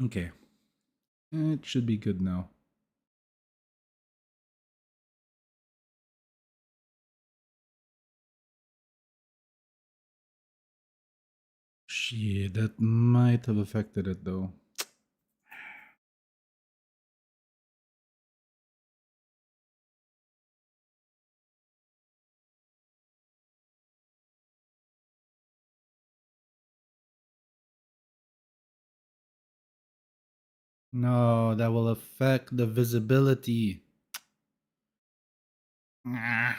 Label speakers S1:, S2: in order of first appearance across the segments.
S1: Okay. It should be good now. Shit, that might have affected it though. No, that will affect the visibility. Ah,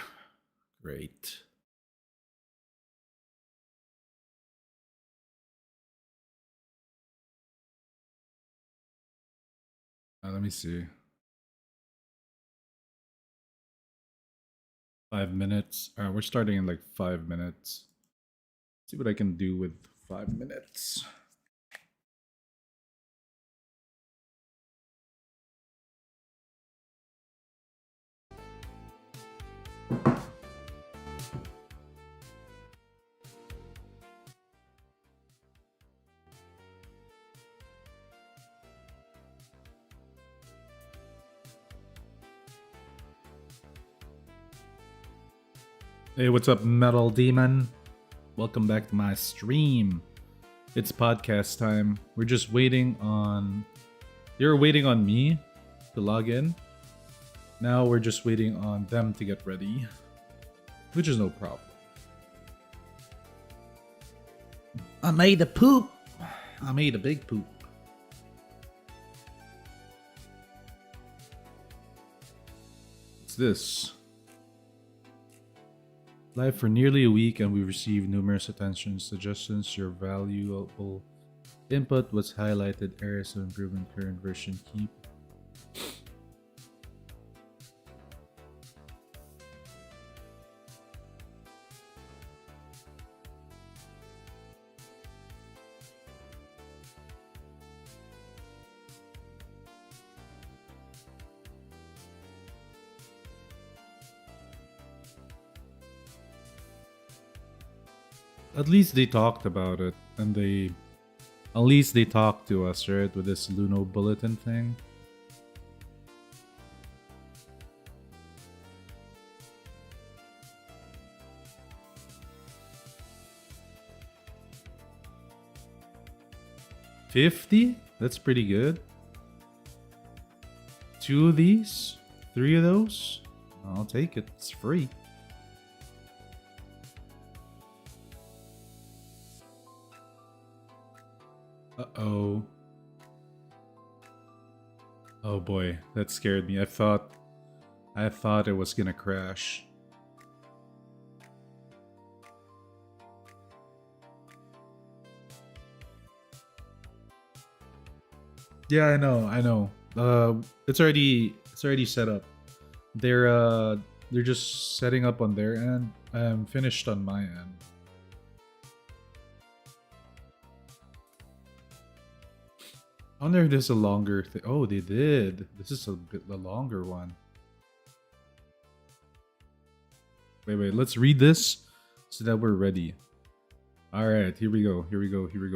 S1: great. Let me see. 5 minutes. We're starting in like 5 minutes. See what I can do with 5 minutes. Hey, what's up, Metal Demon? Welcome back to my stream. It's podcast time. We're just waiting on. You're waiting on me to log in. Now we're just waiting on them to get ready, which is no problem. I made a poop. I made a big poop. What's this? Live for nearly a week, and we received numerous attention suggestions. Your valuable input was highlighted. Areas of improvement. Current version keep. At least they talked about it, and at least they talked to us, right, with this Luno bulletin thing. $50? That's pretty good. 2 of these? 3 of those? I'll take it. It's free. Uh-oh. Oh boy, that scared me. I thought it was gonna crash. Yeah, I know. It's already set up. They're just setting up on their end. I'm finished on my end. I wonder if there's a longer thing. Oh, they did. This is a bit the longer one. Wait. Let's read this so that we're ready. All right, here we go.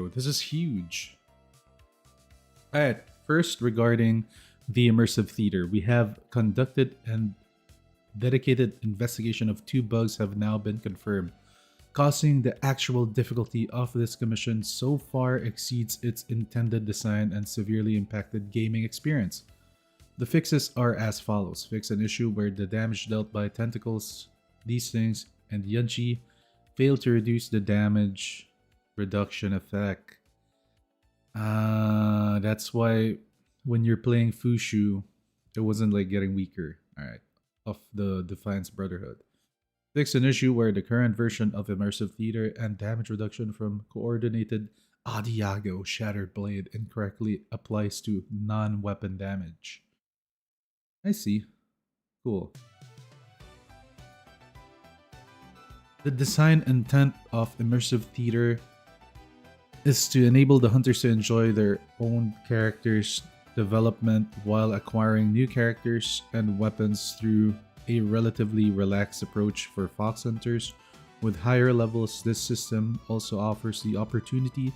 S1: This is huge. All right. First, regarding the immersive theater, we have conducted and dedicated investigation of 2 bugs have now been confirmed, causing the actual difficulty of this commission so far exceeds its intended design and severely impacted gaming experience. The fixes are as follows. Fix an issue where the damage dealt by tentacles, these things, and Yunchi failed to reduce the damage reduction effect. That's why when you're playing Fushu, it wasn't like getting weaker. Alright. Of the Defiance Brotherhood. Fix an issue where the current version of Immersive Theater and damage reduction from coordinated Adiago Shattered Blade incorrectly applies to non-weapon damage. I see. Cool. The design intent of Immersive Theater is to enable the hunters to enjoy their own characters' development while acquiring new characters and weapons through a relatively relaxed approach for fox hunters. With higher levels, this system also offers the opportunity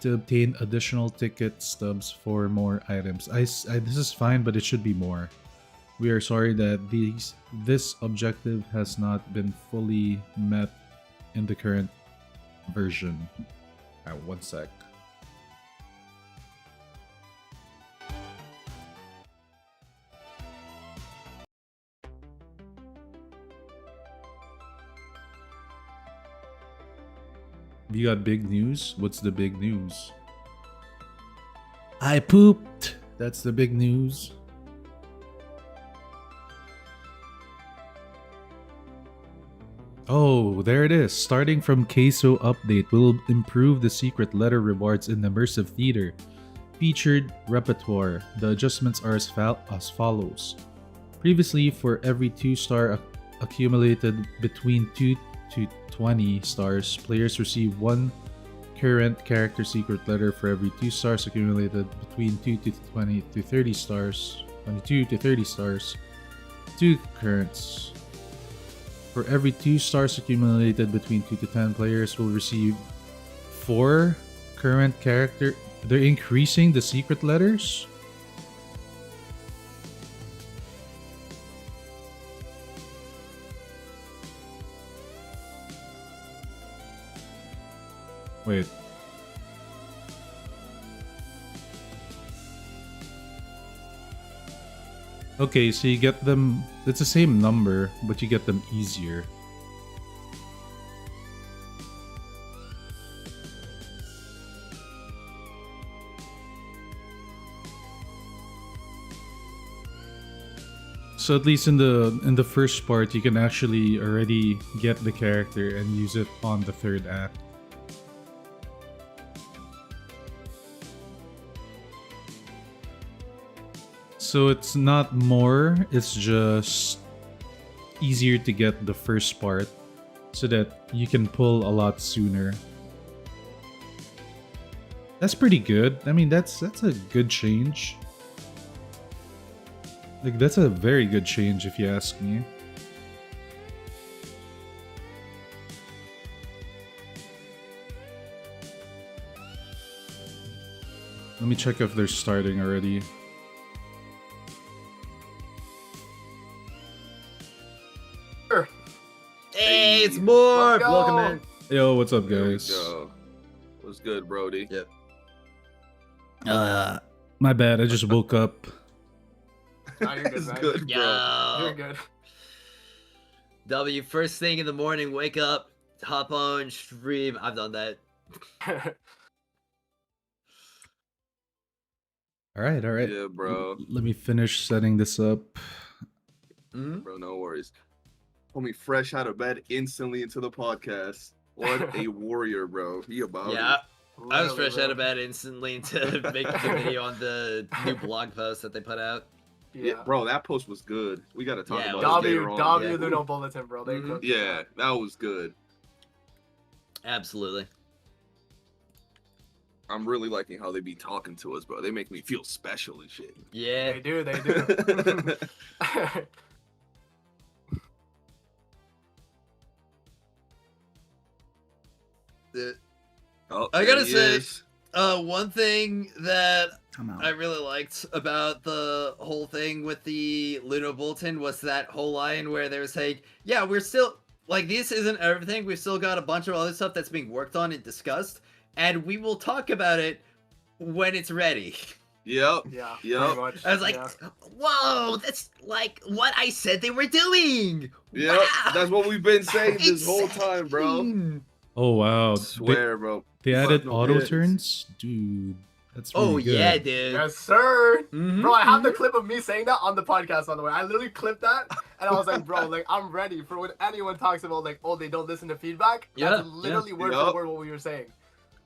S1: to obtain additional ticket stubs for more items. This is fine, but it should be more. We are sorry that this objective has not been fully met in the current version. Alright, one sec. You got big news? What's the big news? I pooped! That's the big news. Oh, there it is. Starting from Queso update will improve the secret letter rewards in immersive theater. Featured repertoire. The adjustments are as follows. Previously, for every 2-star accumulated between 2 to 20 stars, players receive 1 current character secret letter for every 2 stars accumulated between 2 to 20 to 30 stars. 22 to 30 stars. 2 currents. For every 2 stars accumulated between 2 to 10 players will receive 4 current character. They're increasing the secret letters? Wait. Okay, so you get them... It's the same number, but you get them easier. So at least in the first part, you can actually already get the character and use it on the 3rd act. So it's not more, it's just easier to get the first part so that you can pull a lot sooner. That's pretty good. I mean, that's a good change. Like, that's a very good change if you ask me. Let me check if they're starting already.
S2: Hey, it's Morph! Welcome in.
S1: Yo, what's up, guys?
S3: What's good, Brody?
S2: Yep.
S1: My bad, I just woke up.
S4: Oh, you're good,
S3: It's
S4: man.
S3: good, bro.
S2: Yo.
S4: You're good.
S2: W, first thing in the morning, wake up, hop on, stream. I've done that.
S1: Alright.
S3: Yeah, bro.
S1: Let me finish setting this up.
S3: Bro, no worries. Homie, fresh out of bed, instantly into the podcast. What a warrior, bro. He about
S2: Yeah,
S3: it.
S2: I was
S4: Literally,
S2: fresh out
S4: bro.
S2: of bed instantly to make the video on the new blog post that they put out.
S3: Yeah, bro, that post was good. We gotta talk
S2: Yeah,
S3: about it later on.
S4: W
S2: yeah.
S4: Luno Bulletin, bro. They cooked it.
S3: Yeah, that was good.
S2: Absolutely.
S3: I'm really liking how they be talking to us, bro. They make me feel special and shit.
S2: Yeah.
S4: They do. They do.
S3: Oh,
S2: I gotta
S3: there he
S2: say,
S3: is.
S2: one thing that
S1: Come on.
S2: I really liked about the whole thing with the Luno Bulletin was that whole line where they were saying, yeah, we're still, like, this isn't everything. We've still got a bunch of other stuff that's being worked on and discussed, and we will talk about it when it's ready.
S3: Yep.
S4: Yeah.
S3: Yep.
S4: Pretty much.
S2: I was like,
S4: yeah.
S2: whoa, that's like what I said they were doing.
S3: Yep.
S2: Wow.
S3: That's what we've been saying this whole time, bro.
S2: Insane.
S1: Oh wow.
S3: I swear, bro.
S1: They added
S3: Fuck no
S1: auto
S3: hits.
S1: turns? Dude, that's really
S2: Oh,
S1: good.
S2: yeah, dude.
S4: Yes, sir.
S2: Mhm,
S4: Bro, I have the
S2: mhm.
S4: clip of me saying that on the podcast, by the way. I literally clipped that, and I was like, bro, like, I'm ready for when anyone talks about, like, oh, they don't listen to feedback.
S2: Yeah,
S4: That's literally word
S3: Yup.
S4: for word what we were saying.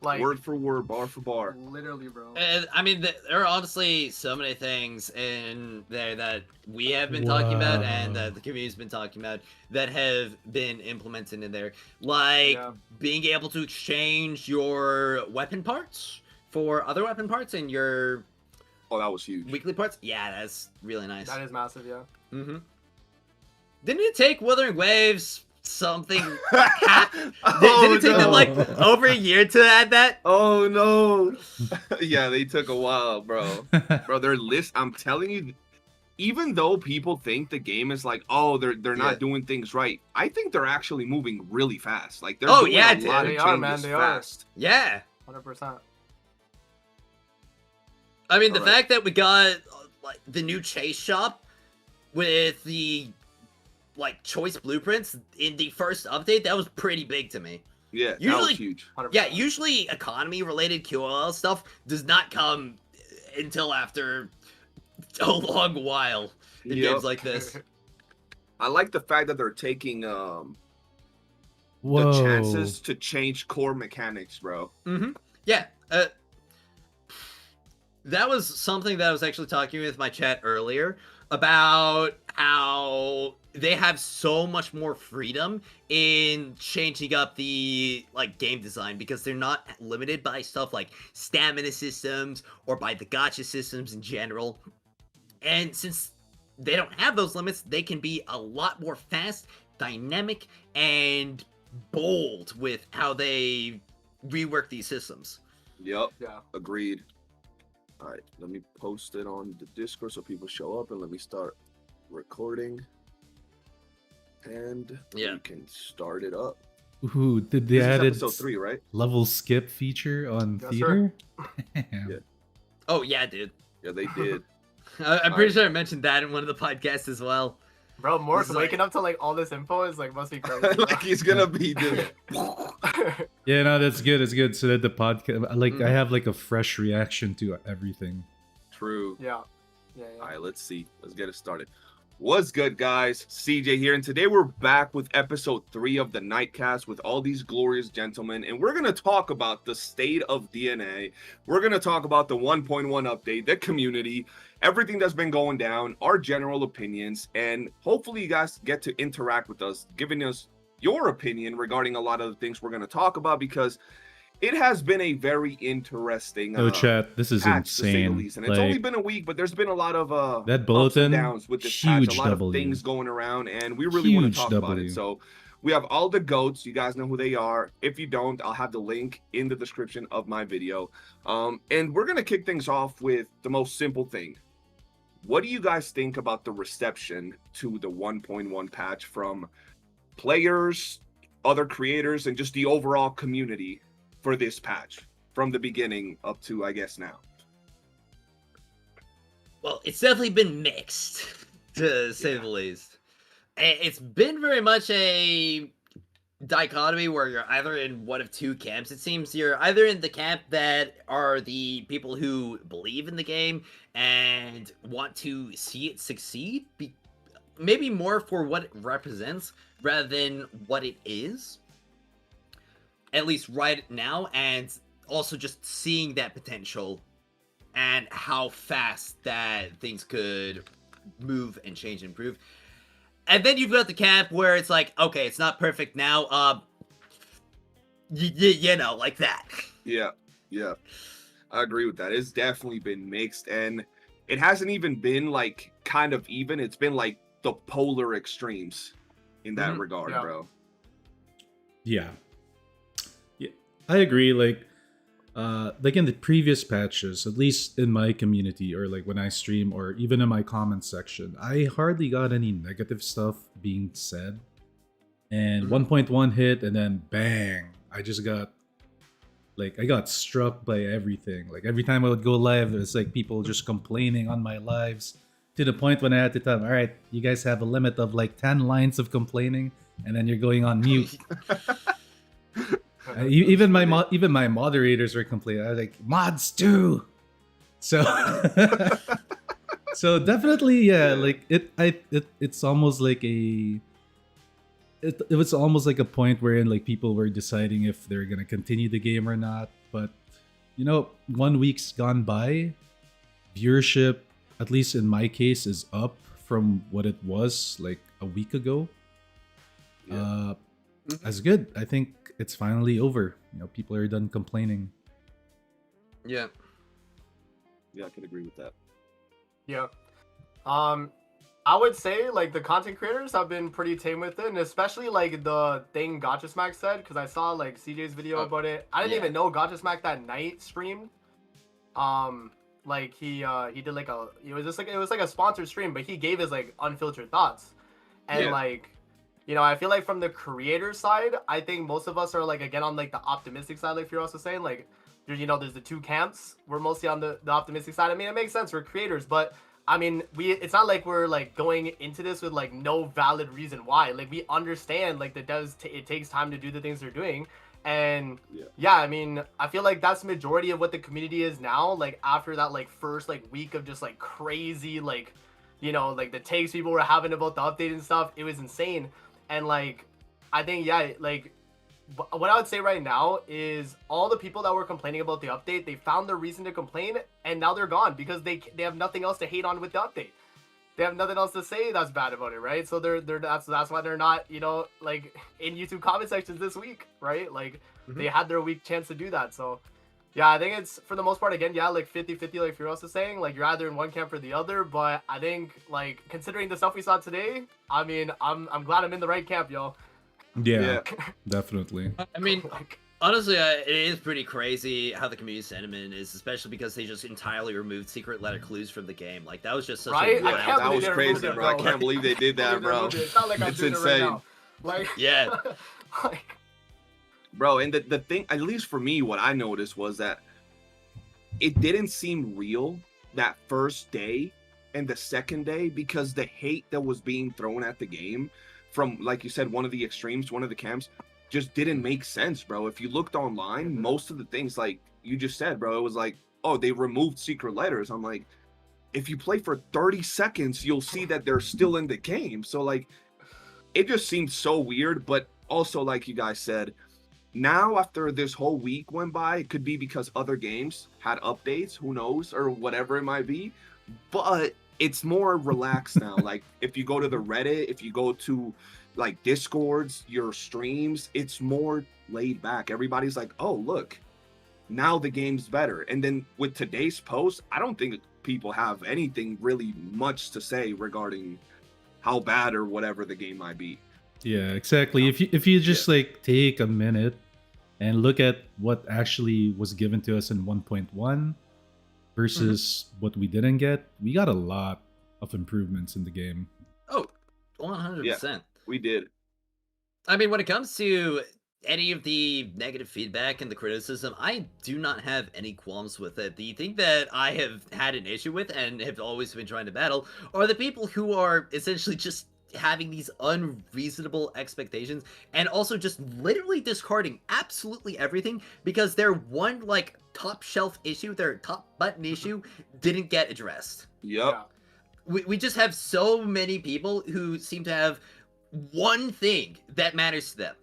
S4: Like,
S3: Word for word, bar for bar.
S4: literally, bro.
S2: And I mean, there are honestly so many things in there that we have been talking about and
S1: Wow.
S2: that the community's been talking about that have been implemented in there. Like
S4: Yeah.
S2: being able to exchange your weapon parts for other weapon parts and your
S3: Oh, that was huge.
S2: weekly parts. Yeah, that's really nice.
S4: That is massive, yeah.
S2: Mm-hmm. Didn't it take Wuthering Waves something.
S3: Oh,
S2: Did it take them like
S1: no.
S2: over a year to add that?
S3: Oh no. Yeah, they took a while, bro. Bro, their list, I'm telling you, even though people think the game is like, oh, they're
S2: Yeah.
S3: not doing things right, I think they're actually moving really fast. Like they're
S2: Oh,
S3: doing
S2: yeah,
S3: a lot
S4: dude.
S3: of
S4: They are, man,
S3: changes
S4: they are.
S3: fast.
S2: Yeah.
S4: 100%.
S2: I mean, the
S3: Alright.
S2: fact that we got like the new chase shop with the like choice blueprints in the first update, that was pretty big to me.
S3: Yeah, that
S2: Usually-
S3: was huge.
S4: 100%.
S2: Yeah, usually economy related QOL stuff does not come until after a long while in
S3: Yep.
S2: games like this.
S3: I like the fact that they're taking the
S1: Whoa.
S3: chances to change core mechanics, bro.
S2: Mm-hmm. Yeah. That was something that I was actually talking with my chat earlier about how they have so much more freedom in changing up the like game design because they're not limited by stuff like stamina systems or by the gacha systems in general. And since they don't have those limits, they can be a lot more fast, dynamic, and bold with how they rework these systems.
S3: Yep,
S4: Yeah.
S3: agreed. All right, let me post it on the Discord so people show up, and let me start recording. And
S2: Yeah.
S3: we can start it up.
S1: Ooh, did they
S3: This is
S1: added
S3: episode 3, right?
S1: level skip feature on
S4: Yes,
S1: theater?
S3: Yeah.
S2: Oh yeah, dude.
S3: Yeah, they did.
S2: I'm pretty sure I mentioned that in one of the podcasts as well.
S4: Bro,
S2: This
S4: Morph
S2: is
S4: waking
S2: like-
S4: up to like all this info is like must be crazy. bro.
S3: Like he's gonna be just.
S1: Yeah, no, that's good. It's good. So that the podcast, like, I
S2: Mhm.
S1: have like a fresh reaction to everything.
S3: True.
S4: yeah. Yeah.
S3: All right, let's see. Let's get it started. What's good, guys? CJ here, and today we're back with episode 3 of the Nightcast with all these glorious gentlemen, and we're gonna talk about the state of DNA. We're gonna talk about the 1.1 update, the community, everything that's been going down, our general opinions, and hopefully you guys get to interact with us, giving us your opinion regarding a lot of the things we're gonna talk about because it has been a very interesting
S1: No chat, this is
S3: patch, to say the
S1: insane.
S3: least. And it's only
S1: Like
S3: been a week, but there's been a lot of
S1: that
S3: ups
S1: bulletin,
S3: and downs with this patch,
S1: huge
S3: a lot
S1: W.
S3: of things going around, and we really want
S1: Huge
S3: to talk about
S1: W.
S3: it. So we have all the goats. You guys know who they are. If you don't, I'll have the link in the description of my video. And we're gonna kick things off with the most simple thing. What do you guys think about the reception to the 1.1 patch from players, other creators, and just the overall community for this patch from the beginning up to, I guess, now?
S2: Well, it's definitely been mixed, to say the least. It's been very much a dichotomy where you're either in one of two camps, it seems. You're either in the camp that are the people who believe in the game and want to see it succeed, maybe more for what it represents rather than what it is, at least right now, and also just seeing that potential and how fast that things could move and change and improve. And then you've got the camp where it's like, okay, it's not perfect now, you know, like that.
S3: Yeah, I agree with that. It's definitely been mixed, and it hasn't even been like kind of even. It's been like the polar extremes in that
S2: Mhm.
S3: regard,
S4: Yeah.
S3: bro.
S1: yeah, I agree. Like in the previous patches, at least in my community or like when I stream or even in my comment section, I hardly got any negative stuff being said. And
S2: Mhm.
S1: 1.1 hit, and then bang, I just got like I got struck by everything. Like every time I would go live, there's like people just complaining on my lives to the point when I had to tell them, all right, you guys have a limit of like 10 lines of complaining, and then you're going on mute. Even my moderators were complaining. I was like, mods too. So so definitely, yeah, like it's almost like it was almost like a point wherein like people were deciding if they're gonna continue the game or not. But you know, 1 week's gone by, viewership, at least in my case, is up from what it was like a week ago.
S3: Yeah.
S1: That's good. I think it's finally over. You know, people are done complaining.
S2: Yeah.
S3: Yeah, I can agree with that.
S4: Yeah. I would say like the content creators have been pretty tame with it, and especially like the thing Gotcha Smack said, because I saw like CJ's video about it. I didn't even know Gotcha Smack that night streamed. Like he did like it was like a sponsored stream, but he gave his like unfiltered thoughts, and like. You know, I feel like from the creator side, I think most of us are like again on like the optimistic side, like you're also saying, like there's the two camps. We're mostly on the optimistic side. I mean, it makes sense, we're creators, but I mean, it's not like we're like going into this with like no valid reason why. Like we understand like it takes time to do the things they're doing. And yeah, I mean, I feel like that's the majority of what the community is now, like after that like first like week of just like crazy like, you know, like the takes people were having about the update and stuff. It was insane. And like, I think, yeah, like, what I would say right now is all the people that were complaining about the update, they found their reason to complain, and now they're gone because they have nothing else to hate on with the update. They have nothing else to say that's bad about it, right? So that's why they're not, you know, like in YouTube comment sections this week, right? Like they had their week chance to do that. So yeah, I think it's for the most part again, yeah, like 50-50, like Firos is saying, like you're either in one camp or the other. But I think like considering the stuff we saw today, I mean, I'm glad I'm in the right camp, yo.
S1: Yeah, definitely.
S2: I mean, honestly, it is pretty crazy how the community sentiment is, especially because they just entirely removed secret letter clues from the game. Like that was just such
S4: right?
S2: a wild...
S3: That was crazy, bro. I can't believe they did that, bro.
S4: It's not like I'm doing
S3: insane.
S4: it right now. Like
S2: yeah.
S4: like,
S3: Bro, and the thing, at least for me, what I noticed was that it didn't seem real that first day and the second day because the hate that was being thrown at the game from, like you said, one of the extremes, one of the camps, just didn't make sense, bro. If you looked online, most of the things, like you just said, bro, it was like, oh, they removed secret letters. I'm like, if you play for 30 seconds, you'll see that they're still in the game. So, like, it just seemed so weird, but also, like you guys said, now after this whole week went by, it could be because other games had updates, who knows, or whatever it might be, but it's more relaxed now. Like if you go to the Reddit, if you go to like Discords, your streams, it's more laid back. Everybody's like, oh look, now the game's better. And then with today's post, I don't think people have anything really much to say regarding how bad or whatever the game might be.
S1: Yeah, exactly. If you just like take a minute and look at what actually was given to us in 1.1 versus what we didn't get, we got a lot of improvements in the game.
S2: Oh, 100%.
S3: Yeah, we did.
S2: I mean, when it comes to any of the negative feedback and the criticism, I do not have any qualms with it. The thing that I have had an issue with and have always been trying to battle are the people who are essentially just having these unreasonable expectations and also just literally discarding absolutely everything because their one like top shelf issue, their top button issue didn't get addressed.
S3: Yep.
S2: We just have so many people who seem to have one thing that matters to them.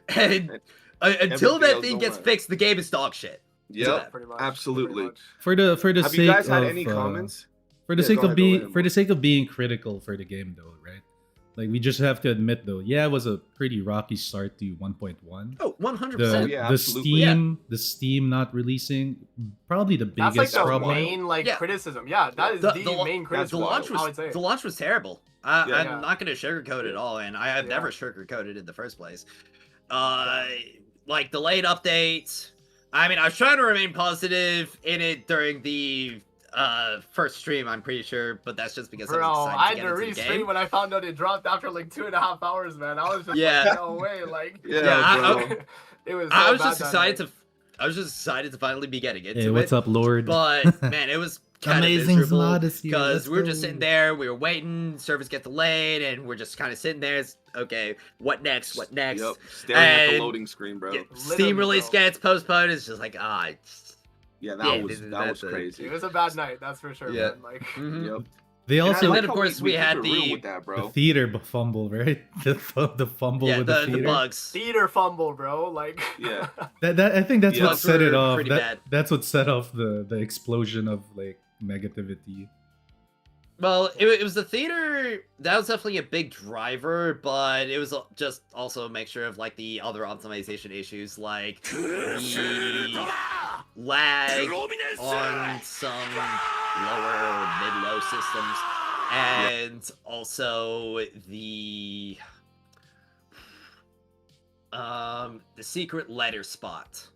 S2: And until that thing gets fixed, the game is dog shit.
S3: Yep,
S4: pretty much,
S3: absolutely.
S1: For the
S3: Have
S1: sake
S3: you guys had
S1: of,
S3: any comments?
S1: For the
S3: Yeah,
S1: sake
S3: go
S1: of
S3: ahead,
S1: for the sake of being critical for the game, though, right? Like we just have to admit, though, yeah, it was a pretty rocky start to 1.1.
S2: Oh, 100%.
S1: The,
S3: Yeah,
S1: the
S3: absolutely.
S1: Steam not releasing, probably the
S4: that's
S1: biggest
S4: like the
S1: problem.
S4: main like criticism. Yeah, that is the main criticism.
S2: The launch was terrible. I'm not going to sugarcoat it at all, and I have never sugarcoated it in the first place. Like delayed updates. I mean, I was trying to remain positive in it during the first stream, I'm pretty sure, but that's just because I had to
S4: re-stream when I found out it dropped after like 2.5 hours, man. I was just like, no way, like it was.
S2: I was just excited to finally be getting into it.
S1: Hey, what's up, Lord?
S2: But man, it was kind of
S1: Amazing
S2: miserable
S1: because
S2: because we were just sitting there, we were waiting, servers get delayed, and we're just kind of sitting there. It's, okay, what next? What next?
S3: Yep, staring at the loading screen, bro.
S2: Steam release gets postponed. It's just like
S3: yeah, that was crazy.
S4: It was a bad night, that's for sure.
S2: Yeah.
S4: Man. Like,
S3: Yep.
S1: They also,
S2: and then of course we had
S3: with that, bro.
S1: the theater fumble, right? The fumble with the theater.
S2: The bugs.
S4: Theater fumble, bro. Like,
S3: Yeah.
S1: That I think that's what set it off.
S2: Bad.
S1: That's what set off the explosion of like negativity.
S2: Well, it was the theater that was definitely a big driver, but it was just also a mixture of like the other optimization issues, like the lag on some lower mid-low systems, and also the secret letter spot.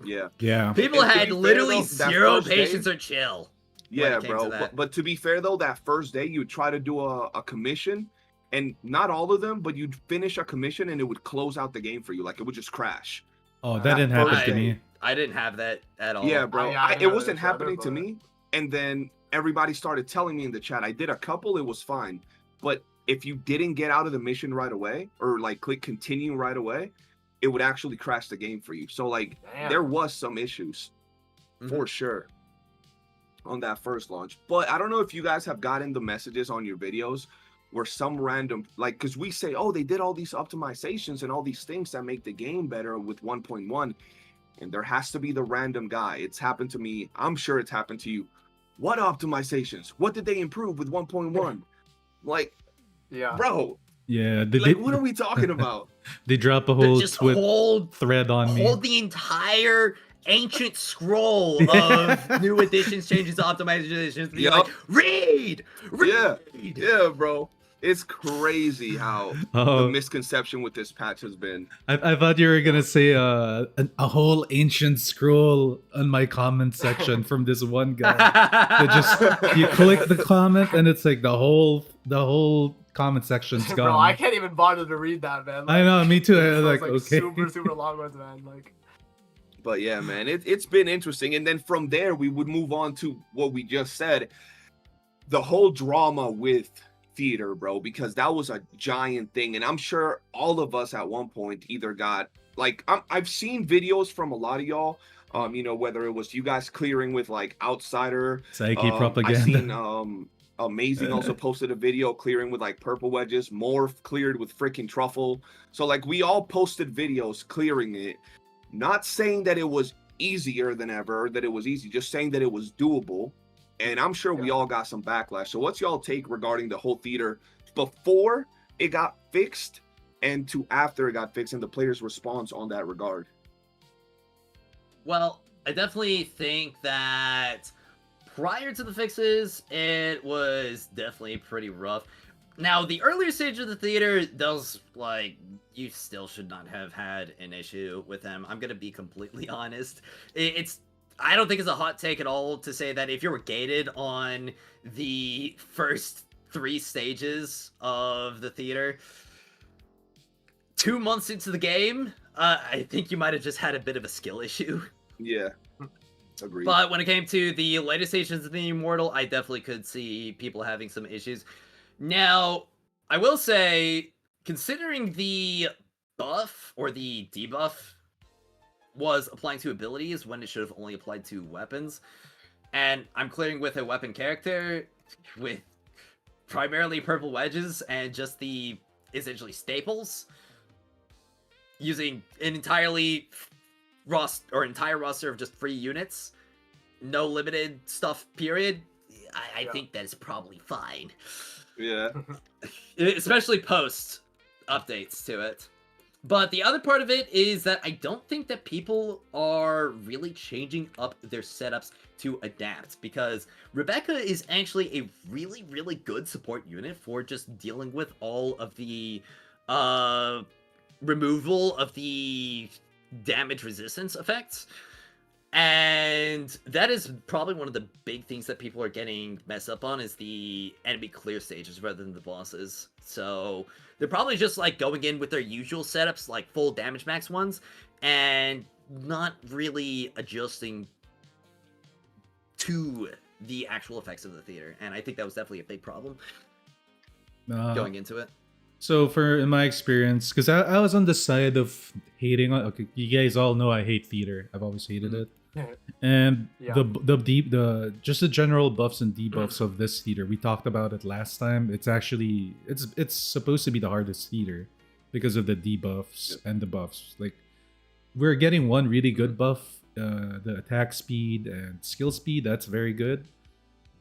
S3: Yeah.
S1: Yeah.
S2: People
S3: And to
S2: had
S3: be fair,
S2: literally
S3: though, that
S2: zero
S3: first day-
S2: patience or chill. when
S3: Yeah,
S2: it came
S3: bro.
S2: to that.
S3: But to be fair though, that first day you would try to do a commission, and not all of them, but you'd finish a commission and it would close out the game for you. Like it would just crash.
S1: Oh, that
S3: That
S1: didn't happen
S3: first
S1: to
S3: day.
S1: me.
S2: I didn't have that at all.
S3: Yeah, bro.
S4: yeah, I
S3: it
S4: know
S3: wasn't
S4: there's other,
S3: happening to
S4: but-
S3: me, and then everybody started telling me in the chat. I did a couple, it was fine, but if you didn't get out of the mission right away or like click continue right away, it would actually crash the game for you. So like
S4: Damn.
S3: there was some issues for sure on that first launch. But I don't know if you guys have gotten the messages on your videos where some random, like, because we say, oh, they did all these optimizations and all these things that make the game better with 1.1, and there has to be the random guy. It's happened to me. I'm sure it's happened to you. What optimizations? What did they improve with 1.1? Like,
S4: Yeah.
S3: bro,
S1: Yeah, they,
S3: like, what are we talking about?
S1: they drop a whole
S2: Just
S1: twit
S2: hold
S1: thread on me.
S2: the entire ancient scroll of new additions, changes, optimizations. Be
S3: Yup.
S2: like, read.
S3: Yeah. Yeah, bro. It's crazy how the
S1: Oh,
S3: misconception with this patch has been.
S1: I thought you were gonna say a whole ancient scroll on my comment section from this one guy. That just you click the comment and it's like the whole comment section's gone.
S4: Bro, I can't even bother to read that, man.
S1: I know, me too. I was
S4: Those,
S1: like, okay.
S4: super long ones, man. Like,
S3: But yeah, man, it's been interesting. And then from there, we would move on to what we just said. The whole drama with theater, bro, because that was a giant thing. And I'm sure all of us at one point either got, like, I've seen videos from a lot of y'all, you know, whether it was you guys clearing with, like, Outsider.
S1: Psyche
S3: I've
S1: propaganda.
S3: seen, Amazing also posted a video clearing with, like, purple wedges. Morph cleared with freaking truffle. So, like, we all posted videos clearing it. Not saying that it was easier than ever, or that it was easy, just saying that it was doable. And I'm sure we all got some backlash. So what's y'all take regarding the whole theater before it got fixed and to after it got fixed and the players' response on that regard?
S2: Well, I definitely think that prior to the fixes, it was definitely pretty rough. Now, the earlier stage of the theater, those, like, you still should not have had an issue with them. I'm gonna be completely honest. I don't think it's a hot take at all to say that if you were gated on the first 3 stages of the theater, 2 months into the game, I think you might have just had a bit of a skill issue.
S3: Yeah, agreed.
S2: But when it came to the later stations of the Immortal, I definitely could see people having some issues. Now, I will say, considering the buff or the debuff was applying to abilities when it should have only applied to weapons, and I'm clearing with a weapon character with primarily purple wedges and just the essentially staples, using an entire roster of just free units, no limited stuff, period. I think that is probably fine.
S3: Yeah.
S2: Especially post updates to it. But the other part of it is that I don't think that people are really changing up their setups to adapt, because Rebecca is actually a really, really good support unit for just dealing with all of the removal of the damage resistance effects. And that is probably one of the big things that people are getting messed up on, is the enemy clear stages rather than the bosses. So they're probably just like going in with their usual setups, like full damage max ones, and not really adjusting to the actual effects of the theater. And I think that was definitely a big problem going into it.
S1: So in my experience, because I was on the side of hating on. Okay, you guys all know I hate theater. I've always hated it. And
S4: Yeah.
S1: the just the general buffs and debuffs of this theater, we talked about it last time. It's actually it's supposed to be the hardest theater because of the debuffs and the buffs. Like, we're getting one really good buff, the attack speed and skill speed. That's very good,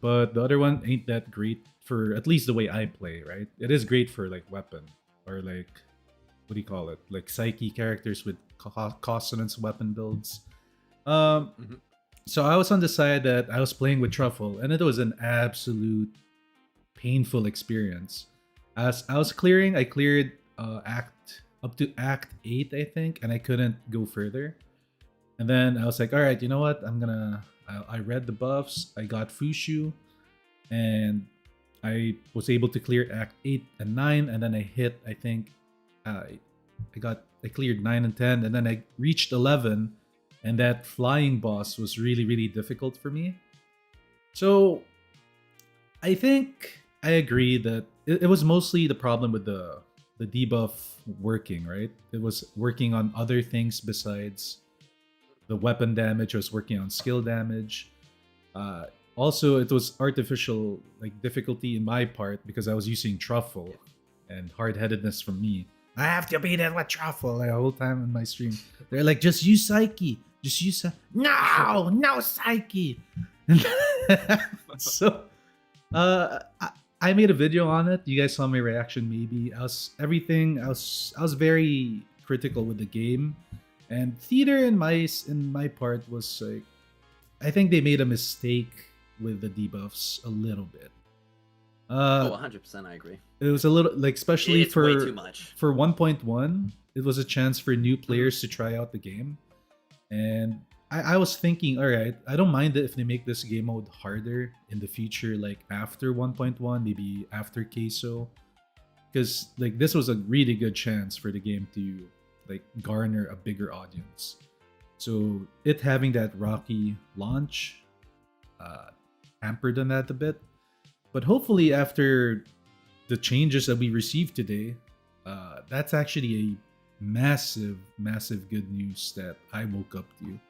S1: but the other one ain't that great for at least the way I play. Right? It is great for like weapon or like, what do you call it? Like psyche characters with consonance weapon builds.
S2: Mhm.
S1: So I was on the side that I was playing with Truffle, and it was an absolute painful experience. As I was clearing, I cleared act up to Act 8, I think, and I couldn't go further. And then I was like, all right, you know what? I read the buffs, I got Fushu, and I was able to clear Act 8 and 9, and then I hit, I think, I cleared 9 and 10, and then I reached 11, and that flying boss was really, really difficult for me. So I think I agree that it was mostly the problem with the debuff working, right? It was working on other things besides the weapon damage. It was working on skill damage. Uh, Also, it was artificial like difficulty in my part because I was using truffle and hard headedness from me. I have to beat it with truffle like, the whole time in my stream. They're like, just use psyche, just use no psyche. So, I made a video on it. You guys saw my reaction. Maybe I was very critical with the game, and theater in my part was like, I think they made a mistake with the debuffs a little bit.
S2: Oh, 100%, I agree.
S1: It was a little like, especially
S2: It's
S1: for
S2: way too much.
S1: for 1.1, it was a chance for new players to try out the game, and I was thinking, all right, I don't mind it if they make this game mode harder in the future, like after 1.1, maybe after queso, because like this was a really good chance for the game to like garner a bigger audience. So it having that rocky launch hampered on that a bit. But hopefully after the changes that we received today, that's actually a massive, massive good news that I woke up to.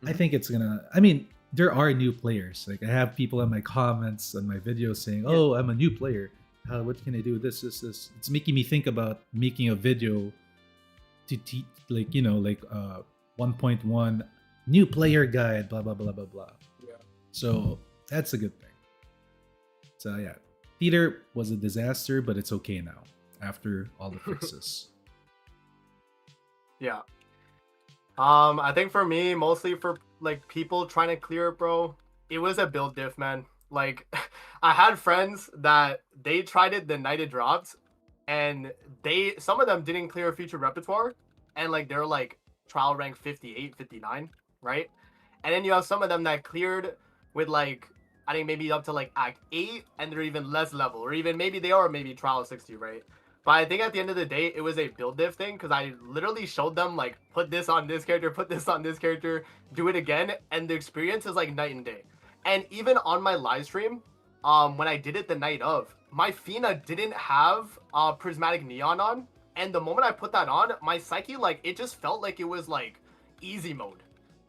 S1: I think it's gonna. I mean, there are new players. Like I have people in my comments on my videos saying, "Oh, I'm a new player. How? What can I do? This, this, this." It's making me think about making a video to teach, like 1.1 new player guide. Blah blah blah blah blah.
S4: Yeah.
S1: So that's a good thing. So yeah, theater was a disaster, but it's okay now after all the fixes.
S4: Yeah. I think for me, mostly for like people trying to clear it, bro, it was a build diff, man. Like, I had friends that they tried it the night it dropped, and some of them didn't clear feature repertoire, and like they're like trial rank 58, 59, right? And then you have some of them that cleared with like, I think maybe up to like Act 8, and they're even less level, or even maybe they are maybe trial 60, right? But I think at the end of the day, it was a build diff thing, because I literally showed them, like, put this on this character, put this on this character, do it again, and the experience is, like, night and day. And even on my live stream, when I did it the night of, my Fina didn't have Prismatic Neon on, and the moment I put that on, my Psyche, like, it just felt like it was, like, easy mode.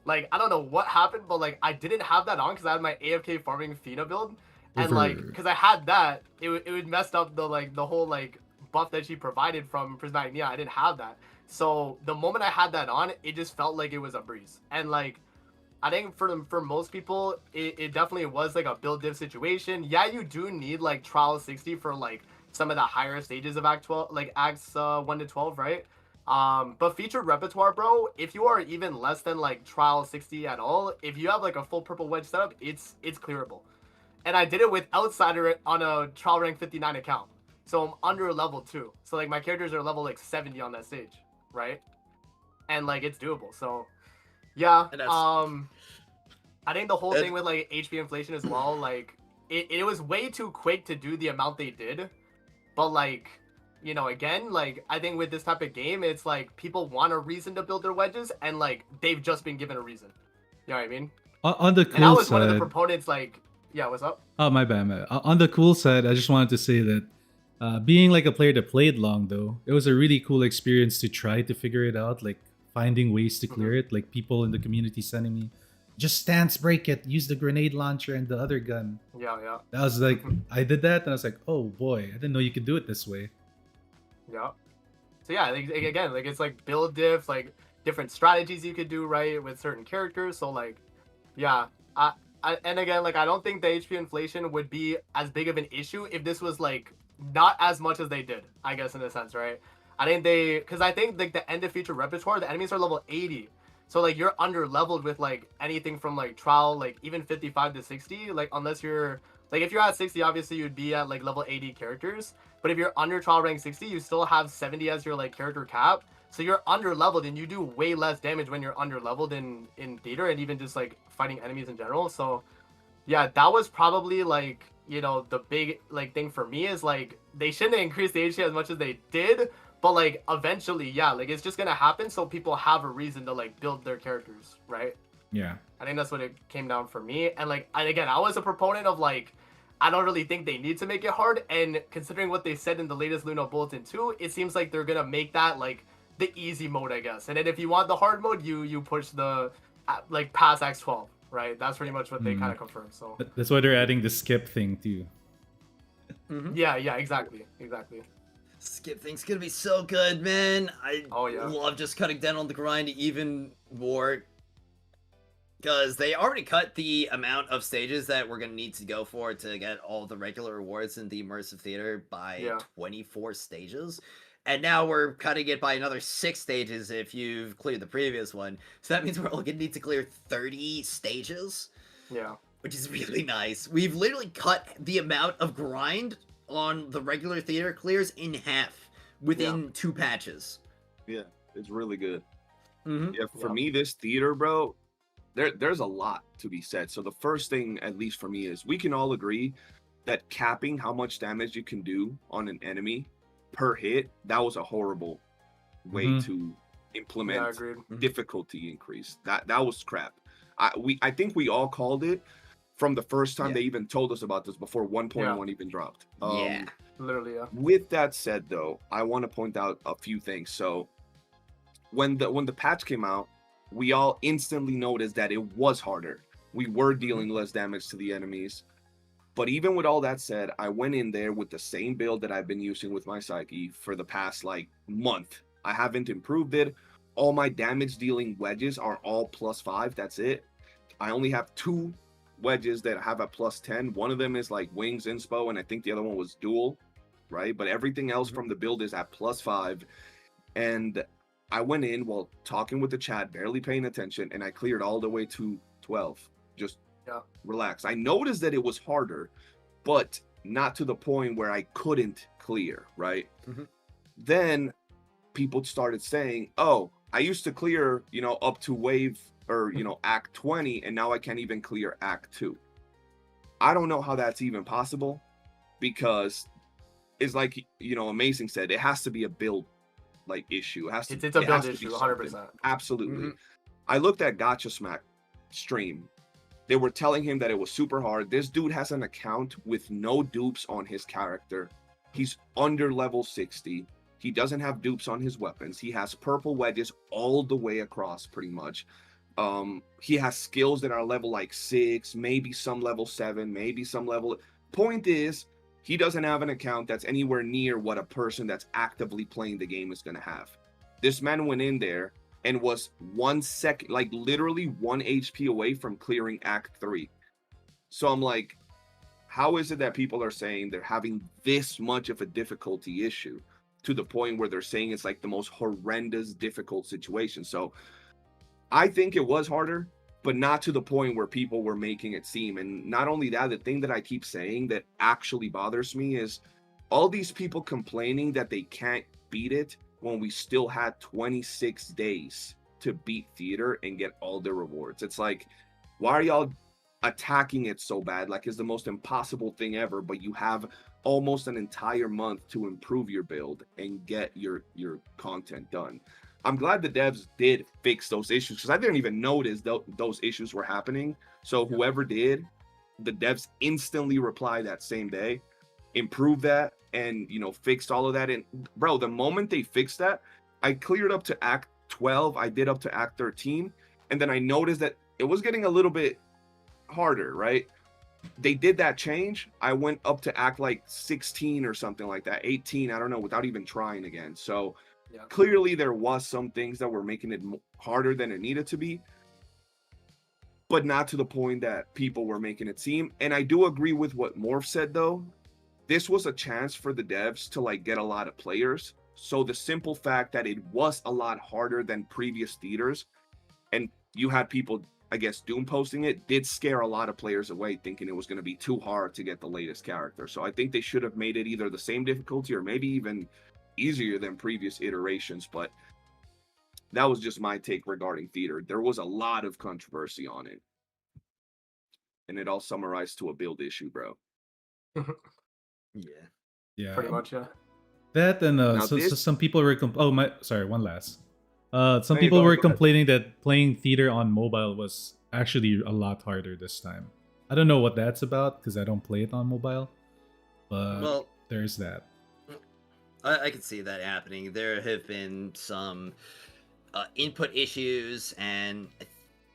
S4: Like, I don't know what happened, but, like, I didn't have that on because I had my AFK farming Fina build, and, like, because I had that, it would messed up the whole, like, buff that she provided from Prismatic Neon. I didn't have that, so the moment I had that on, it just felt like it was a breeze. And like, I think for most people, it definitely was like a build diff situation. Yeah, you do need like trial 60 for like some of the higher stages of Act 12, like Acts 1 to 12, right? But featured repertoire, bro, if you are even less than like trial 60 at all, if you have like a full purple wedge setup, it's clearable. And I did it with Outsider on a trial rank 59 account. So I'm under level 2. So like my characters are level like 70 on that stage, right? And like it's doable. So yeah. I think the whole thing with like HP inflation as well, like it was way too quick to do the amount they did. But like, you know, again, like I think with this type of game, it's like people want a reason to build their wedges, and like they've just been given a reason. You know what I mean?
S1: On the cool
S4: and I was
S1: side,
S4: one of the proponents, like, yeah, what's up?
S1: Oh, my bad, man. On the cool side, I just wanted to say that being like a player that played long, though, it was a really cool experience to try to figure it out, like finding ways to clear it. Like people in the community sending me, just stance break it, use the grenade launcher and the other gun.
S4: Yeah, yeah.
S1: That was like, I did that and I was like, oh boy, I didn't know you could do it this way.
S4: Yeah. So yeah, like, again, like it's like build diff, like different strategies you could do, right, with certain characters. So like, yeah. And again, like I don't think the HP inflation would be as big of an issue if this was like not as much as they did, I guess, in a sense, right? I think because I think like the end of feature repertoire, the enemies are level 80. So like you're under leveled with like anything from like trial, like even 55 to 60, like unless you're like if you're at 60, obviously you'd be at like level 80 characters. But if you're under trial rank 60, you still have 70 as your like character cap. So you're under leveled and you do way less damage when you're under leveled in theater and even just like fighting enemies in general. So yeah, that was probably like, you know, the big like thing for me is like they shouldn't increase the HP as much as they did, but like eventually, yeah, like it's just gonna happen so people have a reason to like build their characters, right?
S1: Yeah.
S4: I think that's what it came down for me. And like, and again, I was a proponent of like, I don't really think they need to make it hard. And considering what they said in the latest Luno Bulletin 2, it seems like they're gonna make that like the easy mode, I guess. And then if you want the hard mode, you push the like past X12, right? That's pretty much what they kind of confirmed. So
S1: That's why they're adding the skip thing too.
S4: yeah, exactly.
S2: Skip thing's gonna be so good, man. I
S4: Oh, yeah.
S2: love just cutting down on the grind even more. Because they already cut the amount of stages that we're going to need to go for to get all the regular rewards in the immersive theater by 24 stages. And now we're cutting it by another 6 stages if you've cleared the previous one. So that means we're only going to need to clear 30 stages.
S4: Yeah.
S2: Which is really nice. We've literally cut the amount of grind on the regular theater clears in half within 2 patches.
S3: Yeah, it's really good.
S2: Mm-hmm.
S3: Yeah, for me, this theater, bro, there's a lot to be said. So the first thing, at least for me, is we can all agree that capping how much damage you can do on an enemy per hit, that was a horrible way to implement difficulty increase. That was crap. I think we all called it from the first time they even told us about this before 1.1 even dropped.
S4: Literally,
S3: With that said, though, I want to point out a few things. So when the patch came out, we all instantly noticed that it was harder. We were dealing less damage to the enemies. But even with all that said, I went in there with the same build that I've been using with my Psyche for the past like month. I haven't improved it. All my damage dealing wedges are all +5. That's it. I only have 2 wedges that have a +10. One of them is like wings inspo, and I think the other one was dual, right? But everything else from the build is at +5. And I went in while talking with the chat, barely paying attention, and I cleared all the way to 12. Just relax. I noticed that it was harder, but not to the point where I couldn't clear, right? Then people started saying, oh, I used to clear, you know, up to wave or, you know, act 20, and now I can't even clear act 2. I don't know how that's even possible, because it's like, you know, Amazing said, it has to be a build like issue. It has to,
S4: it's a build issue, 100%.
S3: Absolutely. I looked at Gacha Smack stream. They were telling him that it was super hard. This dude has an account with no dupes on his character. He's under level 60. He doesn't have dupes on his weapons. He has purple wedges all the way across, pretty much. He has skills that are level like 6, maybe some level 7, maybe some level. Point is, he doesn't have an account that's anywhere near what a person that's actively playing the game is going to have. This man went in there and was 1 second, like literally 1 HP away from clearing Act 3. So I'm like, how is it that people are saying they're having this much of a difficulty issue to the point where they're saying it's like the most horrendous, difficult situation? So I think it was harder, but not to the point where people were making it seem. And not only that, the thing that I keep saying that actually bothers me is all these people complaining that they can't beat it when we still had 26 days to beat theater and get all the rewards. It's like, why are y'all attacking it so bad? Like it's the most impossible thing ever, but you have almost an entire month to improve your build and get your content done. I'm glad the devs did fix those issues, because I didn't even notice those issues were happening. So whoever did, the devs instantly replied that same day, improved that, and, you know, fixed all of that. And bro, the moment they fixed that, I cleared up to Act 12. I did up to Act 13. And then I noticed that it was getting a little bit harder, right? They did that change. I went up to Act like 16 or something like that, 18, I don't know, without even trying again. So clearly there was some things that were making it harder than it needed to be, but not to the point that people were making it seem. And I do agree with what Morph said, though. This was a chance for the devs to like get a lot of players. So the simple fact that it was a lot harder than previous theaters and you had people, I guess, doom posting it, did scare a lot of players away, thinking it was going to be too hard to get the latest character. So I think they should have made it either the same difficulty or maybe even easier than previous iterations. But that was just my take regarding theater. There was a lot of controversy on it, and it all summarized to a build issue, bro.
S1: Yeah.
S4: Pretty much, yeah.
S1: That and
S3: Now
S1: so
S3: this-
S1: some people were sorry, one last. Some
S3: Hey,
S1: people
S3: go
S1: were
S3: ahead, go ahead.
S1: complaining that playing theater on mobile was actually a lot harder this time. I don't know what that's about because I don't play it on mobile, but
S2: Well,
S1: there's that.
S2: I can see that happening. There have been some input issues, and I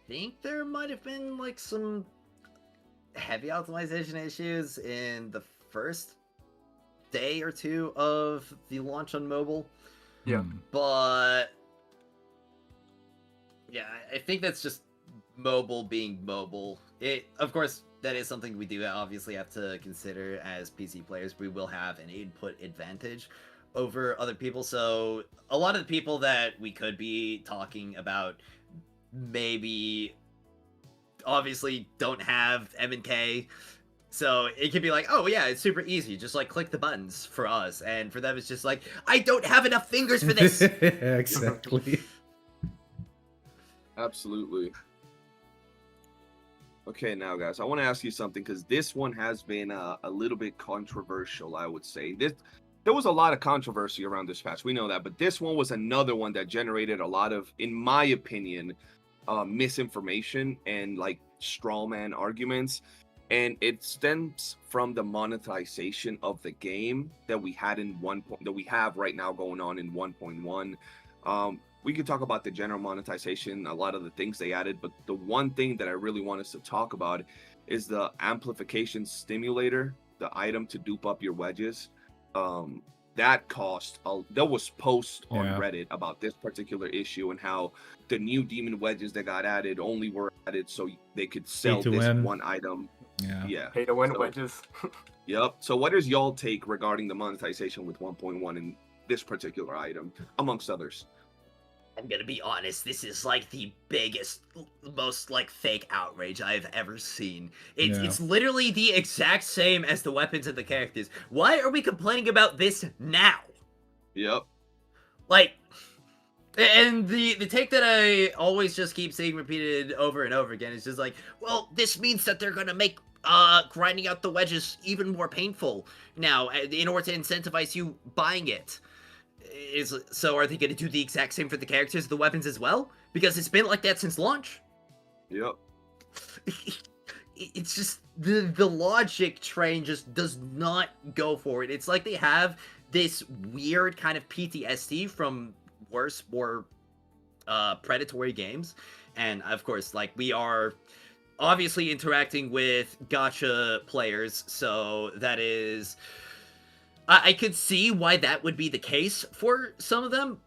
S2: think there might have been like some heavy optimization issues in the first day or two of the launch on mobile.
S4: Yeah.
S1: Hmm.
S2: But yeah, I think that's just mobile being mobile. It, of course, that is something we do obviously have to consider as PC players. We will have an input advantage over other people. So a lot of the people that we could be talking about maybe obviously don't have M&K. So it could be like, oh yeah, it's super easy. Just like click the buttons for us. And for them, it's just like, I don't have enough fingers for this.
S1: Exactly.
S3: Absolutely. Okay, now guys, I want to ask you something because this one has been a little bit controversial, I would say. There was a lot of controversy around this patch, we know that, but this one was another one that generated a lot of, in my opinion, misinformation and like straw man arguments, and it stems from the monetization of the game that we had in that we have right now going on in 1.1. We could talk about the general monetization, a lot of the things they added, but the one thing that I really want us to talk about is the amplification stimulator, the item to dupe up your wedges. That cost, there was posts on
S1: Yeah.
S3: Reddit about this particular issue and how the new demon wedges that got added only were added so they could sell
S1: to
S3: this
S1: win.
S3: one item.
S1: Yeah.
S3: Yeah.
S4: Pay to win
S3: So-
S4: wedges.
S3: Yep. So what is y'all take regarding the monetization with 1.1 and this particular item, amongst others?
S2: I'm gonna be honest, this is like the biggest, most like fake outrage I've ever seen.
S1: Yeah.
S2: It's literally the exact same as the weapons and the characters. Why are we complaining about this now?
S3: Yep.
S2: Like, and the take that I always just keep seeing repeated over and over again is just like, well, this means that they're gonna make grinding out the wedges even more painful now in order to incentivize you buying it. So are they going to do the exact same for the characters, the weapons as well? Because it's been like that since launch.
S3: Yep.
S2: It's just the logic train just does not go for it. It's like they have this weird kind of PTSD from worse, more predatory games, and of course, like we are obviously interacting with gacha players, so that is. I could see why that would be the case for some of them,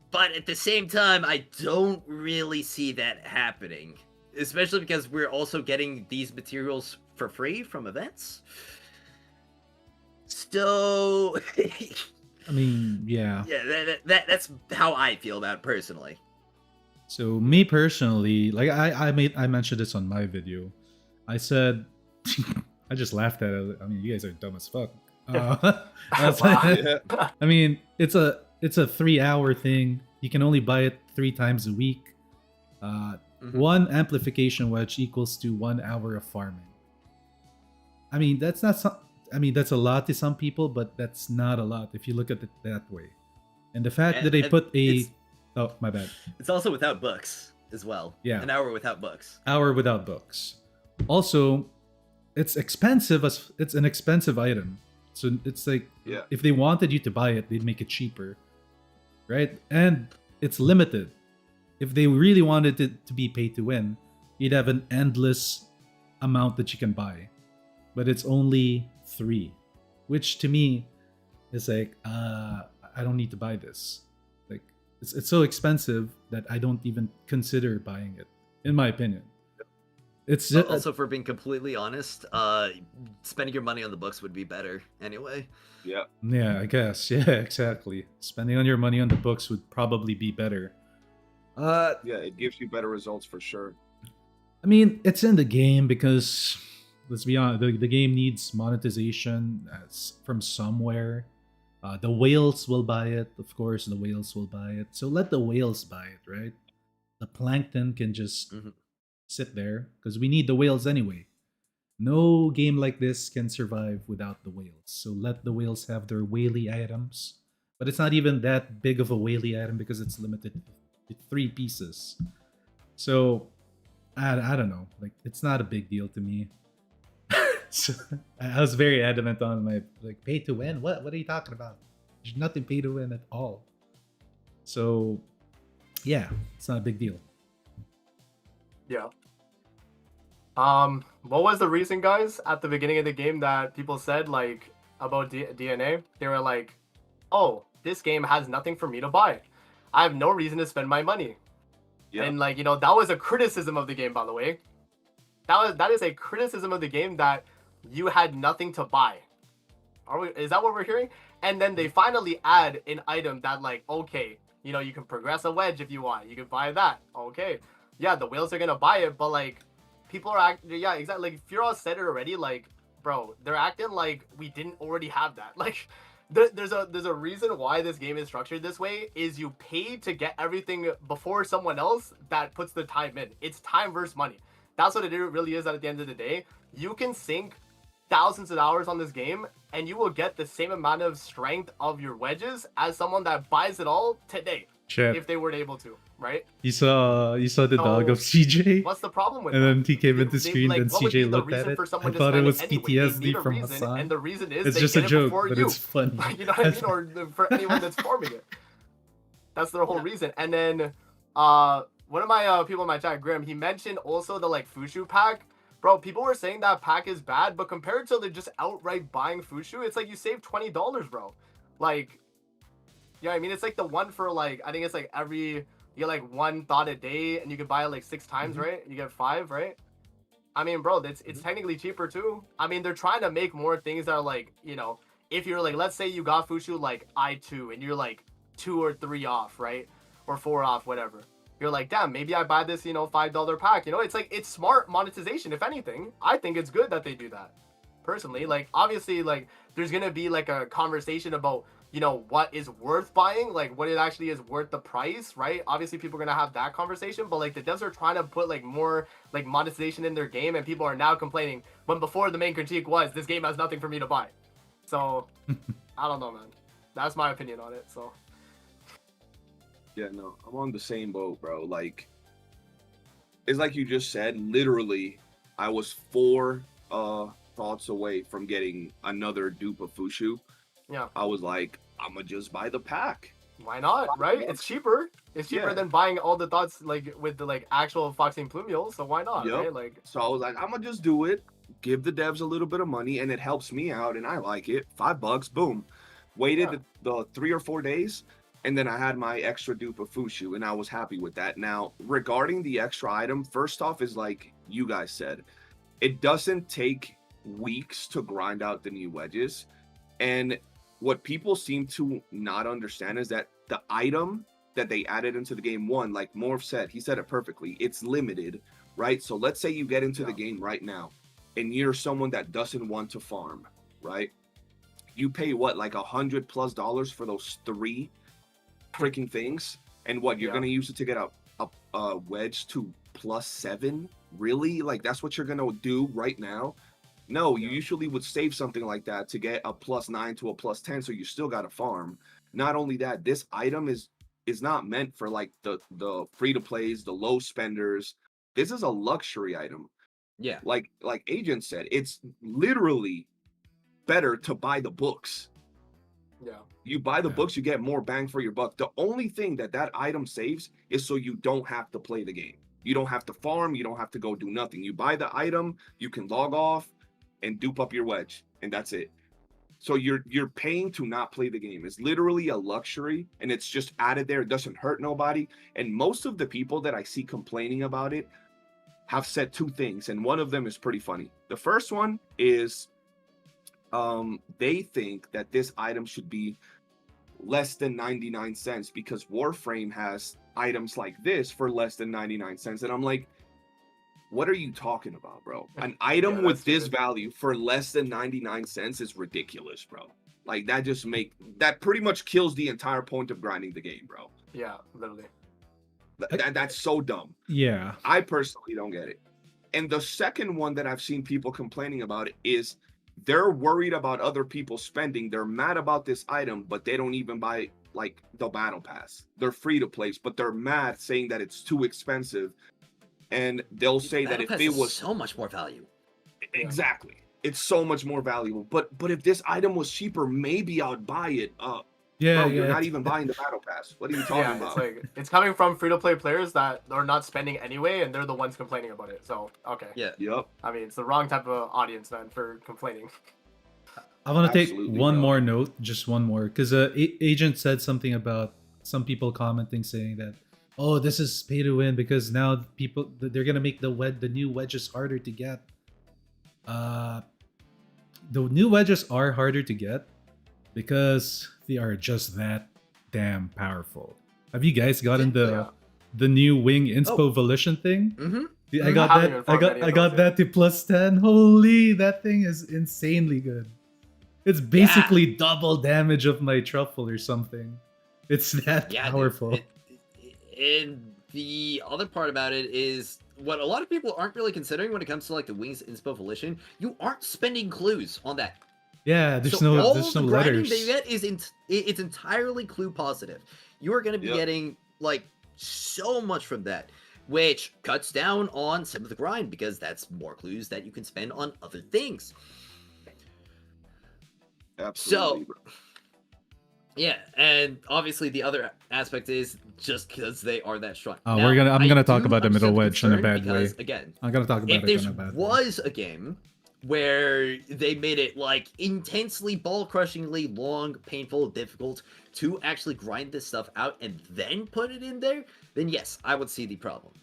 S2: but at the same time, I don't really see that happening, especially because we're also getting these materials for free from events. So,
S1: I mean, yeah.
S2: yeah, that's how I feel about it personally.
S1: So me personally, like I mentioned this on my video. I said I just laughed at it. I mean, you guys are dumb as fuck. That's-
S3: Yeah.
S1: I mean, it's a 3-hour thing. You can only buy it 3 times a week.
S2: Mhm.
S1: One amplification wedge equals to 1 hour of farming. I mean, that's not some. I mean, that's a lot to some people, but that's not a lot if you look at it that way. And the fact that they
S2: And
S1: put a
S2: it's-
S1: oh my bad
S2: It's also without books as well.
S1: Yeah.
S2: An hour without books.
S1: hour without books. Also, it's expensive as it's an expensive item. So it's like
S3: Yeah.
S1: if they wanted you to buy it, they'd make it cheaper. Right? And it's limited. If they really wanted it to be pay to win, you'd have an endless amount that you can buy. But it's only 3, which to me is like I don't need to buy this. Like it's so expensive that I don't even consider buying it, in my opinion. It's just,
S2: Also, for being completely honest, spending your money on the books would be better anyway.
S3: Yep.
S1: yeah, I guess. Yeah, exactly. Spending on your money on the books would probably be better.
S3: Yeah, it gives you better results for sure.
S1: I mean, it's in the game because let's be honest, the game needs monetization from somewhere. The whales will buy it, of course. The whales will buy it, so let the whales buy it, right? The plankton can just
S2: Mhm.
S1: sit there because we need the whales anyway. No game like this can survive without the whales. So let the whales have their whaley items. But it's not even that big of a whaley item because it's limited to 3 pieces. So I don't know. Like it's not a big deal to me. So, I was very adamant on my like pay to win. What are you talking about? There's nothing pay to win at all. So yeah, it's not a big deal.
S4: Yeah. What was the reason, guys, at the beginning of the game that people said like about DNA? They were like, "Oh, this game has nothing for me to buy. I have no reason to spend my money."
S3: Yeah.
S4: And like, that was a criticism of the game, by the way. That is a criticism of the game that you had nothing to buy. Is that what we're hearing? And then they finally add an item that like, okay, you can progress a wedge if you want. You can buy that. Okay. Yeah, the whales are gonna buy it, but like people are yeah, exactly, like Furo said it already, like, bro, they're acting like we didn't already have that. Like there's a reason why this game is structured this way, is you pay to get everything before someone else that puts the time in. It's time versus money. That's what it really is at the end of the day. You can sink thousands of hours on this game and you will get the same amount of strength of your wedges as someone that buys it all today.
S1: Chat.
S4: If they were able to, right?
S1: You saw the dog
S4: So,
S1: of CJ?
S4: What's the problem with
S1: And
S4: that?
S1: then he came into screen,
S4: like,
S1: then
S4: what would be
S1: CJ
S4: the
S1: looked at
S4: reason
S1: it.
S4: for
S1: I
S4: someone to
S1: thought it
S4: spend
S1: was
S4: anyway? They need
S1: PTSD
S4: a
S1: from
S4: reason,
S1: Hassan.
S4: and the reason is
S1: It's
S4: they
S1: just
S4: get
S1: a
S4: it
S1: joke,
S4: before
S1: but
S4: you.
S1: it's funny.
S4: You know what I mean? Or for anyone that's farming it. That's their whole reason. And then one of my people in my chat, Grim, he mentioned also the like Fushu pack. Bro, people were saying that pack is bad, but compared to just outright buying Fushu, it's like you save $20, bro. Like, yeah, I mean, it's like the one for like, I think it's like you get like 1 thought a day and you can buy it like 6 times, right? You get 5, right? I mean, bro, it's technically cheaper too. I mean, they're trying to make more things that are like, if you're like, let's say you got Fushu like I2 and you're like 2 or 3 off, right? Or 4 off, whatever. You're like, damn, maybe I buy this, $5 pack. It's like, it's smart monetization. If anything, I think it's good that they do that. Personally, like, obviously, like, there's gonna be like a conversation about, what is worth buying, like what it actually is worth the price, right? Obviously, people are gonna have that conversation, but like the devs are trying to put like more like monetization in their game, and people are now complaining when before the main critique was this game has nothing for me to buy. So I don't know, man. That's my opinion on it. So
S3: Yeah, no, I'm on the same boat, bro. Like, it's like you just said, literally, I was 4 thoughts away from getting another dupe of Fushu.
S4: yeah,
S3: I was like, I'm gonna just buy the pack.
S4: why not, right? It's cheaper. It's cheaper
S3: Yeah.
S4: than buying all the thoughts like with the like actual Foxing Plumule. So why not,
S3: Yup.
S4: right? Like,
S3: So I was like, I'm gonna just do it, give the devs a little bit of money, and it helps me out, and I like it. $5, boom. Waited
S4: Yeah.
S3: the 3 or 4 days, and then I had my extra dupe of Fushu, and I was happy with that. Now, regarding the extra item, first off, is like you guys said, it doesn't take weeks to grind out the new wedges, and what people seem to not understand is that the item that they added into the game, one, like Morph said, he said it perfectly, it's limited, right? So let's say you get into the game right now and you're someone that doesn't want to farm, right? You pay what, like $100+ for those 3 freaking things, and what you're gonna use it to get a wedge to +7? Really? Like that's what you're gonna do right now? No, you usually would save something like that to get a +9 to a +10, so you still got to farm. Not only that, this item is not meant for like the free to plays, the low spenders. This is a luxury item.
S2: Yeah.
S3: Like Agent said, it's literally better to buy the books.
S4: yeah,
S3: You buy the
S1: Yeah.
S3: books, you get more bang for your buck. The only thing that item saves is so you don't have to play the game. You don't have to farm, you don't have to go do nothing. You buy the item, you can log off and dupe up your wedge, and that's it. So you're paying to not play the game. It's literally a luxury, and it's just added there. It doesn't hurt nobody. And most of the people that I see complaining about it have said 2 things, and one of them is pretty funny. The first one is they think that this item should be less than 99 cents because Warframe has items like this for less than 99 cents. And I'm like, what are you talking about, bro? An item with this value for less than 99 cents is ridiculous, bro. Like that pretty much kills the entire point of grinding the game, bro.
S4: Yeah, literally.
S3: That's so dumb.
S1: Yeah.
S3: I personally don't get it. And the second one that I've seen people complaining about is they're worried about other people spending. They're mad about this item, but they don't even buy like the battle pass. They're free to place, but they're mad saying that it's too expensive. And they'll say that if it was
S2: so much more value.
S3: Exactly. It's so much more valuable. But if this item was cheaper, maybe I'd buy it.
S1: Yeah,
S3: bro, you're not even buying the battle pass. What are you talking about?
S4: It's like it's coming from free-to-play players that are not spending anyway, and they're the ones complaining about it. So okay.
S2: Yeah.
S3: Yep.
S4: I mean, it's the wrong type of audience then for complaining.
S1: I want to take
S3: Absolutely,
S1: one
S3: bro.
S1: more note, just one more, because agent said something about some people commenting saying that, oh, this is pay to win because now people they're gonna make the new wedges harder to get. The new wedges are harder to get because they are just that damn powerful. Have you guys gotten the new wing inspo volition thing?
S2: Mm-hmm.
S1: I got that to +10. Holy, that thing is insanely good. It's basically double damage of my truffle or something. It's that powerful.
S2: And the other part about it is what a lot of people aren't really considering when it comes to like the wings inspo volition. You aren't spending clues on that.
S1: Yeah, there's
S2: so
S1: no
S2: the grinding
S1: letters
S2: that you get is it's entirely clue positive. You are going to be getting like so much from that, which cuts down on some of the grind because that's more clues that you can spend on other things.
S3: Absolutely.
S2: So, yeah, and obviously the other aspect is just because they are that strong.
S1: Oh,
S2: Now,
S1: I'm gonna talk
S2: do
S1: about the middle
S2: understand
S1: wedge in a bad way.
S2: because, again,
S1: I'm gonna talk about
S2: if
S1: it
S2: this
S1: in a bad way.
S2: was a game where they made it like intensely ball-crushingly long, painful, difficult to actually grind this stuff out and then put it in there, then yes, I would see the problem.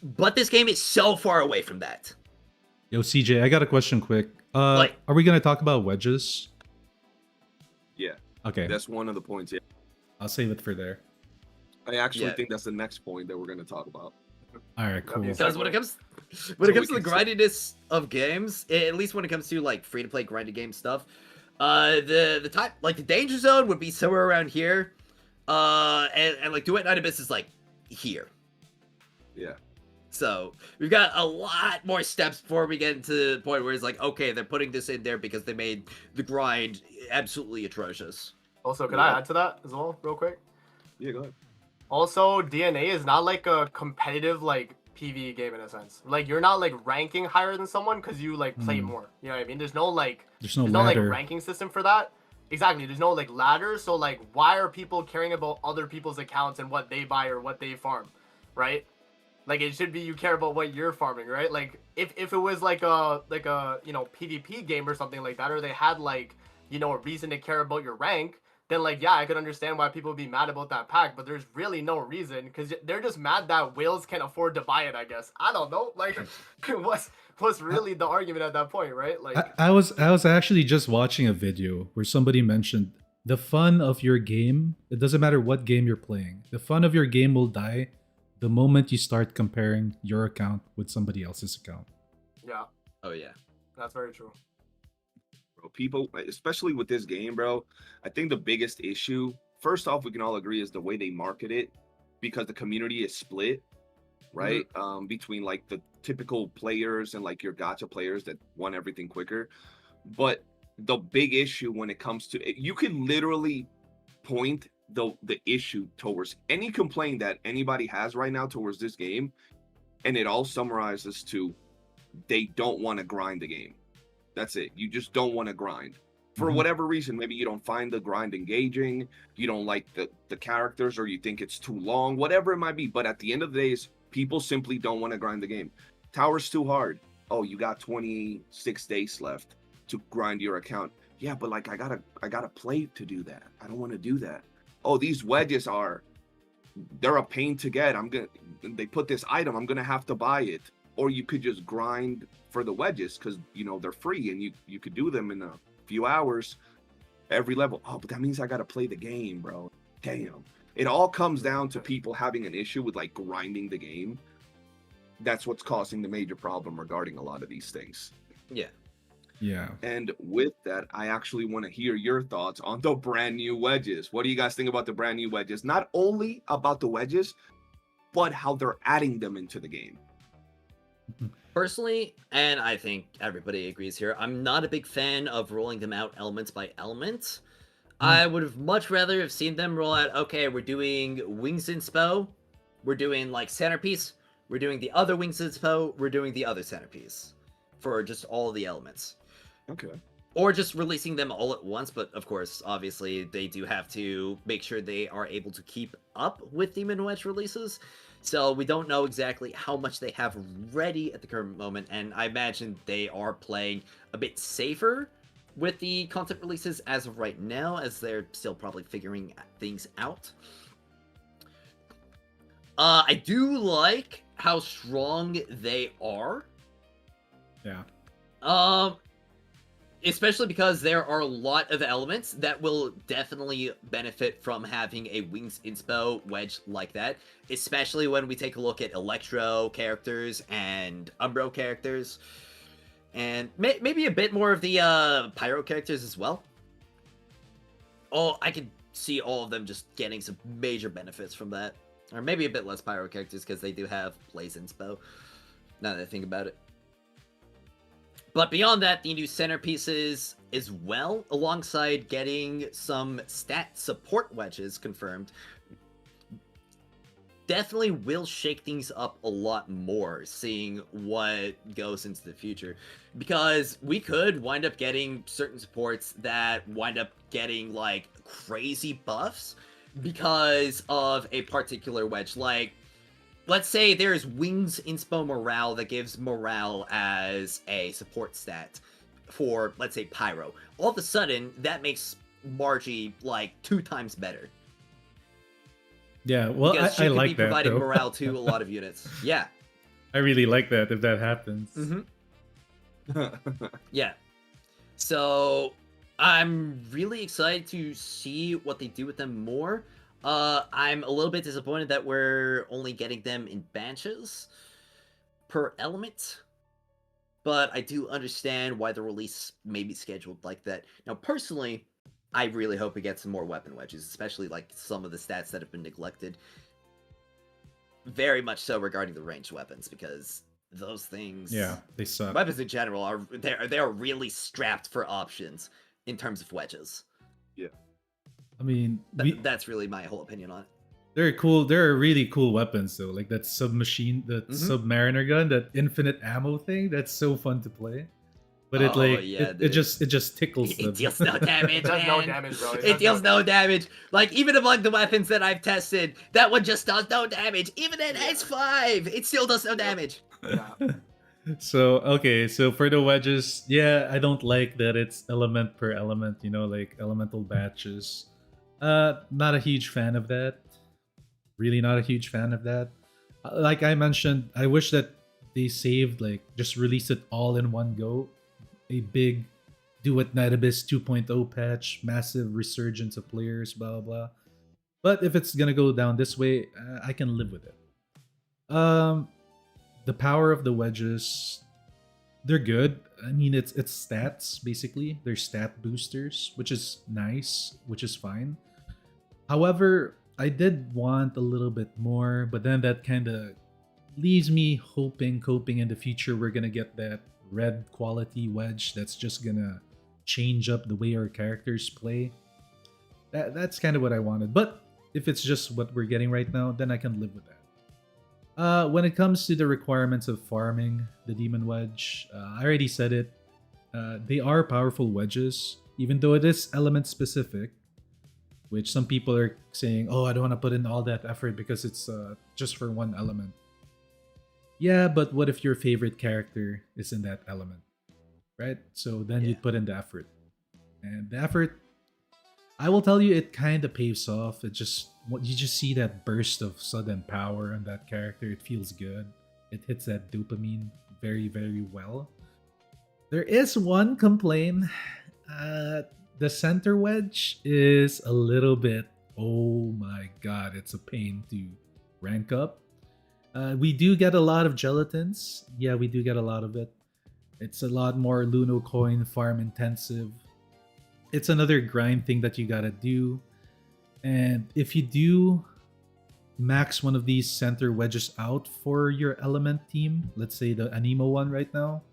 S2: But this game is so far away from that.
S1: Yo, CJ, I got a question quick.
S2: Like-
S1: Are we gonna talk about wedges?
S3: Yeah.
S1: Okay,
S3: That's one of the points. Yeah.
S1: I'll save it for there.
S3: I actually
S2: Yeah.
S3: think that's the next point that we're going to talk about.
S1: All right, cool.
S2: Because when it comes to
S3: So
S2: the
S3: we can
S2: grindiness of games, at least when it comes to like free to play grinded game stuff, the type like the danger zone would be somewhere around here, and like Duet Night Abyss is like here.
S3: Yeah.
S2: So we've got a lot more steps before we get into the point where it's like, okay, they're putting this in there because they made the grind absolutely atrocious.
S4: Also, can I add to that as well, real quick?
S3: Yeah, go ahead.
S4: Also, DNA is not like a competitive like PvE game in a sense. Like you're not like ranking higher than someone because you like play more. You know what I mean? There's no like
S1: ladder.
S4: ranking system for that. Exactly. There's no like ladder. So like, why are people caring about other people's accounts and what they buy or what they farm, right? Like it should be you care about what you're farming, right? Like if it was like a PvP game or something like that, or they had like a reason to care about your rank, then like yeah, I could understand why people would be mad about that pack. But there's really no reason because they're just mad that whales can't afford to buy it. I guess I don't know. Like what's really the argument at that point, right? Like
S1: I was actually just watching a video where somebody mentioned the fun of your game. It doesn't matter what game you're playing. The fun of your game will die the moment you start comparing your account with somebody else's account.
S4: yeah,
S2: Oh yeah.
S4: that's very true.
S3: Bro, people, especially with this game, bro, I think the biggest issue, first off, we can all agree is the way they market it, because the community is split, right? Between like the typical players and like your gacha players that want everything quicker. But the big issue when it comes to you can literally point the issue towards any complaint that anybody has right now towards this game, and it all summarizes to they don't want to grind the game. That's it. You just don't want to grind for whatever reason. Maybe you don't find the grind engaging, you don't like the characters, or you think it's too long, whatever it might be. But at the end of the day, people simply don't want to grind the game. Tower's too hard. Oh, you got 26 days left to grind your account. Yeah, but like I gotta play to do that. I don't want to do that. Oh, these wedges they're a pain to get. They put this item, I'm gonna have to buy it. Or you could just grind for the wedges because they're free and you could do them in a few hours every level. Oh, but that means I gotta play the game, bro. Damn. it all comes down to people having an issue with like grinding the game. That's what's causing the major problem regarding a lot of these things.
S2: Yeah.
S1: Yeah.
S3: And with that, I actually want to hear your thoughts on the brand new wedges. What do you guys think about the brand new wedges? Not only about the wedges, but how they're adding them into the game.
S2: Personally, and I think everybody agrees here, I'm not a big fan of rolling them out elements by element. I would have much rather have seen them roll out, okay, we're doing wings inspo, we're doing like centerpiece, we're doing the other wings inspo, we're doing the other centerpiece for just all the elements.
S3: Okay.
S2: Or just releasing them all at once, but of course, obviously, they do have to make sure they are able to keep up with Demon Wedge releases. So we don't know exactly how much they have ready at the current moment, and I imagine they are playing a bit safer with the content releases as of right now, as they're still probably figuring things out. I do like how strong they are.
S1: Yeah.
S2: Especially because there are a lot of elements that will definitely benefit from having a Wings Inspo wedge like that. Especially when we take a look at Electro characters and Umbro characters. And maybe a bit more of the Pyro characters as well. Oh, I could see all of them just getting some major benefits from that. Or maybe a bit less Pyro characters because they do have Blaze Inspo. Now that I think about it. But beyond that, the new centerpieces as well, alongside getting some stat support wedges confirmed, definitely will shake things up a lot more, seeing what goes into the future. Because we could wind up getting certain supports that wind up getting, like, crazy buffs because of a particular wedge. Like, let's say there's Wings Inspo Morale that gives Morale as a support stat for, let's say, Pyro. All of a sudden, that makes Margie, like, 2 times better.
S1: Yeah, well,
S2: Because she
S1: I
S2: could
S1: like
S2: be
S1: that,
S2: providing
S1: though.
S2: morale to a lot of units. Yeah.
S1: I really like that if that happens.
S2: Yeah. So, I'm really excited to see what they do with them more. I'm a little bit disappointed that we're only getting them in batches per element, but I do understand why the release may be scheduled like that. Now, personally, I really hope we get some more weapon wedges, especially like some of the stats that have been neglected. Very much so regarding the ranged weapons, because those things,
S1: Yeah, they suck.
S2: weapons in general are they're really strapped for options in terms of wedges.
S1: I mean,
S2: That's really my whole opinion on it.
S1: they're cool. They're really cool weapons, though. Like that submachine, that submariner gun, that infinite ammo thing. That's so fun to play. But it it just tickles them.
S2: It deals no damage.
S4: It does
S2: man.
S4: no damage, bro.
S2: It deals no damage. Like, even among the weapons that I've tested, that one just does no damage. Even at S5, it still does no damage.
S4: Yeah.
S1: So okay, so for the wedges, yeah, I don't like that it's element per element. You know, like elemental batches. Not a huge fan of that. Really not a huge fan of that. Like I mentioned, I wish that they saved, like, just release it all in one go. A big Duet Night Abyss 2.0 patch, massive resurgence of players, blah, blah, blah. But if it's gonna go down this way, I can live with it. The power of the wedges, they're good. I mean, it's stats, basically. They're stat boosters, which is nice, which is fine. However, I did want a little bit more, but then that kind of leaves me hoping in the future we're gonna get that red quality wedge that's just gonna change up the way our characters play. That's kind of what I wanted. But if it's just what we're getting right now, then I can live with that. When it comes to the requirements of farming the Demon Wedge, I already said it. They are powerful wedges, even though it is element specific, which some people are saying, oh, I don't want to put in all that effort because it's just for one element. Yeah, but what if your favorite character is in that element, right? So then you'd put in the effort. And the effort, I will tell you, it kind of pays off. You just see that burst of sudden power on that character. It feels good. It hits that dopamine very, very well. There is one complaint. The center wedge is a little bit oh my god, it's a pain to rank up. We do get a lot of gelatins. Yeah, we do get a lot of it. It's a lot more Luno coin farm intensive. It's another grind thing that you gotta do. And if you do max one of these center wedges out for your element team, let's say the Anemo one right now,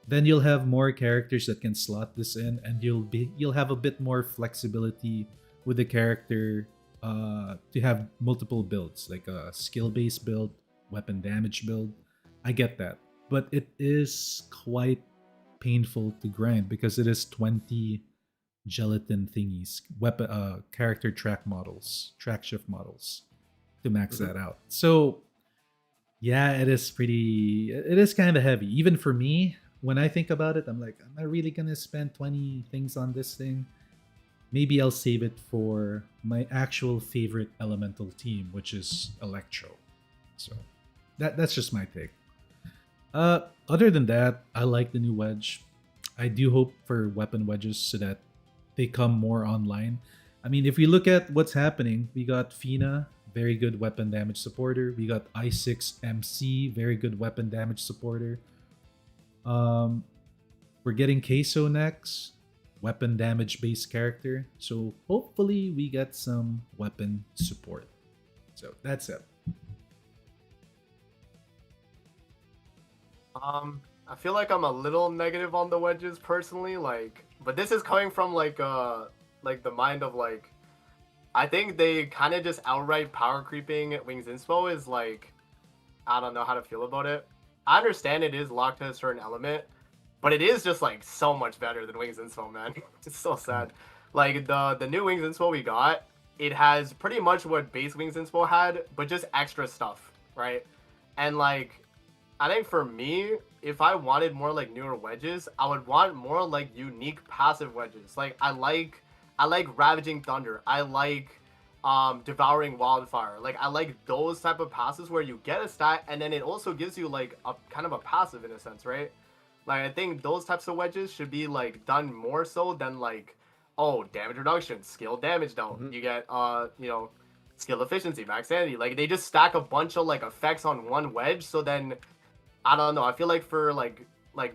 S1: then you'll have more characters that can slot this in, and you'll have a bit more flexibility with the character to have multiple builds, like a skill-based build, weapon damage build. I get that, but it is quite painful to grind because it is 20 gelatin thingies, weapon character track models, track shift models to max that out. So yeah, it is kind of heavy. Even for me, when I think about it, I'm like, am I really gonna spend 20 things on this thing? Maybe I'll save it for my actual favorite elemental team, which is Electro. So that's just my take. Other than that, I like the new wedge. I do hope for weapon wedges so that they come more online. I mean, if we look at what's happening, we got Fina, very good weapon damage supporter. We got I6 MC, very good weapon damage supporter. We're getting Queso next, weapon damage based character. So hopefully we get some weapon support. So that's it.
S4: I feel like I'm a little negative on the wedges personally, like, but this is coming from like the mind of like, I think they kind of just outright power creeping Wings Inspo is like, I don't know how to feel about it. I understand it is locked to a certain element, but it is just like so much better than Wings Inspo, man. It's so sad. Like the new Wings Inspo we got, it has pretty much what base Wings Inspo had, but just extra stuff, right? And like, I think for me, if I wanted more like newer wedges, I would want more like unique passive wedges. Like I like Ravaging Thunder. I like Devouring Wildfire. Like I like those type of passes where you get a stat and then it also gives you like a kind of a passive in a sense, right? Like I think those types of wedges should be like done more so than like, oh, damage reduction, skill damage down. You get skill efficiency, max sanity. Like they just stack a bunch of like effects on one wedge, so then I don't know. I feel like for like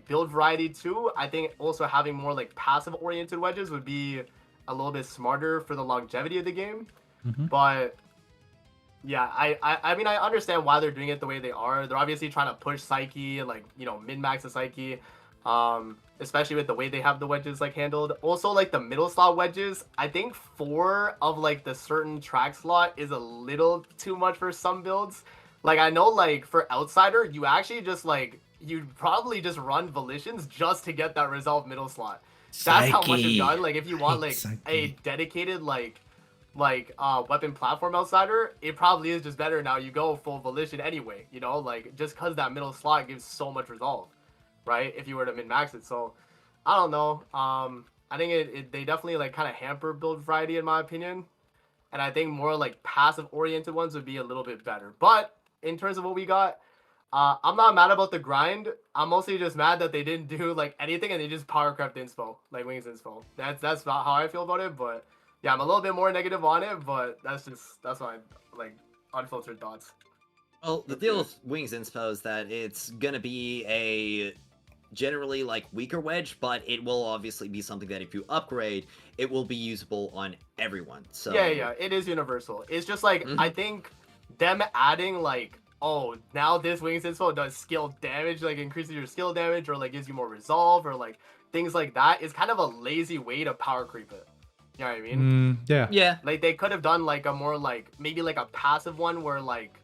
S4: build variety too, I think also having more like passive oriented wedges would be a little bit smarter for the longevity of the game. But yeah, I mean I understand why they're doing it the way they are. They're obviously trying to push Psyche and like min max the Psyche, especially with the way they have the wedges like handled. Also like the middle slot wedges, I think 4 of like the certain track slot is a little too much for some builds. Like, I know, like, for Outsider, you actually just, like, you'd probably just run Volitions just to get that resolved middle slot. That's how much it's done. Like, if you want, like, a dedicated, like weapon platform Outsider, it probably is just better now. You go full Volition anyway, like, just because that middle slot gives so much resolve, right? If you were to min-max it. So, I don't know. I think they definitely, like, kind of hamper build variety, in my opinion. And I think more, like, passive-oriented ones would be a little bit better. But in terms of what we got, I'm not mad about the grind. I'm mostly just mad that they didn't do like anything and they just power crept inspo, like Wings Inspo. That's not how I feel about it. But yeah, I'm a little bit more negative on it. But that's my like unfiltered thoughts.
S2: Well, the deal with Wings Inspo is that it's gonna be a generally like weaker wedge, but it will obviously be something that if you upgrade, it will be usable on everyone. So
S4: yeah, it is universal. It's just like I think them adding like, oh, now this Wings Inspo does skill damage, like increases your skill damage or like gives you more resolve or like things like that is kind of a lazy way to power creep it. You know what I mean?
S1: Yeah.
S4: Like they could have done like a more like maybe like a passive one where like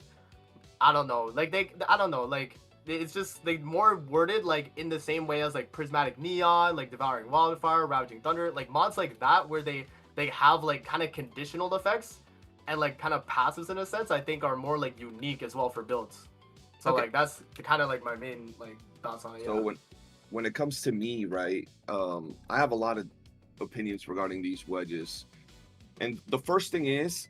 S4: I don't know, like it's just like more worded like in the same way as like Prismatic Neon, like Devouring Wildfire, Ravaging Thunder, like mods like that where they have like kind of conditional effects and like kind of passives in a sense, I think are more like unique as well for builds. So like that's kind of like my main like thoughts on it.
S3: So when it comes to me, right, I have a lot of opinions regarding these wedges, and the first thing is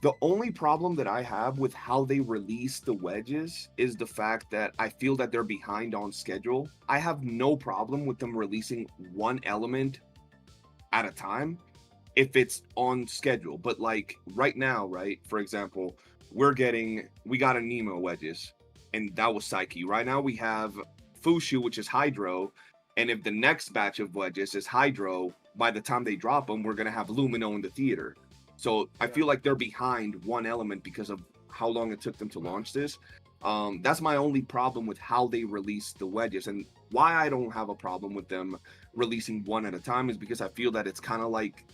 S3: the only problem that I have with how they release the wedges is the fact that I feel that they're behind on schedule. I have no problem with them releasing one element at a time. if it's on schedule. But like right now, right? For example, we got a Nemo wedges, and that was Psyche. Right now we have Fushu, which is Hydro, and if the next batch of wedges is Hydro, by the time they drop them, we're gonna have Lumino in the theater. So I feel like they're behind one element because of how long it took them to launch this. That's my only problem with how they released the wedges, and why I don't have a problem with them releasing one at a time is because I feel that it's kind of like,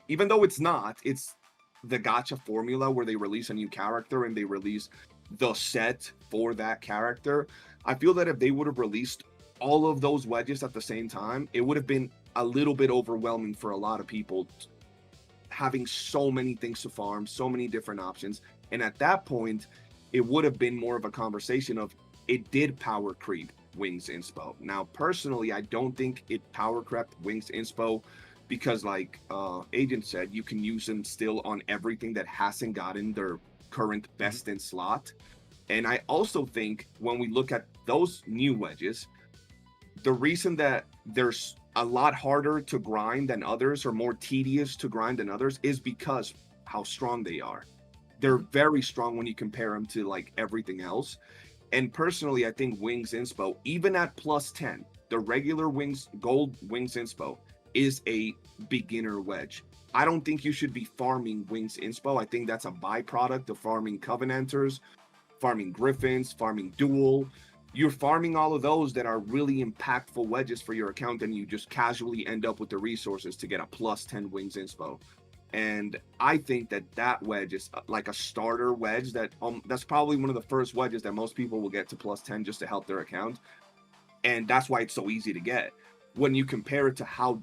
S3: even though it's not, it's the gacha formula where they release a new character and they release the set for that character. I feel that if they would have released all of those wedges at the same time, it would have been a little bit overwhelming for a lot of people, having so many things to farm, so many different options. And at that point, it would have been more of a conversation of, it did power creep Wings Inspo. Now, personally, I don't think it power crept Wings Inspo because, like Agent said, you can use them still on everything that hasn't gotten their current best in slot. And I also think when we look at those new wedges, the reason that there's a lot harder to grind than others, or more tedious to grind than others, is because how strong they are. They're very strong when you compare them to like everything else. And personally, I think Wings Inspo, even at plus 10, the regular gold Wings Inspo is a beginner wedge. I don't think you should be farming Wings Inspo. I think that's a byproduct of farming Covenanters, farming Griffins, farming Duel. You're farming all of those that are really impactful wedges for your account, and you just casually end up with the resources to get a plus 10 Wings Inspo. And I think that wedge is like a starter wedge that's probably one of the first wedges that most people will get to plus 10 just to help their account. And that's why it's so easy to get. When you compare it to how,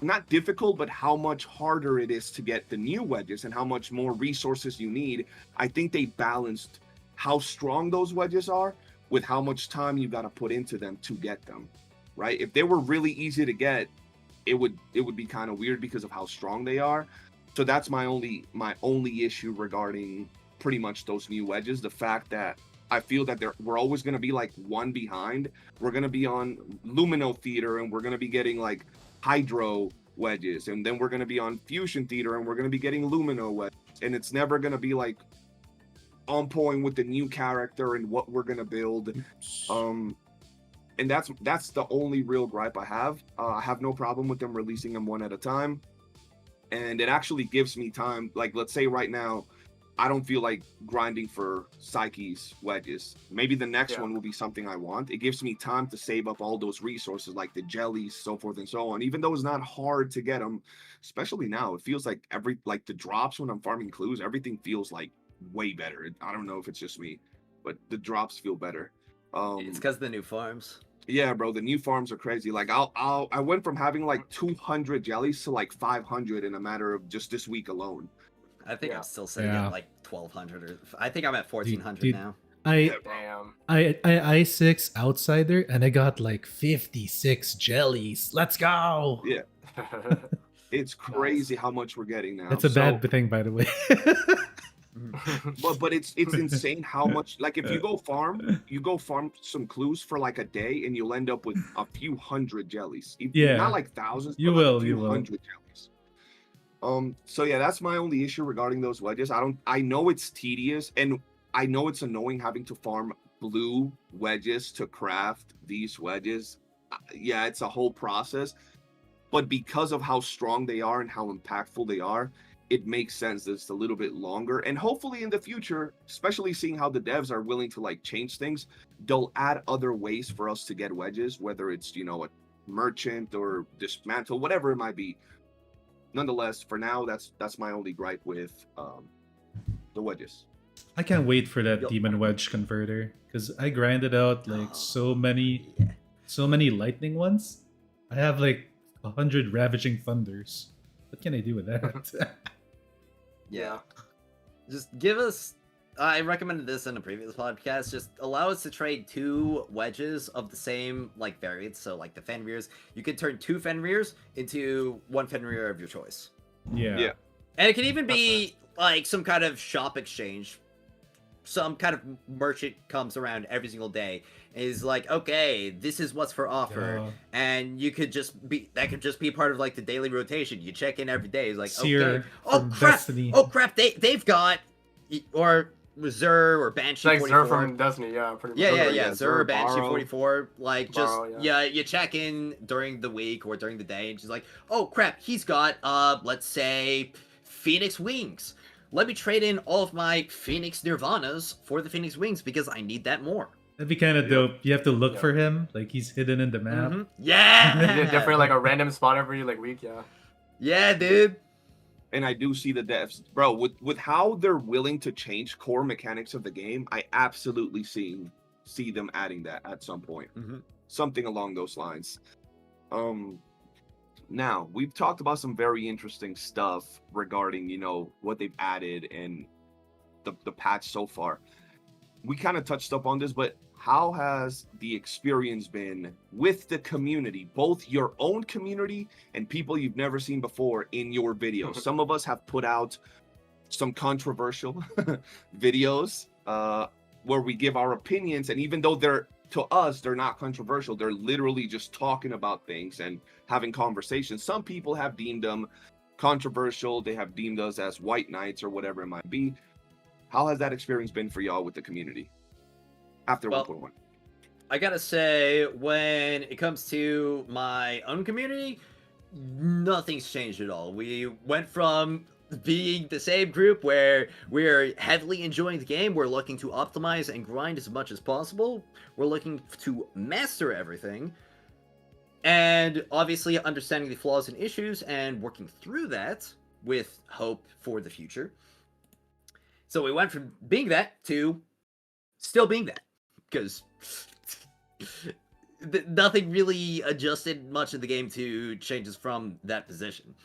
S3: not difficult, but how much harder it is to get the new wedges and how much more resources you need, I think they balanced how strong those wedges are with how much time you got to put into them to get them, right? If they were really easy to get, it would be kind of weird because of how strong they are. So that's my only issue regarding pretty much those new wedges. The fact that I feel that we're always going to be like one behind. We're going to be on Lumino Theater and we're going to be getting like Hydro wedges, and then we're going to be on Fusion Theater and we're going to be getting Lumino wedges, and it's never going to be like on point with the new character and what we're going to build. And that's the only real gripe I have. I have no problem with them releasing them one at a time. And it actually gives me time. Like, let's say right now, I don't feel like grinding for Psyche's wedges. Maybe the next one will be something I want. It gives me time to save up all those resources, like the jellies, so forth and so on. Even though it's not hard to get them, especially now, it feels like the drops when I'm farming clues, everything feels like way better. I don't know if it's just me, but the drops feel better.
S2: It's because of the new farms.
S3: Yeah, bro, the new farms are crazy. Like I went from having like 200 jellies to like 500 in a matter of just this week alone.
S2: I think I'm still sitting at like 1,200, or I think I'm at 1,400
S1: Dude,
S2: now.
S4: Damn.
S1: I I6 outsider and I got like 56 jellies. Let's go.
S3: Yeah. It's crazy how much we're getting now.
S1: That's a bad thing, by the way.
S3: But it's insane how much, like, if you go farm some clues for like a day and you'll end up with a few hundred jellies.
S1: Yeah.
S3: Not like thousands,
S1: You
S3: but
S1: will,
S3: like a few
S1: you will.
S3: hundred jellies. So yeah, that's my only issue regarding those wedges. I know it's tedious and I know it's annoying having to farm blue wedges to craft these wedges. Yeah, it's a whole process. But because of how strong they are and how impactful they are, it makes sense that it's a little bit longer. And hopefully in the future, especially seeing how the devs are willing to like change things, they'll add other ways for us to get wedges, whether it's, you know, a merchant or dismantle, whatever it might be. Nonetheless, for now, that's my only gripe with the wedges.
S1: I can't wait for that demon wedge converter because I grinded out like so many lightning ones. I have like 100 ravaging thunders. What can I do with that?
S2: Yeah. Just give us, I recommended this in a previous podcast, just allow us to trade 2 wedges of the same like variants. So like the Fenrirs, you can turn 2 Fenrirs into 1 Fenrir of your choice.
S1: Yeah.
S2: And it can even be like some kind of shop exchange some kind of merchant comes around every single day and is like, okay, this is what's for offer,
S1: Yeah.
S2: and you could just be that could just be part of like the daily rotation. You check in every day. It's like,
S1: Seer
S2: okay, oh
S1: from
S2: crap,
S1: Destiny.
S2: oh crap, they've got or Zur or Banshee
S4: It's like
S2: 44.
S4: Zer from Destiny, yeah, pretty
S2: Yeah,
S4: much.
S2: yeah,
S3: yeah,
S2: yeah. Zur, Banshee
S3: Borrow.
S2: 44. Like, just,
S4: Borrow,
S2: yeah, you check in during the week or during the day, and she's like, oh, crap, he's got, let's say, Phoenix Wings. Let me trade in all of my Phoenix Nirvanas for the Phoenix Wings because I need that more.
S1: That'd be kind of
S3: Yep.
S1: dope. You have to look
S4: Yep.
S1: for him, like he's hidden in the map.
S2: Mhm. Yeah!
S4: Different, like a random spot every like week, yeah.
S2: Yeah, dude.
S3: And I do see the devs, bro. With how they're willing to change core mechanics of the game, I absolutely see them adding that at some point,
S2: Mhm.
S3: something along those lines. Now we've talked about some very interesting stuff regarding what they've added and the patch so far. We kind of touched up on this, but how has the experience been with the community, both your own community and people you've never seen before in your videos? Some of us have put out some controversial videos where we give our opinions, and even though they're not controversial, they're literally just talking about things and having conversations. Some people have deemed them controversial. They have deemed us as white knights or whatever it might be. How has that experience been for y'all with the community after
S2: Well,
S3: 1.1?
S2: I gotta say, when it comes to my own community, nothing's changed at all. We went from being the same group where we're heavily enjoying the game, we're looking to optimize and grind as much as possible, we're looking to master everything, and obviously understanding the flaws and issues and working through that with hope for the future. So we went from being that to still being that, because nothing really adjusted much in the game to change us from that position.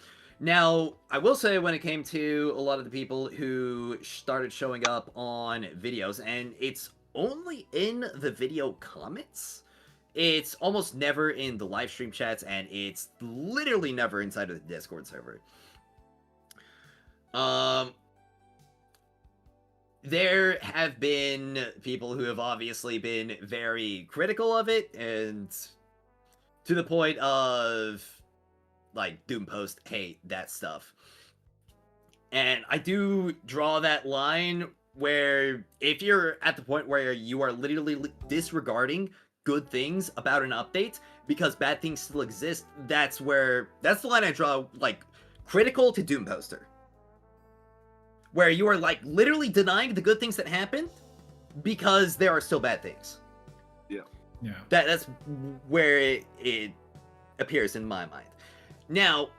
S2: Now, I will say when it came to a lot of the people who started showing up on videos, and it's only in the video comments, it's almost never in the live stream chats, and it's literally never inside of the Discord server. There have been people who have obviously been very critical of it, and to the point of, like, Doom Post, hate that stuff. And I do draw that line where if you're at the point where you are literally disregarding good things about an update because bad things still exist, that's the line I draw, like, critical to Doom Poster. Where you are, like, literally denying the good things that happened because there are still bad things.
S3: Yeah.
S2: That's where it appears in my mind. Now,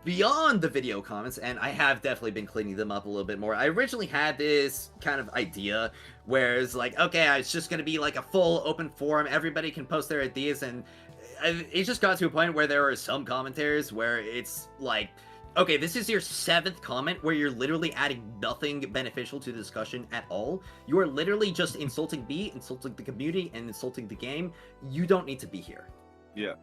S2: beyond the video comments, and I have definitely been cleaning them up a little bit more, I originally had this kind of idea where it's like, okay, it's just going to be like a full open forum, everybody can post their ideas, and it just got to a point where there were some commentaries where it's like, okay, this is your 7th comment where you're literally adding nothing beneficial to the discussion at all. You are literally just insulting me, insulting the community, and insulting the game. You don't need to be here.
S3: Yeah.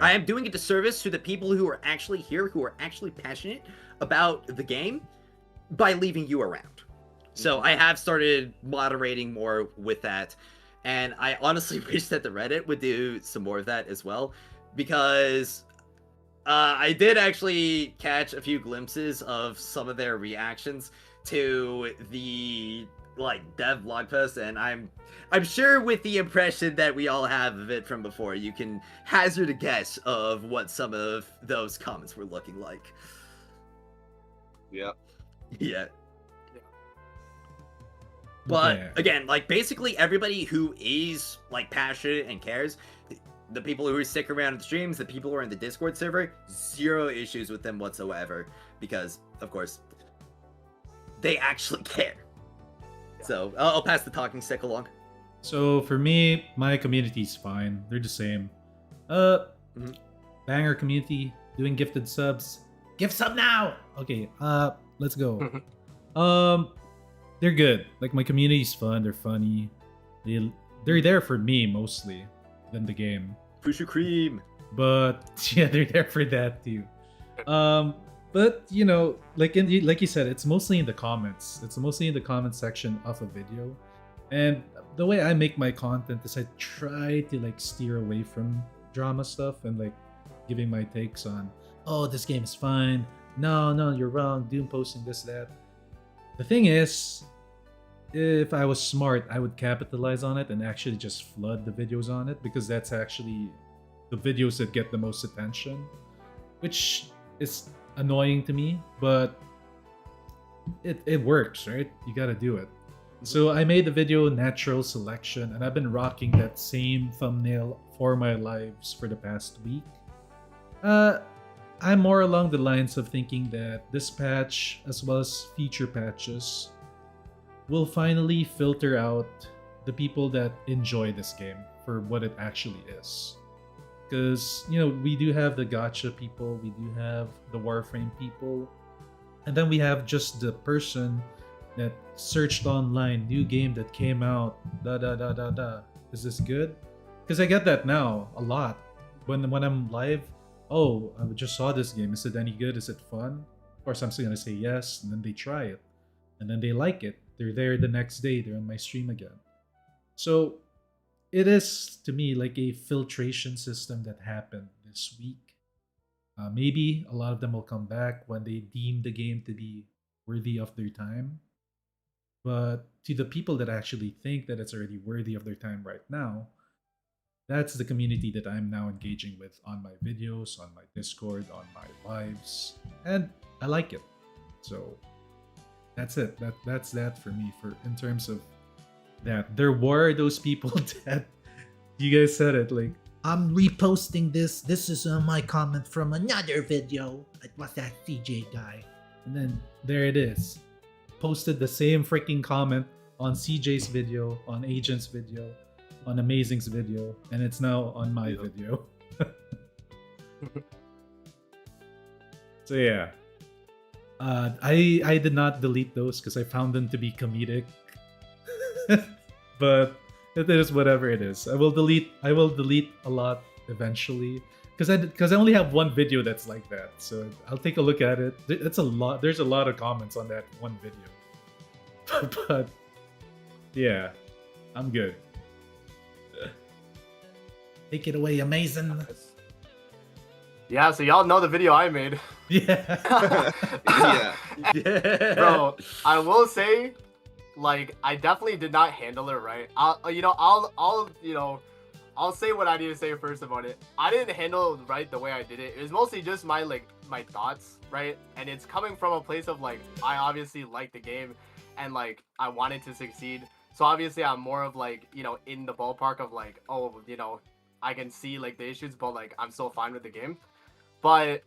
S2: I am doing a disservice to the people who are actually here, who are actually passionate about the game, by leaving you around. So I have started moderating more with that, and I honestly wish that the Reddit would do some more of that as well, because I did actually catch a few glimpses of some of their reactions to the, like, dev blog post, and I'm sure with the impression that we all have of it from before, you can hazard a guess of what some of those comments were looking like.
S3: Yeah.
S2: Yeah. But
S1: Yeah.
S2: again, like, basically everybody who is, like, passionate and cares, the people who stick around in the streams, the people who are in the Discord server, zero issues with them whatsoever, because, of course, they actually care. So, I'll pass the talking stick along.
S1: So for me, my community's fine. They're the same. Banger community doing gifted subs. Gift sub now. Okay. Let's go. They're good. Like, my community's fun. They're funny. They're there for me mostly than the game.
S2: Pushu cream.
S1: But yeah, they're there for that too. But you know, like you said, it's mostly in the comments. It's mostly in the comment section of a video And the way I make my content is I try to like steer away from drama stuff and like giving my takes on, oh, this game is fine. No, you're wrong. Doom posting this, that. The thing is, if I was smart, I would capitalize on it and actually just flood the videos on it, because that's actually the videos that get the most attention, which is annoying to me, but it works, right? You gotta do it. So I made the video natural selection, and I've been rocking that same thumbnail for my lives for the past week. I'm more along the lines of thinking that this patch, as well as future patches, will finally filter out the people that enjoy this game for what it actually is. Because, you know, we do have the gacha people, we do have the Warframe people, and then we have just the person that searched online, new game that came out, Is this good? Because I get that now a lot. When I'm live, oh, I just saw this game. Is it any good? Is it fun? Of course, I'm still gonna say yes, and then they try it, and then they like it. They're there the next day. They're on my stream again. So it is to me like a filtration system that happened this week. Maybe a lot of them will come back when they deem the game to be worthy of their time. But to the people that actually think that it's already worthy of their time right now, that's the community that I'm now engaging with on my videos, on my Discord, on my lives, and I like it. So that's it. That's that for me. For in terms of that, there were those people that you guys said it like,
S5: I'm reposting this. This is my comment from another video. It was that CJ guy.
S1: and then there it is, posted the same freaking comment on CJ's video, on Agent's video, on Amazing's video, and it's now on my video. So yeah, I did not delete those because I found them to be comedic. But it is whatever it is. I will delete a lot eventually because I only have one video that's like that. So I'll take a look at it. It's a lot. There's a lot of comments on that one video. But yeah, I'm good.
S5: Take it away, amazing.
S4: Yeah, so y'all know the video I made.
S1: Yeah.
S3: Yeah.
S4: Bro, I will say, like, I definitely did not handle it right. I'll say what I need to say first about it. I didn't handle it right the way I did it. It was mostly just my thoughts, right? And it's coming from a place of like, I obviously like the game and like I wanted to succeed. So obviously I'm more of like, in the ballpark of like, oh, I can see like the issues, but like I'm still fine with the game. But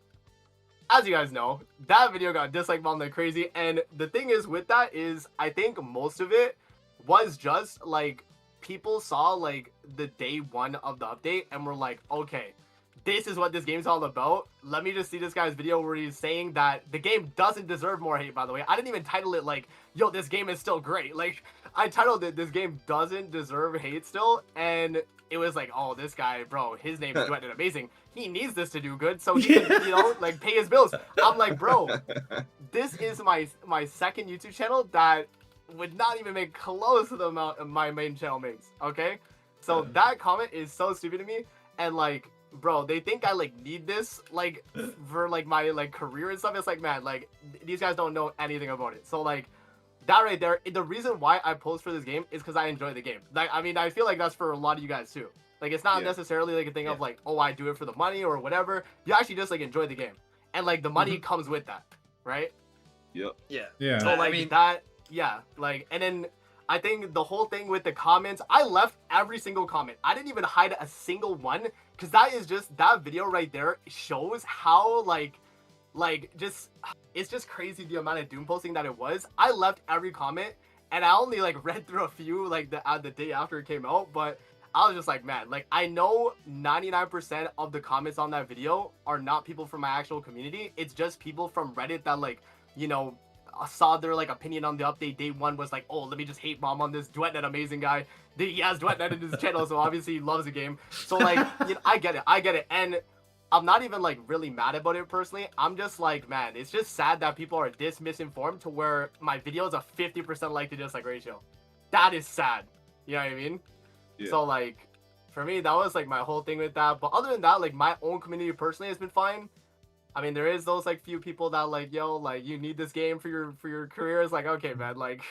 S4: as you guys know, that video got disliked like crazy. And the thing is with that is I think most of it was just like people saw like the day one of the update and were like, okay, this is what this game's all about. Let me just see this guy's video where he's saying that the game doesn't deserve more hate, by the way. I didn't even title it like, yo, this game is still great. Like, I titled it, this game doesn't deserve hate still. And it was like, oh, this guy, bro, his name is Duet Night Amazing. He needs this to do good so he can, like, pay his bills. I'm like, bro, this is my second YouTube channel that would not even make close to the amount of my main channel makes, okay? So that comment is so stupid to me. And, like, bro, they think I, like, need this, like, for, like, my, like, career and stuff. It's like, man, like, these guys don't know anything about it. So, like, that right there, the reason why I post for this game is because I enjoy the game. Like, I mean, I feel like that's for a lot of you guys too. Like, it's not necessarily like a thing of like, oh, I do it for the money or whatever. You actually just like enjoy the game, and like the money comes with that, right?
S3: Yep.
S1: Yeah.
S4: So like
S2: I mean,
S4: that, yeah. Like, and then I think the whole thing with the comments, I left every single comment. I didn't even hide a single one because that is just that video right there shows how like just it's just crazy the amount of doom posting that it was. I left every comment and I only like read through a few like the day after it came out, but I was just like, man, like I know 99% of the comments on that video are not people from my actual community. It's just people from Reddit that like, saw their like opinion on the update. Day one was like, oh, let me just hate bomb on this Duet Night Amazing guy. He has Duet Night in his channel, so obviously he loves the game. So like, I get it. And I'm not even like really mad about it personally. I'm just like, man, it's just sad that people are this misinformed to where my video is a 50% like to dislike ratio. That is sad. You know what I mean?
S3: Yeah.
S4: So like, for me, that was like my whole thing with that. But other than that, like my own community personally has been fine. I mean, there is those like few people that like, yo, like you need this game for your career. It's like, okay, man, like,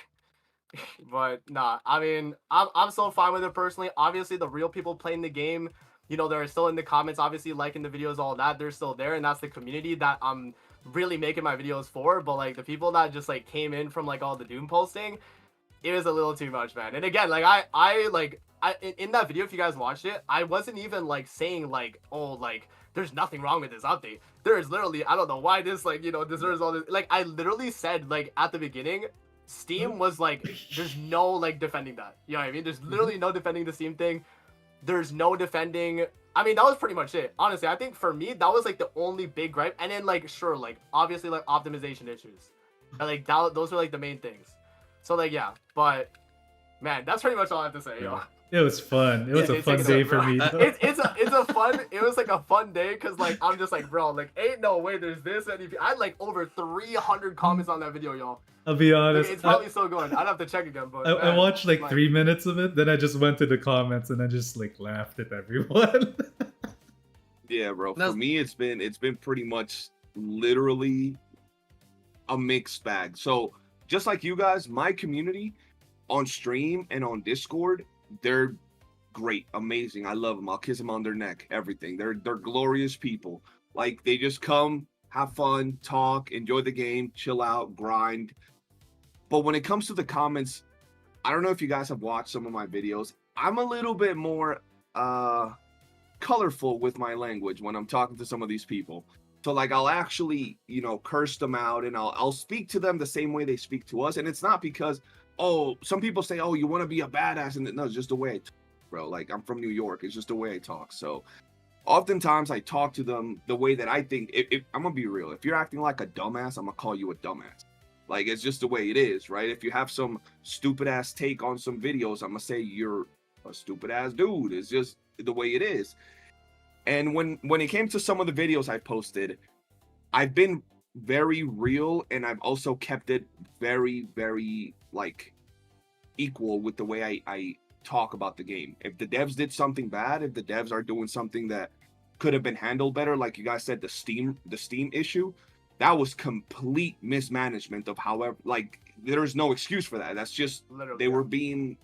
S4: but nah. I mean, I'm so fine with it personally. Obviously, the real people playing the game, you know, they're still in the comments, obviously liking the videos, all that. They're still there, and that's the community that I'm really making my videos for. But like the people that just like came in from like all the Doom posting, it was a little too much, man. And again, like in that video, if you guys watched it, I wasn't even like saying like, oh, like there's nothing wrong with this update. There is literally, I don't know why this like, you know, deserves all this. Like I literally said like at the beginning, Steam was like, there's no like defending that. You know what I mean? There's literally no defending the Steam thing. There's no defending. I mean, that was pretty much it. Honestly, I think for me, that was like the only big gripe. And then like, sure, like obviously like optimization issues. And, like those are like the main things. So like, yeah, but man, that's pretty much all I have to say, yo.
S1: It was fun. It was a fun day for me. Though.
S4: It's a fun. It was like a fun day because like I'm just like, bro, like ain't no way there's this. And I had like over 300 comments on that video, y'all.
S1: I'll be honest.
S4: It's probably still going. I'd have to check again, but
S1: I watched like 3 minutes of it. Then I just went to the comments and I just like laughed at everyone.
S3: Yeah, bro.
S2: No.
S3: For me, it's been pretty much literally a mixed bag. So just like you guys, my community on stream and on Discord, they're great, amazing. I love them. I'll kiss them on their neck, everything. They're glorious people. Like they just come, have fun, talk, enjoy the game, chill out, grind. But when it comes to the comments, I don't know if you guys have watched some of my videos. I'm a little bit more colorful with my language when I'm talking to some of these people. So like I'll actually, you know, curse them out and I'll speak to them the same way they speak to us. And it's not because, oh, some people say, oh, you want to be a badass, and no, it's just the way I talk, bro. Like I'm from New York, it's just the way I talk. So oftentimes I talk to them the way that I think. If I'm gonna be real, if you're acting like a dumbass, I'm gonna call you a dumbass. Like it's just the way it is, right? If you have some stupid ass take on some videos, I'm gonna say you're a stupid ass dude. It's just the way it is. And when it came to some of the videos I posted, I've been very real, and I've also kept it very, very like equal with the way I talk about the game. If the devs did something bad, if the devs are doing something that could have been handled better, like you guys said, the Steam issue, that was complete mismanagement of however, like there's no excuse for that. That's just
S4: Literally,
S3: they were being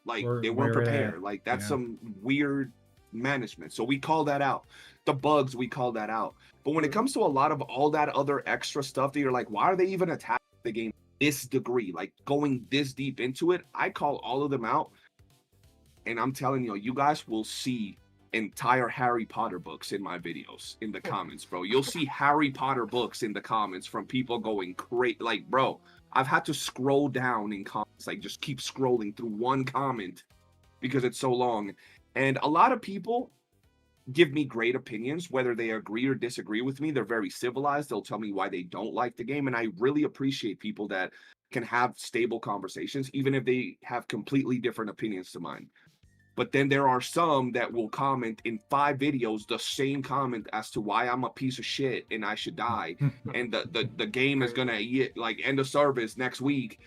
S3: like they weren't prepared. Like that's some weird management. So we call that out. The bugs, we call that out. But when it comes to a lot of all that other extra stuff that you're like, why are they even attacking the game this degree, like going this deep into it? I call all of them out, and I'm telling you, you guys will see entire Harry Potter books in my videos in the comments, bro. You'll see Harry Potter books in the comments from people going crazy. Like, bro, I've had to scroll down in comments, like just keep scrolling through one comment because it's so long. And a lot of people give me great opinions, whether they agree or disagree with me. They're very civilized. They'll tell me why they don't like the game. And I really appreciate people that can have stable conversations, even if they have completely different opinions to mine. But then there are some that will comment in 5 videos the same comment as to why I'm a piece of shit and I should die. And the game is going to like end of service next week.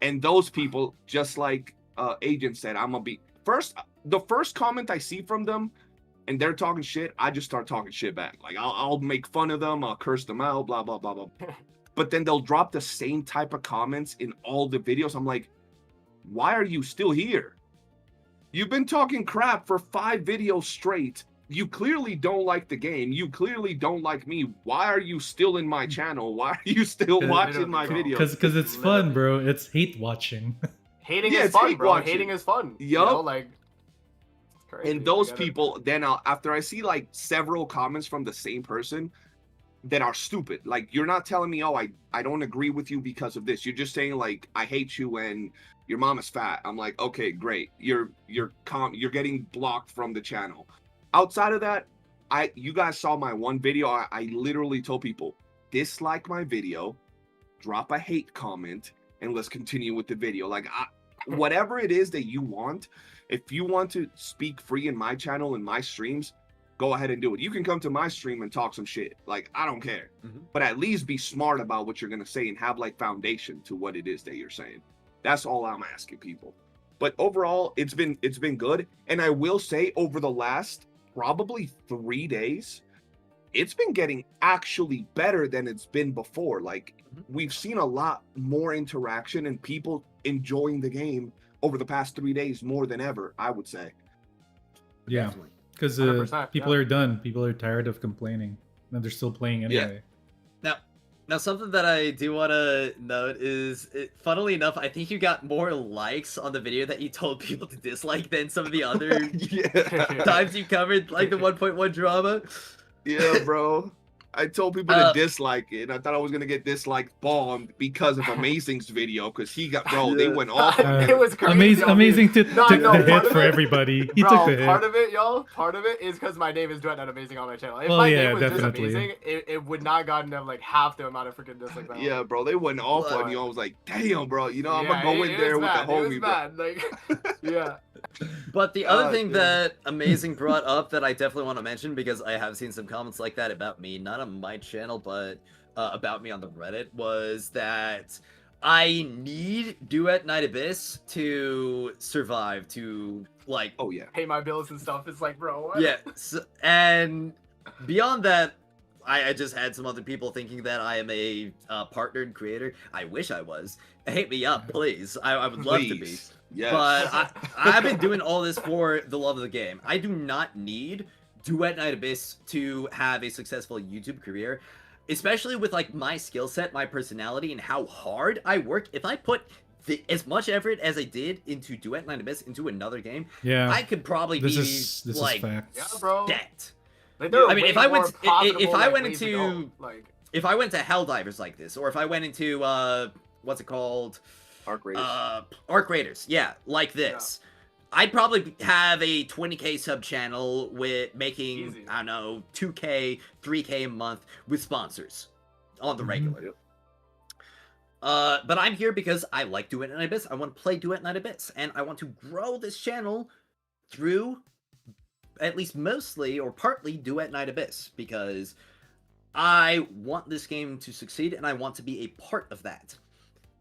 S3: And those people, just like Agent said, I'm going to be the first comment I see from them and they're talking shit, I just start talking shit back. Like I'll make fun of them, I'll curse them out, blah, blah, blah, blah. But then they'll drop the same type of comments in all the videos. I'm like, why are you still here? You've been talking crap for 5 videos straight. You clearly don't like the game. You clearly don't like me. Why are you still in my channel? Why are you still watching my videos?
S1: Because it's fun, bro. It's hate watching.
S4: Hating is fun, bro. Hating is fun.
S3: Yup.
S4: You know, like, it's crazy.
S3: And those people, then after I see like several comments from the same person that are stupid, like you're not telling me, oh, I don't agree with you because of this. You're just saying like, I hate you and your mom is fat. I'm like, okay, great. You're getting blocked from the channel. Outside of that, you guys saw my one video. I literally told people, dislike my video, drop a hate comment, and let's continue with the video. Like whatever it is that you want, if you want to speak free in my channel and my streams, go ahead and do it. You can come to my stream and talk some shit. Like, I don't care. But at least be smart about what you're going to say and have like foundation to what it is that you're saying. That's all I'm asking people. But overall, it's been good. And I will say, over the last probably 3 days, it's been getting actually better than it's been before. Like, we've seen a lot more interaction and people enjoying the game over the past 3 days more than ever, I would say.
S1: Yeah,
S2: Definitely.
S1: because
S4: 100%,
S1: people
S4: yeah.
S1: are done. People are tired of complaining, and they're still playing anyway.
S2: Now, something that I do want to note is, funnily enough, I think you got more likes on the video that you told people to dislike than some of the other
S3: Yeah.
S2: times you covered, like the 1.1 drama.
S3: Yeah, bro. I told people to dislike it. And I thought I was gonna get disliked bombed because of Amazing's video, because he got they
S2: Yeah.
S3: west off.
S4: It was crazy.
S1: Amazing took
S4: No,
S1: the
S4: no,
S1: hit
S4: part of
S1: for
S4: it-
S1: everybody. He
S4: Bro,
S1: took the hit.
S4: part of it, y'all, part of it is because my name is Duet Night Amazing on my channel. If
S1: Well,
S4: my
S1: yeah,
S4: name was
S1: definitely.
S4: just amazing, it would not gotten like half the amount of freaking dislikes. that
S3: Yeah, bro, they went off
S2: But-
S3: on you. I was like, damn, bro. You know, I'm
S4: Yeah,
S3: gonna go in
S4: it
S3: there
S4: was
S3: with the
S4: bad, it was
S3: homie, bro.
S4: bad, like, yeah.
S2: But the other
S3: God,
S2: thing
S3: dude.
S2: that Amazing brought up that I definitely want to mention, because I have seen some comments like that about me, not on my channel, but about me on the Reddit, was that I need Duet Night Abyss to survive, to, like,
S3: Oh yeah.
S4: Pay my bills and stuff. It's like, bro, what?
S2: yeah, and beyond that, I just had some other people thinking that I am a partnered creator. I wish I was. Hit me up, please. I would love to be.
S3: Please. Yes.
S2: But I've been doing all this for the love of the game. I do not need Duet Night Abyss to have a successful YouTube career, especially with like my skill set, my personality, and how hard I work. If I put as much effort as I did into Duet Night Abyss into another game,
S1: Yeah,
S2: I could probably
S1: this
S2: be
S1: is
S2: like
S1: fact.
S4: Yeah, bro.
S2: dead.
S4: Like, there are
S2: I mean,
S4: way
S2: if I went
S4: more
S2: to-
S4: profitable,
S2: if I
S4: like,
S2: went
S4: ways to
S2: into-
S4: go, like,
S2: If I went to Helldivers like this, or if I went into what's it called?
S3: Arc Raiders.
S2: Arc Raiders, yeah, like this. I'd probably have a 20k sub channel with making,
S4: Easy.
S2: I don't know, 2k, 3k a month with sponsors on the
S1: Mhm.
S2: regular.
S3: Yep.
S2: But I'm here because I like Duet Night Abyss. I want to play Duet Night Abyss, and I want to grow this channel through at least mostly or partly Duet Night Abyss, because I want this game to succeed, and I want to be a part of that.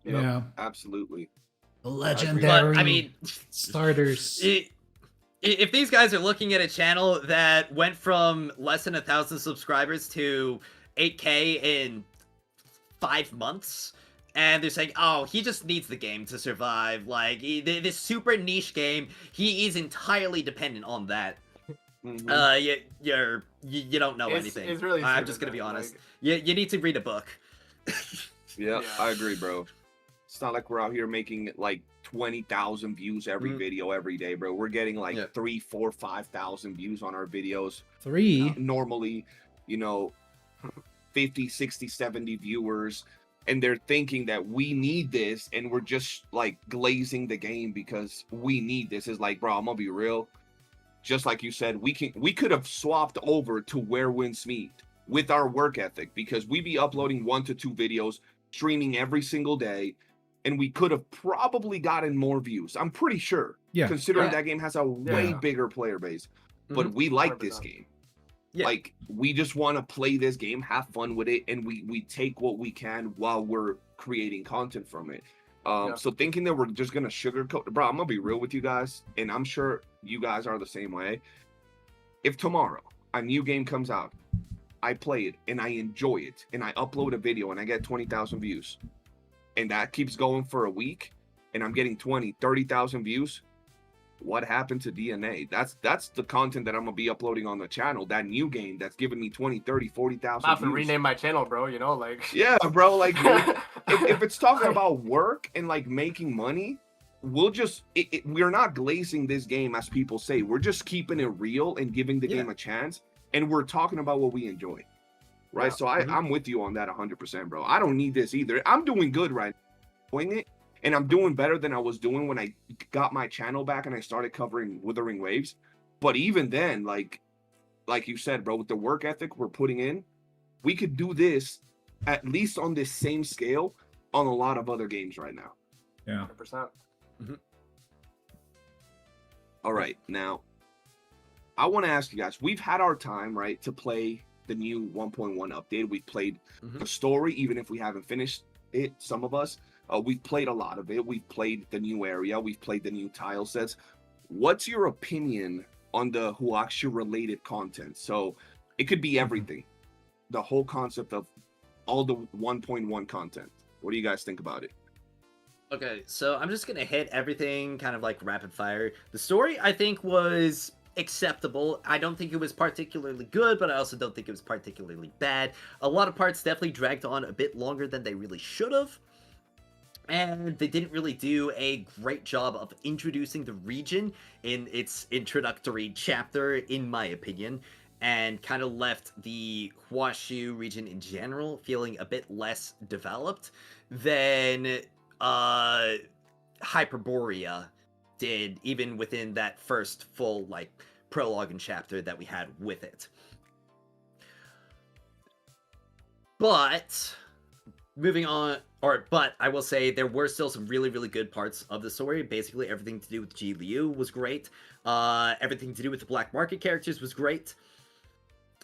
S3: Yep,
S1: Yeah,
S3: absolutely.
S5: The
S2: But,
S5: legendary
S2: I mean,
S5: starters.
S2: if these guys are looking at a channel that went from less than 1,000 subscribers to 8k in 5 months, and they're saying, oh, he just needs the game to survive, like, this super niche game, he is entirely dependent on that.
S3: Mhm.
S2: You don't know
S4: It's-
S2: anything.
S4: it's really
S2: I'm
S4: stupid,
S2: just gonna be
S4: man,
S2: honest.
S4: like-
S2: You need to read a book.
S3: Yeah,
S4: Yeah.
S3: I agree, bro. It's not like we're out here making like 20,000 views every
S2: Mm.
S3: video every day, bro. We're getting like
S2: Yeah.
S3: 3, 4, 5,000 views on our videos.
S5: 3.
S3: Normally, you know, 50, 60, 70 viewers. And they're thinking that we need this, and we're just like glazing the game because we need this. It's like, bro, I'm gonna be real. Just like you said, we could have swapped over to Where Winds Meet with our work ethic, because we be uploading 1 to 2 videos, streaming every single day, and we could have probably gotten more views. I'm pretty sure,
S1: yeah.
S3: considering
S2: Yeah.
S3: that game has a way
S4: Yeah.
S3: bigger player base. But
S2: Mhm.
S3: we like this
S4: 100%.
S3: game.
S2: Yeah.
S3: Like, we just want to play this game, have fun with it, and we take what we can while we're creating content from it.
S4: Yeah.
S3: So thinking that we're just gonna sugarcoat, bro, I'm gonna be real with you guys, and I'm sure you guys are the same way. If tomorrow a new game comes out, I play it and I enjoy it, and I upload a video and I get 20,000 views, and that keeps going for a week, and I'm getting 20, 30,000 views, what happened to DNA? That's the content that I'm gonna be uploading on the channel. That new game that's giving me 20, 30, 40,000
S4: I'm about to
S3: views.
S4: rename my channel, bro. You know, like.
S3: Yeah, bro. Like, if it's talking about work and like making money, we'll just we're not glazing this game as people say. We're just keeping it real and giving the
S2: Yeah.
S3: game a chance, and we're talking about what we enjoy, right?
S4: Yeah.
S3: So
S2: Mhm.
S3: I'm with you on that 100%, bro. I don't need this either. I'm doing good right now, doing it, and I'm doing better than I was doing when I got my channel back and I started covering Withering Waves. But even then, like you said, bro, with the work ethic we're putting in, we could do this at least on this same scale on a lot of other games right now.
S1: Yeah.
S4: 100%.
S3: All right, now I want to ask you guys, we've had our time, right, to play the new 1.1 update. We played
S2: Mhm.
S3: the story, even if we haven't finished it, some of us. We've played a lot of it. We've played the new area. We've played the new tile sets. What's your opinion on the Huaxia related content? So it could be everything. The whole concept of all the 1.1 content. What do you guys think about it?
S2: Okay, so I'm just gonna hit everything kind of like rapid fire. The story, I think, was acceptable. I don't think it was particularly good, but I also don't think it was particularly bad. A lot of parts definitely dragged on a bit longer than they really should have. And they didn't really do a great job of introducing the region in its introductory chapter, in my opinion, and kind of left the Huashu region in general feeling a bit less developed than Hyperborea did, even within that first full, like, prologue and chapter that we had with it. But moving on, but I will say there were still some really, really good parts of the story. Basically, everything to do with Ji Liu was great. Everything to do with the black market characters was great.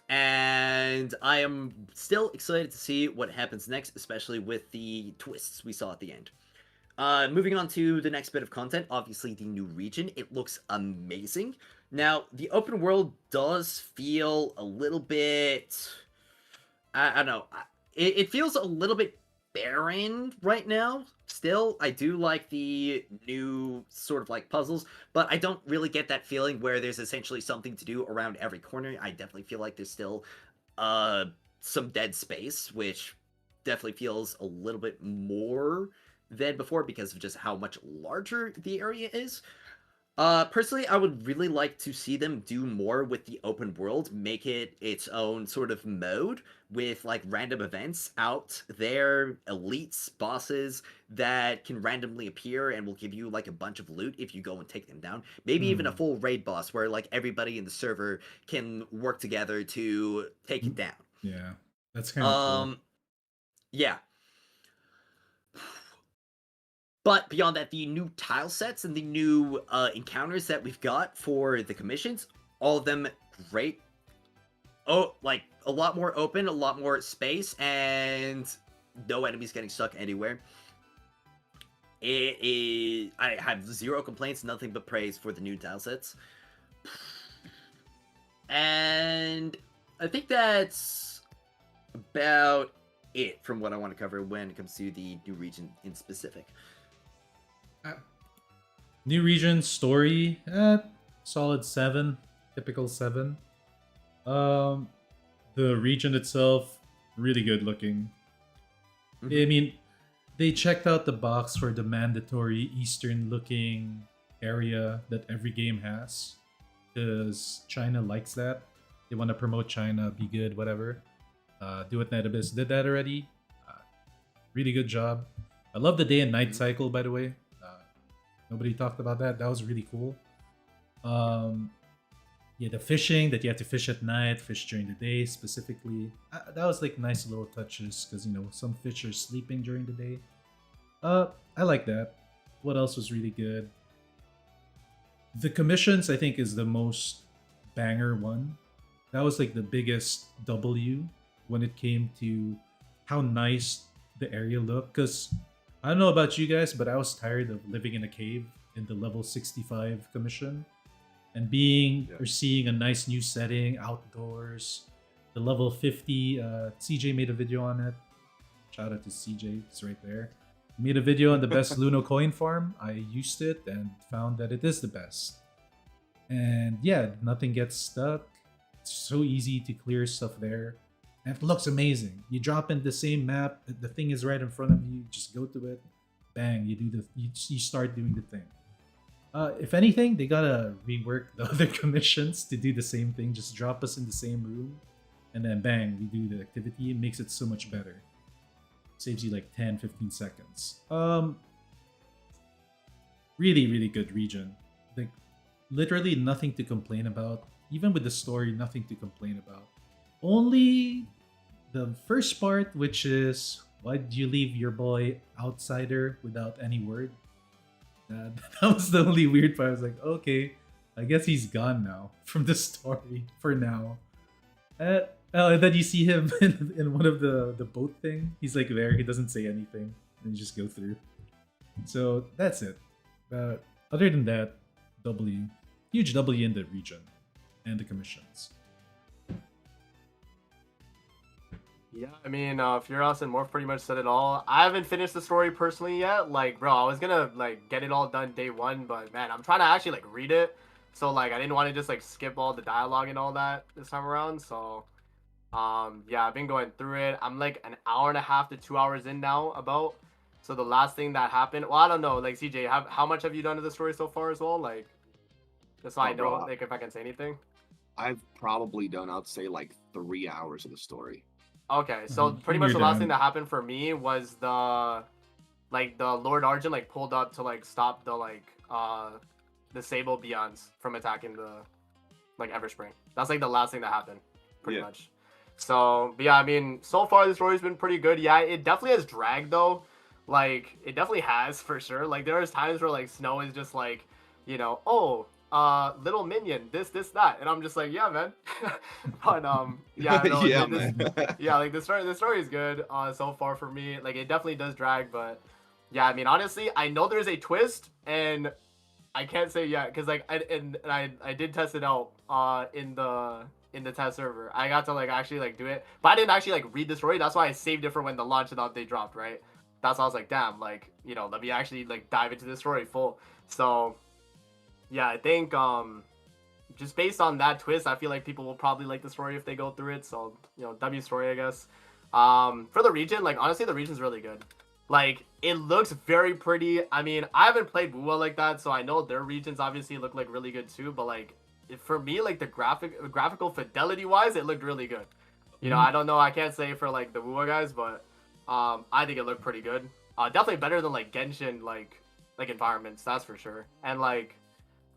S2: And I am still excited to see what happens next, especially with the twists we saw at the end. Moving on to the next bit of content, obviously the new region. It looks amazing. Now, the open world does feel a little bit... I don't know. It feels a little bit barren right now. Still, I do like the new sort of like puzzles, but I don't really get that feeling where there's essentially something to do around every corner. I definitely feel like there's still some dead space, which definitely feels a little bit more than before because of just how much larger the area is. Personally, I would really like to see them do more with the open world, make it its own sort of mode with like random events out there, elites, bosses that can randomly appear and will give you like a bunch of loot if you go and take them down. Maybe even a full raid boss where like everybody in the server can work together to take it down.
S1: Yeah, that's kind of cool.
S2: Yeah. But beyond that, the new tile sets and the new encounters that we've got for the commissions, all of them great. Oh, like a lot more open, a lot more space, and no enemies getting stuck anywhere. I have zero complaints, nothing but praise for the new tile sets. And I think that's about it from what I want to cover when it comes to the new region in specific.
S1: New region story, solid 7, typical 7. The region itself, really good looking. I mean, they checked out the box for the mandatory Eastern looking area that every game has, because China likes that. They want to promote China, be good, whatever. Duet Night Abyss did that already. Really good job. I love the day and night cycle, by the way. Nobody talked about that. That was really cool. Yeah, the fishing, that you have to fish at night, fish during the day specifically. That was like nice little touches because, you know, some fish are sleeping during the day. I like that. What else was really good? The commissions, I think, is the most banger one. That was like the biggest W when it came to how nice the area looked. Because I don't know about you guys, but I was tired of living in a cave in the level 65 commission and being or seeing a nice new setting outdoors. The level 50, CJ made a video on it. Shout out to CJ, it's right there. He made a video on the best Luno coin farm. I used it and found that it is the best. And yeah, nothing gets stuck. It's so easy to clear stuff there. And it looks amazing. You drop in the same map, the thing is right in front of you, just go to it, bang, you start doing the thing. If anything, they gotta rework the other commissions to do the same thing. Just drop us in the same room, and then bang, we do the activity. It makes it so much better. Saves you like 10-15 seconds. Really, really good region. Like, literally nothing to complain about. Even with the story, nothing to complain about. Only the first part, which is, why did you leave your boy outsider without any word? That was the only weird part. I was like, okay, I guess he's gone now from the story for now. And then you see him in one of the boat thing. He's like there, he doesn't say anything, and you just go through. So that's it. But other than that, huge W in the region and the commissions.
S4: Yeah, I mean, Furios and Morph pretty much said it all. I haven't finished the story personally yet. Like, bro, I was gonna like get it all done day one, but man, I'm trying to actually like read it. So like, I didn't want to just like skip all the dialogue and all that this time around. So, yeah, I've been going through it. I'm like an hour and a half to 2 hours in now, about. So the last thing that happened, well, I don't know. Like, CJ, how much have you done to the story so far as well? Like, just so I know,
S3: bro,
S4: like, if I can say anything.
S3: I've probably done, I'd say, like 3 hours of the story.
S4: Okay, so
S1: Mhm.
S4: pretty much the
S1: You're
S4: last thing
S1: done.
S4: that happened for me was the Lord Argent like pulled up to like stop the Sable Beyonds from attacking the like Everspring. That's like the last thing that happened, pretty
S3: Yeah.
S4: much. So, but yeah, I mean, so far the story's been pretty good. Yeah, it definitely has dragged though. Like, it definitely has for sure. Like, there's times where like Snow is just like, oh, little minion, this, that, and I'm just like, yeah, man. But yeah, no,
S3: Yeah,
S4: this,
S3: man.
S4: yeah, like the story is good so far for me. Like, it definitely does drag, but yeah, I mean, honestly, I know there's a twist, and I can't say yet because like I did test it out in the test server. I got to like actually like do it, but I didn't actually like read the story. That's why I saved it for when the launch of the update dropped, right? That's why I was like, damn, like, let me actually like dive into the story full. So yeah, I think just based on that twist, I feel like people will probably like the story if they go through it. So, W story, I guess. For the region, like, honestly, the region's really good. Like, it looks very pretty. I mean, I haven't played Bua like that, so I know their regions obviously look like really good too. But like, for me, like the graphical fidelity wise, it looked really good. I don't know. I can't say for like the Bua guys, but I think it looked pretty good. Definitely better than like Genshin like environments, that's for sure. And like,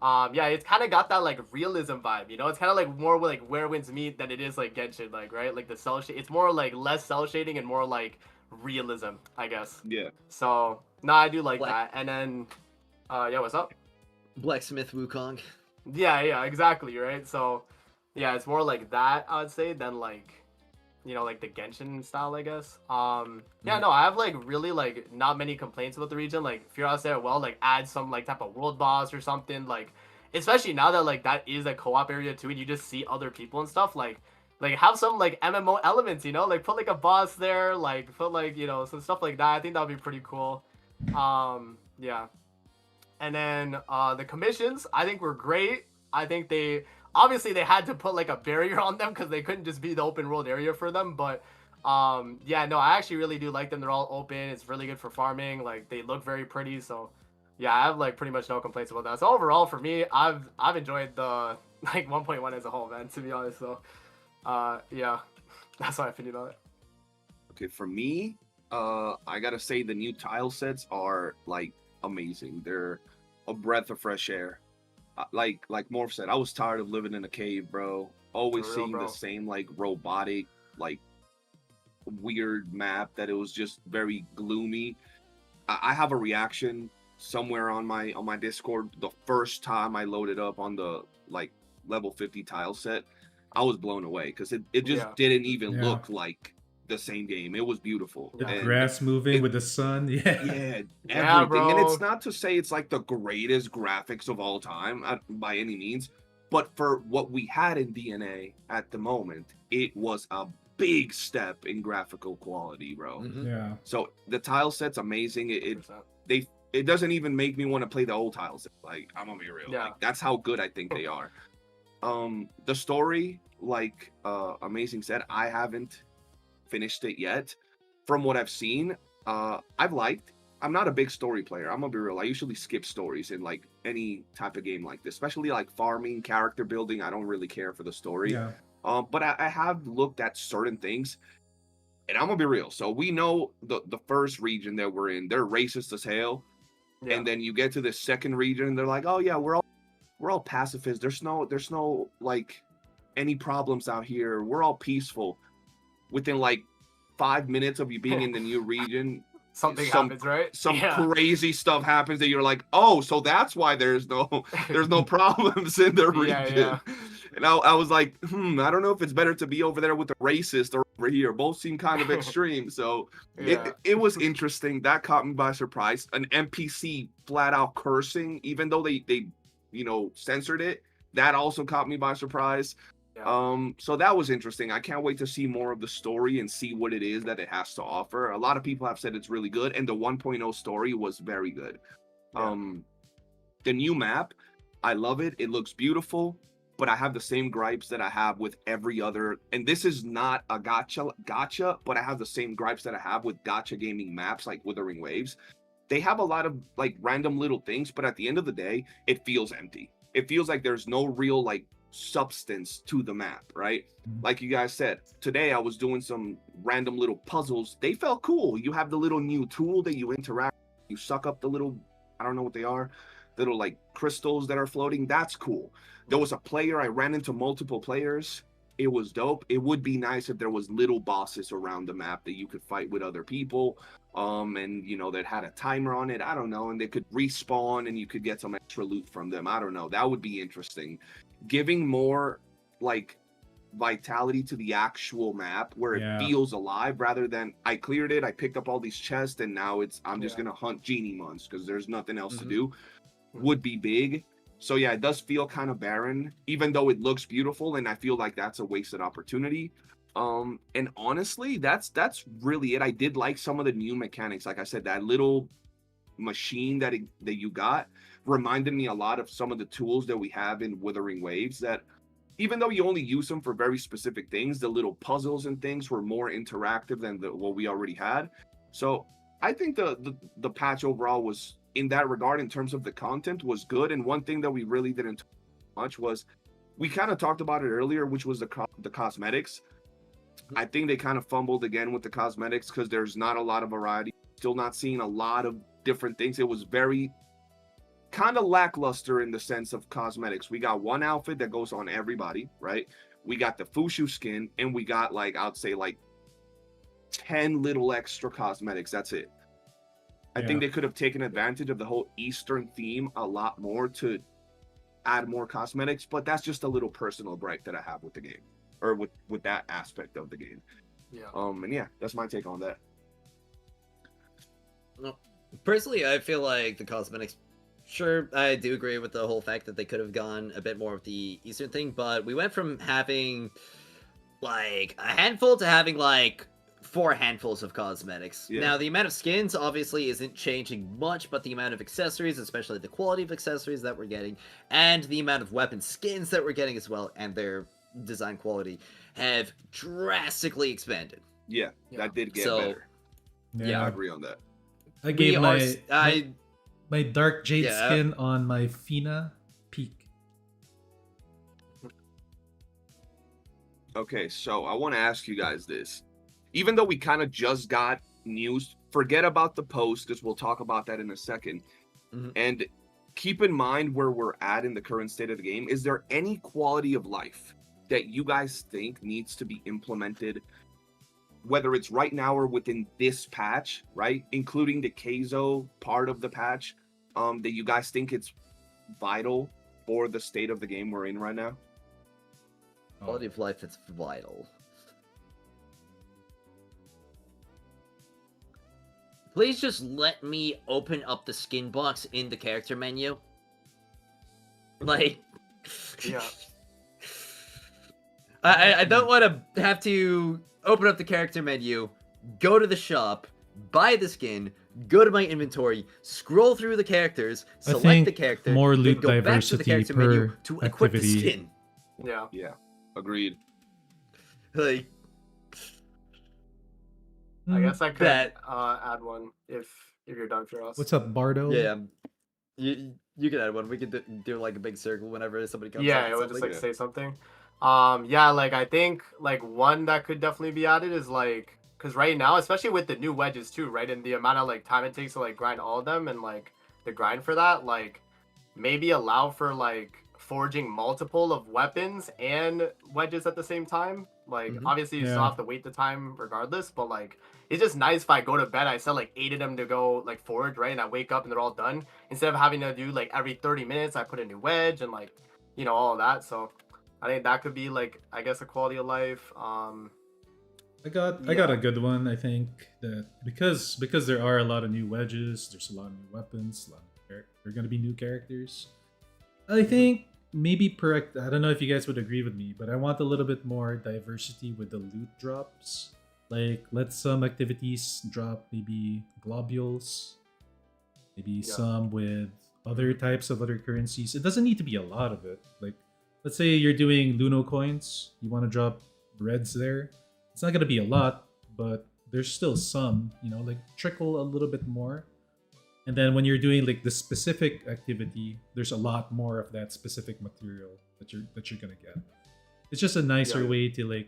S4: yeah, it's kind of got that like realism vibe. It's kind of like more like where winds meet than it is like Genshin, like, right? Like the cell shade, it's more like less cell shading and more like realism, I guess.
S3: Yeah.
S4: So no, I do like
S2: Black-
S4: that. And then, yeah, what's up?
S2: Blacksmith Wukong.
S4: Yeah, exactly, right. So yeah, it's more like that, I would say, than like, like the Genshin style, I guess. Yeah, no, I have like really like not many complaints about the region. Like, if you're out there, well, like add some like type of world boss or something. Like, especially now that like that is a co-op area too, and you just see other people and stuff. Like have some like MMO elements, like put like a boss there, like put like some stuff like that. I think that would be pretty cool. Yeah. And then the commissions, I think were great. I think they obviously they had to put like a barrier on them because they couldn't just be the open world area for them. But yeah, no, I actually really do like them. They're all open. It's really good for farming. Like, they look very pretty. So yeah, I have like pretty much no complaints about that. So overall, for me, I've enjoyed the like 1.1 as a whole, man. To be honest, so yeah, that's my opinion on it.
S3: Okay, for me, I gotta say the new tile sets are like amazing. They're a breath of fresh air. Like Morph said, I was tired of living in a cave, bro. Always
S4: For real,
S3: seeing
S4: bro.
S3: the same like robotic, like weird map that it was just very gloomy. I have a reaction somewhere on my Discord the first time I loaded up on the like level 50 tile set. I was blown away because it just
S4: Yeah.
S3: didn't even
S1: Yeah.
S3: look like the same game. It was beautiful.
S1: The
S3: And
S1: grass moving
S3: it-
S1: with the sun. Yeah.
S3: yeah,
S4: Yeah,
S3: everything. And
S4: bro.
S3: it's not to say it's like the greatest graphics of all time by any means, but for what we had in DNA at the moment, it was a big step in graphical quality, bro.
S2: Mhm.
S1: Yeah.
S3: So the tile set's amazing. It
S4: 100%.
S3: it doesn't even make me want to play the old tiles. Like, I'm gonna be real.
S4: Yeah.
S3: Like, that's how good I think they are. The story, like Amazing said, I haven't finished it yet. From what I've seen, I've liked. I'm not a big story player. I'm gonna be real. I usually skip stories in like any type of game like this, especially like farming, character building. I don't really care for the story.
S1: Yeah.
S3: But I have looked at certain things, and I'm gonna be real. So we know the first region that we're in, they're racist as hell.
S4: Yeah.
S3: And then you get to the second region, and they're like, "Oh yeah, we're all pacifists. There's no like any problems out here. We're all peaceful." Within like 5 minutes of you being in the new region,
S4: something
S3: some
S4: happens, right?
S3: some
S4: Yeah.
S3: crazy stuff happens that you're like, oh, so that's why there's no problems in the region.
S4: Yeah.
S3: And I was like, I don't know if it's better to be over there with the racist or over here. Both seem kind of extreme. So
S4: Yeah.
S3: it was interesting. That caught me by surprise. An NPC flat out cursing, even though they censored it. That also caught me by surprise.
S4: Yeah.
S3: So that was interesting. I can't wait to see more of the story and see what it is that it has to offer. A lot of people have said it's really good, and the 1.0 story was very good.
S4: Yeah.
S3: The new map, I love it. It looks beautiful, but I have the same gripes that I have with every other, and this is not a gacha, but I have the same gripes that I have with gacha gaming maps like Wuthering Waves. They have a lot of like random little things, but at the end of the day, it feels empty. It feels like there's no real like substance to the map, right? Like you guys said, today I was doing some random little puzzles. They felt cool. You have the little new tool that you interact, you suck up the little, I don't know what they are, little like crystals that are floating. That's cool. There was a player, I ran into multiple players. It was dope. It would be nice if there was little bosses around the map that you could fight with other people, and that had a timer on it. I don't know, and they could respawn and you could get some extra loot from them. I don't know. That would be interesting. Giving more like vitality to the actual map where it feels alive, rather than I cleared it, I picked up all these chests, and now I'm just gonna hunt genie months because there's nothing else to do, would be big. So yeah, it does feel kind of barren, even though it looks beautiful, and I feel like that's a wasted opportunity. And honestly, that's really it. I did like some of the new mechanics. Like I said, that little machine that you got reminded me a lot of some of the tools that we have in Wuthering Waves, that even though you only use them for very specific things, the little puzzles and things were more interactive than what we already had. So I think the patch overall was, in that regard, in terms of the content, was good. And one thing that we really didn't talk much was, we kind of talked about it earlier, which was the cosmetics. I think they kind of fumbled again with the cosmetics because there's not a lot of variety. Still not seeing a lot of different things. It was very kind of lackluster in the sense of cosmetics. We got one outfit that goes on everybody, right? We got the Fushu skin, and we got like, I'd say like 10 little extra cosmetics. That's it. I think they could have taken advantage of the whole Eastern theme a lot more to add more cosmetics, but that's just a little personal gripe that I have with the game, or with that aspect of the game.
S4: Yeah.
S3: And yeah, that's my take on that.
S2: Well, personally, I feel like the cosmetics, sure, I do agree with the whole fact that they could have gone a bit more of the Eastern thing, but we went from having like a handful to having like 4 handfuls of cosmetics.
S3: Yeah.
S2: Now, the amount of skins obviously isn't changing much, but the amount of accessories, especially the quality of accessories that we're getting, and the amount of weapon skins that we're getting as well, and their design quality, have drastically expanded.
S3: Yeah, that did get
S2: So,
S3: better.
S2: Yeah.
S3: I agree on that.
S5: I gave
S2: I
S5: my dark jade
S2: Yeah.
S5: skin on my Fina peak.
S3: Okay, so I want to ask you guys this. Even though we kind of just got news, forget about the post, because we'll talk about that in a second.
S2: Mhm.
S3: And keep in mind where we're at in the current state of the game. Is there any quality of life that you guys think needs to be implemented, whether it's right now or within this patch, right? Including the Keizo part of the patch, that you guys think it's vital for the state of the game we're in right now?
S2: quality of life is vital. Please just let me open up the skin box in the character menu. Like,
S4: Yeah.
S2: I don't want to have to open up the character menu, go to the shop, buy the skin, go to my inventory, scroll through the characters,
S1: I
S2: select
S1: think
S2: the character,
S1: more
S2: then
S1: loot
S2: go back to the
S1: diversity
S2: character
S1: per
S2: menu to equip the
S1: activity.
S2: skin.
S4: Yeah.
S3: Yeah, agreed.
S2: Like,
S4: I guess I could
S2: That-
S4: add one if you're done, Firas.
S5: What's up, Bardo?
S2: yeah, you can add one. We could do like a big circle whenever somebody comes.
S4: Yeah,
S2: up
S4: it
S2: with
S4: would just
S2: something.
S4: like say something. Yeah, like I think like one that could definitely be added is like, because right now, especially with the new wedges too, right, and the amount of like time it takes to like grind all of them, and like the grind for that, like maybe allow for like forging multiple of weapons and wedges at the same time. Like obviously you still
S1: Yeah.
S4: have to wait the time regardless, but like it's just nice if I go to bed, I set like 8 of them to go like forge, right? And I wake up and they're all done. Instead of having to do like every 30 minutes, I put a new wedge and like, you know, all of that. So I think that could be like, I guess, a quality of life.
S1: I got a good one. I think that because there are a lot of new wedges, there's a lot of new weapons, a lot of there are gonna be new characters. I think maybe I don't know if you guys would agree with me, but I want a little bit more diversity with the loot drops. Like let some activities drop maybe globules, maybe some with other types of other currencies. It doesn't need to be a lot of it. Like let's say you're doing Luno coins, you want to drop reds there. It's not gonna be a lot, but there's still some, you know, like trickle a little bit more. And then when you're doing like the specific activity, there's a lot more of that specific material that you're gonna get. It's just a nicer way to like.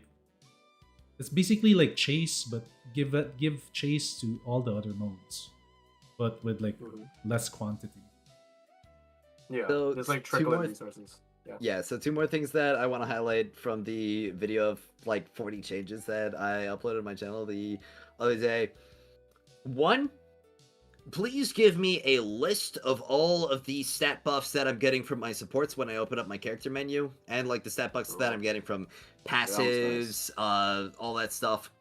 S1: It's basically like chase, but give chase to all the other modes, but with like less quantity.
S4: Yeah,
S2: So,
S4: there's like
S2: two
S4: trickling
S2: more-
S4: resources. Yeah.
S2: Yeah, so 2 more things that I want to highlight from the video of like 40 changes that I uploaded on my channel the other day. One, please give me a list of all of the stat buffs that I'm getting from my supports when I open up my character menu, and like the stat buffs that I'm getting from passives, all that stuff.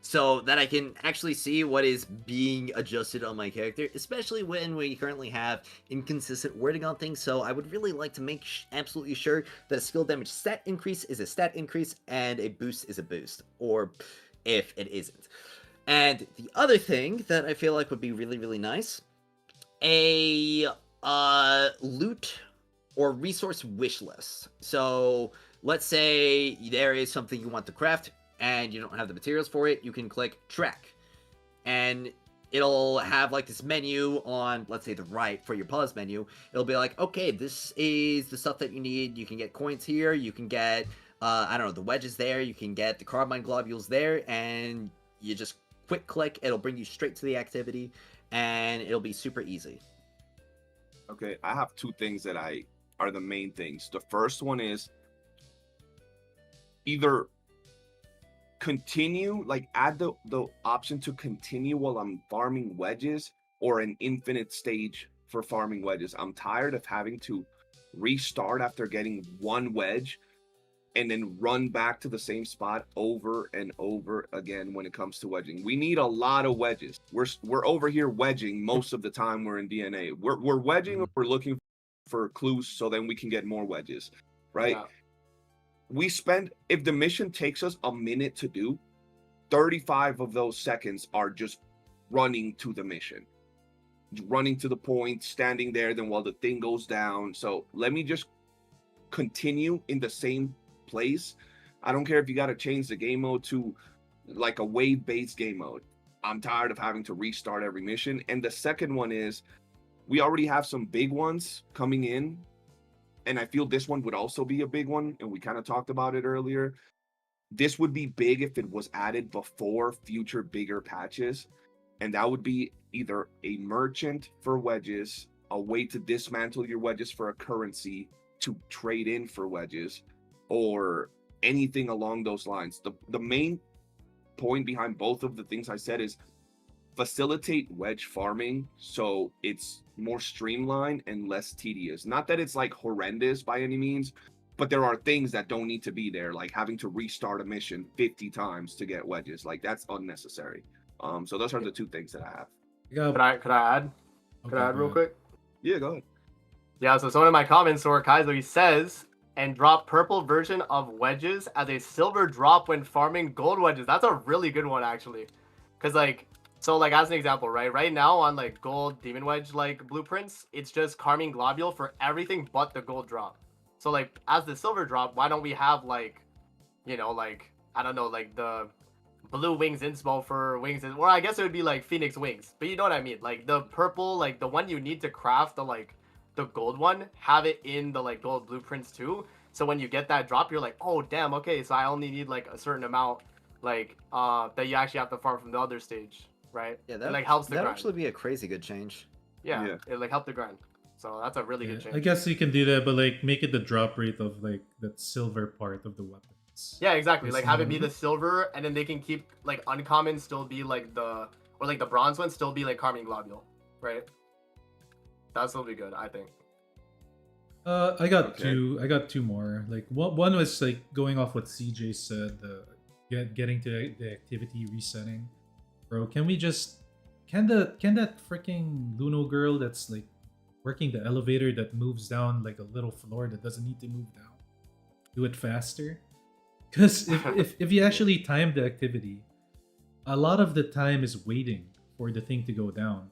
S2: So that I can actually see what is being adjusted on my character, especially when we currently have inconsistent wording on things. So I would really like to make absolutely sure that a skill damage stat increase is a stat increase and a boost is a boost, or if it isn't. And the other thing that I feel like would be really, really nice, a loot or resource wish list. So let's say there is something you want to craft, and you don't have the materials for it, you can click track. And it'll have like this menu on, let's say, the right for your pause menu. It'll be like, okay, this is the stuff that you need. You can get coins here. You can get, I don't know, the wedges there. You can get the carbine globules there. And you just quick click. It'll bring you straight to the activity. And it'll be super easy.
S3: Okay, I have 2 things that are the main things. The first one is either continue, like add the option to continue while I'm farming wedges, or an infinite stage for farming wedges. I'm tired of having to restart after getting 1 wedge and then run back to the same spot over and over again when it comes to wedging. We need a lot of wedges. We're over here wedging most of the time we're in DNA. We're wedging, we're looking for clues so then we can get more wedges, right?
S4: Yeah.
S3: We spend, if the mission takes us a minute to do, 35 of those seconds are just running to the mission, running to the point, standing there, then while the thing goes down. So let me just continue in the same place. I don't care if you got to change the game mode to like a wave-based game mode. I'm tired of having to restart every mission. And the second one is, we already have some big ones coming in, and I feel this one would also be a big one, and we kind of talked about it earlier. This would be big if it was added before future bigger patches, and that would be either a merchant for wedges, a way to dismantle your wedges for a currency to trade in for wedges, or anything along those lines. The main point behind both of the things I said is facilitate wedge farming so it's more streamlined and less tedious. Not that it's like horrendous by any means, but there are things that don't need to be there, like having to restart a mission 50 times to get wedges. Like that's unnecessary. So those are the 2 things that I have.
S4: Could I add? Could I add real quick?
S3: Yeah, go ahead.
S4: Yeah, so someone in my comments, or Kaizo, he says, and drop purple version of wedges as a silver drop when farming gold wedges. That's a really good one, actually. Because, like, so, like, as an example, right now on, like, gold demon wedge, like, blueprints, it's just carmine globule for everything but the gold drop. So, like, as the silver drop, why don't we have, like, you know, like, I don't know, like, the blue wings inspo for wings, or I guess it would be, like, phoenix wings. But you know what I mean? Like, the purple, like, the one you need to craft, the, like, the gold one, have it in the, like, gold blueprints, too. So when you get that drop, you're like, oh, damn, okay, so I only need, like, a certain amount, like, that you actually have to farm from the other stage. Right?
S2: Yeah, that
S4: it, like, helps the
S2: that would
S4: grind.
S2: actually be a crazy good change.
S4: Yeah, it like helped the grind. So that's a really good change.
S1: I guess you can do that, but like make it the drop rate of like that silver part of the weapons.
S4: Yeah, exactly. Like have it be
S1: Isn't
S4: the silver, and then they can keep like uncommon still be like the, or like the bronze one still be like Carmine Globule, right? That'll still be good, I think.
S1: I got
S3: Okay.
S1: two. I got two more. Like one was like going off what CJ said. Getting to the activity resetting, bro. Can we just can that freaking Luno girl that's like working the elevator that moves down like a little floor that doesn't need to move down, do it faster? Because if you actually time the activity, a lot of the time is waiting for the thing to go down.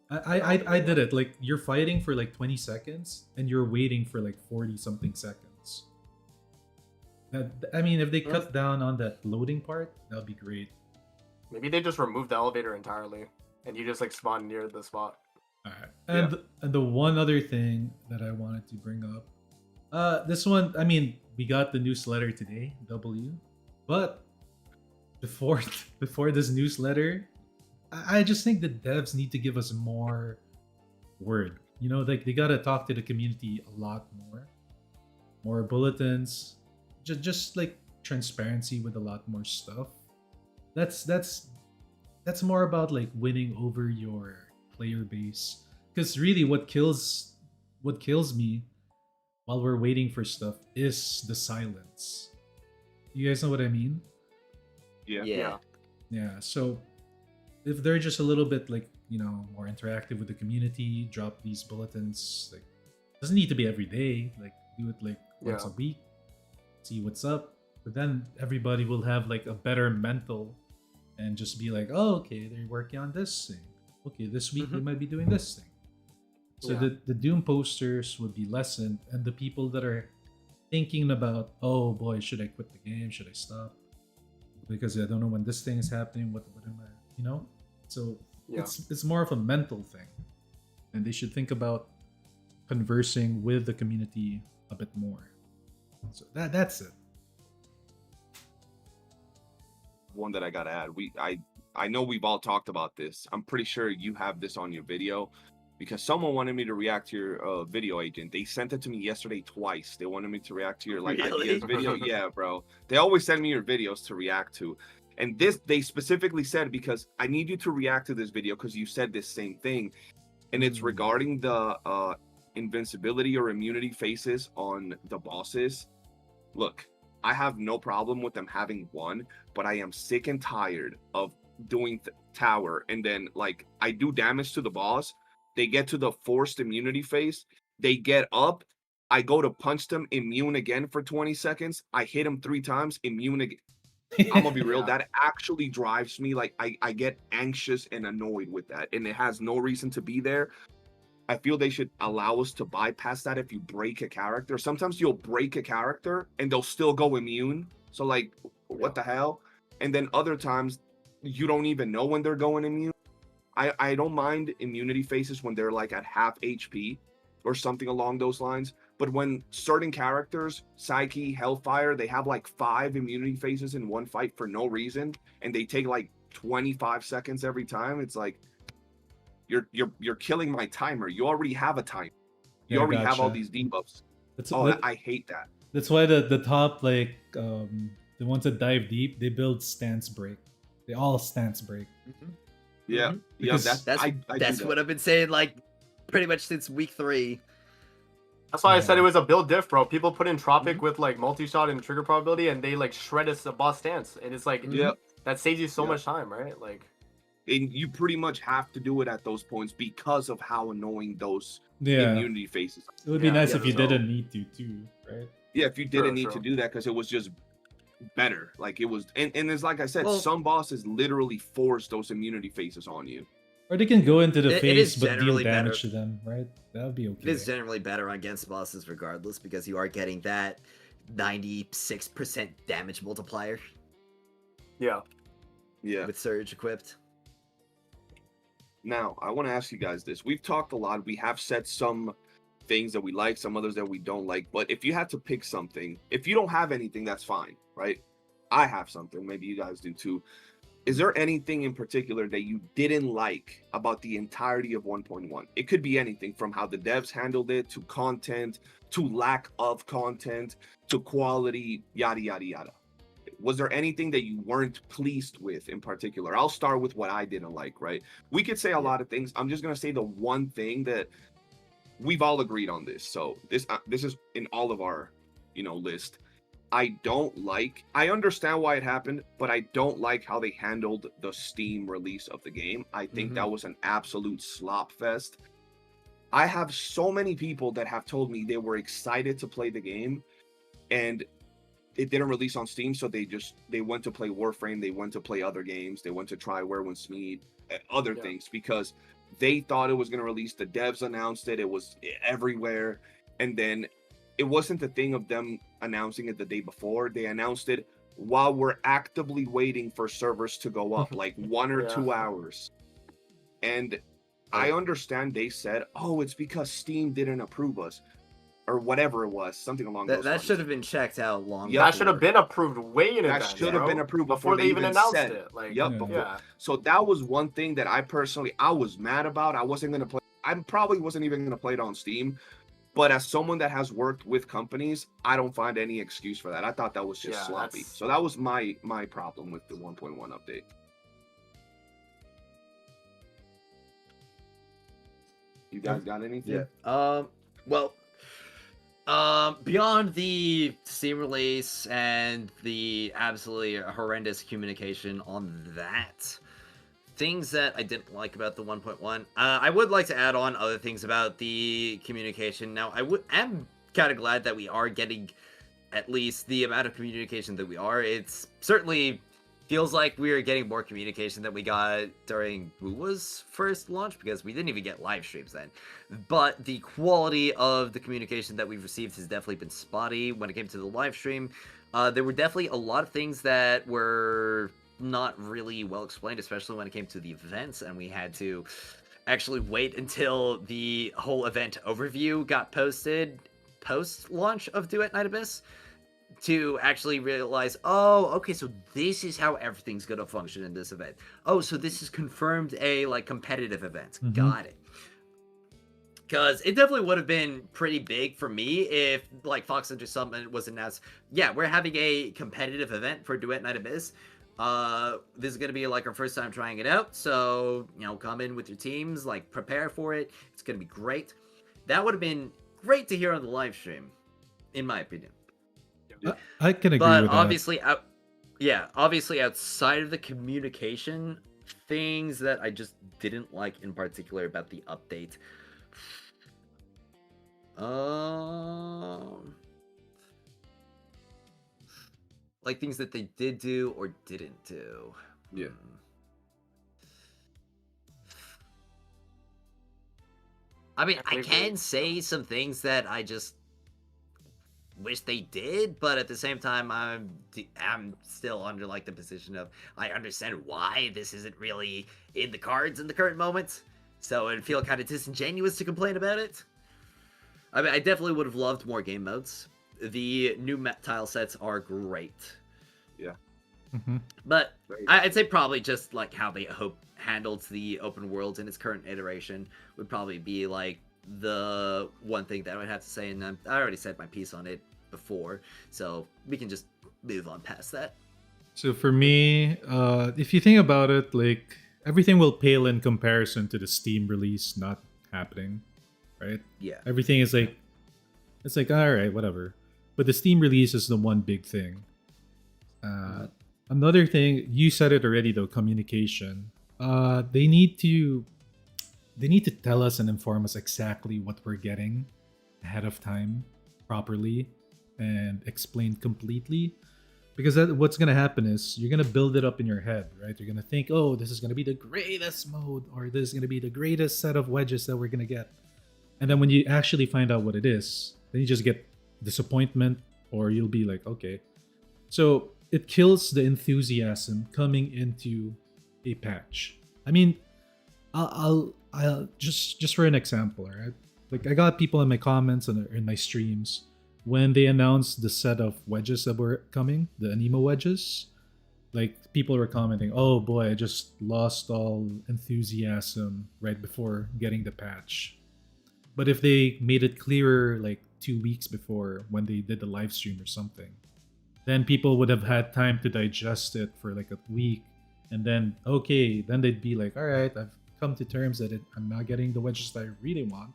S1: I did it. Like you're fighting for like 20 seconds and you're waiting for like 40 something seconds. I mean, if they cut down on that loading part, that'd be great.
S4: Maybe they just remove the elevator entirely, and you just like spawn near the spot.
S1: All right. And the one other thing that I wanted to bring up, this one. I mean, we got the newsletter today, W, but before before this newsletter, I just think the devs need to give us more word. You know, like they gotta talk to the community a lot more bulletins, just like transparency with a lot more stuff. That's more about like winning over your player base. Because really, what kills me while we're waiting for stuff is the silence. You guys know what I mean?
S3: Yeah.
S2: Yeah.
S1: Yeah. So if they're just a little bit like, you know, more interactive with the community, drop these bulletins. Like, doesn't need to be every day. Like, do it like once a
S4: Yeah.
S1: week. See what's up. But then everybody will have like a better mental and just be like, oh, okay, they're working on this thing. Okay, this week they might be doing this thing. So
S4: Yeah.
S1: the Doom posters would be lessened, and the people that are thinking about, oh boy, should I quit the game? Should I stop? Because I don't know when this thing is happening. What am I? You know? So
S4: Yeah.
S1: it's more of a mental thing, and they should think about conversing with the community a bit more. So that's it.
S3: One that I gotta add. I know we've all talked about this. I'm pretty sure you have this on your video because someone wanted me to react to your video agent. They sent it to me yesterday twice. They wanted me to react to your like
S2: Really?
S3: ideas video. Yeah, bro. They always send me your videos to react to. And this they specifically said because I need you to react to this video because you said this same thing. And it's regarding the invincibility or immunity faces on the bosses. Look, I have no problem with them having one, but I am sick and tired of doing tower and then like I do damage to the boss, they get to the forced immunity phase, they get up, I go to punch them, immune again for 20 seconds, I hit them 3 times, immune again. I'm gonna be real,
S4: Yeah.
S3: that actually drives me like I get anxious and annoyed with that, and it has no reason to be there. I feel they should allow us to bypass that if you break a character. Sometimes you'll break a character and they'll still go immune. So like, what the hell? And then other times you don't even know when they're going immune. I don't mind immunity phases when they're like at half HP or something along those lines. But when certain characters, Psyche, Hellfire, they have like 5 immunity phases in one fight for no reason, and they take like 25 seconds every time, it's like, you're killing my timer. You already have a timer. You
S1: Yeah,
S3: already have all
S1: gotcha.
S3: these debuffs.
S1: That's,
S3: Oh,
S1: that-
S3: I hate that.
S1: that's why the top like the ones that dive deep, they build stance break. They all stance break.
S3: Yeah, yeah.
S1: Because
S3: That's I do
S2: That's
S3: that.
S2: what I've been saying like pretty much since week 3.
S4: That's why I
S1: Yeah.
S4: said it was a build diff, bro. People put in Tropic with like multi-shot and trigger probability, and they like shred us a boss stance, and it's like
S3: Yeah,
S4: that saves you so
S3: Yeah.
S4: much time, right? Like,
S3: and you pretty much have to do it at those points because of how annoying those
S1: Yeah,
S3: immunity phases.
S1: it would be
S4: Yeah,
S1: nice
S4: yeah,
S1: if you
S3: so-
S1: didn't need to too, right?
S3: Yeah, if you didn't
S4: True,
S3: need
S4: true.
S3: to do that because it was just better. Like it was, and it's like I said,
S2: Well-
S3: some bosses literally force those immunity phases on you.
S1: Or they can go into the
S2: It
S1: face
S2: is
S1: but deal
S2: generally
S1: damage
S2: better.
S1: to them, right? That would be okay.
S2: It is generally better against bosses regardless because you are getting that 96% damage multiplier
S4: yeah.
S3: Yeah.
S2: with Surge equipped.
S3: Now, I want to ask you guys this. We've talked a lot. We have said some things that we like, some others that we don't like. But if you had to pick something, if you don't have anything, that's fine, right? I have something. Maybe you guys do too. is there anything in particular that you didn't like about the entirety of 1.1? It could be anything from how the devs handled it, to content, to lack of content, to quality, yada, yada, yada. Was there anything that you weren't pleased with in particular? I'll start with what I didn't like, right? We could say a lot of things. I'm just going to say the one thing that we've all agreed on this. So this is in all of our, list. I understand why it happened, but I don't like how they handled the Steam release of the game. I think that was an absolute slop fest. I have so many people that have told me they were excited to play the game, and it didn't release on Steam, so they went to play Warframe, they went to play other games, they went to try Werewolf Smeed, other things, because they thought it was going to release. The devs announced it was everywhere, and then it wasn't the thing of them announcing it the day before. They announced it while we're actively waiting for servers to go up, like 1 or 2 hours. And I understand they said, oh, it's because Steam didn't approve us, or whatever it was, something along those lines.
S2: That should have been checked out long
S3: Yeah,
S4: that should have been approved way in advance.
S3: That should have been approved
S4: before they even announced
S3: said
S4: it. Like,
S3: before.
S4: Yeah.
S3: So that was one thing that I was mad about. I wasn't going to play. I probably wasn't even going to play it on Steam. But as someone that has worked with companies, I don't find any excuse for that. I thought that was just sloppy. So that was my problem with the 1.1 update. You guys got anything?
S2: Yeah. Well, beyond the Steam release and the absolutely horrendous communication on that, things that I didn't like about the 1.1, I would like to add on other things about the communication. Now, am kind of glad that we are getting at least the amount of communication that we are. It's certainly feels like we are getting more communication than we got during WuWa's first launch, because we didn't even get live streams then. But the quality of the communication that we've received has definitely been spotty when it came to the live stream. There were definitely a lot of things that were not really well explained, especially when it came to the events, and we had to actually wait until the whole event overview got posted post-launch of Duet Night Abyss to actually realize, oh, okay, so this is how everything's gonna function in this event. Oh, so this is confirmed a competitive event. Got it. Because it definitely would have been pretty big for me if Fox Hunter Summit was announced. Yeah, we're having a competitive event for Duet Night Abyss. This is gonna be our first time trying it out, so come in with your teams, prepare for it. It's gonna be great. That would have been great to hear on the live stream, in my opinion.
S1: I can agree
S2: but
S1: with
S2: obviously obviously outside of the communication, things that I just didn't like in particular about the update, things that they did do or didn't do.
S3: Yeah.
S2: I mean, I can say some things that I just wish they did, but at the same time, I'm still under the position of I understand why this isn't really in the cards in the current moment, so it'd feel kind of disingenuous to complain about it. I mean, I definitely would have loved more game modes. The new tile sets are great.
S3: Yeah.
S2: But I'd say probably just how they handled the open world in its current iteration would probably be the one thing that I would have to say, and I already said my piece on it before, so we can just move on past that.
S1: So for me, if you think about it, everything will pale in comparison to the Steam release not happening, right?
S2: Yeah.
S1: Everything is it's all right, whatever. But the Steam release is the one big thing. Another thing, you said it already though, communication. They need to tell us and inform us exactly what we're getting ahead of time, properly, and explain completely. Because what's gonna happen is you're gonna build it up in your head, right? You're gonna think, oh, this is gonna be the greatest mode, or this is gonna be the greatest set of wedges that we're gonna get. And then when you actually find out what it is, then you just get disappointment, or you'll be like, okay. So it kills the enthusiasm coming into a patch. I mean, I'll just for an example, right? I got people in my comments and in my streams when they announced the set of wedges that were coming, the Anemo wedges. like people were commenting, "Oh boy, I just lost all enthusiasm right before getting the patch." But if they made it clearer like 2 weeks before when they did the live stream or something, then people would have had time to digest it for like a week, and then okay, then they'd be like, "All right, I've come to terms that I'm not getting the wedges that I really want."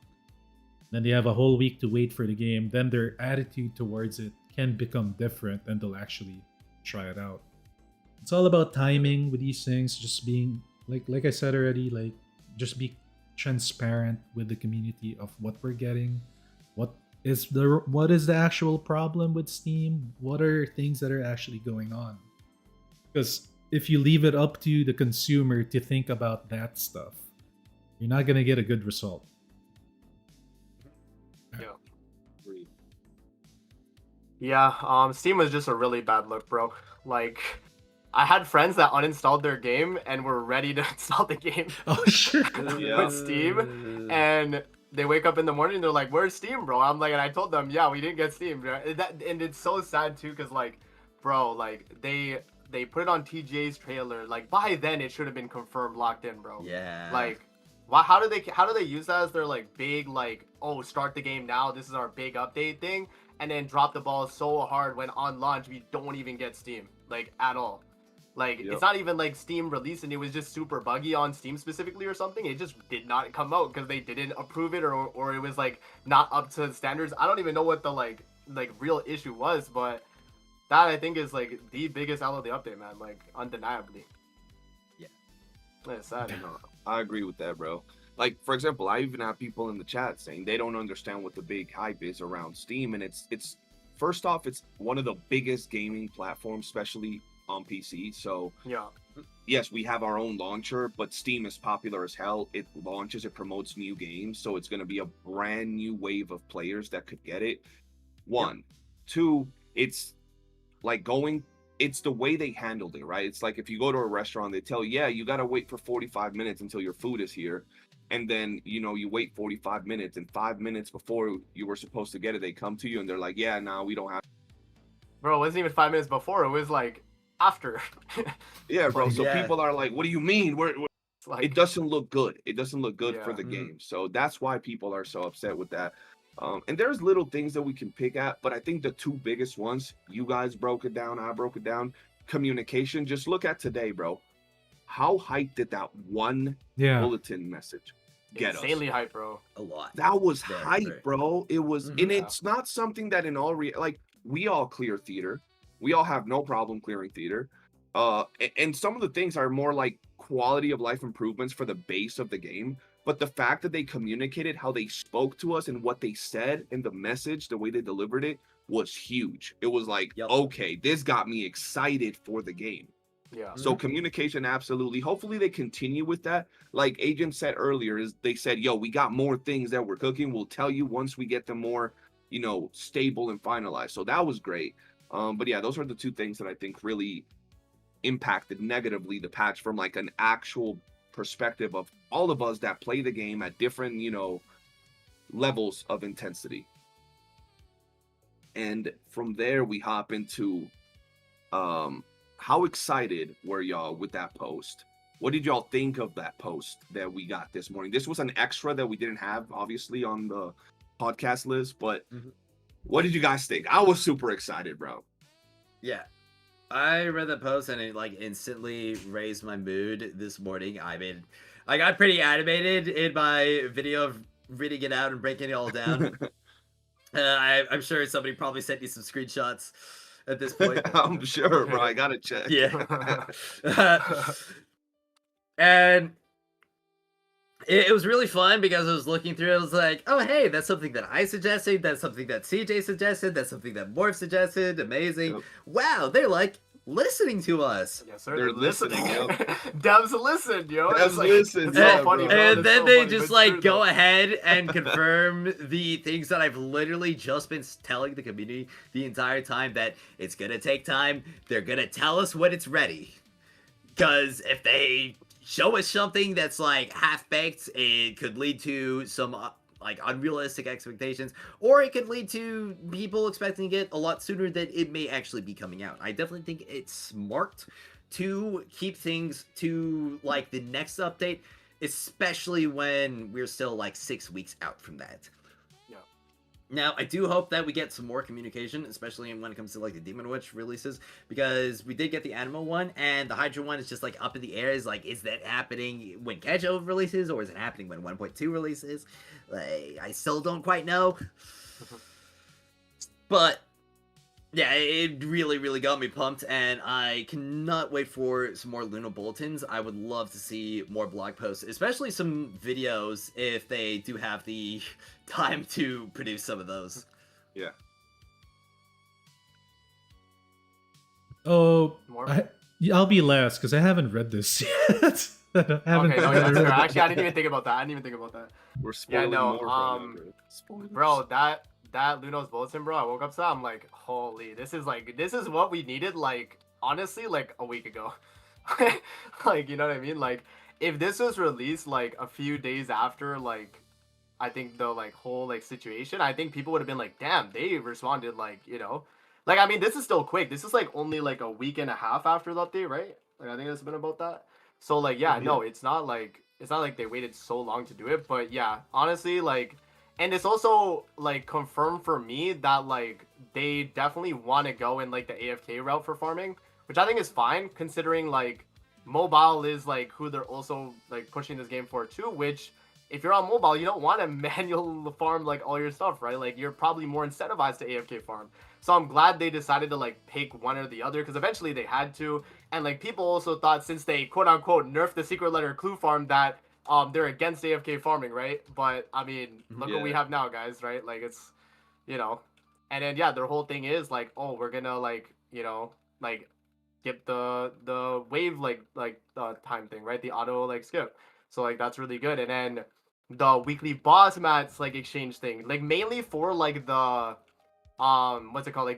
S1: Then they have a whole week to wait for the game. Then their attitude towards it can become different, and they'll actually try it out. It's all about timing with these things. Just being like I said already, like just be transparent with the community of what we're getting, what is the actual problem with Steam, what are things that are actually going on. Because if you leave it up to the consumer to think about that stuff, you're not gonna get a good result.
S3: Agreed.
S4: Yeah, Steam was just a really bad look, bro. Like, I had friends that uninstalled their game and were ready to install the game
S1: Oh sure.
S3: Yeah.
S4: with Steam, and they wake up in the morning and they're like, "Where's Steam, bro?" I'm like, and I told them, "Yeah, we didn't get Steam." Bro. And it's so sad too, cause like, bro, like they put it on TGA's trailer. Like by then, it should have been confirmed, locked in, bro.
S2: Yeah.
S4: Like, why? How do they use that as their like big like, oh, start the game now. This is our big update thing, and then drop the ball so hard when on launch we don't even get Steam like at all. Like,
S3: Yep.
S4: It's not even like Steam released and it was just super buggy on Steam specifically or something. It just did not come out because they didn't approve it or it was like not up to standards. I don't even know what the like real issue was, but that I think is like the biggest out of the update, man. Like undeniably.
S2: Yeah.
S4: It's sad.
S3: No, I agree with that, bro. Like, for example, I even have people in the chat saying they don't understand what the big hype is around Steam, and it's first off, it's one of the biggest gaming platforms, especially on PC. So
S4: Yeah.
S3: yes, we have our own launcher, but Steam is popular as hell. It launches, it promotes new games, so it's going to be a brand new wave of players that could get it. One, two, it's like it's the way they handled it, right? It's like if you go to a restaurant, they tell you, yeah, you got to wait for 45 minutes until your food is here. And then, you wait 45 minutes, and 5 minutes before you were supposed to get it, they come to you and they're like, yeah, no, we don't have.
S4: Bro, it wasn't even 5 minutes before. It was like after.
S3: Yeah, bro. So
S2: Yeah.
S3: people are like, what do you mean?
S4: It's like,
S3: It doesn't look good. It doesn't look good for
S4: Yeah.
S3: the
S2: Mhm.
S3: game. So that's why people are so upset with that. And there's little things that we can pick at, but I think the two biggest ones, you guys broke it down, I broke it down. Communication. Just look at today, bro. How hyped did that one
S1: Yeah.
S3: bulletin message get
S4: insanely
S3: us?
S4: hype, bro.
S2: A lot.
S3: That was
S2: Very,
S3: hype,
S2: very.
S3: bro. It was,
S2: Mhm.
S3: and it's not something that in all like we all clear theater. We all have no problem clearing theater. And some of the things are more like quality of life improvements for the base of the game. But the fact that they communicated how they spoke to us and what they said and the message, the way they delivered it was huge. It was like,
S2: Yep.
S3: okay, this got me excited for the game.
S4: Yeah.
S3: So communication, absolutely. Hopefully they continue with that. Like Agent said earlier, is they said, yo, we got more things that we're cooking. We'll tell you once we get them more, stable and finalized. So that was great. But yeah, those are the two things that I think really impacted negatively the patch from like an actual perspective of all of us that play the game at different, levels of intensity. And from there we hop into how excited were y'all with that post? What did y'all think of that post that we got this morning? This was an extra that we didn't have obviously on the podcast list, but what did you guys think? I was super excited, bro.
S2: Yeah. I read the post and it like instantly raised my mood this morning. I got pretty animated in my video of reading it out and breaking it all down. I'm sure somebody probably sent you some screenshots at this point.
S3: I'm sure, bro. I gotta check.
S2: Yeah. And it was really fun because I was looking through it. I was like, oh, hey, that's something that I suggested. That's something that CJ suggested. That's something that Morph suggested. Amazing.
S3: Yep.
S2: Wow, they're like listening to us.
S4: Yes, sir.
S3: They're listening, yo.
S4: Devs listen, yo.
S3: Devs
S4: It's like,
S3: listen,
S4: it's
S3: yeah,
S4: so funny,
S3: bro.
S4: bro.
S2: And
S4: It's
S2: then
S4: so
S2: they
S4: funny,
S2: just
S4: but
S2: like
S4: true,
S2: go
S4: though.
S2: ahead and confirm the things that I've literally just been telling the community the entire time, that it's gonna take time. They're gonna tell us when it's ready. Because if they show us something that's like half-baked, it could lead to some like unrealistic expectations, or it could lead to people expecting it a lot sooner than it may actually be coming out. I definitely think it's smart to keep things to like the next update, especially when we're still like 6 weeks out from that.
S4: Yeah.
S2: Now, I do hope that we get some more communication, especially when it comes to like the Demon Witch releases, because we did get the Animal one, and the Hydra one is just like up in the air. Is like, is that happening when Gacha releases, or is it happening when 1.2 releases? Like, I still don't quite know. But yeah, it really, really got me pumped, and I cannot wait for some more Luna Bulletins. I would love to see more blog posts, especially some videos if they do have the time to produce some of those.
S3: Yeah.
S1: Oh,
S4: Morph?
S1: I'll be last because I haven't read this yet. I haven't
S4: Okay, no,
S1: read
S4: that's
S1: it.
S4: fair. Actually, I didn't even think about that.
S3: We're spoiling
S4: no,
S3: more from that, Spoilers.
S4: Bro, that Luno's bulletin, bro, I woke up to that, I'm like, holy, this is what we needed, like, honestly, like, a week ago. Like, you know what I mean? Like, if this was released, like, a few days after, like, I think the, like, whole, like, situation, I think people would have been like, damn, they responded, like, you know? Like, I mean, this is still quick. This is, like, only, like, a week and a half after the update, right? Like, I think it's been about that. So, like, yeah, no, it's not like they waited so long to do it, but yeah, honestly, like, and it's also like confirmed for me that like they definitely want to go in like the AFK route for farming, which I think is fine considering like mobile is like who they're also like pushing this game for too, which if you're on mobile, you don't want to manual farm like all your stuff, right? Like you're probably more incentivized to AFK farm. So I'm glad they decided to like pick one or the other because eventually they had to. And like people also thought since they quote unquote nerfed the secret letter clue farm that they're against AFK farming, right? But I mean, look what we have now, guys, right? Like it's, you know, and then yeah, their whole thing is like, oh, we're gonna like, you know, like skip the wave like time thing, right? The auto like skip. So like that's really good. And then the weekly boss mats like exchange thing, like mainly for like the what's it called,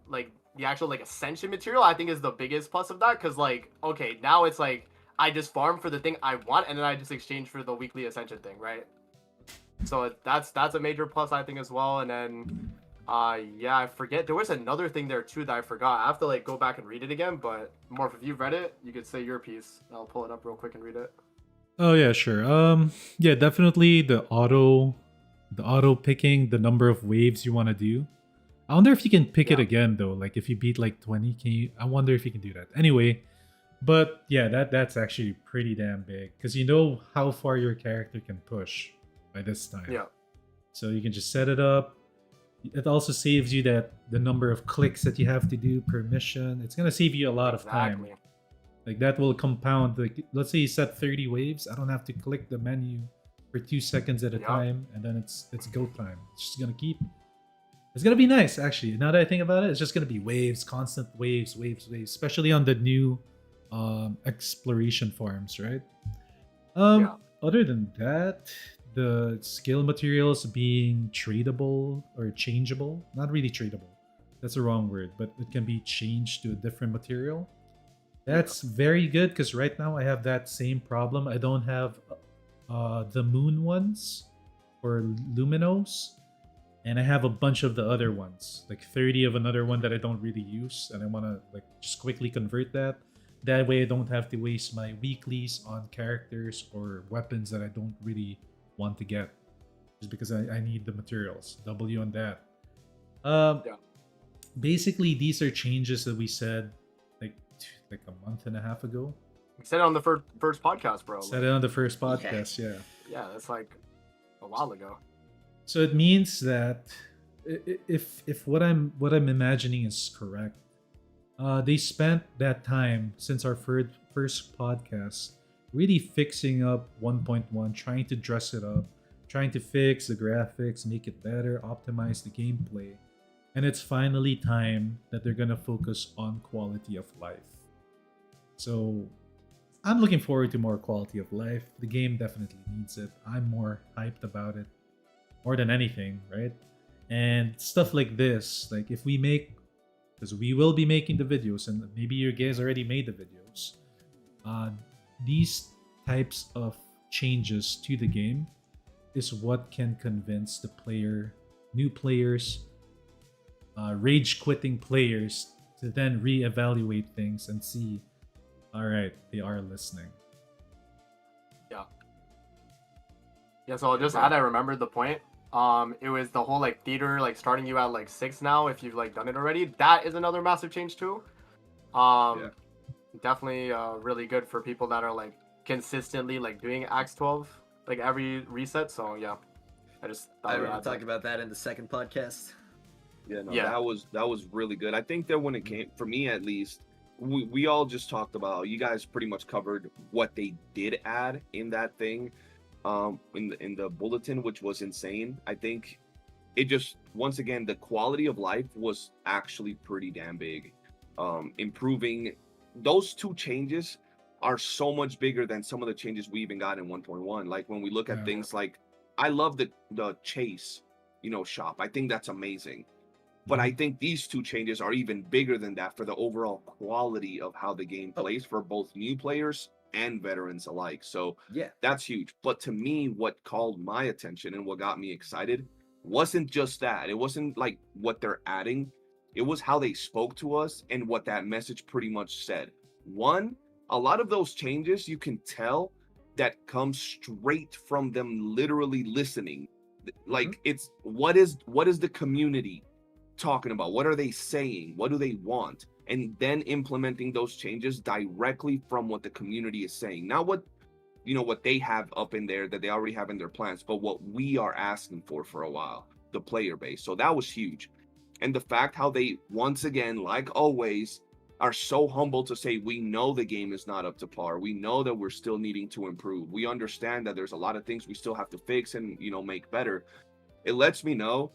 S4: like the actual like ascension material, I think is the biggest plus of that because like okay, now it's like I just farm for the thing I want, and then I just exchange for the weekly ascension thing, right? So that's a major plus, I think, as well. And then, yeah, I forget. There was another thing there, too, that I forgot. I have to, like, go back and read it again. But, Morph, if you've read it, you could say your piece. I'll pull it up real quick and read it.
S1: Oh yeah, sure. Yeah, definitely the auto picking the number of waves you want to do. I wonder if you can pick it again though. Like if you beat like 20, I wonder if you can do that. Anyway. But yeah, that's actually pretty damn big because you know how far your character can push by this time.
S4: Yeah.
S1: So you can just set it up. It also saves you the number of clicks that you have to do per mission. It's gonna save you a lot of time. Like that will compound. Like let's say you set 30 waves. I don't have to click the menu for 2 seconds at a time, and then it's go time. It's just gonna keep. It's gonna be nice actually. Now that I think about it, it's just gonna be waves, constant waves, especially on the new exploration farms, right? Other than that, the skill materials being tradable or changeable, not really tradable, that's the wrong word, but it can be changed to a different material. That's very good because right now I have that same problem. I don't have the moon ones or luminos, and I have a bunch of the other ones, like 30 of another one that I don't really use, and I want to like just quickly convert that. That way I don't have to waste my weeklies on characters or weapons that I don't really want to get. Just because I need the materials. W on that. Basically, these are changes that we said like a month and a half ago.
S4: We said it on the first podcast, bro.
S1: Said it on the first podcast, yeah.
S4: Yeah, that's like a while ago.
S1: So it means that if what I'm imagining is correct, they spent that time since our first podcast really fixing up 1.1, trying to dress it up, trying to fix the graphics, make it better, optimize the gameplay. And it's finally time that they're gonna focus on quality of life. So I'm looking forward to more quality of life. The game definitely needs it. I'm more hyped about it. More than anything, right? And stuff like this, like if we make, because we will be making the videos, and maybe you guys already made the videos. These types of changes to the game is what can convince the new players, rage quitting players to then reevaluate things and see All right, they are listening.
S4: Yeah, so just add, I remembered the point. It was the whole like theater like starting you at like 6 now if you've like done it already. That is another massive change too. Definitely really good for people that are like consistently like doing Acts 12 like every reset. So yeah, I just thought
S2: I
S4: I'd
S2: will
S4: add
S2: talk
S4: that.
S2: about that in the second podcast.
S3: Yeah, no,
S4: Yeah.
S3: that was really good. I think that when it came, for me at least, we all just talked about, you guys pretty much covered what they did add in that thing, in the bulletin, which was insane. I think it just, once again, the quality of life was actually pretty damn big. Improving those two changes are so much bigger than some of the changes we even got in 1.1. Like when we look at
S1: Yeah.
S3: things like, I love the chase, shop. I think that's amazing. But I think these two changes are even bigger than that for the overall quality of how the game plays for both new players and veterans alike. So
S2: Yeah.
S3: that's huge. But to me, what called my attention and what got me excited wasn't just that. It wasn't like what they're adding. It was how they spoke to us and what that message pretty much said. One, a lot of those changes you can tell that come straight from them literally listening. Like it's what is the community talking about? What are they saying? What do they want? And then implementing those changes directly from what the community is saying. Not what what they have up in there that they already have in their plans, but what we are asking for a while, the player base. So that was huge. And the fact how they once again, like always, are so humble to say, we know the game is not up to par. We know that we're still needing to improve. We understand that there's a lot of things we still have to fix and make better. It lets me know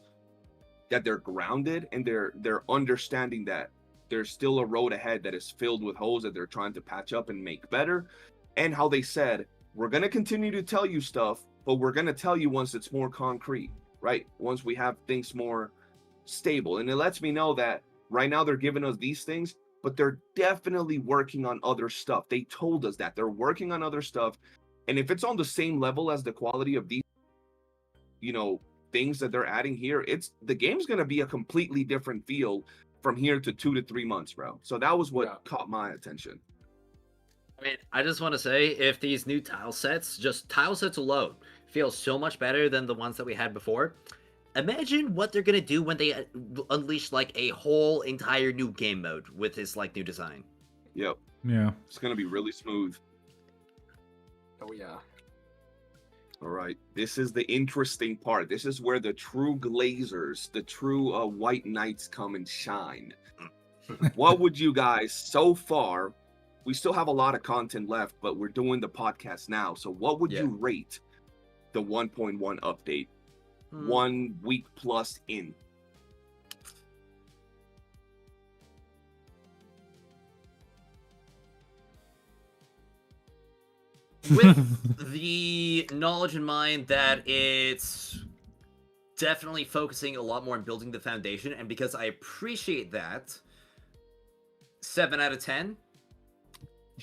S3: that they're grounded and they're understanding that there's still a road ahead that is filled with holes that they're trying to patch up and make better. And how they said, we're going to continue to tell you stuff, but we're going to tell you once it's more concrete, right? Once we have things more stable. And it lets me know that right now they're giving us these things, but they're definitely working on other stuff. They told us that they're working on other stuff. And if it's on the same level as the quality of these, things that they're adding here, the game's going to be a completely different feel from here to 2 to 3 months, bro. So that was what caught my attention.
S2: I mean, I just want to say, if these new tile sets, just tile sets alone, feel so much better than the ones that we had before, imagine what they're going to do when they unleash like a whole entire new game mode with this like new design.
S3: Yep.
S1: Yeah.
S3: It's going to be really smooth.
S4: Oh yeah.
S3: All right, this is the interesting part. This is where the true glazers, the true white knights come and shine. What would you guys, so far, we still have a lot of content left, but we're doing the podcast now. So what would you rate the 1.1 update 1 week plus in?
S2: With the knowledge in mind that it's definitely focusing a lot more on building the foundation, and because I appreciate that, 7 out of 10.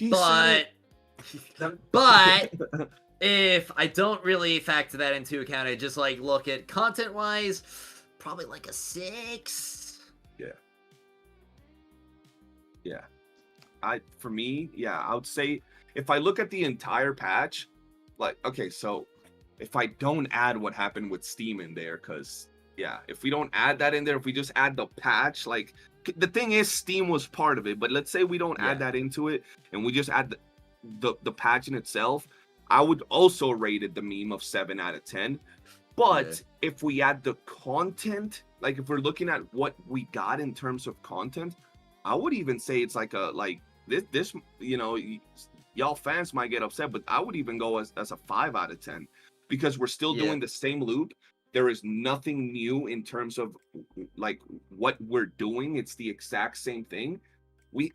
S2: But if I don't really factor that into account, I just like look at content wise, probably like a 6.
S3: Yeah. I would say, if I look at the entire patch, like, okay, so if I don't add what happened with Steam in there, because, if we don't add that in there, if we just add the patch, like, the thing is, Steam was part of it, but let's say we don't add that into it, and we just add the patch in itself, I would also rate it the meme of 7 out of 10. But if we add the content, like, if we're looking at what we got in terms of content, I would even say it's like this, y'all fans might get upset, but I would even go as a 5 out of 10, because we're still doing the same loop. There is nothing new in terms of like what we're doing. It's the exact same thing.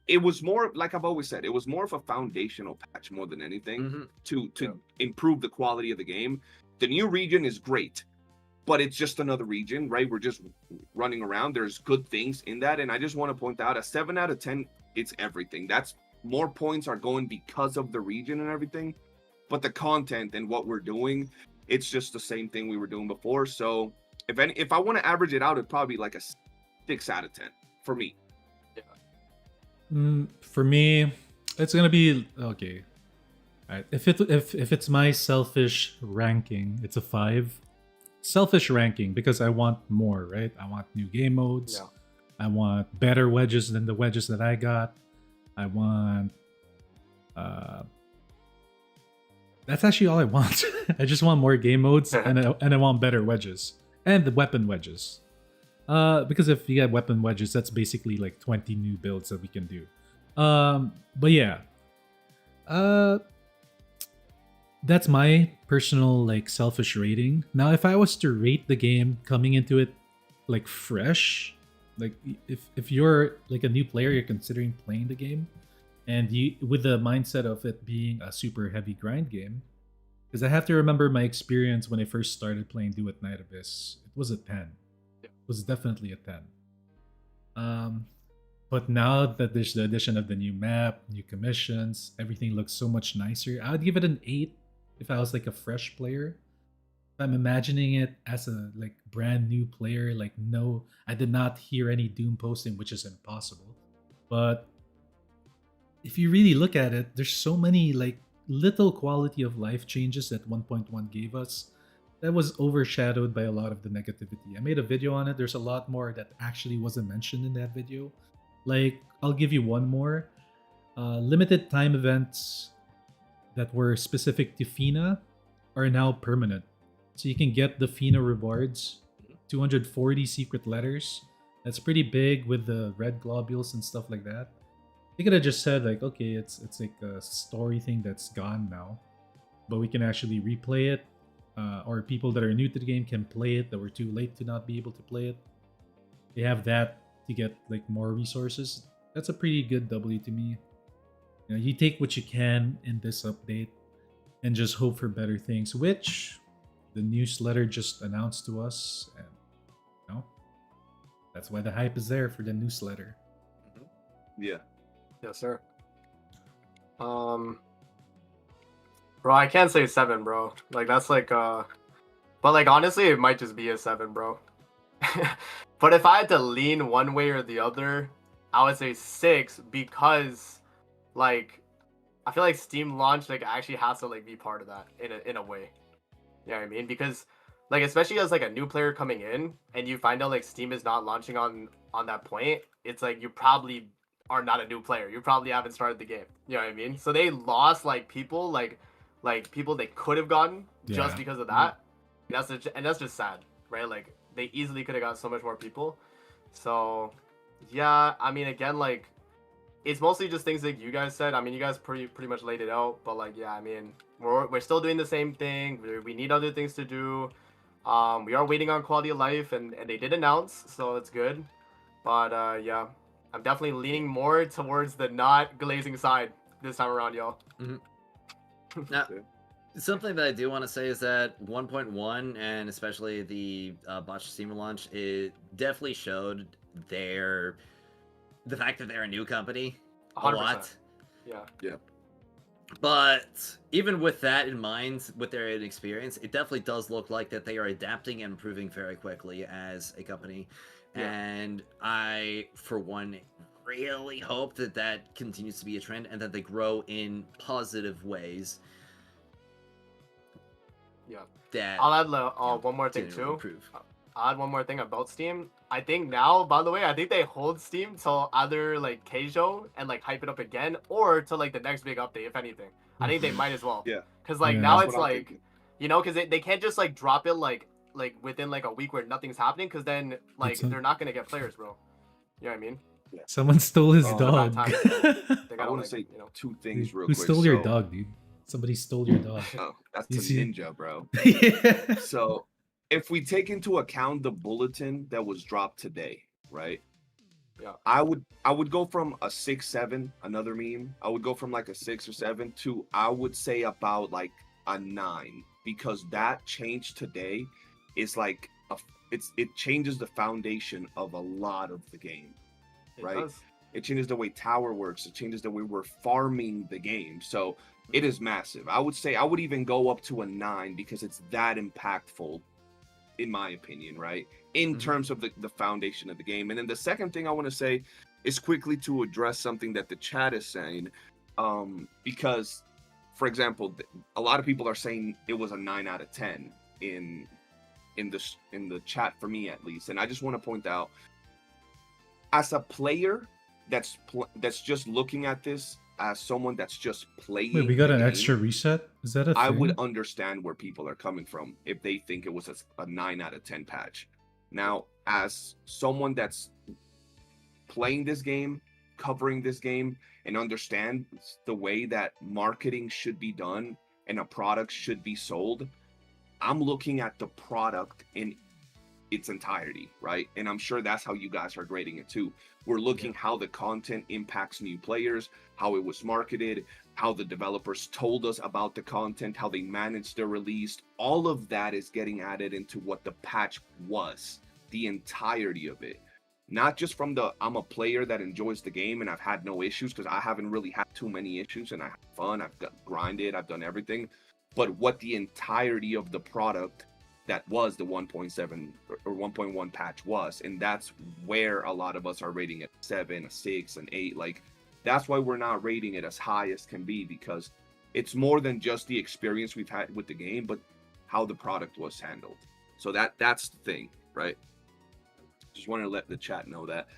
S3: It was more, like I've always said, it was more of a foundational patch more than anything to improve the quality of the game. The new region is great, but it's just another region, right? We're just running around. There's good things in that, and I just want to point out a 7 out of 10. It's everything. That's more points are going because of the region and everything, but the content and what we're doing, it's just the same thing we were doing before. So if I want to average it out, it'd probably be like a 6 out of 10 for me.
S1: For me, It's gonna be okay. Alright. If it's my selfish ranking, it's a 5. Selfish ranking because I want more, right? I want new game modes.
S4: Yeah.
S1: I want better wedges than the wedges that I got. I want that's actually all I want. I just want more game modes and I want better wedges. And the weapon wedges. Because if you get weapon wedges, that's basically like 20 new builds that we can do. But yeah. That's my personal like selfish rating. Now if I was to rate the game coming into it like fresh, like if you're like a new player, you're considering playing the game, and you with the mindset of it being a super heavy grind game, because I have to remember my experience when I first started playing Duet Night Abyss. It was a 10. It was definitely a 10. But now that there's the addition of the new map, new commissions, everything looks so much nicer. I would give it an 8 if I was like a fresh player. If I'm imagining it as a like brand new player, like no, I did not hear any Doom posting, which is impossible. But if you really look at it, there's so many like little quality of life changes that 1.1 gave us that was overshadowed by a lot of the negativity. I made a video on it. There's a lot more that actually wasn't mentioned in that video. Like, I'll give you one more. Limited time events that were specific to FINA are now permanent. So you can get the FINA rewards, 240 secret letters. That's pretty big with the red globules and stuff like that. They could have just said like, okay, it's like a story thing that's gone now, but we can actually replay it, or people that are new to the game can play it that were too late to not be able to play it. They have that to get like more resources. That's a pretty good W to me. You know, you take what you can in this update and just hope for better things, which the newsletter just announced to us, and you know, that's why the hype is there for the newsletter.
S3: Yeah.
S4: Yes, sir. Bro, I can't say 7, bro. Like that's like but like honestly, it might just be a 7, bro. But if I had to lean one way or the other, I would say 6 because like I feel like Steam launch like actually has to like be part of that in a way. You know what I mean? Because like especially as like a new player coming in and you find out like Steam is not launching on that point, it's like you probably are not a new player. You probably haven't started the game. You know what I mean? So they lost like people like people they could have gotten just because of that. And that's just sad, right? Like they easily could have got so much more people. So yeah, I mean again like it's mostly just things like you guys said. I mean you guys pretty much laid it out, but like yeah, I mean we're still doing the same thing. We need other things to do. We are waiting on quality of life and they did announce, so it's good. But yeah, I'm definitely leaning more towards the not glazing side this time around, y'all.
S2: Mm-hmm. Now, something that I do want to say is that 1.1 and especially the botched Steam launch, it definitely showed the fact that they're a new company
S4: 100%.
S2: a lot.
S4: Yeah.
S2: But even with that in mind, with their experience, it definitely does look like that they are adapting and improving very quickly as a company. Yeah. And I, for one, really hope that that continues to be a trend and that they grow in positive ways.
S4: Yeah.
S2: That
S4: I'll add one more thing too. I'll add one more thing about Steam. I think now, by the way, I think they hold Steam till either like Keijo and like hype it up again, or to like the next big update, if anything. I think they might as well.
S3: Yeah.
S4: Because like now it's like, you know, because they can't just like drop it like within like a week where nothing's happening, because then like they're not gonna get players, bro. You know what I mean?
S1: Yeah. Someone stole his dog.
S3: I want to say two things real quick.
S1: Who stole your dog, dude? Somebody stole your dog.
S3: Oh, that's a ninja, bro.
S1: Yeah.
S3: So if we take into account the bulletin that was dropped today, right?
S4: Yeah.
S3: I would go from a 6-7, another meme. I would go from like a 6 or 7 to I would say about like a 9, because that change today is like it changes the foundation of a lot of the game, right? It changes the way tower works. It changes the way we're farming the game. So it is massive. I would say I would even go up to a 9 because it's that impactful, in my opinion, right? In terms of the foundation of the game. And then the second thing I want to say is quickly to address something that the chat is saying. Because, for example, a lot of people are saying it was a 9 out of 10 in the chat, for me at least, and I just want to point out, as a player that's just looking at this, as someone that's just playing.
S1: Wait, we got
S3: the
S1: an
S3: game,
S1: extra reset? Is that a thing?
S3: I would understand where people are coming from if they think it was a 9 out of 10 patch. Now, as someone that's playing this game, covering this game, and understands the way that marketing should be done and a product should be sold, I'm looking at the product in its entirety, right? And I'm sure that's how you guys are grading it too. We're looking how the content impacts new players, how it was marketed, how the developers told us about the content, how they managed their release. All of that is getting added into what the patch was, the entirety of it. Not just from the, I'm a player that enjoys the game and I've had no issues, because I haven't really had too many issues and I have fun, I've grinded, I've done everything. But what the entirety of the product that was the 1.7 or 1.1 patch was, and that's where a lot of us are rating it 7, a 6, an 8. Like, that's why we're not rating it as high as can be, because it's more than just the experience we've had with the game, but how the product was handled. So that's the thing, right? Just want to let the chat know that.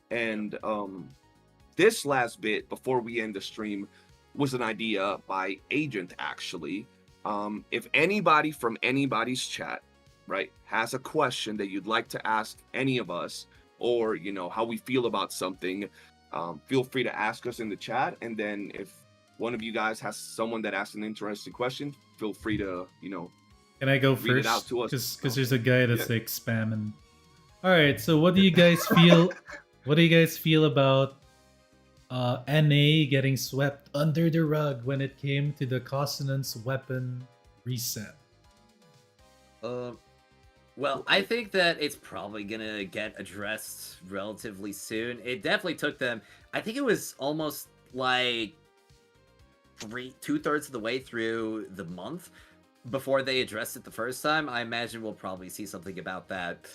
S3: And this last bit before we end the stream was an idea by Agent, actually. If anybody from anybody's chat, right, has a question that you'd like to ask any of us, or, you know, how we feel about something, feel free to ask us in the chat. And then if one of you guys has someone that asks an interesting question, feel free to, you know,
S1: Can I go
S3: read it out
S1: first?
S3: to us.
S1: Because there's a guy that's like spamming. All right, so what do you guys feel? What do you guys feel about NA getting swept under the rug when it came to the consonance weapon reset?
S2: Well, I think that it's probably gonna get addressed relatively soon. It definitely took them, I think it was almost like 2/3 of the way through the month before they addressed it the first time. I imagine we'll probably see something about that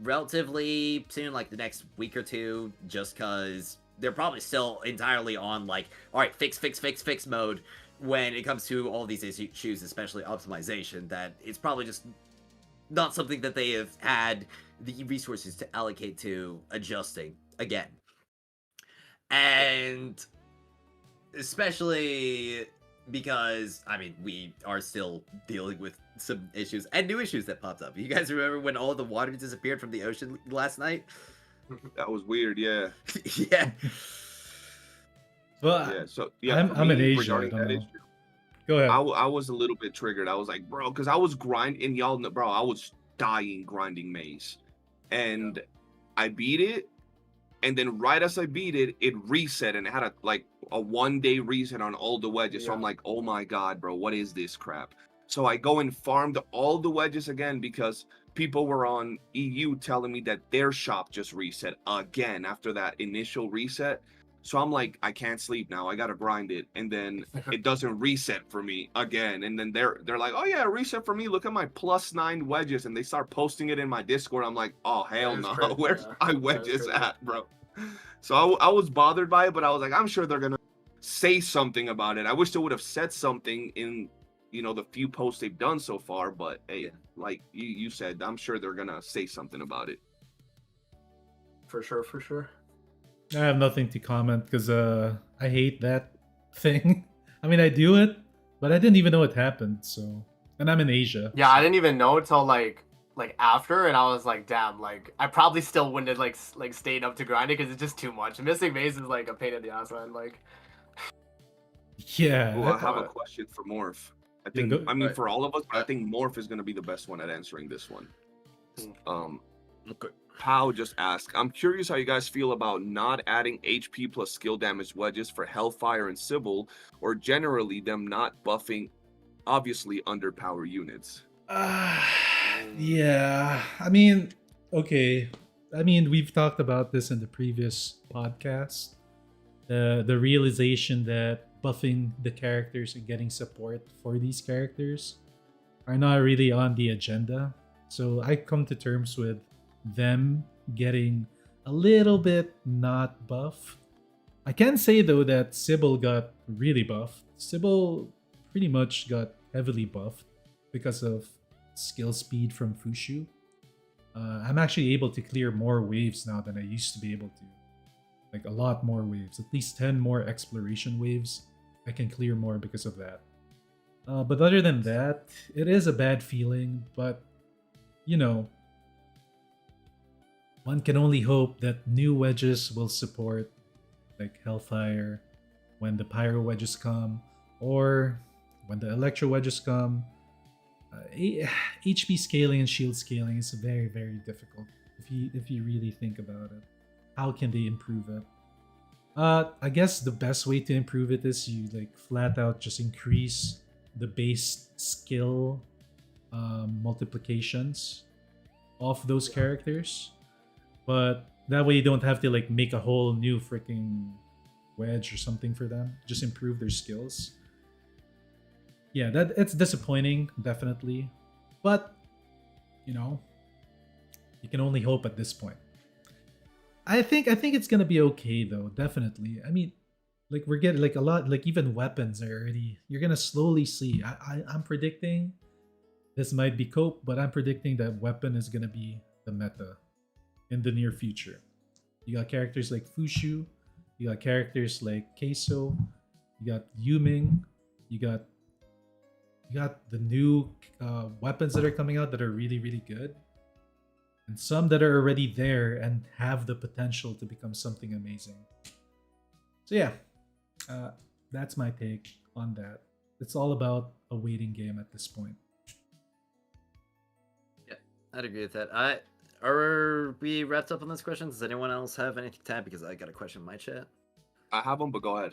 S2: relatively soon, like the next week or two, just because they're probably still entirely on like, all right, fix mode when it comes to all these issues, especially optimization, that it's probably just not something that they have had the resources to allocate to adjusting again. And especially because, I mean, we are still dealing with some issues and new issues that popped up. You guys remember when all the water disappeared from the ocean last night?
S3: That was weird, yeah.
S2: Yeah.
S1: Well,
S3: Yeah, so yeah,
S1: I'm in Asia. I
S3: regarding
S1: don't
S3: that
S1: know.
S3: issue,
S1: Go ahead.
S3: I was a little bit triggered. I was like, bro, because I was grinding, and y'all know, bro, I was dying grinding maze, and I beat it, and then right as I beat it, it reset, and it had a 1-day reset on all the wedges. So I'm like, oh my god, bro, what is this crap? So I go and farmed all the wedges again, because people were on EU telling me that their shop just reset again after that initial reset. So I'm like, I can't sleep now. I gotta grind it, and then it doesn't reset for me again. And then they're like, oh yeah, reset for me. Look at my +9 wedges, and they start posting it in my Discord. I'm like, oh hell no, where's my wedges at, bro? So I was bothered by it, but I was like, I'm sure they're gonna say something about it. I wish they would have said something in, you know, the few posts they've done so far. But hey, like you said, I'm sure they're gonna say something about it.
S4: For sure.
S1: I have nothing to comment because I hate that thing. I mean, I do it, but I didn't even know it happened. So, and I'm in Asia.
S4: Yeah, I didn't even know until like after, and I was like, damn, like I probably still wouldn't have like stayed up to grind it because it's just too much. Missing maze is like a pain in the ass, man. Like,
S1: yeah.
S3: Well, I have a question for Morph. I think,
S1: go-
S3: I mean, for all of us, but I think Morph is gonna be the best one at answering this one.
S2: Okay.
S3: Pow just asked, I'm curious how you guys feel about not adding HP plus skill damage wedges for Hellfire and Sybil, or generally them not buffing obviously underpower units.
S1: Yeah. I mean, okay. I mean, we've talked about this in the previous podcast. The realization that buffing the characters and getting support for these characters are not really on the agenda. So I come to terms with them getting a little bit not buff. I can say though that Sybil got really buffed. Sybil pretty much got heavily buffed because of skill speed from Fushu. I'm actually able to clear more waves now than I used to be able to. Like a lot more waves, at least 10 more exploration waves. I can clear more because of that. But other than that, it is a bad feeling, but you know, one can only hope that new wedges will support like Hellfire when the Pyro wedges come, or when the Electro wedges come. HP scaling and shield scaling is very, very difficult if you really think about it. How can they improve it? I guess the best way to improve it is you like flat out just increase the base skill multiplications of those characters, but that way you don't have to like make a whole new freaking wedge or something for them. Just improve their skills. Yeah, that it's disappointing, definitely, but you know, you can only hope at this point. I think it's gonna be okay though, definitely. I mean, like we're getting like a lot, like even weapons are already. You're gonna slowly see. I'm predicting this might be cope, but I'm predicting that weapon is gonna be the meta in the near future. You got characters like Fushu, you got characters like Keiso, you got Yuming, you got the new weapons that are coming out that are really, really good. And some that are already there and have the potential to become something amazing. So yeah, that's my take on that. It's all about a waiting game at this point.
S2: Yeah, I'd agree with that. Are we wrapped up on those questions? Does anyone else have anything to add? Because I got a question in my chat.
S3: I have them, but go ahead.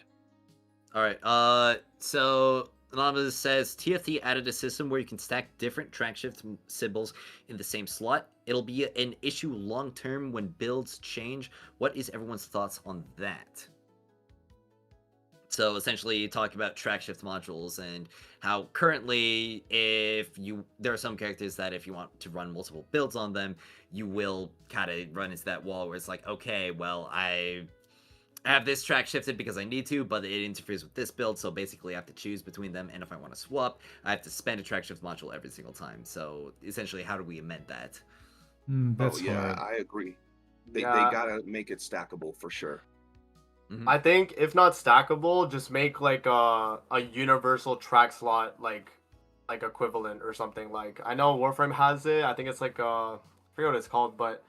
S2: All right. So Anonymous says TFT added a system where you can stack different track shift symbols in the same slot. It'll be an issue long term when builds change. What is everyone's thoughts on that? So essentially talking about track shift modules and how currently there are some characters that if you want to run multiple builds on them, you will kind of run into that wall where it's like, okay, well, I have this track shifted because I need to, but it interferes with this build, so basically I have to choose between them, and if I want to swap, I have to spend a track shift module every single time. So essentially, how do we amend that?
S1: That's
S3: yeah,
S1: hard.
S3: I agree. They
S4: Yeah.
S3: gotta make it stackable for sure.
S2: Mhm.
S4: I think if not stackable, just make like a universal track slot like equivalent or something. Like I know Warframe has it. I think it's like I forget what it's called, but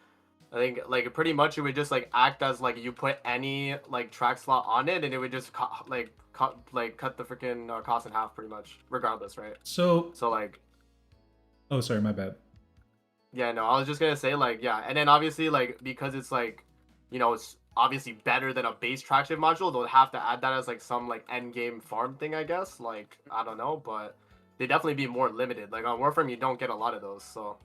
S4: I think like pretty much it would just like act as like you put any like track slot on it, and it would just cut the freaking cost in half pretty much, regardless, right?
S1: So,
S4: So like,
S1: oh sorry, my bad.
S4: yeah, no, I was just gonna say like yeah, and then obviously like because it's like, you know, it's obviously better than a base track shift module. They'll have to add that as like some like end game farm thing, I guess. Like I don't know, but they definitely be more limited. Like on Warframe, you don't get a lot of those, so.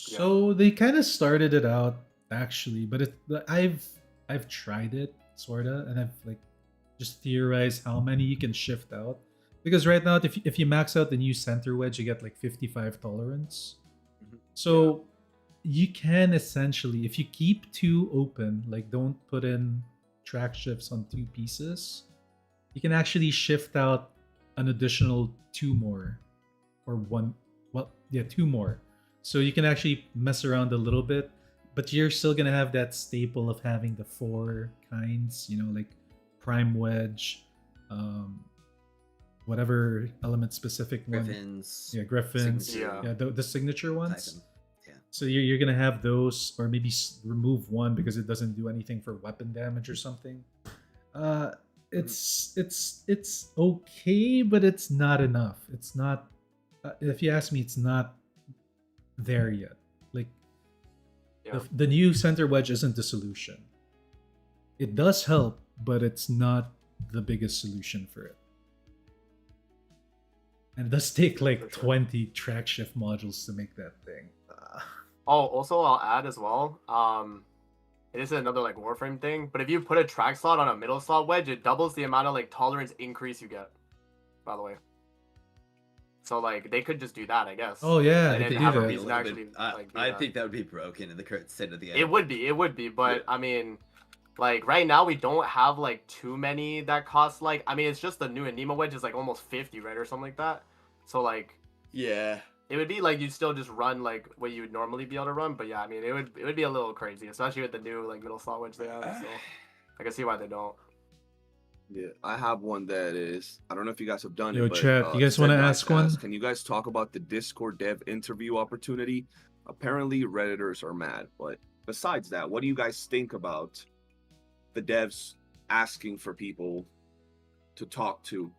S1: So they kind of started it out actually, but I've tried it sorta, and I've like just theorized how many you can shift out. Because right now, if you max out the new center wedge, you get like 55 tolerance.
S2: Mhm.
S1: So you can essentially, if you keep two open, like don't put in track shifts on two pieces, you can actually shift out an additional two more, or one. Well, yeah, two more. So you can actually mess around a little bit, but you're still gonna have that staple of having the four kinds, you know, like prime wedge, whatever element specific one.
S2: Griffins.
S1: Yeah, griffins.
S2: Signature,
S4: Yeah.
S1: The signature ones.
S2: Titan. Yeah.
S1: So you're gonna have those, or maybe remove one because it doesn't do anything for weapon damage or something. It's okay, but it's not enough. It's not. If you ask me, it's not there yet. Like
S4: Yeah.
S1: the new center wedge isn't the solution. It does help, but it's not the biggest solution for it. And it does take like
S4: For sure.
S1: 20 track shift modules to make that thing.
S4: Oh, also I'll add as well. This is another like Warframe thing, but if you put a track slot on a middle slot wedge, it doubles the amount of like tolerance increase you get. By the way. So like they could just do that, I guess.
S1: Oh yeah,
S4: And
S1: they
S4: then
S1: could
S4: have
S1: do
S4: a
S1: that.
S4: reason to actually, like, do
S2: I
S4: that.
S2: think that would be broken in the current state of the
S4: It would be, but I mean, Like right now, we don't have like too many that cost like. I mean, it's just the new Anima wedge is like almost 50, right, or something like that. So like,
S2: Yeah.
S4: it would be like you'd still just run like what you would normally be able to run. But yeah, I mean, it would be a little crazy, especially with the new like middle slot wedge they have. So I can see why they don't.
S3: Yeah, I have one that is. I don't know if you guys have done
S1: Yo,
S3: it, but
S1: chat, you guys
S3: said
S1: wanna
S3: guy
S1: ask one?
S3: asked, can you guys talk about the Discord dev interview opportunity? Apparently, Redditors are mad, but besides that, what do you guys think about the devs asking for people to talk to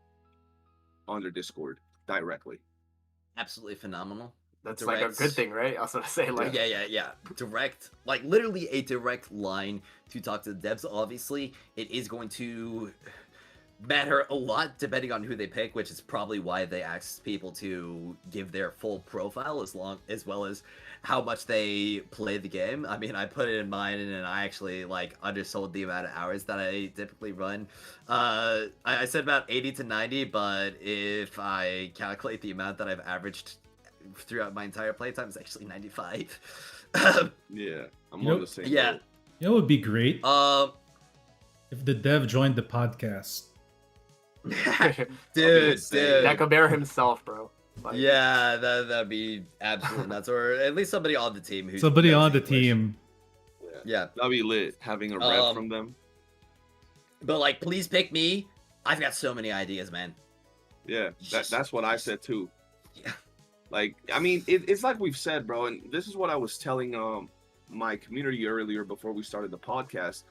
S3: on their Discord directly?
S2: Absolutely phenomenal.
S4: That's
S2: Direct.
S4: like a good thing, right? I was gonna say like
S2: Yeah. Direct, like literally a direct line to talk to the devs. Obviously, it is going to matter a lot depending on who they pick, which is probably why they ask people to give their full profile as well as how much they play the game. I mean, I put it in mine, and I actually like undersold the amount of hours that I typically run. I said about 80 to 90, but if I calculate the amount that I've averaged throughout my entire playtime, it's actually 95.
S3: Yeah, I'm
S1: You know-
S3: on the same.
S2: Yeah.
S3: boat.
S1: You know what would be great
S2: If
S1: if the dev joined the podcast.
S2: dude,
S3: insane.
S4: Dakabear himself, bro. Like,
S2: yeah, that'd be absolutely nuts, or at least somebody on the team who
S1: Somebody
S2: knows
S1: on the
S2: English.
S1: team.
S2: Yeah,
S3: That'd be lit having a rep
S2: Um,
S3: from them.
S2: but like, please pick me. I've got so many ideas, man.
S3: Yeah, that's what I said too.
S2: Yeah.
S3: Like, I mean, it's like we've said, bro, and this is what I was telling my community earlier before we started the podcast.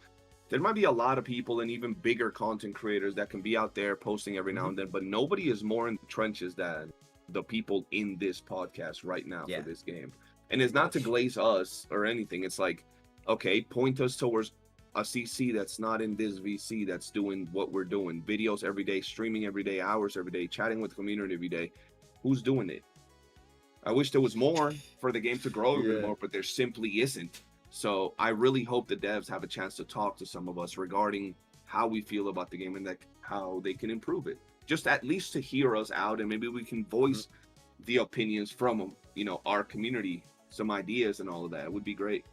S3: There might be a lot of people and even bigger content creators that can be out there posting every now and then, but nobody is more in the trenches than the people in this podcast right now
S2: Yeah.
S3: for this game. And it's not to glaze us or anything. It's like, okay, point us towards a CC that's not in this VC that's doing what we're doing. Videos every day, streaming every day, hours every day, chatting with the community every day. Who's doing it? I wish there was more for the game to grow a bit
S2: Yeah.
S3: more, but there simply isn't. So I really hope the devs have a chance to talk to some of us regarding how we feel about the game and that how they can improve it. Just at least to hear us out, and maybe we can voice the opinions from our community, some ideas and all of that. It would be great.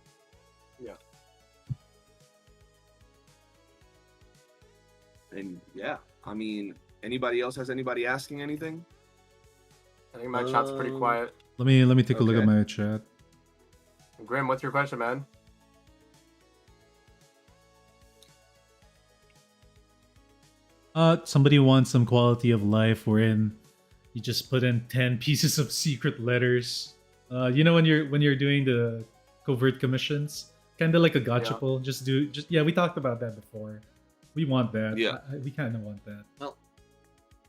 S4: Yeah.
S3: And yeah, I mean, anybody else has anybody asking anything?
S4: I think my chat's pretty quiet.
S1: Let me take a look at
S3: Okay.
S1: my chat.
S4: Grim, what's your question, man?
S1: Somebody wants some quality of life wherein you just put in 10 pieces of secret letters. You know when you're doing the covert commissions, kind of like a gotcha pull. We talked about that before. We want that.
S3: Yeah.
S1: We kind of want that.
S2: Well,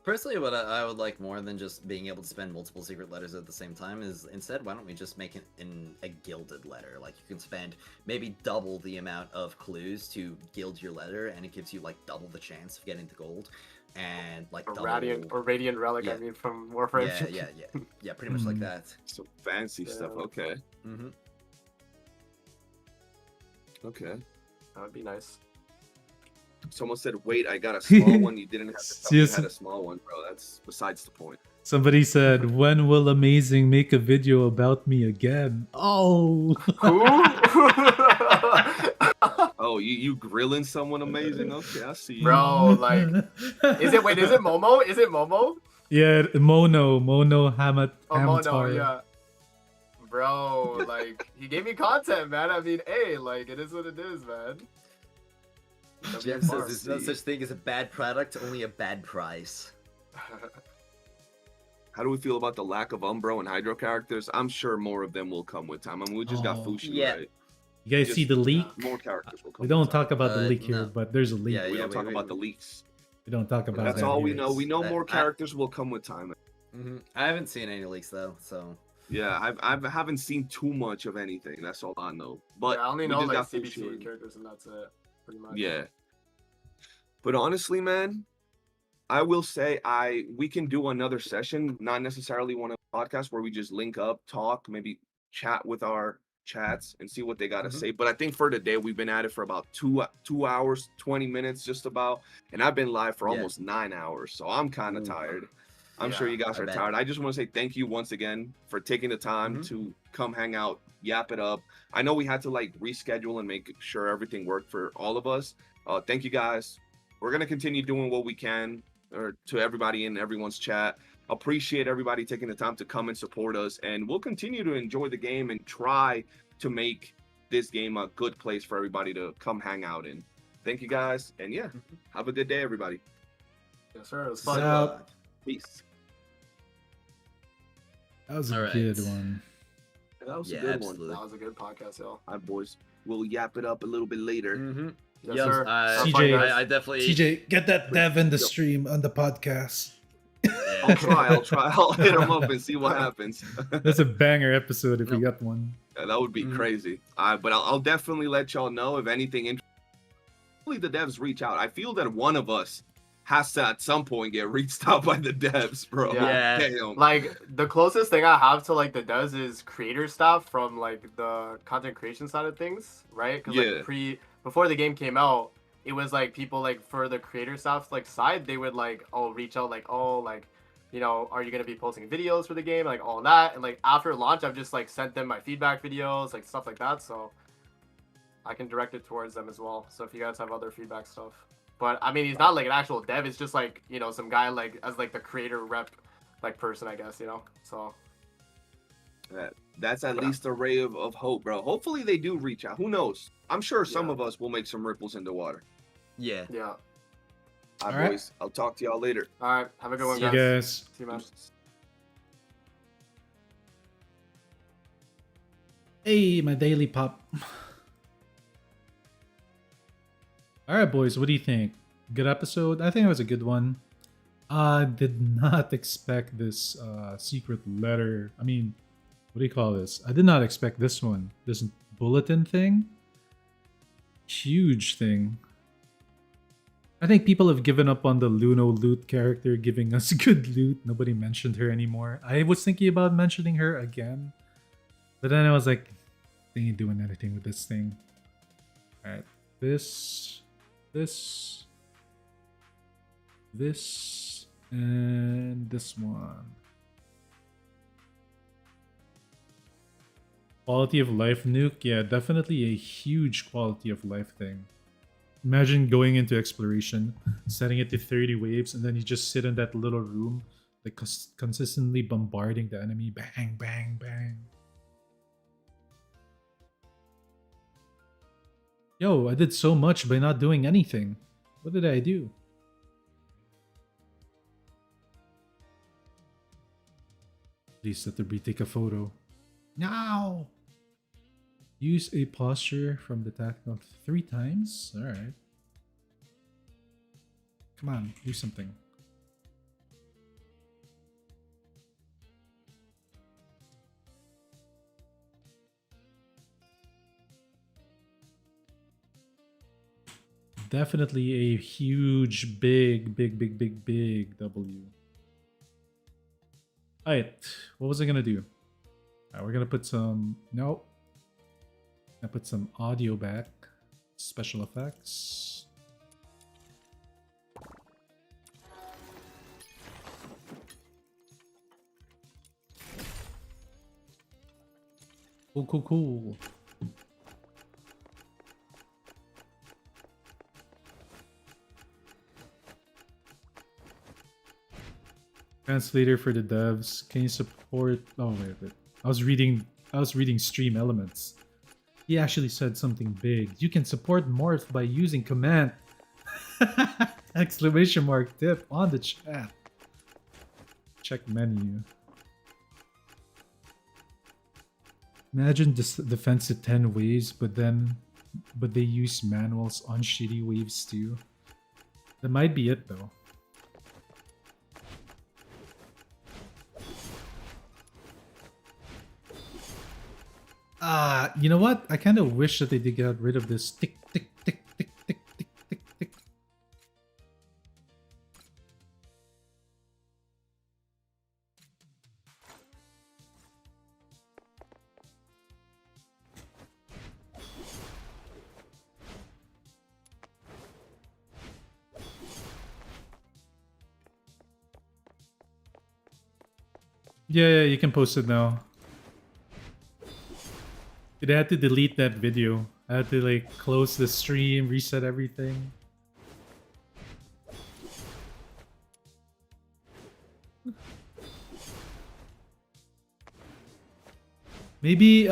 S2: personally, what I would like more than just being able to spend multiple secret letters at the same time is instead, why don't we just make it in a gilded letter? Like you can spend maybe double the amount of clues to gild your letter, and it gives you like double the chance of getting the gold, and like
S4: Or
S2: double...
S4: radiant relic,
S2: Yeah.
S4: I mean, from Warframe.
S2: Yeah, pretty much like
S1: Mhm.
S2: that.
S3: Some fancy stuff.
S4: Yeah.
S3: Okay.
S2: Mm-hmm.
S3: Okay.
S4: That would be nice.
S3: Someone said, "Wait, I got a small one." You didn't have to tell me you
S1: Yes.
S3: had a small one, bro. That's besides the point.
S1: Somebody said, "When will Amazing make a video about me again?" Oh,
S4: Who?
S3: Oh, you grilling someone amazing? Okay, I see you.
S4: Bro, like, is it Momo? Is it Momo?
S1: Yeah, Mono Hamat
S4: Oh, Mono,
S1: Hamtar.
S4: yeah. Bro, like, he gave me content, man. I mean, hey, like, it is what it is, man.
S2: Jeff says there's no such thing as a bad product, only a bad price.
S3: How do we feel about the lack of Umbro and Hydro characters? I'm sure more of them will come with time. I mean, we just got
S1: Oh.
S3: Fushi,
S2: Yeah.
S3: right?
S1: You guys
S3: Just-
S1: see the leak?
S3: More characters will come.
S1: We don't
S3: with time.
S1: talk about the leak here,
S2: no.
S1: but there's a leak.
S2: Yeah,
S3: We don't talk
S2: we-
S3: about the leaks.
S1: We don't talk about
S3: That's
S1: that
S3: all we
S1: here.
S3: know. We know
S2: That-
S3: more
S2: I-
S3: characters will come with time.
S2: Mm-hmm. I haven't seen any leaks though, so
S3: Yeah, I haven't seen too much of anything. That's all I know. But
S4: yeah, I only
S3: we
S4: know,
S3: just
S4: like,
S3: got
S4: CBT
S3: Fushi.
S4: characters, and that's it. Pretty much.
S3: Yeah. But honestly, man, I will say we can do another session, not necessarily one of the podcasts where we just link up, talk, maybe chat with our chats and see what they got to
S2: Mhm.
S3: say. But I think for today, we've been at it for about 2 hours, 20 minutes, just about. And I've been live for
S2: Yeah.
S3: almost 9 hours. So I'm kind of
S2: Ooh.
S3: tired. I'm sure you guys
S2: I
S3: are
S2: bet.
S3: tired. I just want to say thank you once again for taking the time to come hang out, yap it up. I know we had to like reschedule and make sure everything worked for all of us. Thank you guys. We're gonna continue doing what we can to everybody in everyone's chat. Appreciate everybody taking the time to come and support us, and we'll continue to enjoy the game and try to make this game a good place for everybody to come hang out in. Thank you guys, and yeah, have a good day, everybody.
S4: Yes, sir. It was
S5: Peace
S4: fun.
S5: out.
S3: Peace.
S1: That was a
S2: Alright.
S1: good one.
S3: That was
S2: Yeah,
S3: a good
S2: absolutely.
S4: That was a good podcast, y'all.
S3: one. All right, boys. We'll yap it up a little bit later.
S4: Yes,
S2: Yes,
S4: sir.
S2: I,
S4: Have fun,
S1: CJ.
S4: guys.
S2: I definitely.
S5: TJ, get that dev in the
S3: Yo.
S5: stream on the podcast.
S3: I'll try. I'll hit him up and see what happens.
S1: That's a banger episode if we got one.
S3: Yeah, that would be crazy. But I'll definitely let y'all know if anything. Hopefully the devs reach out. I feel that one of us has to at some point get reached out by the devs, bro.
S2: Yeah.
S3: Damn.
S4: Like the closest thing I have to like the devs is creator stuff from like the content creation side of things, right? Because
S3: Yeah.
S4: like before the game came out, it was like people like for the creator stuff like side, they would like reach out like you know, are you gonna be posting videos for the game, like all that, and like after launch, I've just like sent them my feedback videos, like stuff like that, so I can direct it towards them as well. So if you guys have other feedback stuff. But I mean, he's not like an actual dev. It's just like, you know, some guy like as like the creator rep, like person, I guess, you know. So
S3: That's at least a ray of hope, bro. Hopefully they do reach out. Who knows? I'm sure some of us will make some ripples in the water.
S2: Yeah.
S4: yeah.
S3: All right,
S1: All right.
S3: boys. I'll talk to y'all later.
S4: All right. Have a good one,
S1: See you
S4: guys.
S1: guys.
S4: See you, man.
S5: Hey, my daily pop.
S1: All right, boys. What do you think? Good episode. I think it was a good one. I did not expect this secret letter. I mean, what do you call this? I did not expect this one. This bulletin thing. Huge thing. I think people have given up on the Luno loot character giving us good loot. Nobody mentioned her anymore. I was thinking about mentioning her again. But then I was like, they ain't doing anything with this thing. Alright. This, and this one. Quality of life nuke? Yeah, definitely a huge quality of life thing. Imagine going into exploration, setting it to 30 waves, and then you just sit in that little room, like consistently bombarding the enemy. Bang, bang, bang. Yo, I did so much by not doing anything. What did I do? Please let the bee take a photo. Now! Use a posture from the tactile 3 times? Alright. Come on, do something. Definitely a huge, big W. Alright, what was I gonna do? Alright, we're gonna put some... Nope. I put some audio back. Special effects. Cool. Translator for the devs. Can you support... Oh, wait. I was reading Stream Elements. He actually said something big. You can support Morph by using command exclamation mark tip on the chat. Check menu. Imagine this defense at 10 waves, but they use manuals on shitty waves too. That might be it though. You know what? I kind of wish that they did get rid of this tick, tick, tick, tick, tick, tick, tick, tick. Yeah, you can post it now. Dude, I had to delete that video. I had to like close the stream, reset everything. Maybe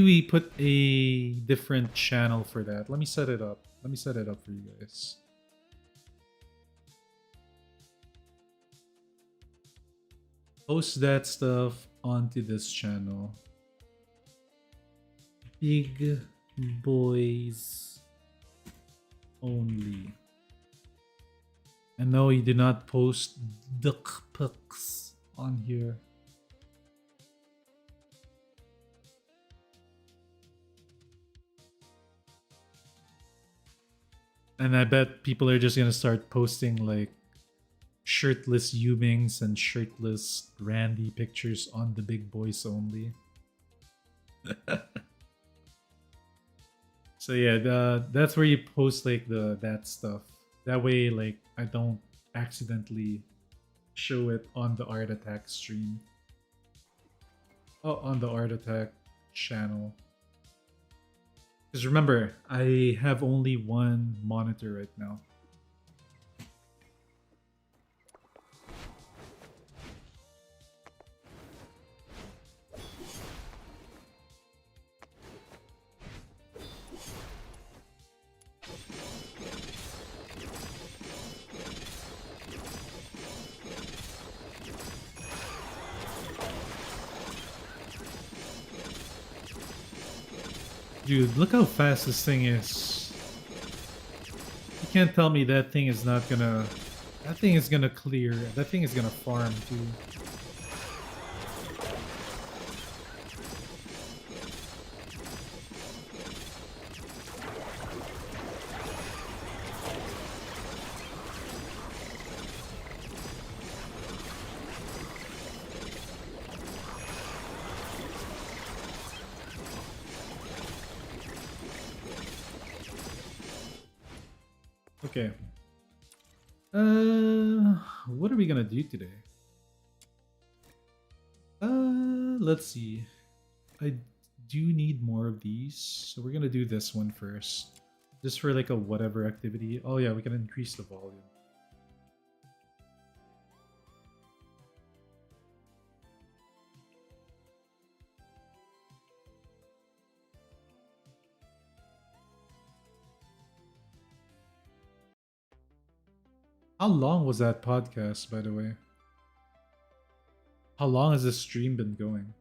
S1: we put a different channel for that. Let me set it up. Let me set it up for you guys. Post that stuff onto this channel. Big boys only. And no, you do not post duck pics on here. And I bet people are just gonna start posting like shirtless Yumings and shirtless Randy pictures on the big boys only. So yeah, that's where you post like that stuff. That way, like I don't accidentally show it on the Art Attack stream. Oh, on the Art Attack channel. Because remember, I have only one monitor right now. Dude, look how fast this thing is. You can't tell me that thing is not gonna... That thing is gonna clear. That thing is gonna farm too. Okay. What are we gonna do today? Let's see. I do need more of these, so we're gonna do this one first. Just for like a whatever activity. Oh yeah, we can increase the volume. How long was that podcast, by the way? How long has this stream been going?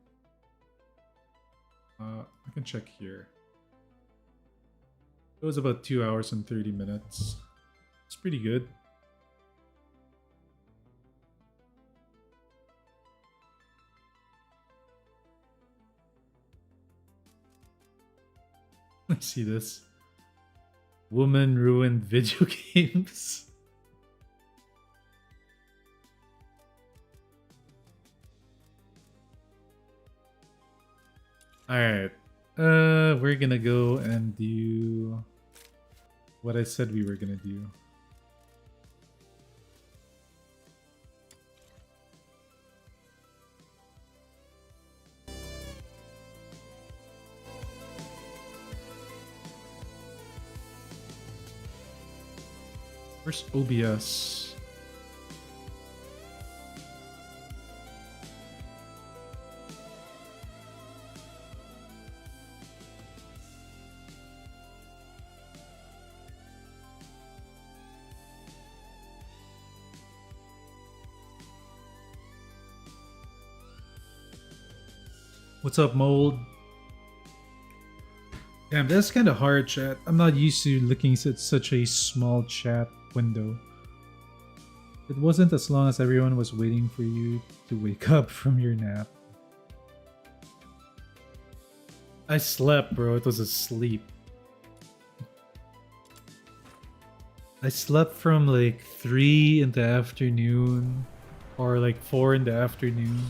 S1: I can check here. It was about 2 hours and 30 minutes. It's pretty good. Let's see this. Woman ruined video games. Alright. We're gonna go and do what I said we were gonna do. Where's OBS? What's up, Mold? Damn, that's kind of hard, chat. I'm not used to looking at such a small chat window. It wasn't as long as everyone was waiting for you to wake up from your nap. I slept, bro. It was asleep. I slept from like 3 in the afternoon or like 4 in the afternoon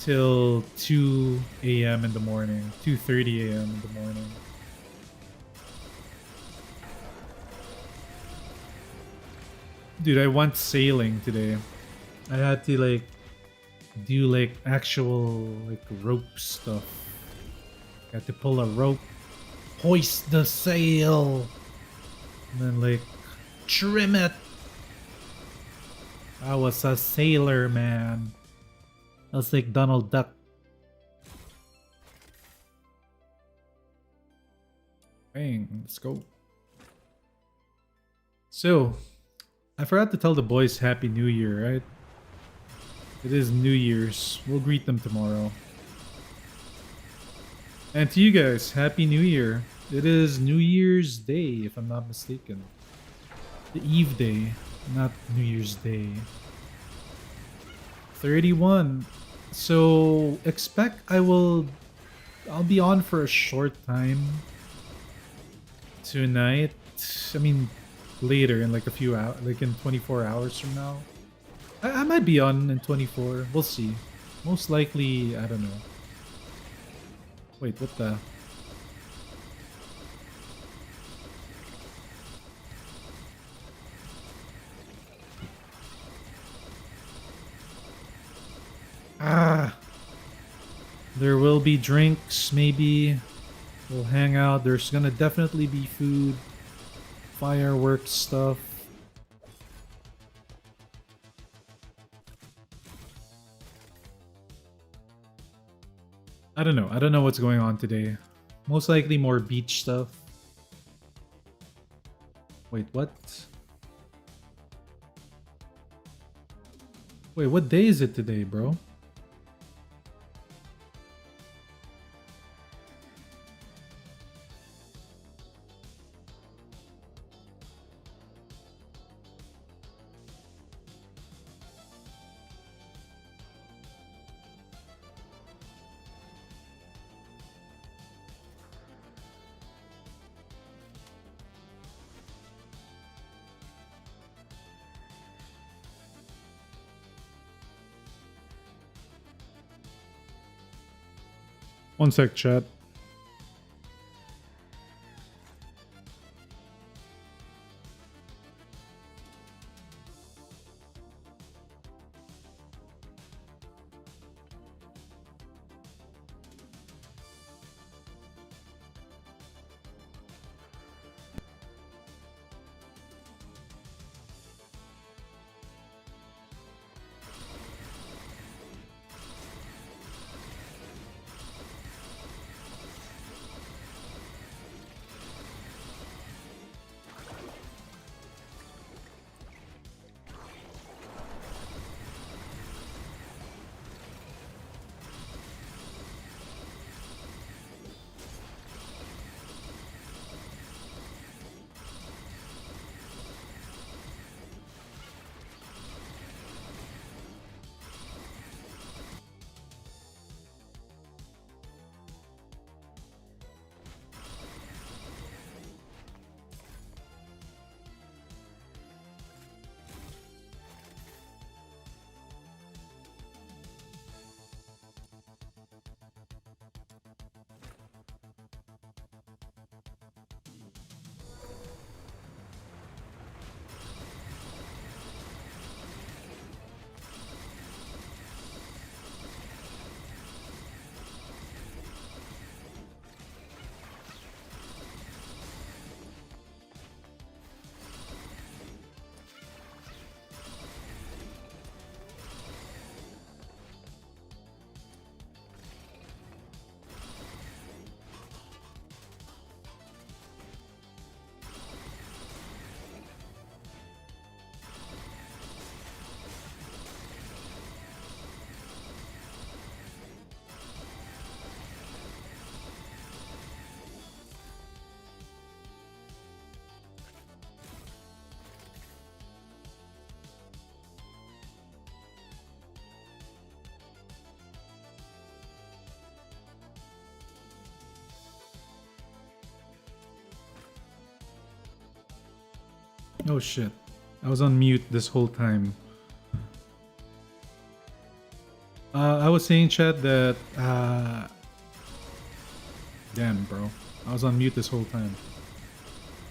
S1: till 2 a.m. in the morning, 2:30 a.m. in the morning. Dude, I went sailing today. I had to like do like actual like rope stuff. Got to pull a rope, hoist the sail, and then like trim it. I was a sailor, man. I was like Donald Duck. Bang, let's go. So, I forgot to tell the boys Happy New Year, right? It is New Year's. We'll greet them tomorrow. And to you guys, Happy New Year. It is New Year's Day, if I'm not mistaken. The Eve Day, not New Year's Day. 31. So, expect I'll be on for a short time tonight. I mean, later in like a few hours, like in 24 hours from now. I might be on in 24. We'll see. Most likely, I don't know. Wait, what the? Ah! There will be drinks, maybe. We'll hang out. There's gonna definitely be food. Fireworks stuff. I don't know. I don't know what's going on today. Most likely more beach stuff. Wait, what? Wait, what day is it today, bro? One sec, chat. Oh shit. I was on mute this whole time. I was saying, chat, that damn, bro. I was on mute this whole time.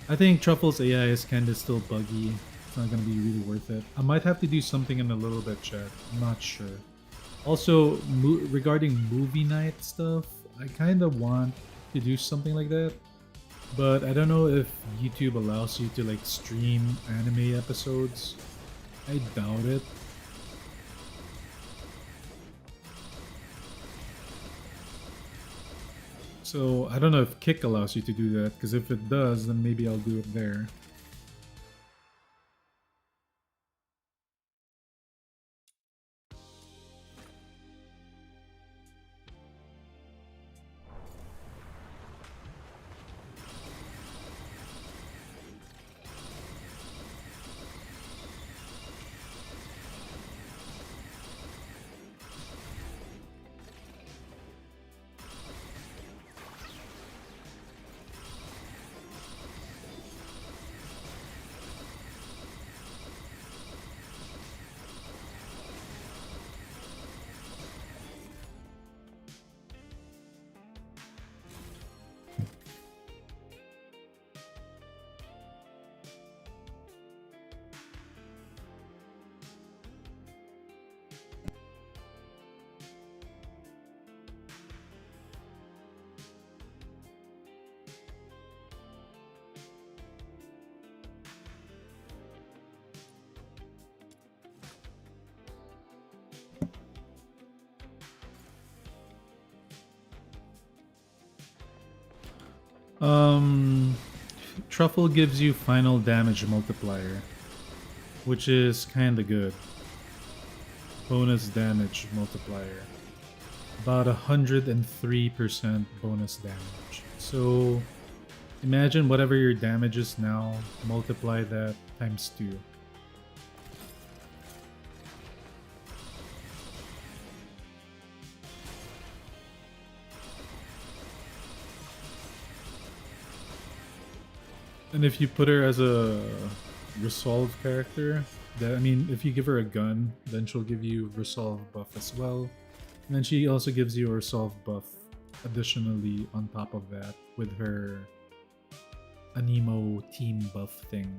S1: I think Truffle's AI is kinda still buggy. It's not gonna be really worth it. I might have to do something in a little bit, chat. I'm not sure. Also, regarding movie night stuff, I kind of want to do something like that, but I don't know if YouTube allows you to like stream anime episodes. I doubt it. So I don't know if Kick allows you to do that, because if it does, then maybe I'll do it there. Truffle gives you final damage multiplier, which is kinda good. Bonus damage multiplier. About 103% bonus damage. So imagine whatever your damage is now, multiply that times 2. And if you put her as a resolve character, I mean, if you give her a gun, then she'll give you resolve buff as well. And then she also gives you a resolve buff additionally on top of that with her Anemo team buff thing.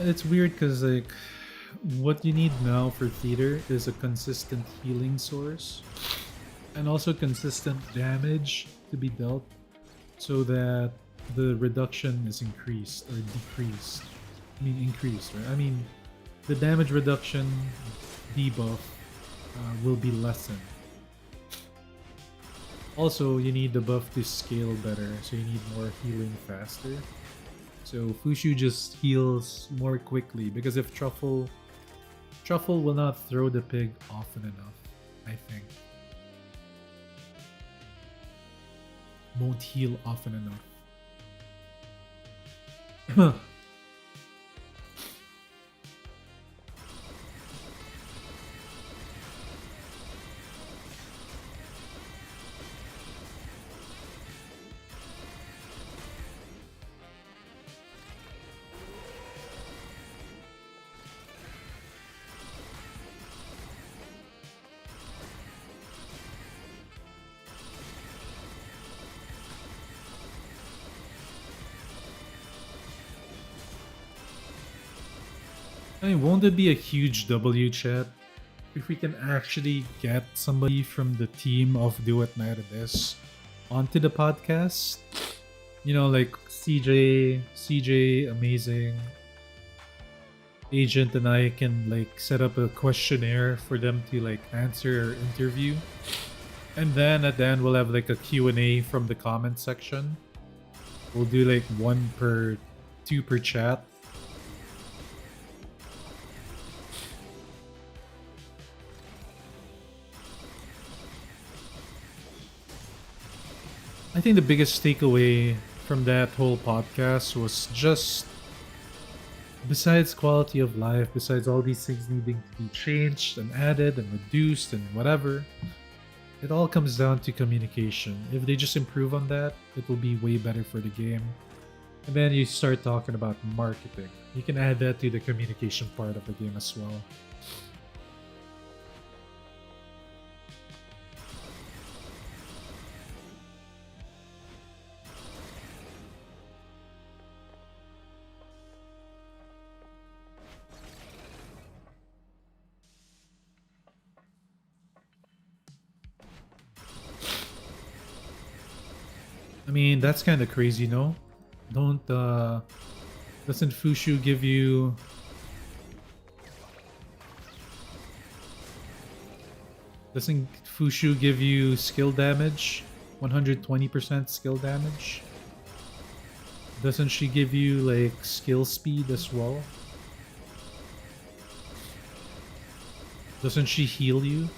S1: It's weird because like what you need now for theater is a consistent healing source and also consistent damage to be dealt so that the reduction is increased or decreased. I mean increased, right? I mean the damage reduction debuff will be lessened. Also, you need the buff to scale better, so you need more healing faster. So Fushu just heals more quickly because if Truffle will not throw the pig often enough, I think. Won't heal often enough. I mean, won't it be a huge W chat if we can actually get somebody from the team of Duet Night Abyss onto the podcast? You know, like CJ, Amazing, Agent, and I can like set up a questionnaire for them to like answer or interview. And then at the end we'll have like a Q&A from the comment section. We'll do like 2 per chat. I think the biggest takeaway from that whole podcast was just, besides quality of life, besides all these things needing to be changed and added and reduced and whatever, it all comes down to communication. If they just improve on that, it will be way better for the game. And then you start talking about marketing. You can add that to the communication part of the game as well. I mean, that's kind of crazy, no? Don't, doesn't Fushu give you... Doesn't Fushu give you skill damage? 120% skill damage? Doesn't she give you, like, skill speed as well? Doesn't she heal you?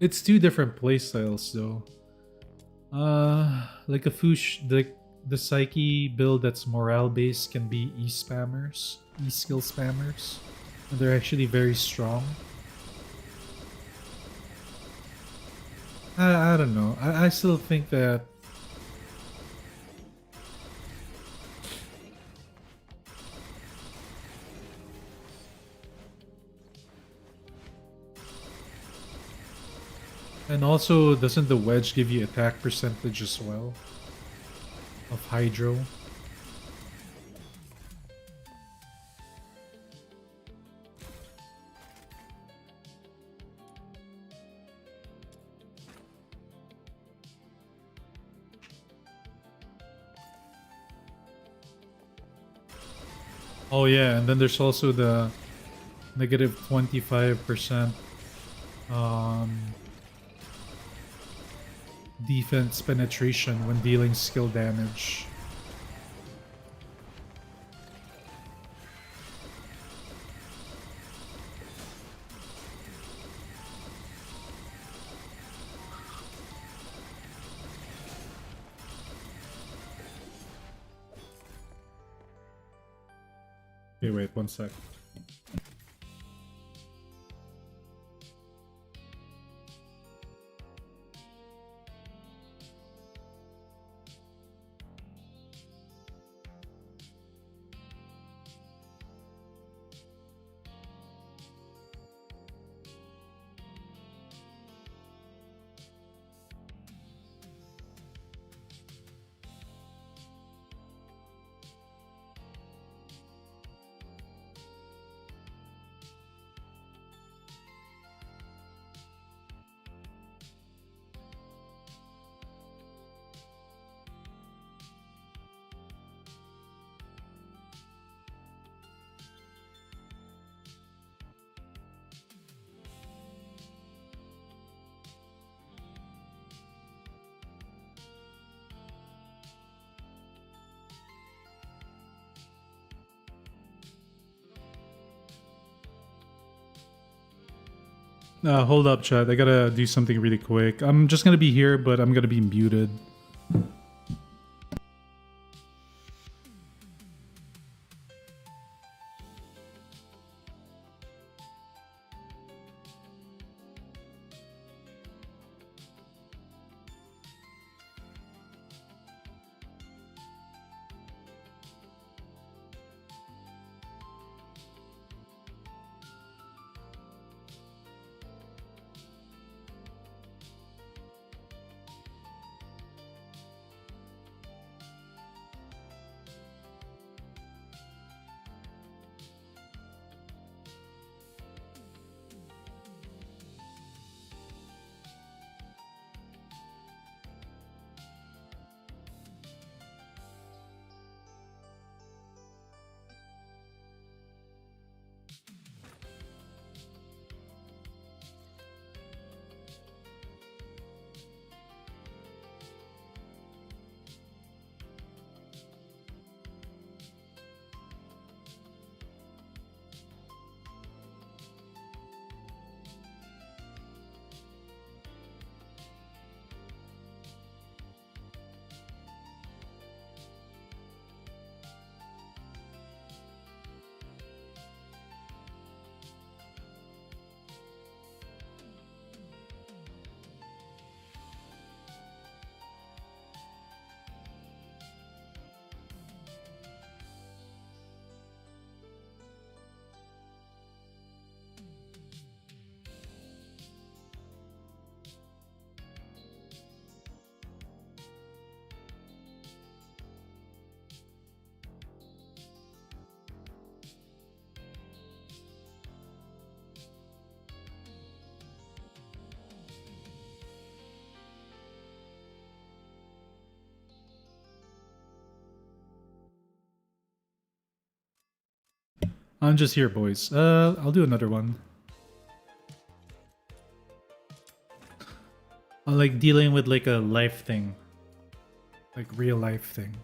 S1: It's two different playstyles though. Like a Fush, the Psyche build that's morale based can be E-spammers, E-skill spammers. And they're actually very strong. I don't know. I still think that and also, doesn't the wedge give you attack percentage as well? Of Hydro? Oh yeah, and then there's also the negative 25% defense penetration when dealing skill damage. Okay, wait, one sec. Hold up, chat. I gotta do something really quick. I'm just gonna be here, but I'm gonna be muted. I'm just here, boys. I'll do another one. I like dealing with like a life thing. Like real life thing.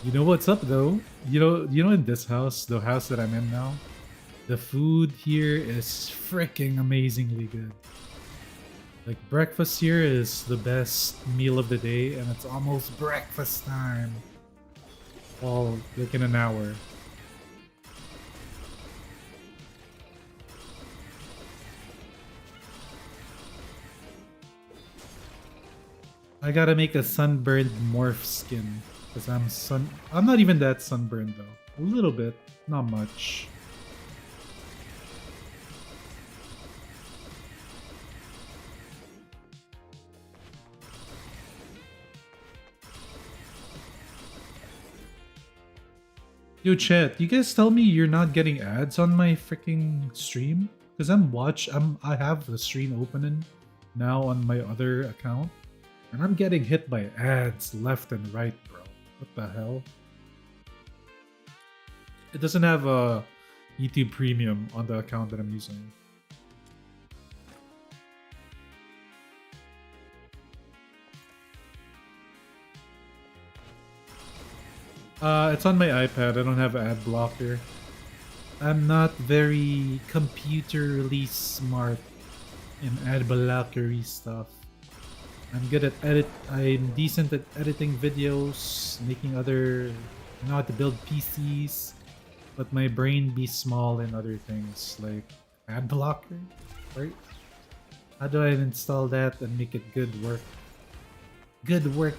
S1: You know what's up though? You know in this house, the house that I'm in now, the food here is freaking amazingly good. Like breakfast here is the best meal of the day and it's almost breakfast time. All like in an hour. I gotta make a sunburned morph skin. Because I'm not even that sunburned though. A little bit. Not much. Yo chat, you guys tell me you're not getting ads on my freaking stream? Because I have the stream opening now on my other account. And I'm getting hit by ads left and right, bro. What the hell? It doesn't have a YouTube Premium on the account that I'm using. It's on my iPad. I don't have ad blocker. I'm not very computerly smart in ad blockery stuff. I'm good at I'm decent at editing videos, making other, I know how to build PCs, but my brain be small in other things like ad blocker, right? How do I install that and make it good work? Good work.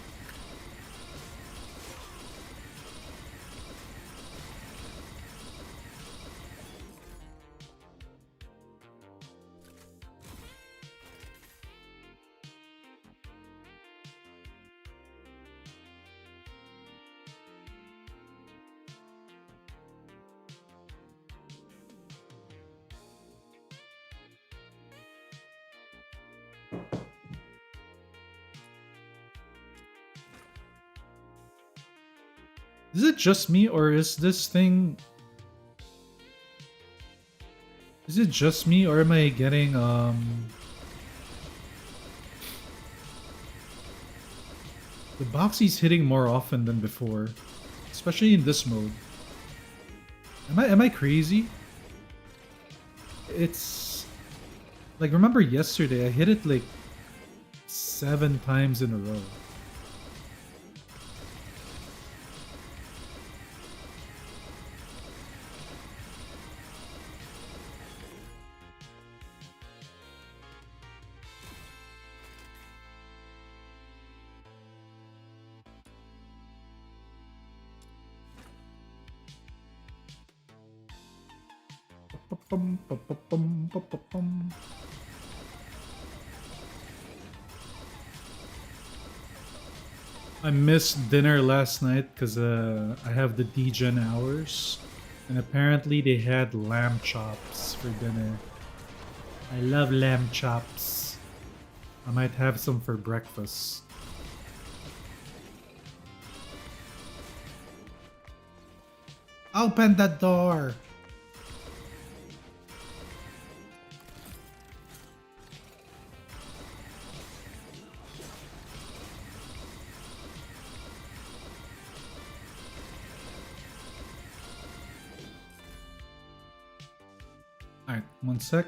S1: Is it just me or is this thing... Is it just me or am I getting the boxy's hitting more often than before, especially in this mode. Am I crazy? It's like, remember yesterday I hit it like 7 times in a row. I missed dinner last night because I have the degen hours, and apparently they had lamb chops for dinner. I love lamb chops. I might have some for breakfast. Open the door! Alright, 1 sec.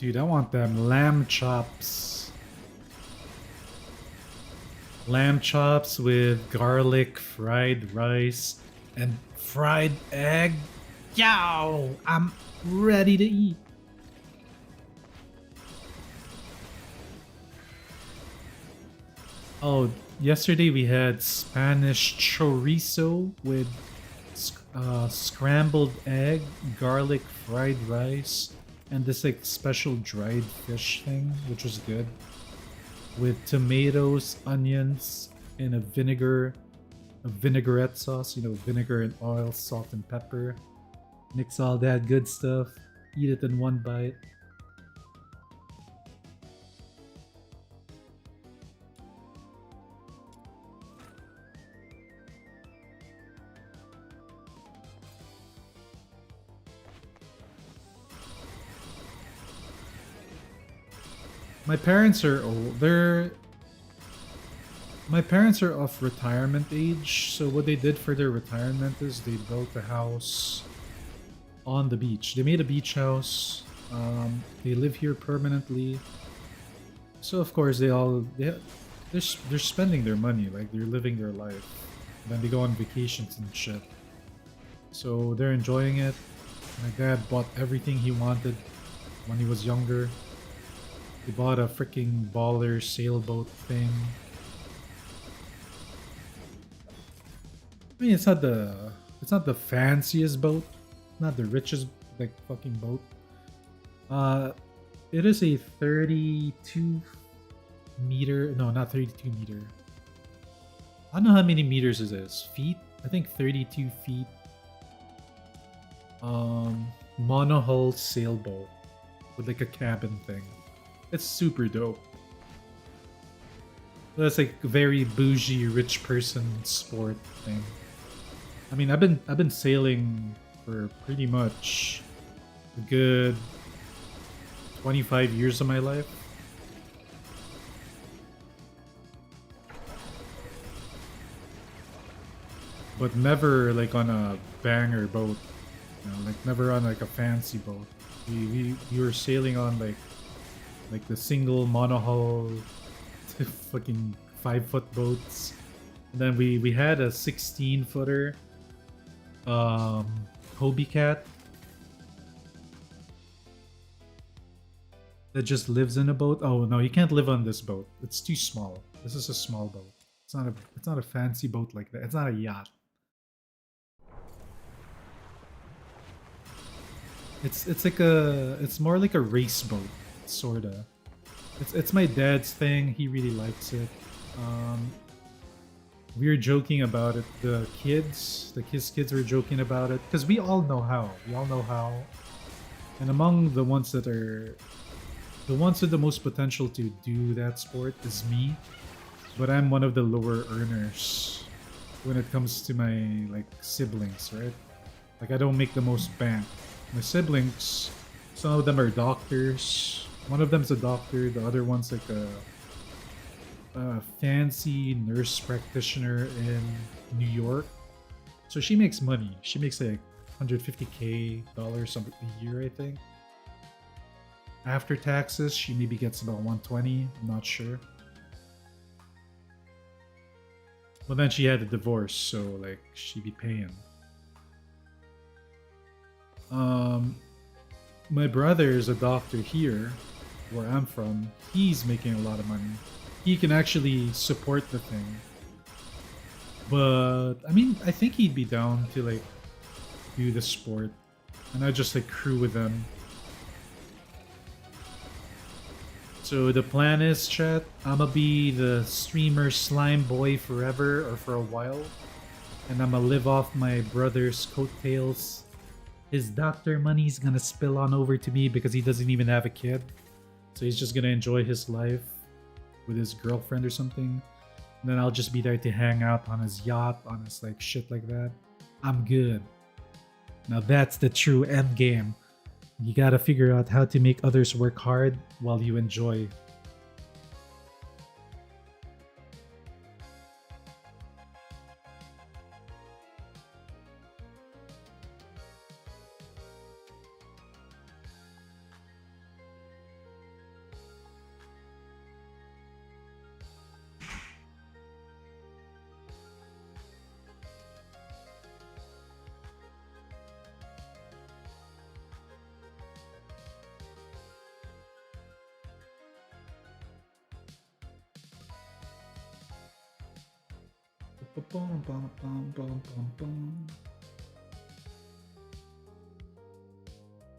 S1: Dude, I want them lamb chops. Lamb chops with garlic, fried rice, and fried egg. Yow! I'm ready to eat. Oh, yesterday we had Spanish chorizo with scrambled egg, garlic, fried rice, and this like special dried fish thing, which was good. With tomatoes, onions, and a vinaigrette sauce, you know, vinegar and oil, salt and pepper. Mix all that good stuff, eat it in one bite. My parents are old. My parents are of retirement age, so what they did for their retirement is they built a house on the beach. They made a beach house. They live here permanently. So of course they're spending their money, like they're living their life. Then they go on vacations and shit. So they're enjoying it. My dad bought everything he wanted when he was younger. He bought a freaking baller sailboat thing. I mean, it's not the fanciest boat, not the richest like fucking boat. It is a 32 meter. No, not 32 meter. I don't know how many meters it is. Feet? I think 32 feet. Monohull sailboat with like a cabin thing. It's super dope. That's like a very bougie rich person sport thing. I mean, I've been sailing for pretty much a good 25 years of my life. But never like on a banger boat. You know, like never on like a fancy boat. We were sailing on like the single monohull fucking 5-foot boats. And then we had a 16-footer Hobie Cat that just lives in a boat. Oh no, you can't live on this boat. It's too small. This is a small boat. It's not a fancy boat like that. It's not a yacht. It's more like a race boat, sorta. It's my dad's thing. He really likes it. We were joking about it. His kids were joking about it because we all know how. And among the ones with the most potential to do that sport is me. But I'm one of the lower earners when it comes to my like siblings, right? Like I don't make the most bank. My siblings, some of them are doctors. One of them's a doctor. The other one's like a fancy nurse practitioner in New York. So she makes money. She makes like $150K a year, I think. After taxes, she maybe gets about 120. I'm not sure. But then she had a divorce, so like she'd be paying. My brother is a doctor here, where I'm from. He's making a lot of money. He can actually support the thing. But I mean, I think he'd be down to like do the sport, and I just like crew with them. So the plan is, chat, I'ma be the streamer slime boy forever or for a while, and I'ma live off my brother's coattails. His doctor money's gonna spill on over to me because he doesn't even have a kid. So he's just gonna enjoy his life with his girlfriend or something. And then I'll just be there to hang out on his yacht, on his like shit like that. I'm good. Now that's the true end game. You gotta figure out how to make others work hard while you enjoy.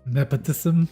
S1: Nepotism.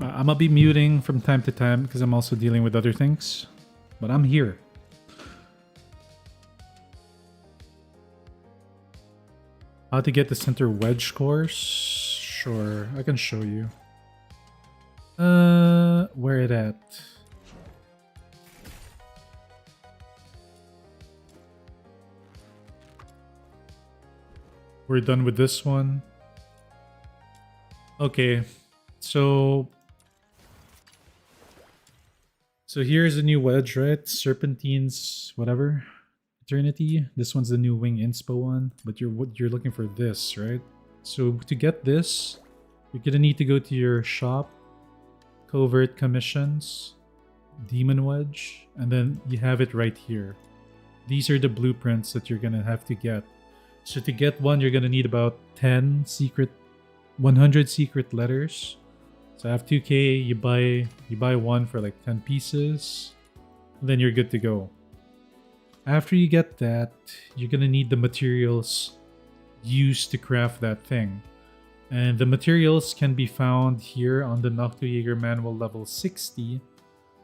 S1: I'm gonna be muting from time to time because I'm also dealing with other things. But I'm here. How to get the center wedge course? Sure, I can show you. Where it at? We're done with this one. Okay, so here's a new wedge, right? Serpentines, whatever. Eternity. This one's the new wing inspo one, but you're looking for this, right? So to get this, you're gonna need to go to your shop, covert commissions, demon wedge, and then you have it right here. These are the blueprints that you're gonna have to get. So to get one, you're gonna need about 100 secret letters. So I have 2k, you buy one for like 10 pieces, and then you're good to go. After you get that, you're gonna need the materials used to craft that thing. And the materials can be found here on the Nachtjäger manual level 60.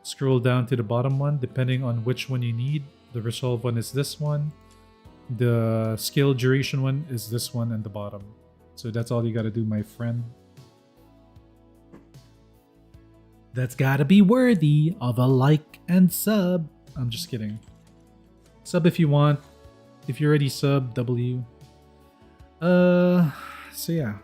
S1: Scroll down to the bottom one, depending on which one you need. The resolve one is this one. The skill duration one is this one and the bottom. So that's all you gotta do, my friend. That's gotta be worthy of a like and sub. I'm just kidding. Sub if you want. If you're already sub, W. So yeah.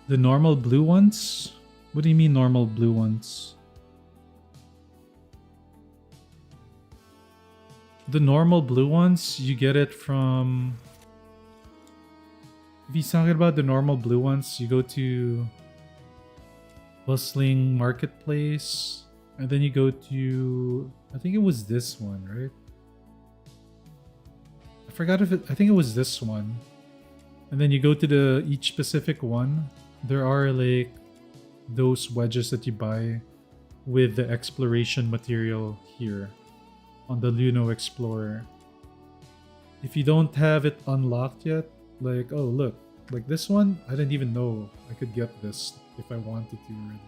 S1: The normal blue ones? What do you mean normal blue ones? The normal blue ones, you get it from... If he's talking about the normal blue ones, you go to Bustling Marketplace, and then you go to... I think it was this one, right? I forgot if it... I think it was this one. And then you go to each specific one. there are like those wedges that you buy with the exploration material here on the Luno Explorer. If you don't have it unlocked yet, like, oh look, like this one, I didn't even know I could get this if I wanted to already.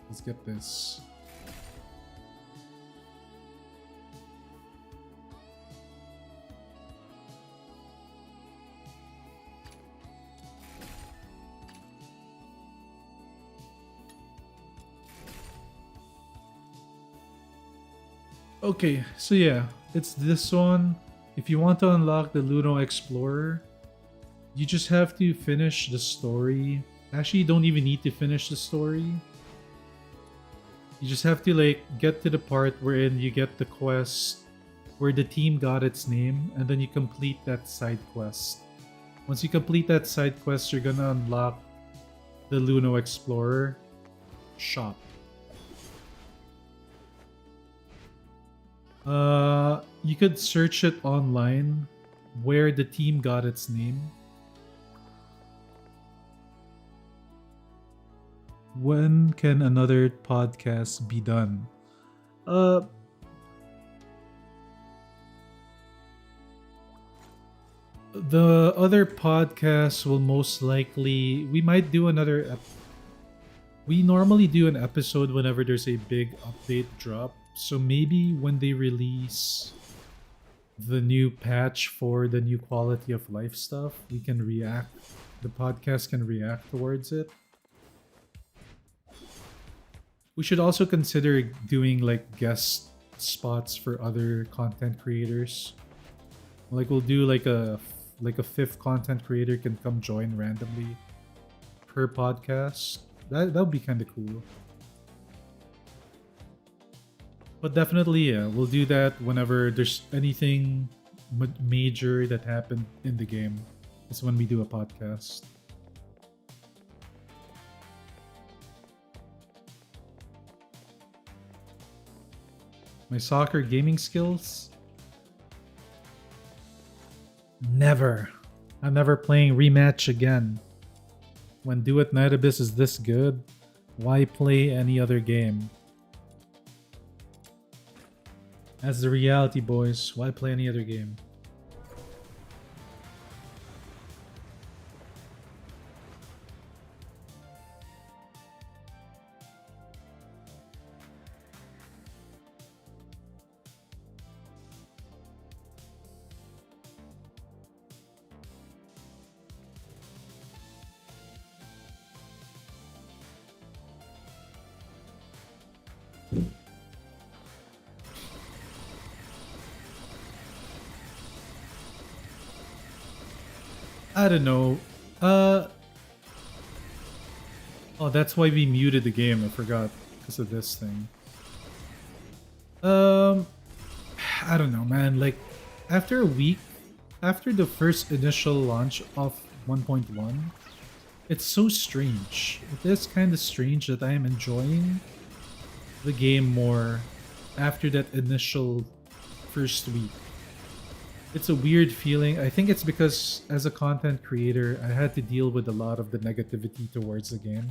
S1: Let's get this. Okay, so yeah, it's this one. If you want to unlock the Luno Explorer, you just have to finish the story. Actually, you don't even need to finish the story. You just have to like get to the part wherein you get the quest where the team got its name, and then you complete that side quest. Once you complete that side quest, you're gonna unlock the Luno Explorer shop. You could search it online where the team got its name. When can another podcast be done? The other podcasts will most likely, we might do another we normally do an episode whenever there's a big update drop. So maybe when they release the new patch for the new quality of life stuff, we can react. The podcast can react towards it. We should also consider doing like guest spots for other content creators. Like we'll do like a fifth content creator can come join randomly per podcast. That would be kind of cool. But definitely, yeah, we'll do that whenever there's anything major that happened in the game. That's when we do a podcast. My soccer gaming skills? Never. I'm never playing rematch again. When Duet Night Abyss is this good, why play any other game? That's the reality, boys. Why play any other game? I don't know. Oh, that's why we muted the game. I forgot because of this thing. I don't know, man. Like, after a week, after the first initial launch of 1.1, it's so strange. It is kind of strange that I am enjoying the game more after that initial first week. It's a weird feeling. I think it's because as a content creator, I had to deal with a lot of the negativity towards the game.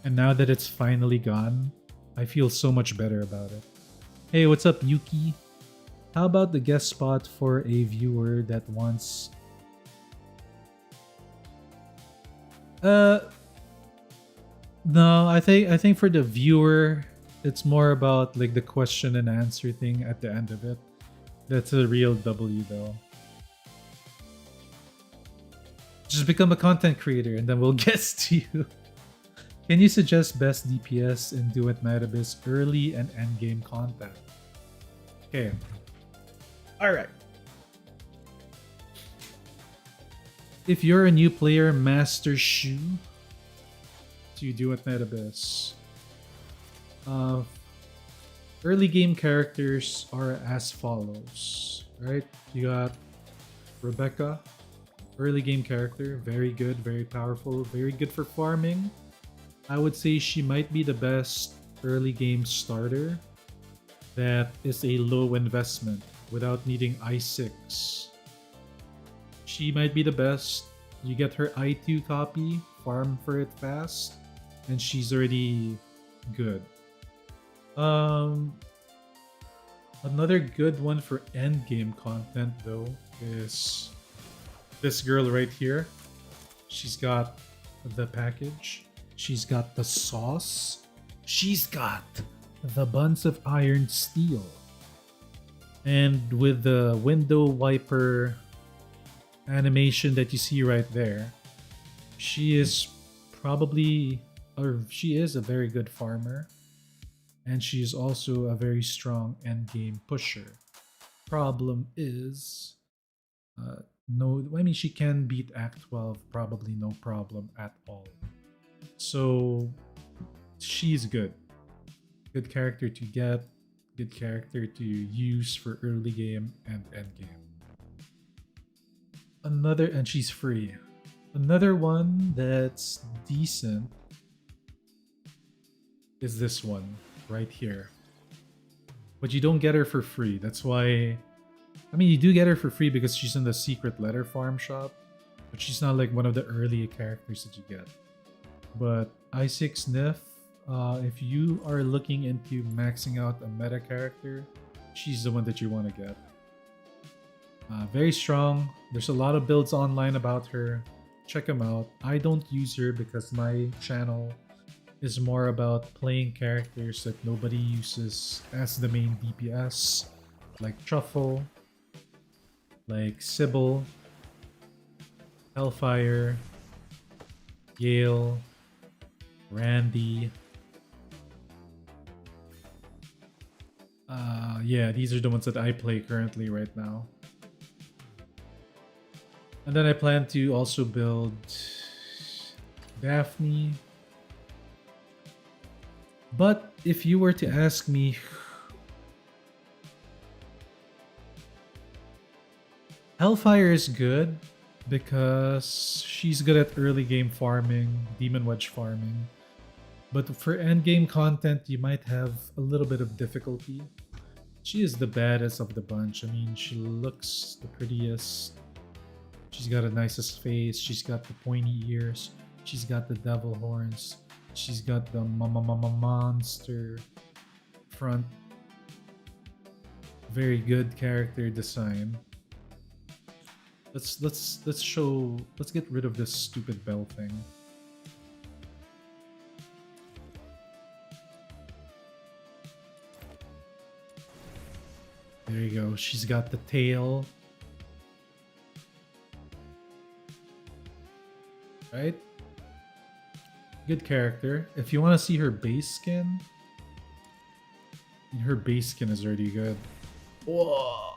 S1: And now that it's finally gone, I feel so much better about it. Hey, what's up, Yuki? How about the guest spot for a viewer that wants... No, I think for the viewer, it's more about like the question and answer thing at the end of it. That's a real W though. Just become a content creator and then we'll guest you. Can you suggest best DPS in Duet Night Abyss early and endgame content? Okay. Alright. If you're a new player, Master Shu to Duet Night Abyss. Early game characters are as follows, right? You got Rebecca, early game character, very good, very powerful, very good for farming. I would say she might be the best early game starter that is a low investment without needing I6. She might be the best. You get her I2 copy farm for it fast, and she's already good. Another good one for end game content though is this girl right here. She's got the package. She's got the sauce. She's got the buns of iron steel. And with the window wiper animation that you see right there, she is she is a very good farmer. And she is also a very strong endgame pusher. Problem is, she can beat Act 12, probably no problem at all. So, she's good. Good character to get, good character to use for early game and end game. And she's free. Another one that's decent is this one right here. But you don't get her for free. That's why, you do get her for free because she's in the secret letter farm shop, but she's not like one of the early characters that you get. But Isaac Sniff, if you are looking into maxing out a meta character, she's the one that you want to get. Very strong. There's a lot of builds online about her. Check them out. I don't use her because my channel is more about playing characters that nobody uses as the main DPS, like Truffle, like Sybil, Hellfire, Gale, Randy. Yeah, these are the ones that I play currently right now. And then I plan to also build Daphne. But if you were to ask me, Hellfire is good because she's good at early game farming, Demon Wedge farming. But for end game content, you might have a little bit of difficulty. She is the baddest of the bunch. She looks the prettiest. She's got the nicest face. She's got the pointy ears. She's got the devil horns. She's got the monster front. Very good character design. Let's get rid of this stupid bell thing. There you go. She's got the tail. Right? Good character. If you want to see her base skin, her base skin is already good. Whoa.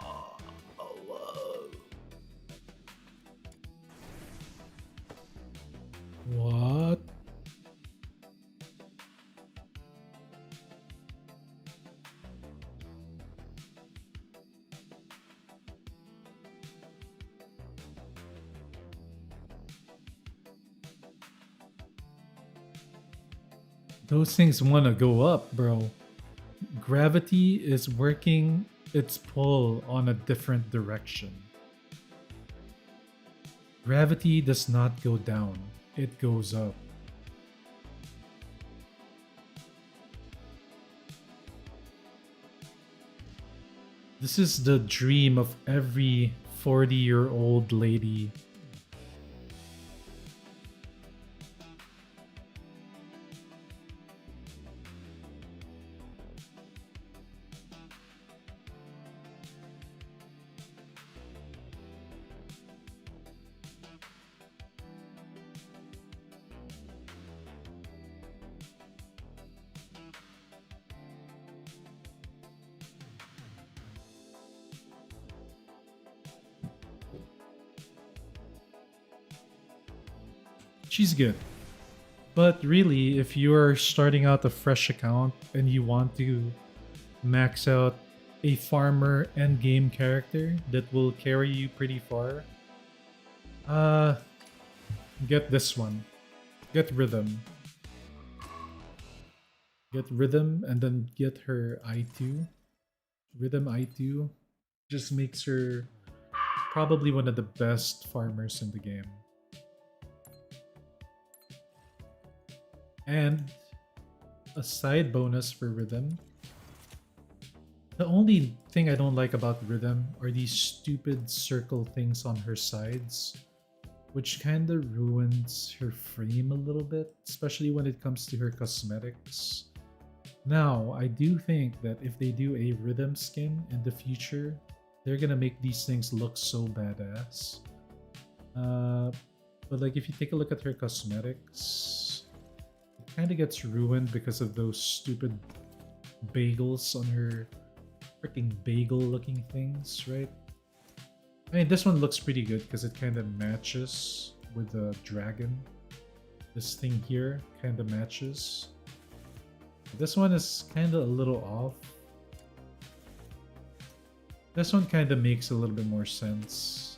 S1: What? Those things want to go up, bro. Gravity is working its pull on a different direction. Gravity does not go down, it goes up. This is the dream of every 40-year-old lady. She's good. But really, if you're starting out a fresh account and you want to max out a farmer endgame character that will carry you pretty far, get this one. Get Rhythm. Get Rhythm and then get her I2. Rhythm I2 just makes her probably one of the best farmers in the game. And a side bonus for rhythm. The only thing I don't like about rhythm are these stupid circle things on her sides, which kind of ruins her frame a little bit, especially when it comes to her cosmetics. Now, I do think that if they do a rhythm skin in the future, they're gonna make these things look so badass. But like if you take a look at her cosmetics, it kind of gets ruined because of those stupid bagels on her freaking bagel looking things, right? I mean, this one looks pretty good because it kind of matches with the dragon. This thing here kind of matches. This one is kind of a little off. This one kind of makes a little bit more sense.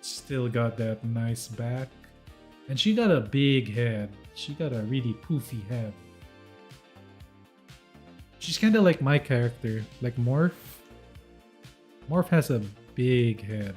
S1: Still got that nice back. And she got a big head. She got a really poofy head. She's kind of like my character, like Morph. Morph has a big head.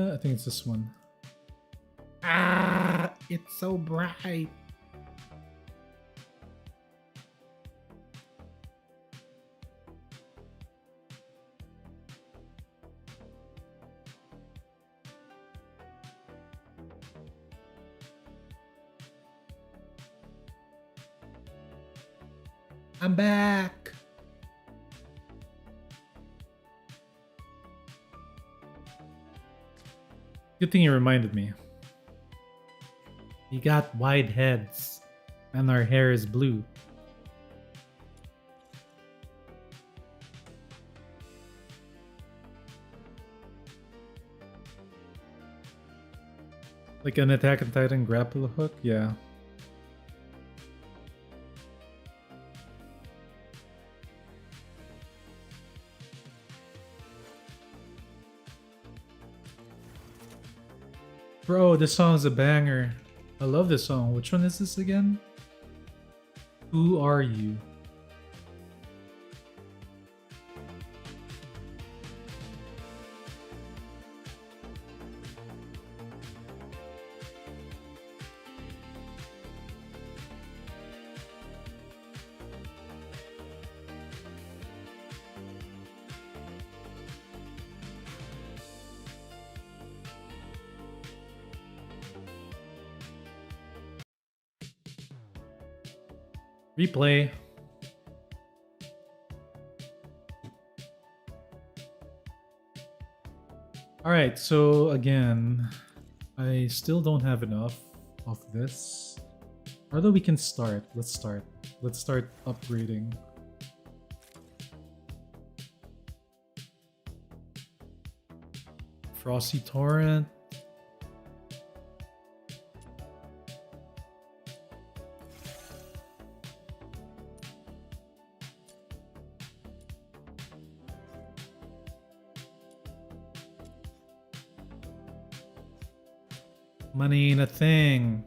S1: I think it's this one. Ah, it's so bright. I'm back. Good thing you reminded me. We got wide heads, and our hair is blue. Like an Attack on Titan grapple hook? Yeah. Bro, this song's a banger. I love this song. Which one is this again? Who Are You? Replay. Alright, so again, I still don't have enough of this. Although we can start. Let's start. Let's start upgrading. Frosty Torrent. Money ain't a thing.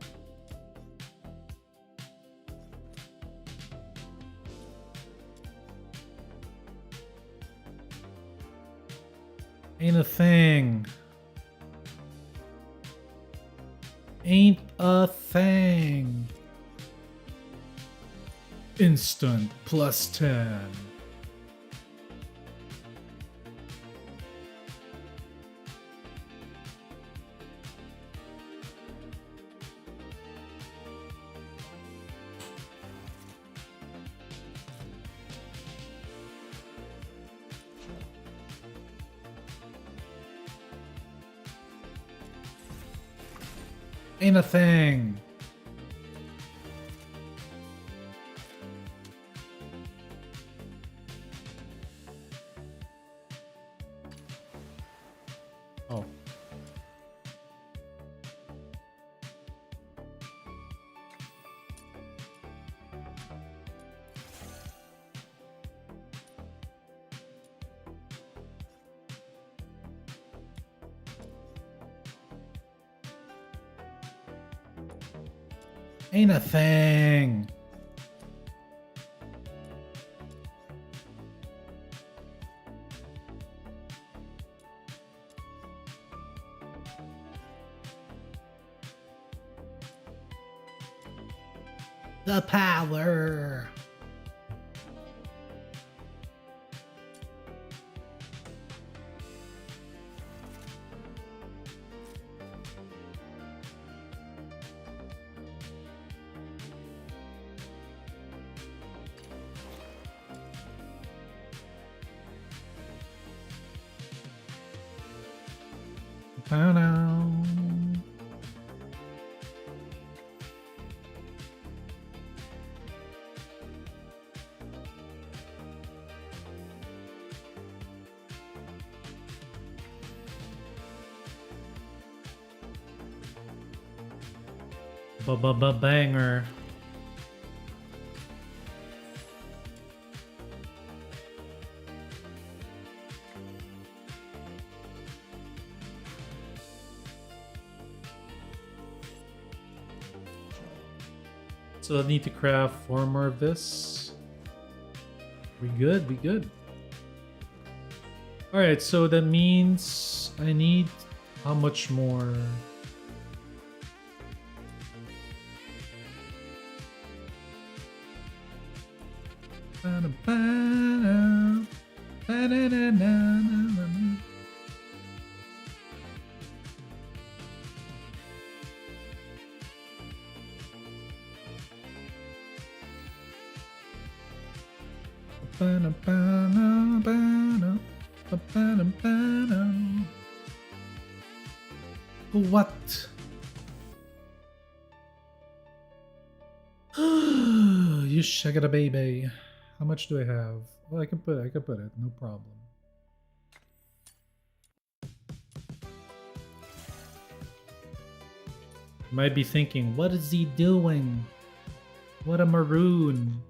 S1: Ain't a thing. Ain't a thing. Instant +10. Ain't a thing. Oh. Ain't a thing.
S5: The power.
S1: Ta-da. Banger. So I need to craft 4 more of this. We good, we good. Alright, so that means I need how much more? What? You shagada baby. How much do I have? Well, I can put it, no problem. You might be thinking, what is he doing? What a maroon.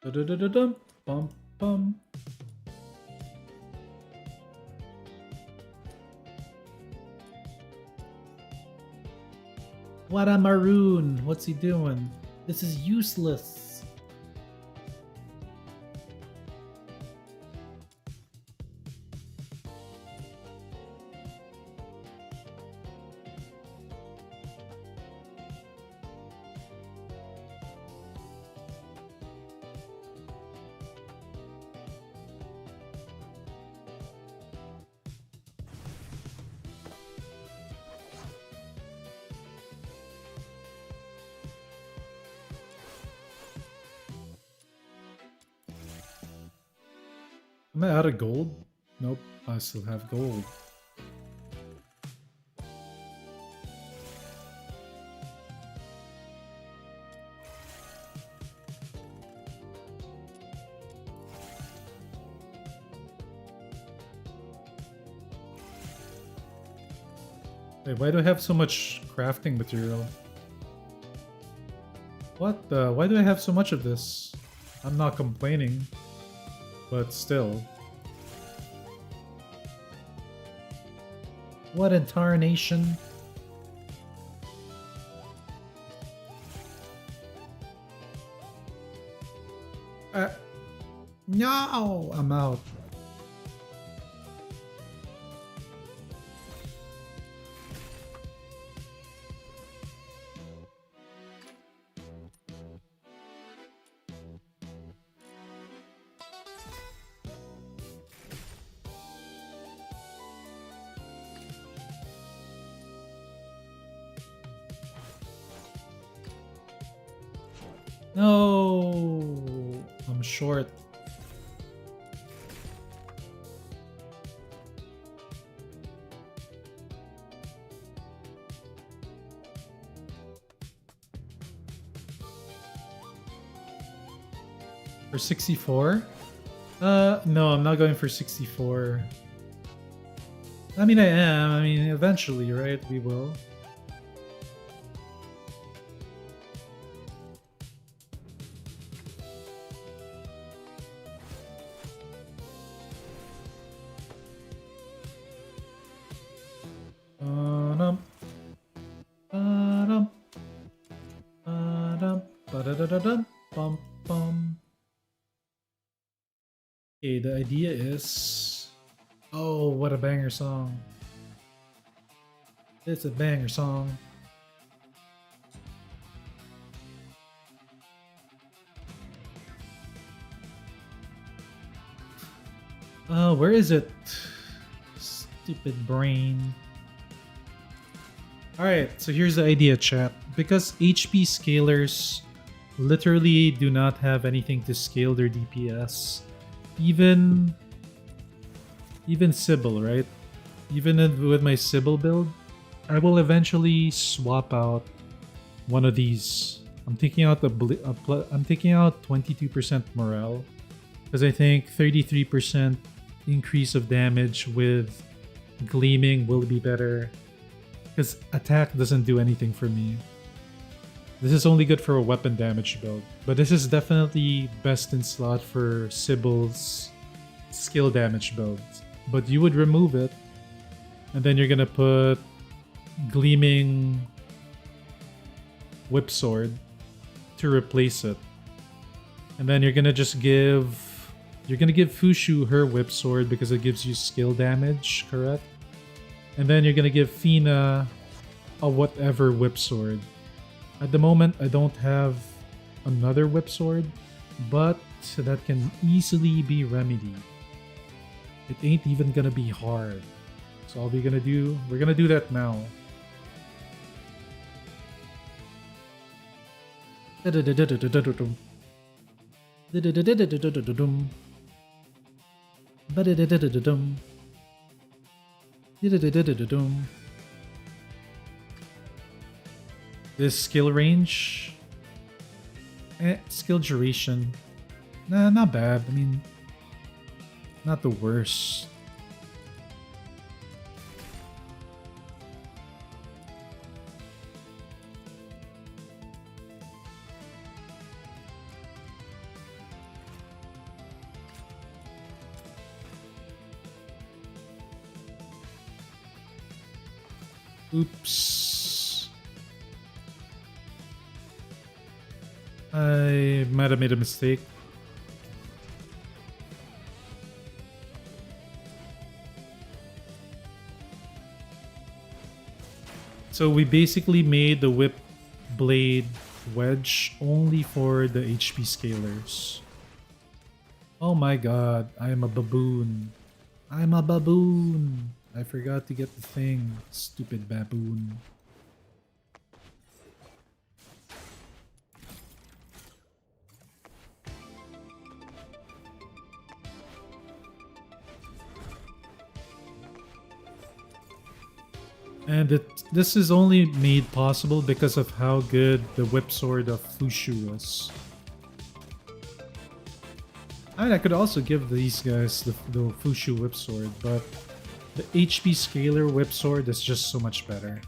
S1: Da-da-da-da-dum, bum bum. What a maroon! What's he doing? This is useless. Am I out of gold? Nope, I still have gold. Wait, why do I have so much crafting material? What the? Why do I have so much of this? I'm not complaining. But still. What in tarnation? No! I'm out. No, I'm short. For 64? No, I'm not going for 64. I mean, I am. I mean, eventually, right? We will. Da-da-da-da-da-da. Bum, bum. Okay, the idea is... Oh, what a banger song. It's a banger song. Where is it? Stupid brain. Alright, so here's the idea, chat. Because HP scalers literally do not have anything to scale their DPS. Even Sybil, right? Even with my Sybil build, I will eventually swap out one of these. I'm taking out I'm taking out 22% morale because I think 33% increase of damage with gleaming will be better. Because attack doesn't do anything for me. This is only good for a weapon damage build. But this is definitely best in slot for Sybil's skill damage builds. But you would remove it. And then you're gonna put Gleaming Whip Sword to replace it. And then you're gonna just give... You're gonna give Fushu her Whip Sword because it gives you skill damage, correct? And then you're gonna give Fina a whatever Whip Sword. At the moment, I don't have another Whip Sword, but that can easily be remedied. It ain't even gonna be hard. So all we're gonna do that now. This skill range, skill duration, nah, not bad. I mean, not the worst. Oops. I might have made a mistake. So we basically made the whip blade wedge only for the HP scalers. Oh my god, I am a baboon. I'm a baboon. I forgot to get the thing. Stupid baboon. And this is only made possible because of how good the whip sword of Fushu is. I mean, I could also give these guys the Fushu whip sword, but the HP scaler whip sword is just so much better.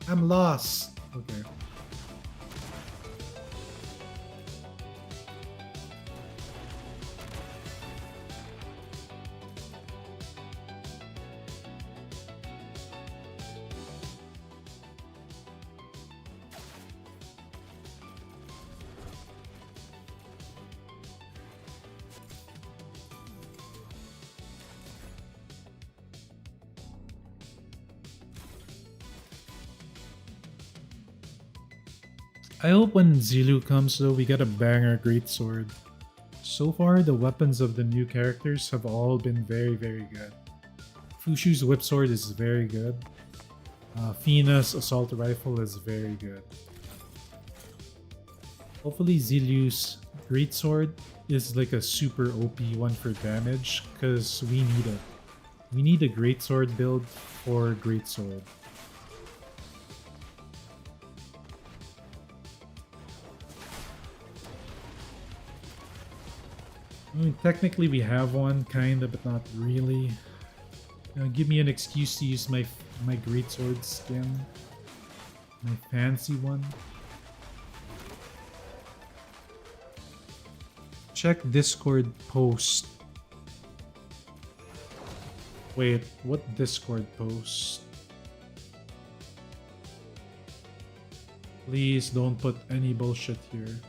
S1: I'm lost. Okay. I hope when Zilu comes though we get a banger greatsword. So far the weapons of the new characters have all been very good. Fushu's whip sword is very good. Fina's assault rifle is very good. Hopefully Zilu's greatsword is like a super OP one for damage because we need it. We need a greatsword build for greatsword. I mean, technically we have one, kinda, but not really. Give me an excuse to use my greatsword skin. My fancy one. Check Discord post. Wait, what Discord post? Please don't put any bullshit here.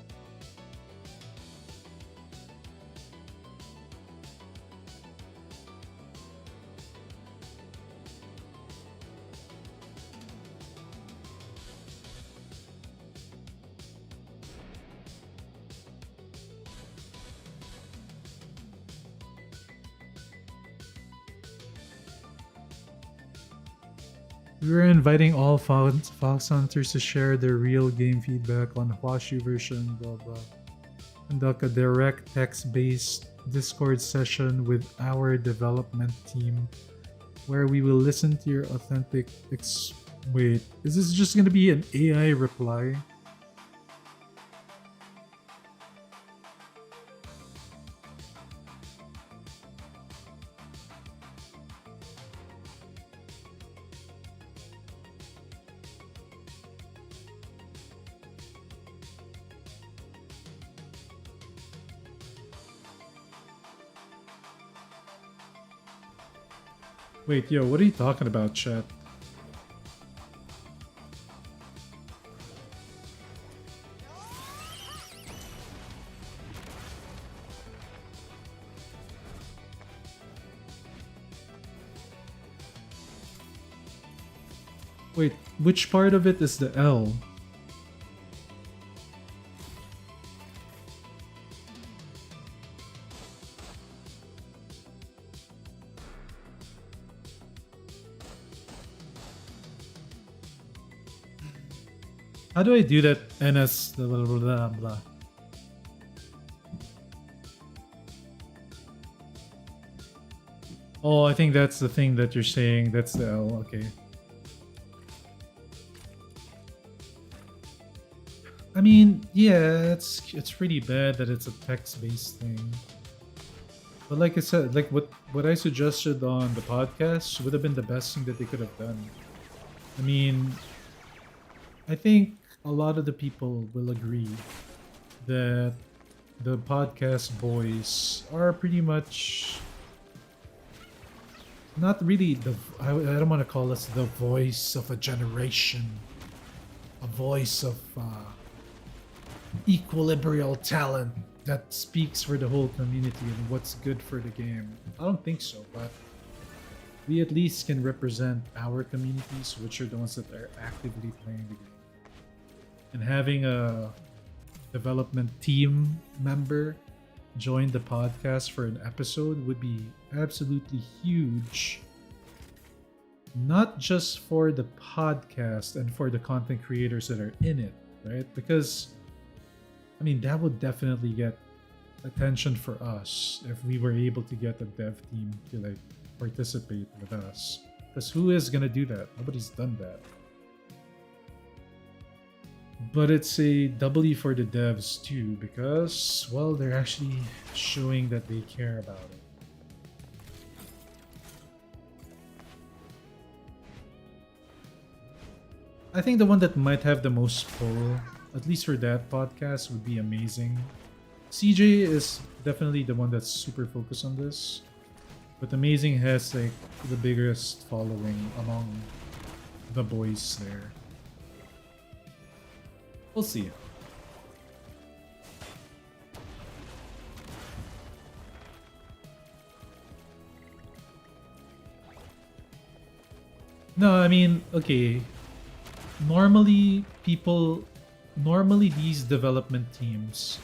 S1: We were inviting all Fox Hunters to share their real game feedback on Hwashu version, blah blah. Conduct a direct text-based Discord session with our development team, where we will listen to your authentic Wait, is this just gonna be an AI reply? Wait, yo, what are you talking about, chat? Wait, which part of it is the L? How do I do that? NS blah blah blah blah. Oh, I think that's the thing that you're saying. That's the L. Okay. I mean, yeah, it's pretty bad that it's a text-based thing. But like I said, like what I suggested on the podcast would have been the best thing that they could have done. I mean, I think a lot of the people will agree that the podcast boys are pretty much not really I don't want to call us the voice of a generation, a voice of equilibrial talent that speaks for the whole community and what's good for the game. I don't think so, but we at least can represent our communities, which are the ones that are actively playing the game. And having a development team member join the podcast for an episode would be absolutely huge. Not just for the podcast and for the content creators that are in it, right? Because, I mean, that would definitely get attention for us if we were able to get the dev team to like participate with us. Because who is gonna do that? Nobody's done that. But it's a W for the devs too, because, well, they're actually showing that they care about it. I think the one that might have the most pull, at least for that podcast, would be Amazing. CJ is definitely the one that's super focused on this, but Amazing has like the biggest following among the boys there. We'll see. No, I mean, okay. Normally these development teams,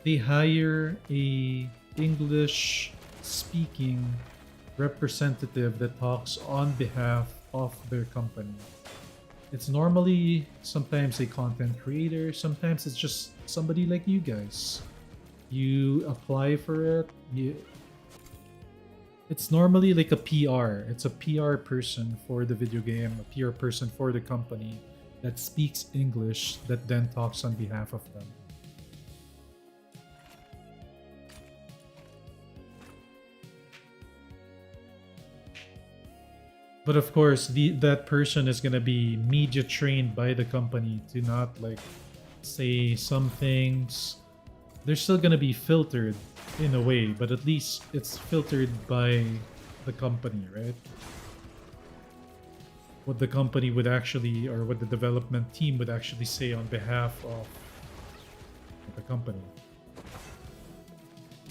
S1: they hire a English speaking representative that talks on behalf of their company. It's normally sometimes a content creator, sometimes it's just somebody like you guys. You apply for it. It's normally like a PR. It's a PR person for the video game, a PR person for the company that speaks English that then talks on behalf of them. But of course, that person is gonna be media trained by the company to not like say some things. They're still gonna be filtered in a way, but at least it's filtered by the company, right? What the company would actually, or what the development team would actually say on behalf of the company.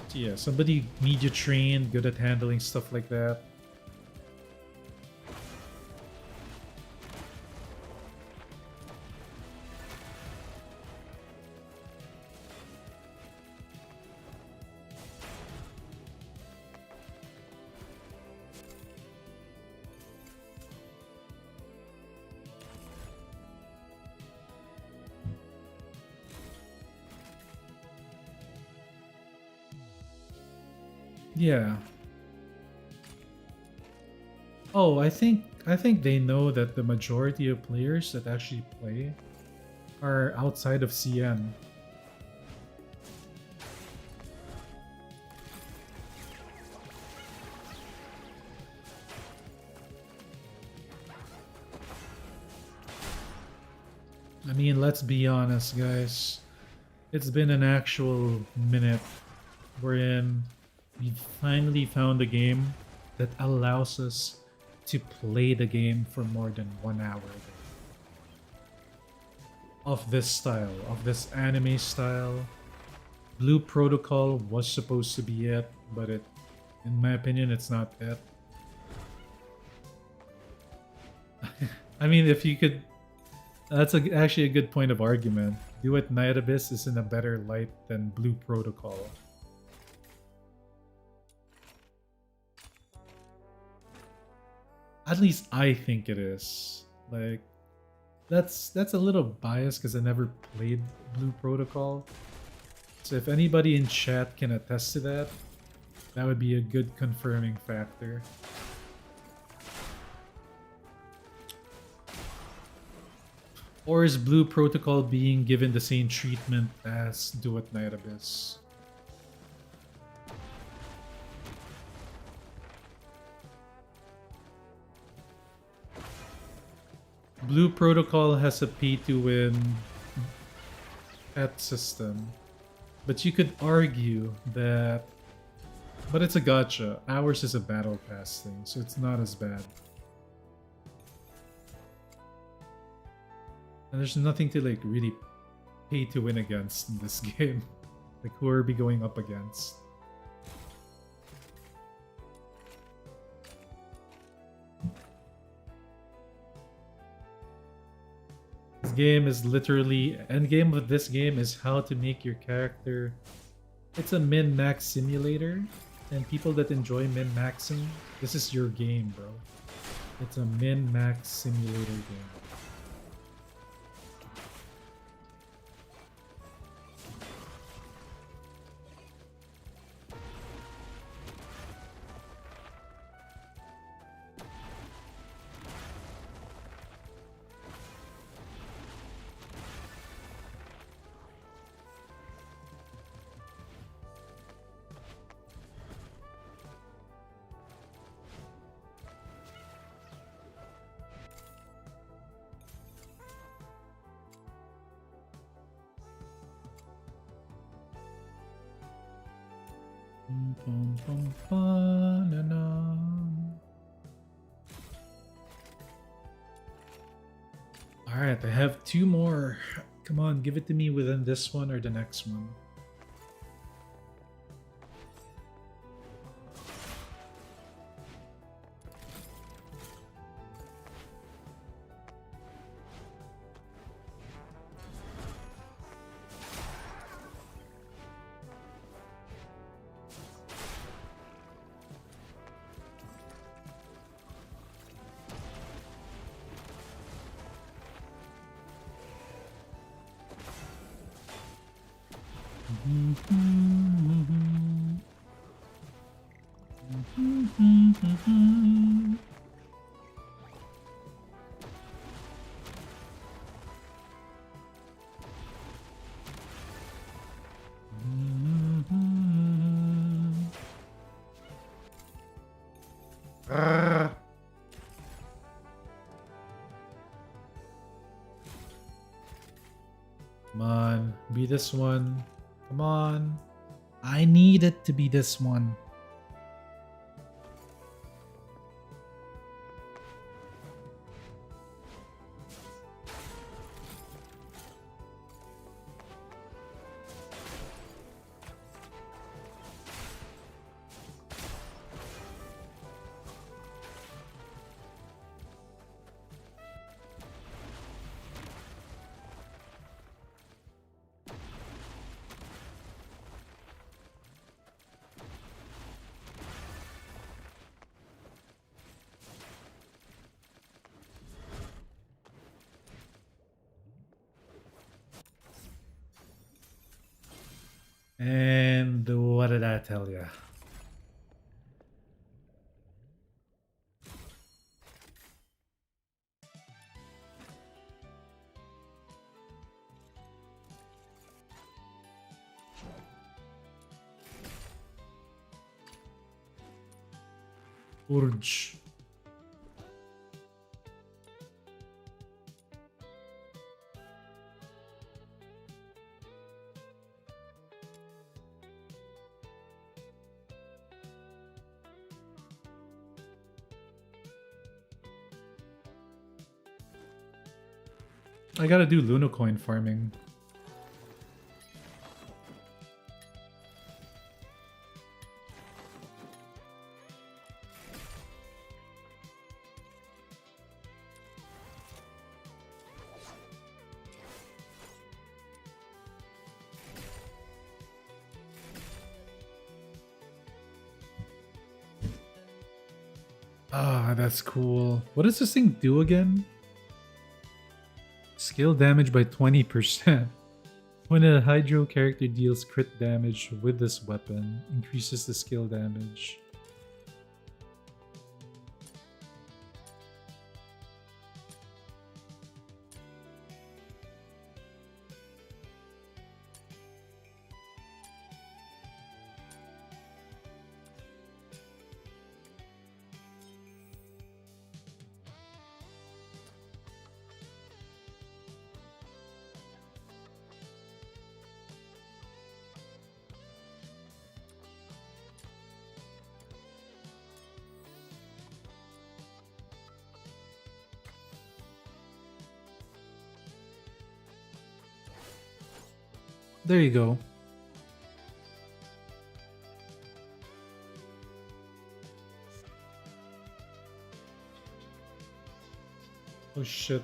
S1: So yeah, somebody media trained, good at handling stuff like that. Yeah. Oh, I think they know that the majority of players that actually play are outside of CN. I mean, let's be honest, guys. It's been an actual minute wherein we finally found a game that allows us to play the game for more than 1 hour a day. Of this style, of this anime style. Blue Protocol was supposed to be it, but in my opinion, it's not it. I mean, if you could, that's actually a good point of argument. Duet Night Abyss is in a better light than Blue Protocol. At least I think it is. Like, that's a little biased because I never played Blue Protocol. So if anybody in chat can attest to that, that would be a good confirming factor. Or is Blue Protocol being given the same treatment as Duet Night Abyss? Blue Protocol has a pay-to-win pet system, but you could argue that... But it's a gacha. Ours is a battle pass thing, so it's not as bad. And there's nothing to like really pay to win against in this game. Like, who are we going up against? This game is literally... Endgame of this game is how to make your character... It's a min-max simulator. And people that enjoy min-maxing, this is your game, bro. It's a min-max simulator game. Alright, I have 2 more. Come on, give it to me within this one or the next one. Come on, be this one. Come on. I need it to be this one. And what did I tell you? Urge. I gotta do Lunocoin farming. Ah, that's cool. What does this thing do again? Scale damage by 20%. When a Hydro character deals crit damage with this weapon, increases the skill damage. There you go. Oh shit.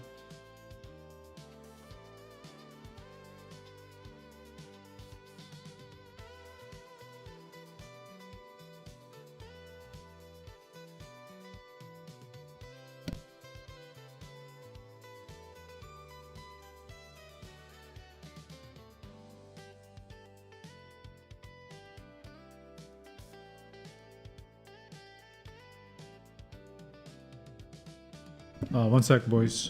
S1: One sec, boys.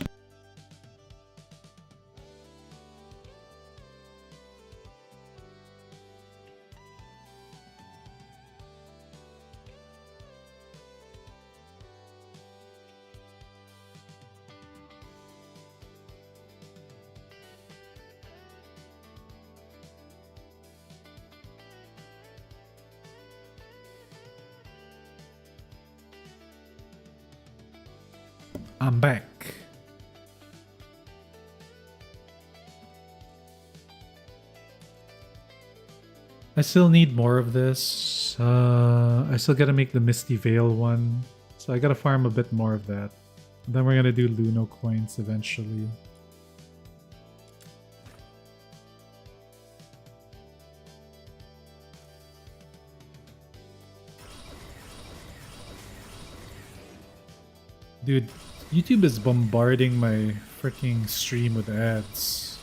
S1: I'm back. I still need more of this. I still gotta make the Misty Veil one. So I gotta farm a bit more of that. And then we're gonna do Luno coins eventually. Dude, YouTube is bombarding my freaking stream with ads.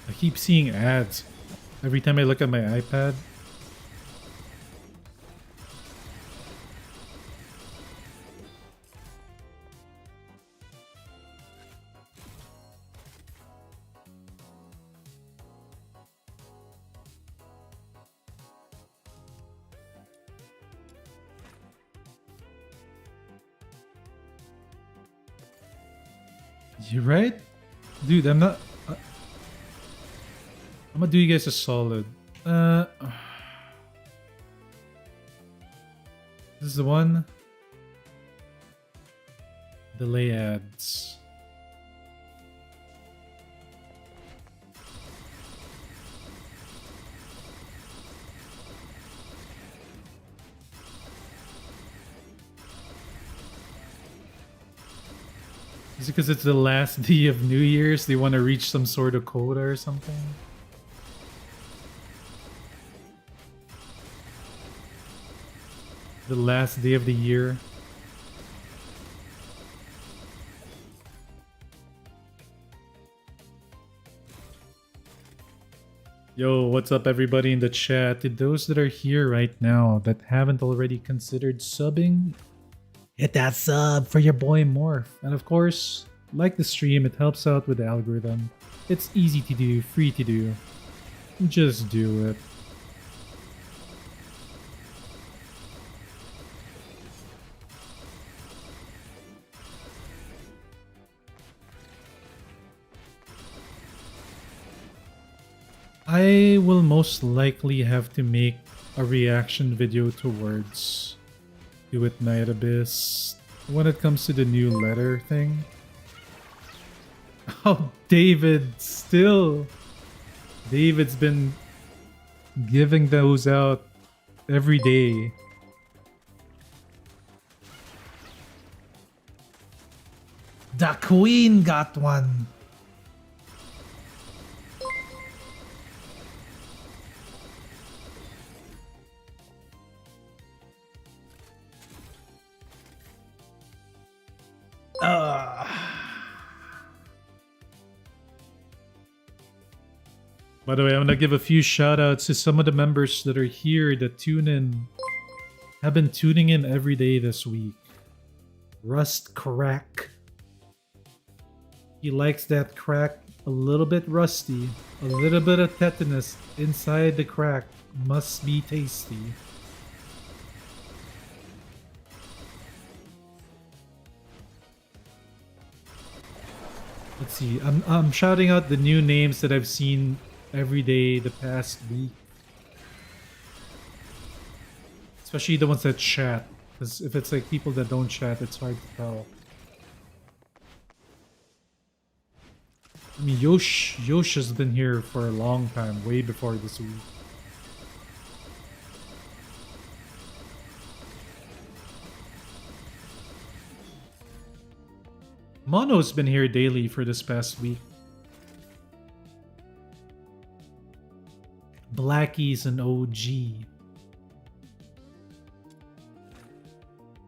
S1: I keep seeing ads every time I look at my iPad. You're right? Dude, I'm not... I'm gonna do you guys a solid. This is the one. Delay ads. Is it because it's the last day of New Year's? They want to reach some sort of quota or something? The last day of the year. Yo, what's up, everybody in the chat? To those that are here right now that haven't already considered subbing, hit that sub for your boy Morph. And of course, like the stream, it helps out with the algorithm. It's easy to do, free to do. Just do it. I will most likely have to make a reaction video towards Duet Night Abyss when it comes to the new letter thing. Oh, David's been giving those out every day.
S5: The queen got one.
S1: By the way, I'm gonna give a few shout outs to some of the members that are here that tune in, have been tuning in every day this week. Rust Crack. He likes that crack a little bit rusty, a little bit of tetanus inside the crack. Must be tasty. Let's see. I'm shouting out the new names that I've seen every day the past week. Especially the ones that chat. Because if it's like people that don't chat, it's hard to tell. I mean, Yosh has been here for a long time, way before this week. Mono's been here daily for this past week. Blackie's an OG.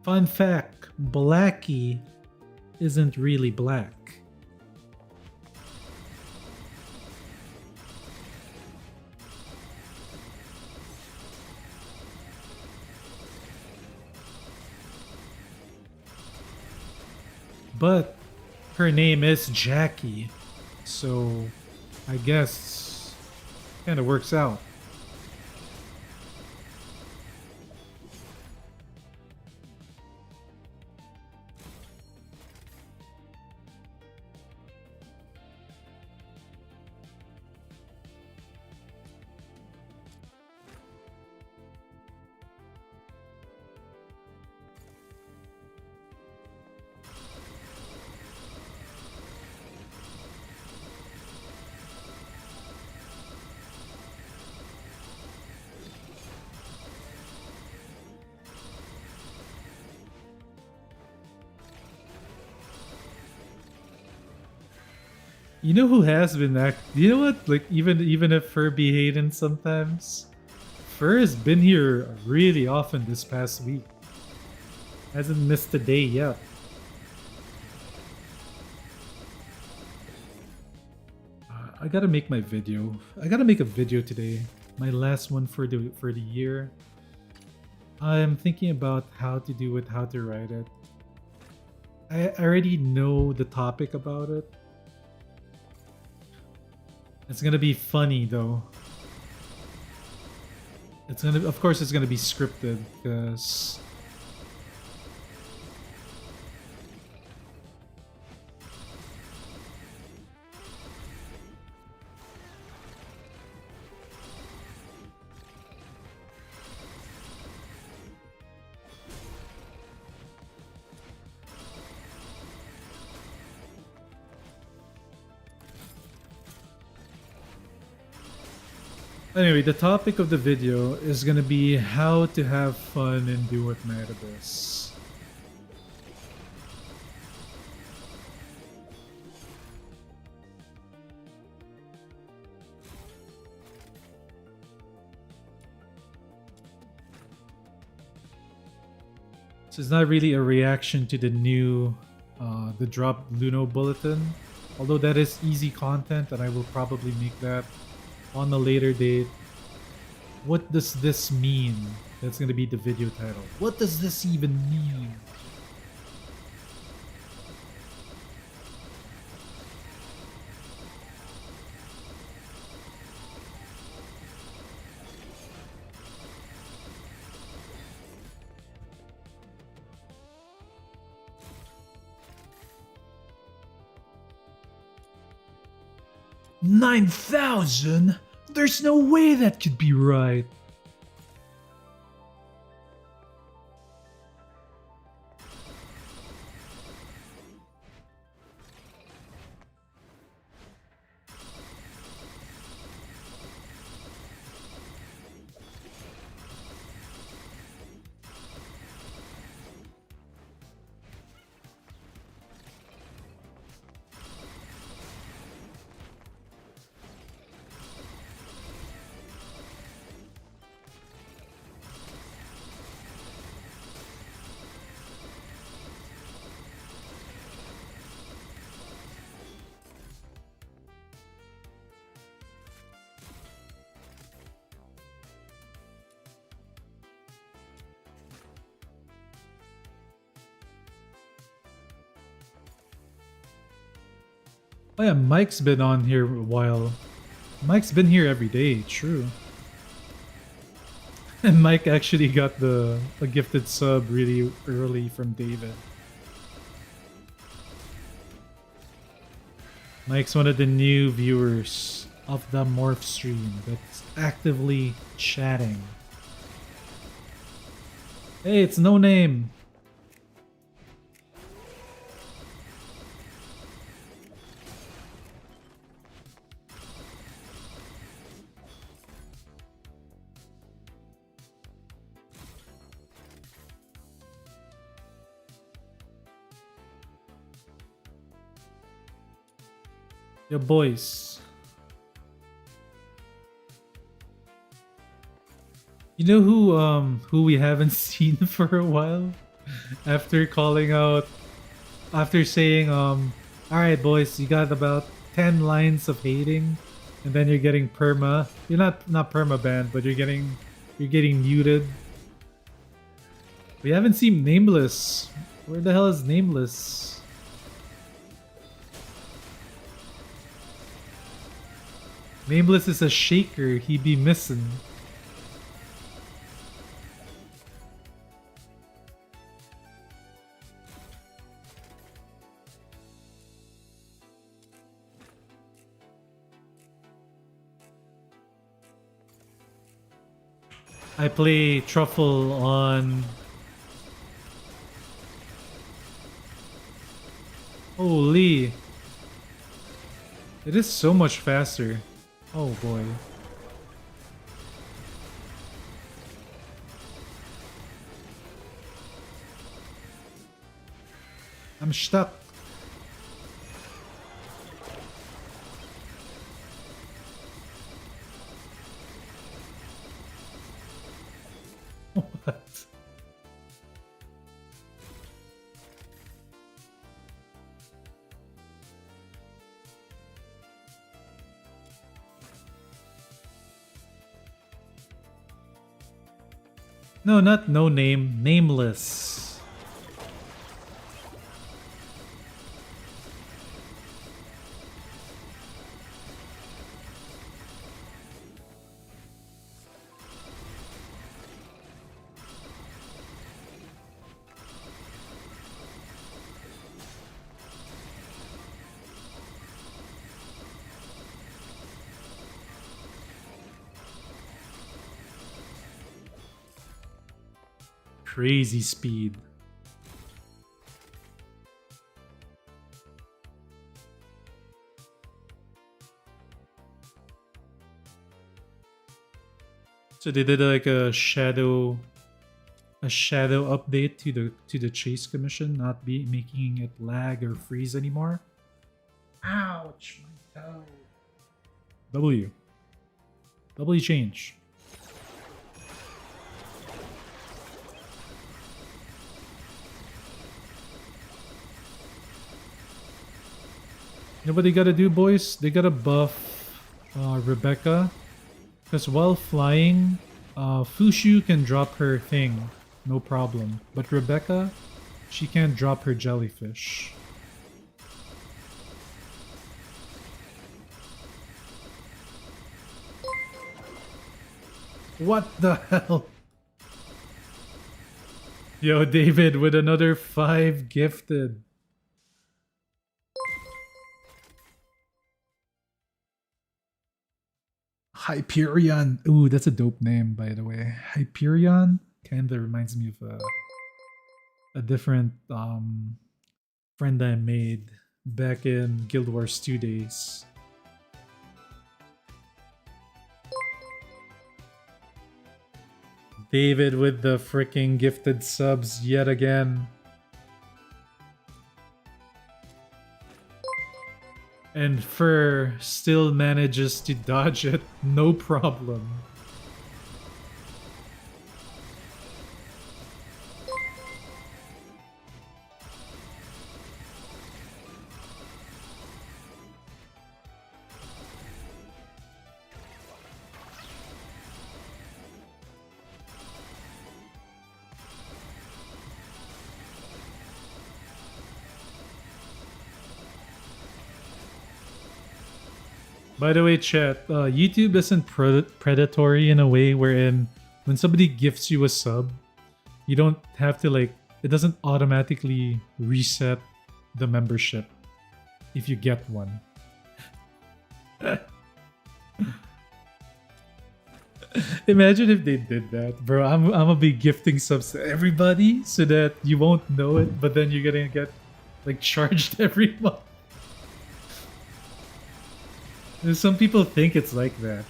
S1: Fun fact, Blackie isn't really black. But her name is Jackie, so I guess kind of works out. You know who has been you know what? Like even if Fur be hating sometimes, Fur has been here really often this past week. Hasn't missed a day yet. I gotta make my video. I gotta make a video today. My last one for the year. I'm thinking about how to do it, how to write it. I already know the topic about it. It's gonna be funny though. It's gonna, of course, it's gonna be scripted because anyway, the topic of the video is gonna be how to have fun in Duet Night Abyss. So it's not really a reaction to the new, the drop Luno bulletin, although that is easy content and I will probably make that on a later date. What does this mean? That's gonna be the video title. What does this even mean? $9,000? There's no way that could be right. Oh yeah, Mike's been on here a while. Mike's been here every day, true. And Mike actually got a gifted sub really early from David. Mike's one of the new viewers of the Morph stream that's actively chatting. Hey, it's No Name. Yo, boys. You know who we haven't seen for a while? After calling out, after saying alright boys, you got about 10 lines of hating, and then you're getting perma. You're not perma banned, but you're getting muted. We haven't seen Nameless. Where the hell is Nameless? Nameless is a shaker, he be missing. I play Truffle on... Holy! It is so much faster. Oh boy. I'm stuck. What? No, not No Name, Nameless. Crazy speed. So they did like a shadow update to the chase commission, not be making it lag or freeze anymore. Ouch, my toe. W change. You know what they gotta do, boys? They gotta buff Rebecca. Because while flying, Fushu can drop her thing, no problem. But Rebecca, she can't drop her jellyfish. What the hell? Yo, David with another 5 gifted. Hyperion. Ooh, that's a dope name, by the way. Hyperion kinda reminds me of a different friend I made back in Guild Wars 2 days. David with the freaking gifted subs yet again. And Fur still manages to dodge it, no problem. By the way, chat, YouTube isn't predatory in a way wherein when somebody gifts you a sub, you don't have to like, it doesn't automatically reset the membership if you get one. Imagine if they did that, bro. I'm gonna be gifting subs to everybody so that you won't know it, but then you're gonna get like charged every month. Some people think it's like that.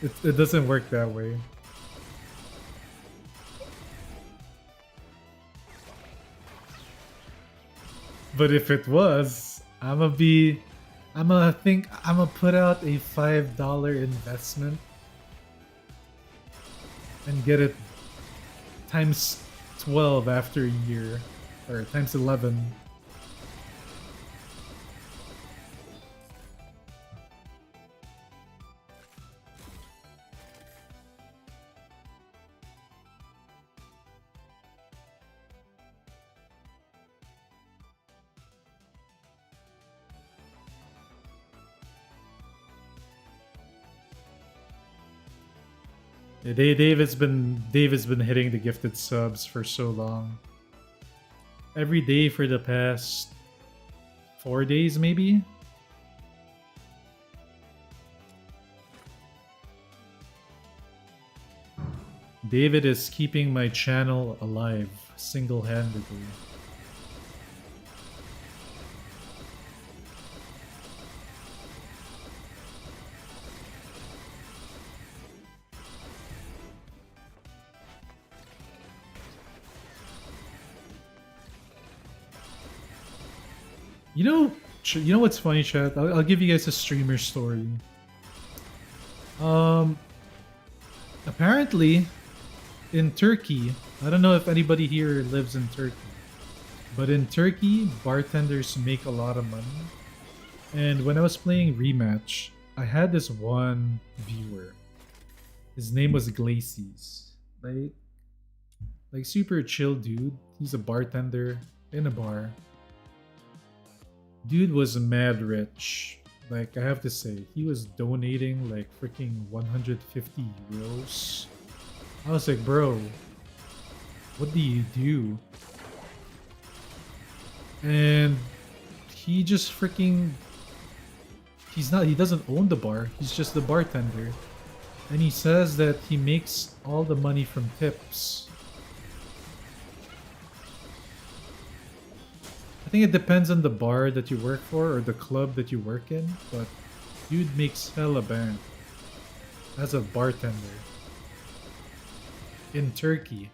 S1: It doesn't work that way. But if it was, I'm gonna put out a $5 investment and get it times 12 after a year, or times 11. David's been hitting the gifted subs for so long. Every day for the past 4 days, maybe. David is keeping my channel alive single-handedly. You know what's funny, chat? I'll give you guys a streamer story. Apparently, in Turkey, I don't know if anybody here lives in Turkey, but in Turkey, bartenders make a lot of money. And when I was playing Rematch, I had this one viewer. His name was Glacies. Like super chill dude. He's a bartender in a bar. Dude was mad rich. Like, I have to say, he was donating like freaking 150 euros. I was like, bro, what do you do? And he just freaking... he doesn't own the bar. He's just the bartender. And he says that he makes all the money from tips. I think it depends on the bar that you work for or the club that you work in, but dude makes hella bank as a bartender in Turkey.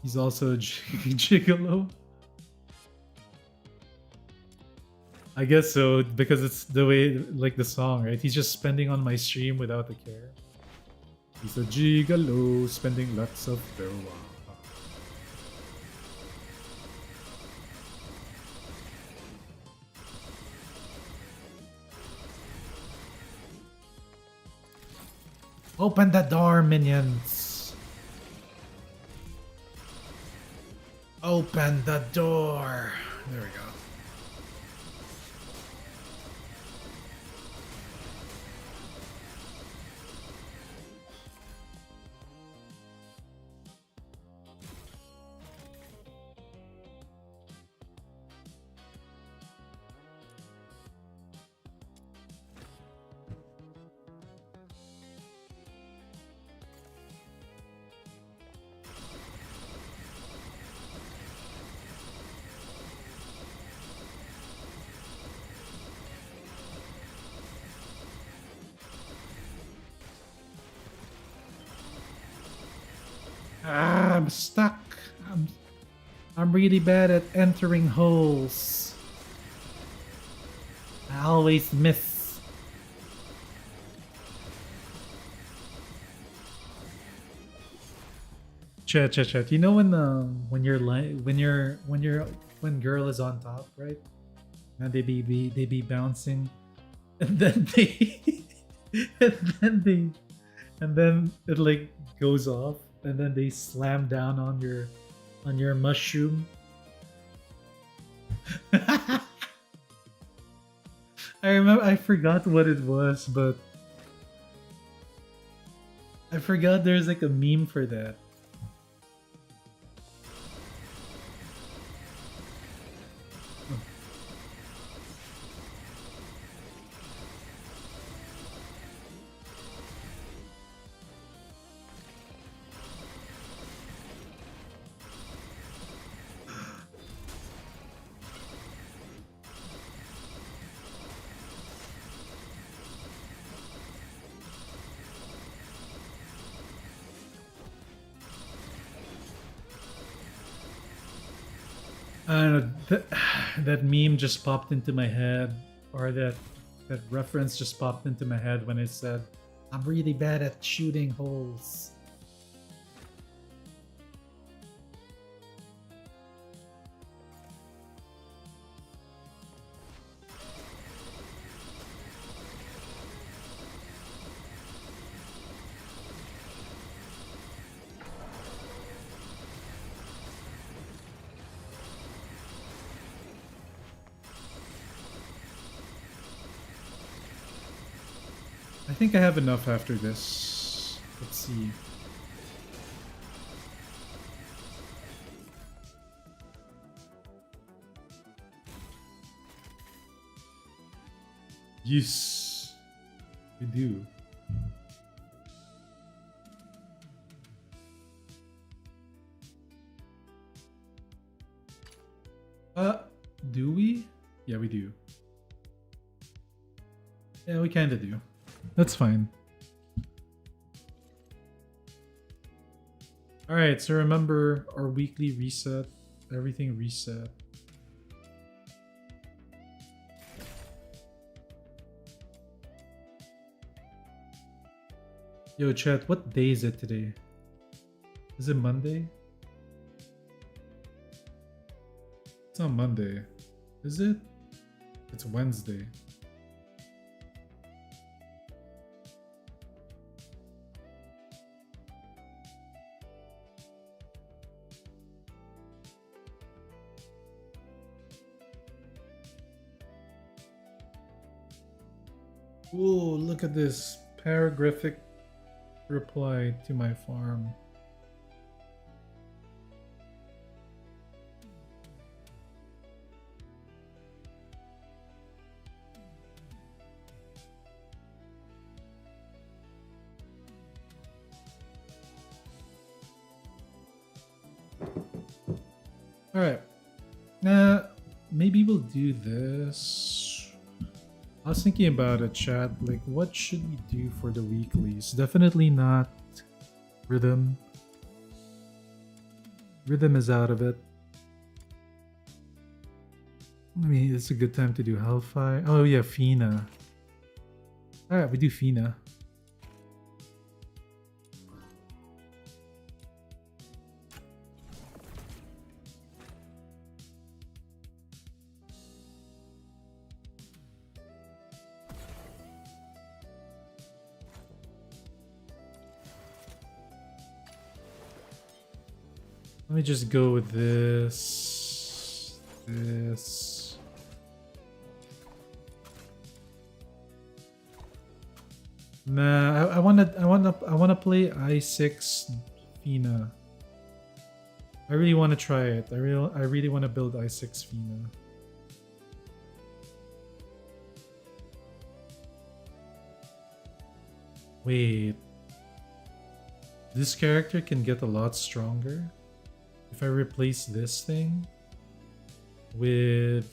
S1: He's also a gigolo. I guess so, because it's the way, like the song, right? He's just spending on my stream without a care. He's a gigolo, spending lots of dough.
S5: Open the door, minions. Open the door. There we go. I'm stuck. I'm really bad at entering holes. I always miss. Chat. You know when you're when girl is on top, right? And they be bouncing, and then they and then it like goes off, and then they slam down on your mushroom. I forgot what it was, but I forgot there's like a meme for that. I don't know, that meme just popped into my head, or that reference just popped into my head when I said, I'm really bad at shooting holes. I think I have enough after this. Let's see. Yes, we do. Do we? Yeah, we do. Yeah, we kinda do. That's fine. Alright, so remember our weekly reset. Everything reset. Yo, chat, what day is it today? Is it Monday? It's not Monday. Is it? It's Wednesday. Whoa, look at this paragraphic reply to my farm. Alright. Maybe we'll do this. I was thinking about it, chat. Like, what should we do for the weeklies? Definitely not Rhythm. Rhythm is out of it. I mean, it's a good time to do Hellfire. Oh yeah, Fina. Alright, we do Fina. Let me just go with this. This. Nah, I wanna play i6 Fina. I really want to try it. I really want to build i6 Fina. Wait. This character can get a lot stronger if I replace this thing with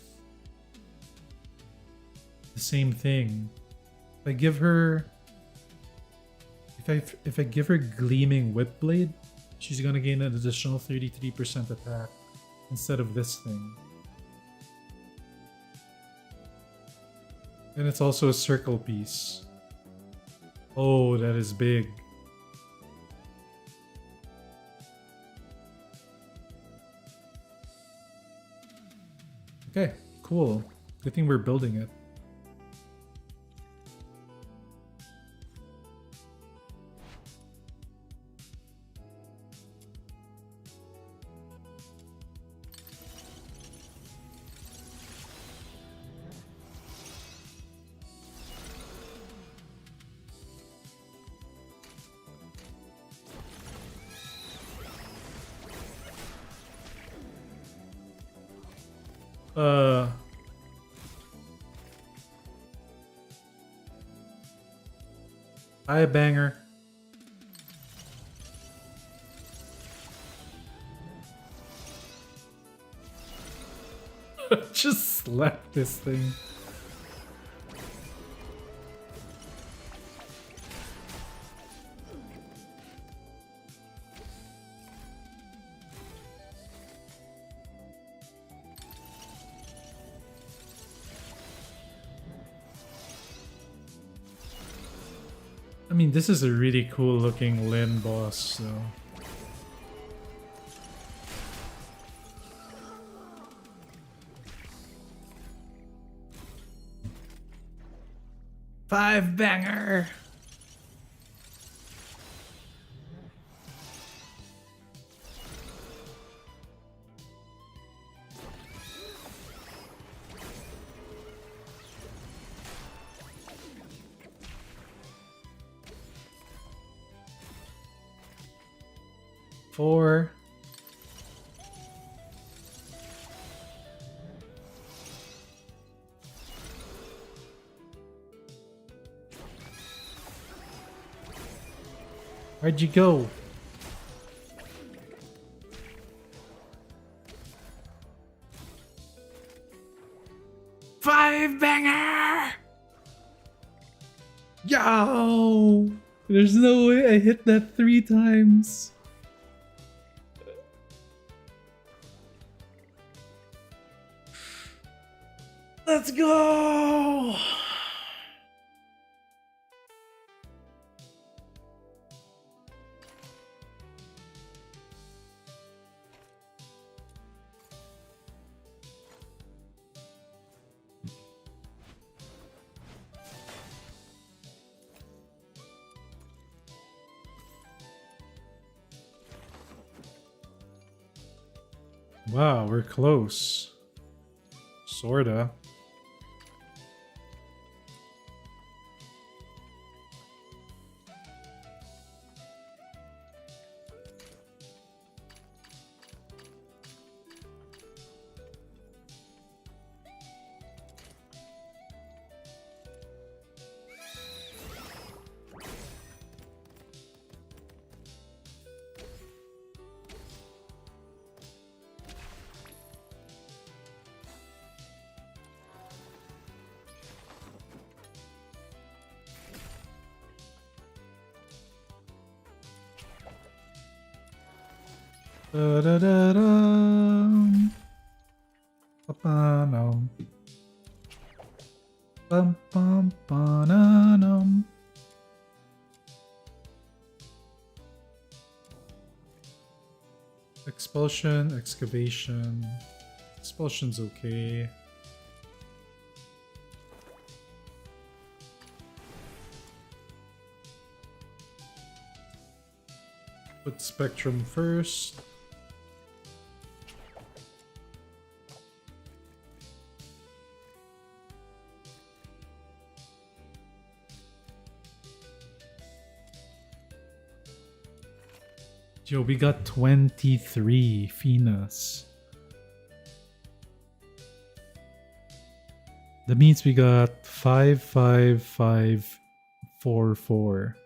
S5: the same thing. If I give her if I give her Gleaming Whipblade, she's gonna gain an additional 33% attack instead of this thing. And it's also a circle piece. Oh, that is big. Okay, cool. Good thing we're building it. Hi, banger. Just slap this thing. I mean, this is a really cool looking Lin boss, so. Five banger! Four. Where'd you go? Five banger! Yo! There's no way I hit that 3 times. Let's go! Wow, we're close. Sorta. Da-da-da-dum. Ba-ba-dum. Bum-bum-ba-na-dum. Expulsion, excavation. Expulsion's okay. Put Spectrum first. Yo, we got 23 Finas. That means we got 55544.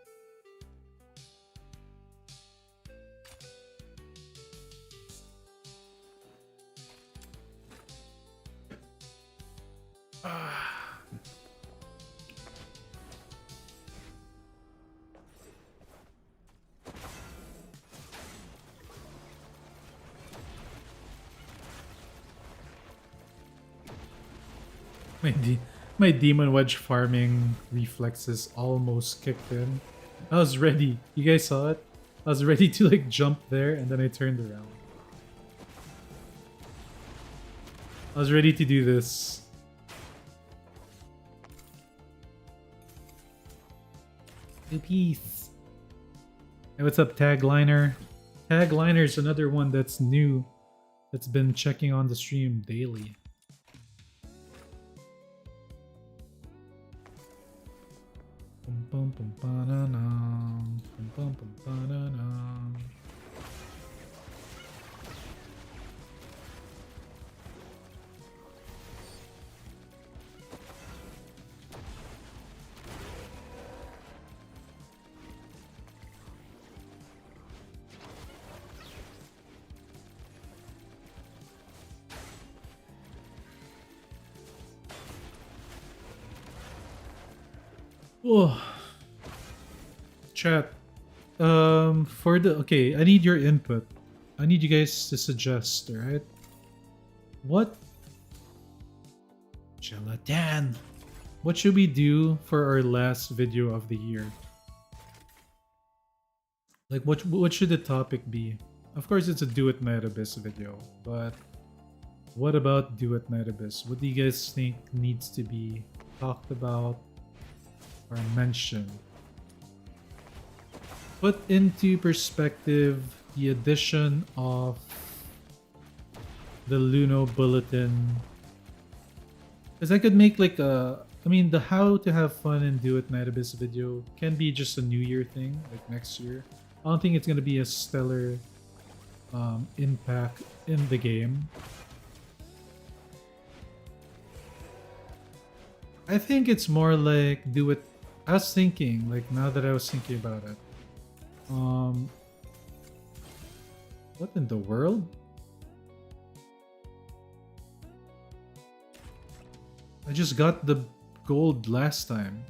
S5: My demon wedge farming reflexes almost kicked in. I was ready. You guys saw it? I was ready to like jump there and then I turned around. I was ready to do this. Peace. Hey, what's up, Tagliner? Tagliner's another one that's new. That's been checking on the stream daily. Bum, bum, ba-na-na. Bum, bum, bum, ba-na-na. Oh, chat. For the okay, I need your input. I need you guys to suggest. All right. What? Gelatin. What should we do for our last video of the year? Like, what should the topic be? Of course, it's a Duet Night Abyss video, but what about Duet Night Abyss? What do you guys think needs to be talked about or mentioned? Put into perspective the addition of the Luno Bulletin. Because I could make like a... I mean, the how to have fun and do it Night Abyss video can be just a New Year thing, like next year. I don't think it's going to be a stellar impact in the game. I think it's more like do it... I was thinking, like now that I was thinking about it. What in the world? I just got the gold last time.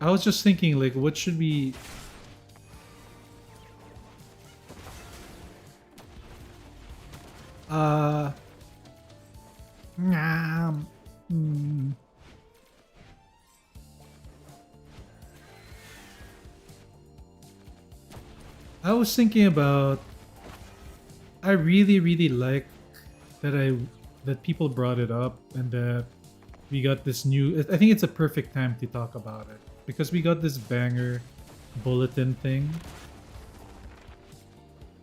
S5: I was just thinking, like, what should we... I was thinking about... I really like that people brought it up and that we got this new... I think it's a perfect time to talk about it because we got this banger bulletin thing.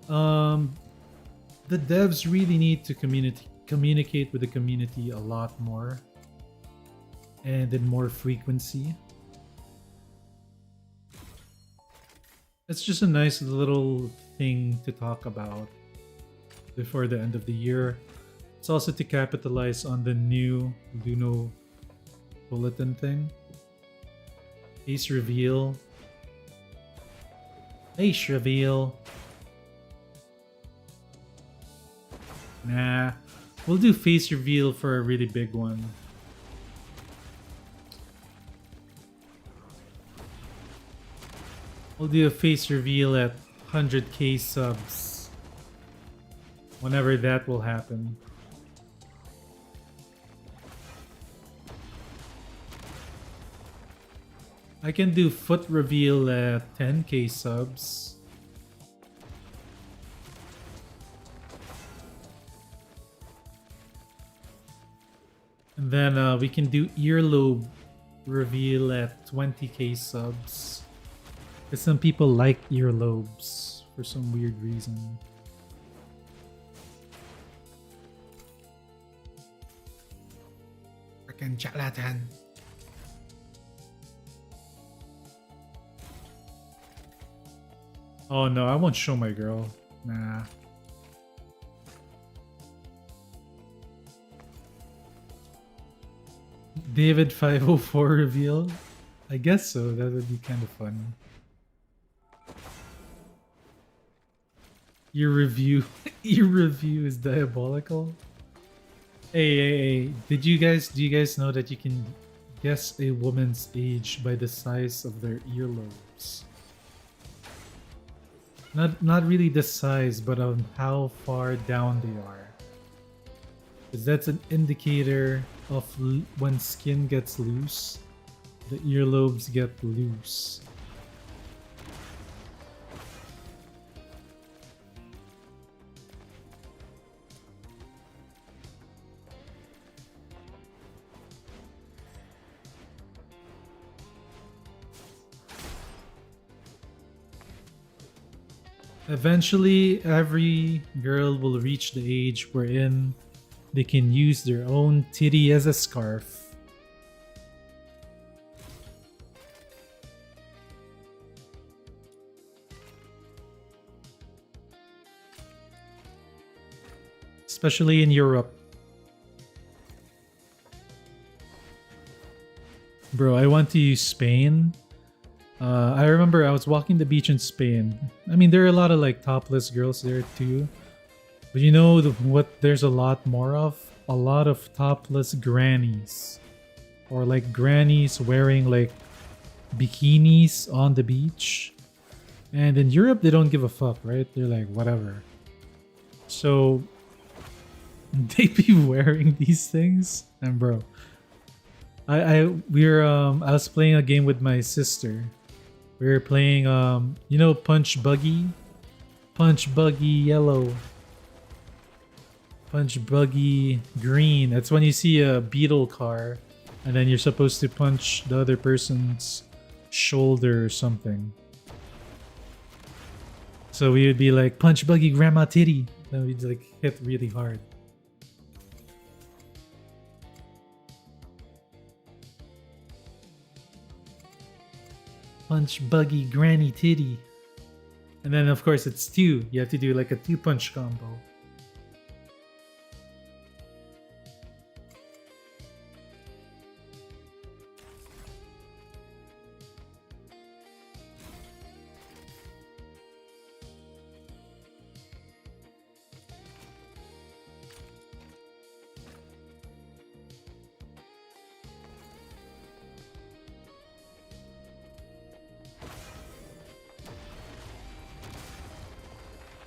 S5: The devs really need to communicate with the community a lot more and in more frequency. It's just a nice little thing to talk about before the end of the year. It's also to capitalize on the new Luno Bulletin thing. Face reveal. Face reveal. Nah, we'll do face reveal for a really big one. We'll do a face reveal at 100k subs. Whenever that will happen. I can do foot reveal at 10k subs. And then we can do earlobe reveal at 20k subs. Because some people like earlobes for some weird reason. Freaking charlatan. Oh no, I won't show my girl. Nah. David 504 reveal? I guess so, that would be kind of fun. Your review is diabolical. Hey, do you guys know that you can guess a woman's age by the size of their earlobes? Not really the size, but on how far down they are. Because that's an indicator of when skin gets loose, the earlobes get loose. Eventually, every girl will reach the age wherein they can use their own titty as a scarf. Especially in Europe. Bro, I want to use Spain. I remember I was walking the beach in Spain. I mean, there are a lot of like topless girls there too. But you know what there's a lot more of? A lot of topless grannies. Or like grannies wearing like bikinis on the beach. And in Europe, they don't give a fuck, right? They're like, whatever. So, they be wearing these things? And bro, I was playing a game with my sister. We were playing, you know, Punch Buggy? Punch Buggy Yellow. Punch Buggy Green. That's when you see a beetle car and then you're supposed to punch the other person's shoulder or something. So we would be like, Punch Buggy Grandma Titty. Then we'd like hit really hard. Punch Buggy Granny Titty. And then of course it's two. You have to do like a 2-punch combo.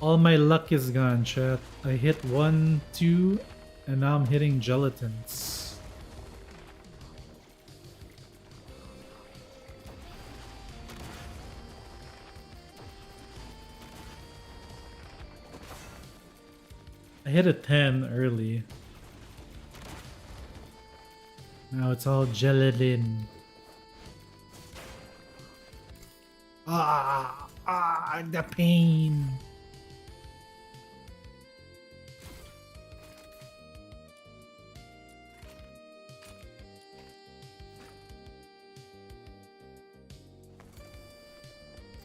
S5: All my luck is gone, chat. I hit 1, 2, and now I'm hitting gelatins. I hit a 10 early. Now it's all gelatin. The pain.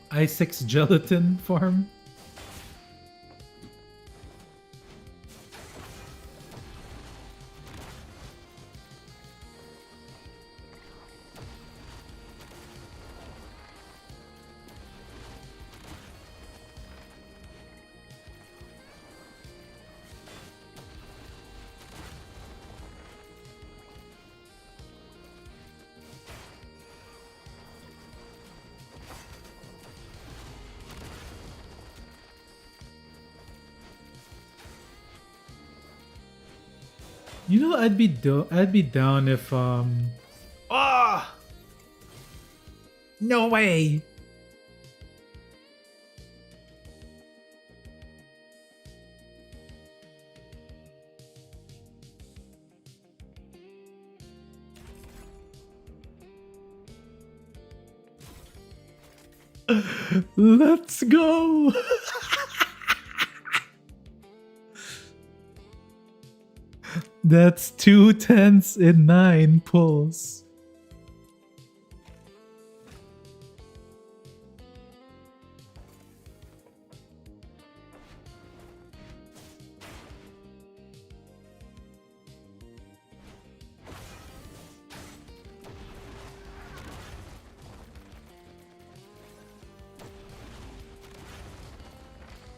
S5: I6 gelatin farm. You know, I'd be down if no way. Let's go! That's 2 10s in 9 pulls.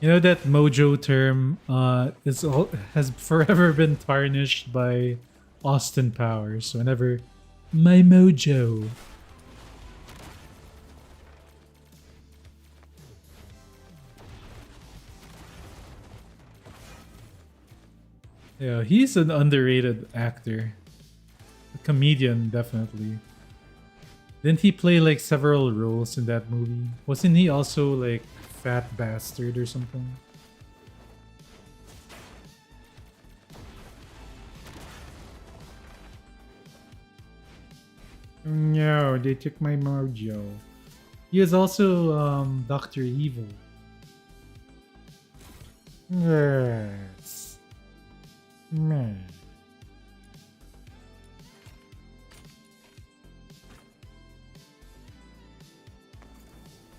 S5: You know that mojo term has forever been tarnished by Austin Powers. Whenever my mojo. Yeah, he's an underrated actor. A comedian, definitely. Didn't he play like several roles in that movie? Wasn't he also like Fat Bastard or something? No, they took my mojo. He is also Dr. Evil. Yes. Man.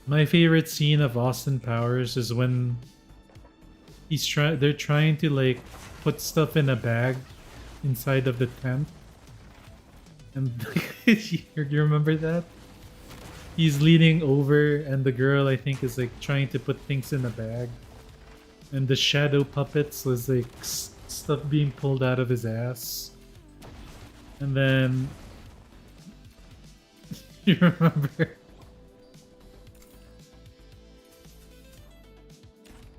S5: My favorite scene of Austin Powers is when they're trying to like put stuff in a bag inside of the tent. And you remember that? He's leaning over and the girl I think is like trying to put things in a bag. And the shadow puppets was like stuff being pulled out of his ass. And then you remember?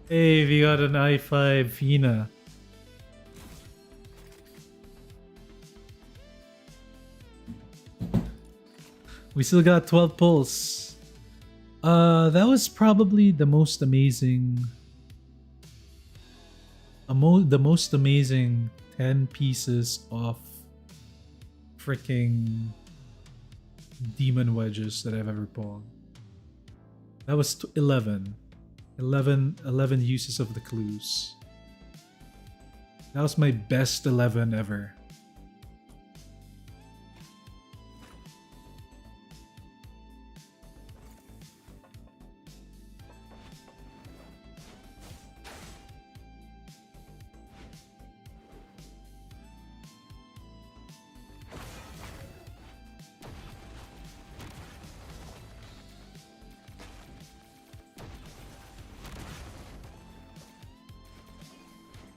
S5: Hey, we got an i5 Fina. We still got 12 pulls. That was probably the most amazing. The most amazing 10 pieces of freaking demon wedges that I've ever pulled. That was 11. 11 uses of the clues. That was my best 11 ever.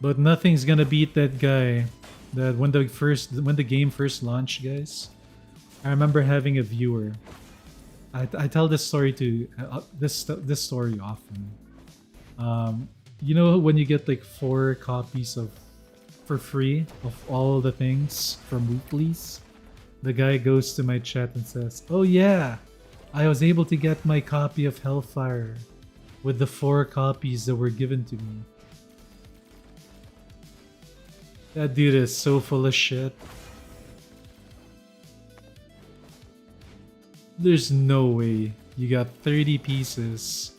S5: But nothing's gonna beat that guy. That when the game first launched, guys. I remember having a viewer. I tell this story to this story often. You know when you get like 4 copies for free of all the things from weeklies, the guy goes to my chat and says, "Oh yeah, I was able to get my copy of Hellfire with the 4 copies that were given to me." That dude is so full of shit. There's no way you got 30 pieces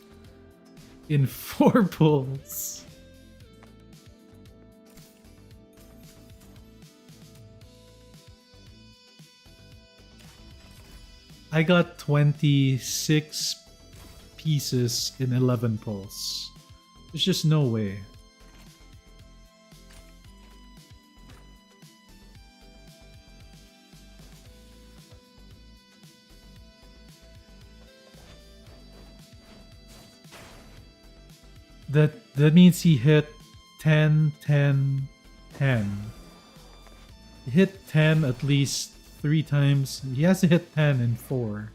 S5: in 4 pulls. I got 26 pieces in 11 pulls. There's just no way. That means he hit 10, 10, 10. He hit 10 at least 3 times. He has to hit 10 in 4.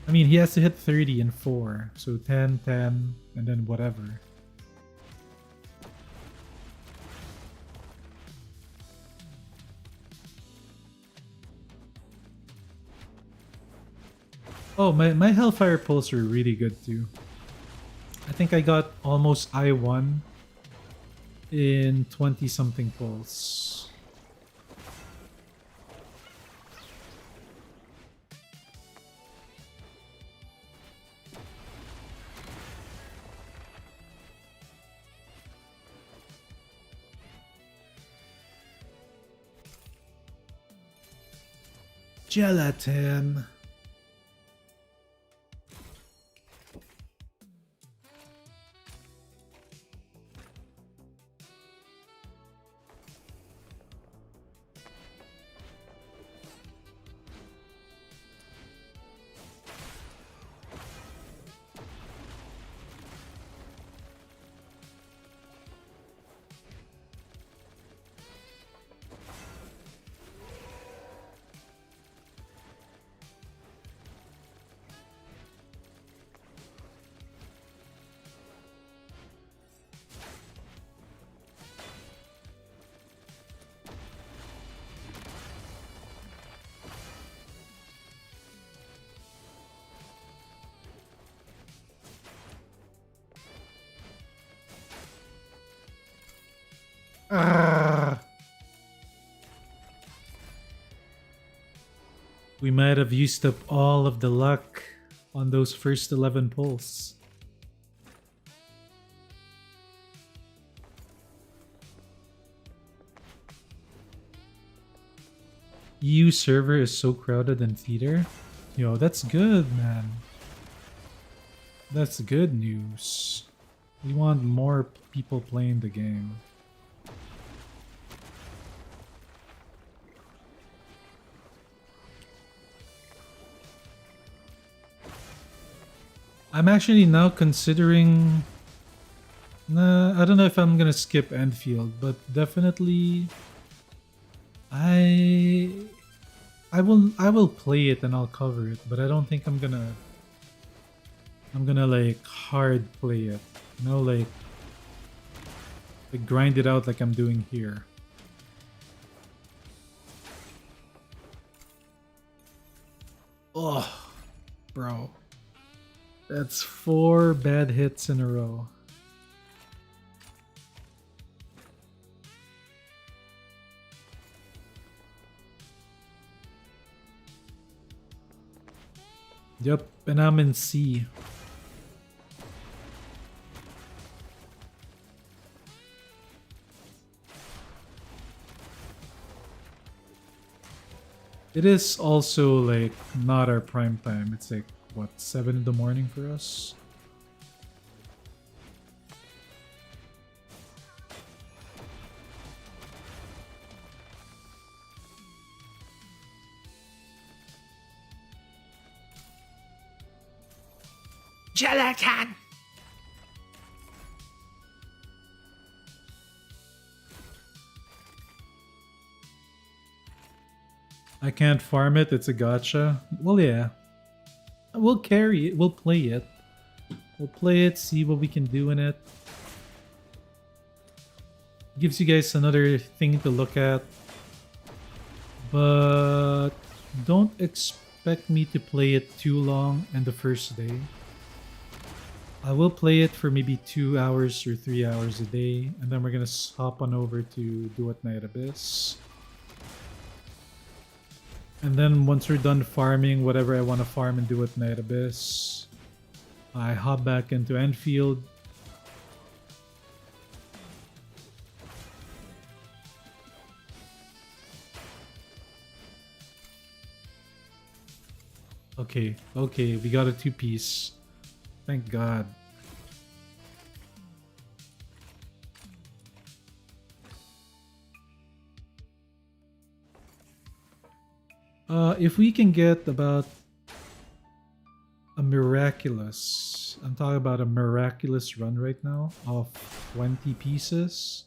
S5: I mean, he has to hit 30 in 4. So 10, 10, and then whatever. Oh, my Hellfire pulls are really good too. I think I got almost I1 in 20 something pulls. Gelatin. Ah. We might have used up all of the luck on those first 11 pulls. EU server is so crowded in theater. Yo, that's good, man. That's good news. We want more people playing the game. I'm actually now considering... Nah, I don't know if I'm gonna skip Enfield, but definitely... I will play it and I'll cover it, but I don't think I'm gonna like hard play it. You know, like grind it out like I'm doing here. Oh, bro. That's 4 bad hits in a row. Yep, and I'm in C. It is also like not our prime time. It's like what, 7 in the morning for us? Gelatin! I can't farm it, it's a gacha. Well, yeah. We'll carry it, we'll play it. We'll play it, see what we can do in it. Gives you guys another thing to look at. But don't expect me to play it too long in the first day. I will play it for maybe 2 hours or 3 hours a day, and then we're gonna hop on over to Duet Night Abyss. And then once we're done farming whatever I want to farm and do at Night Abyss, I hop back into Enfield. Okay, we got a 2-piece. Thank God. If we can get about a miraculous, I'm talking about a miraculous run right now of 20 pieces.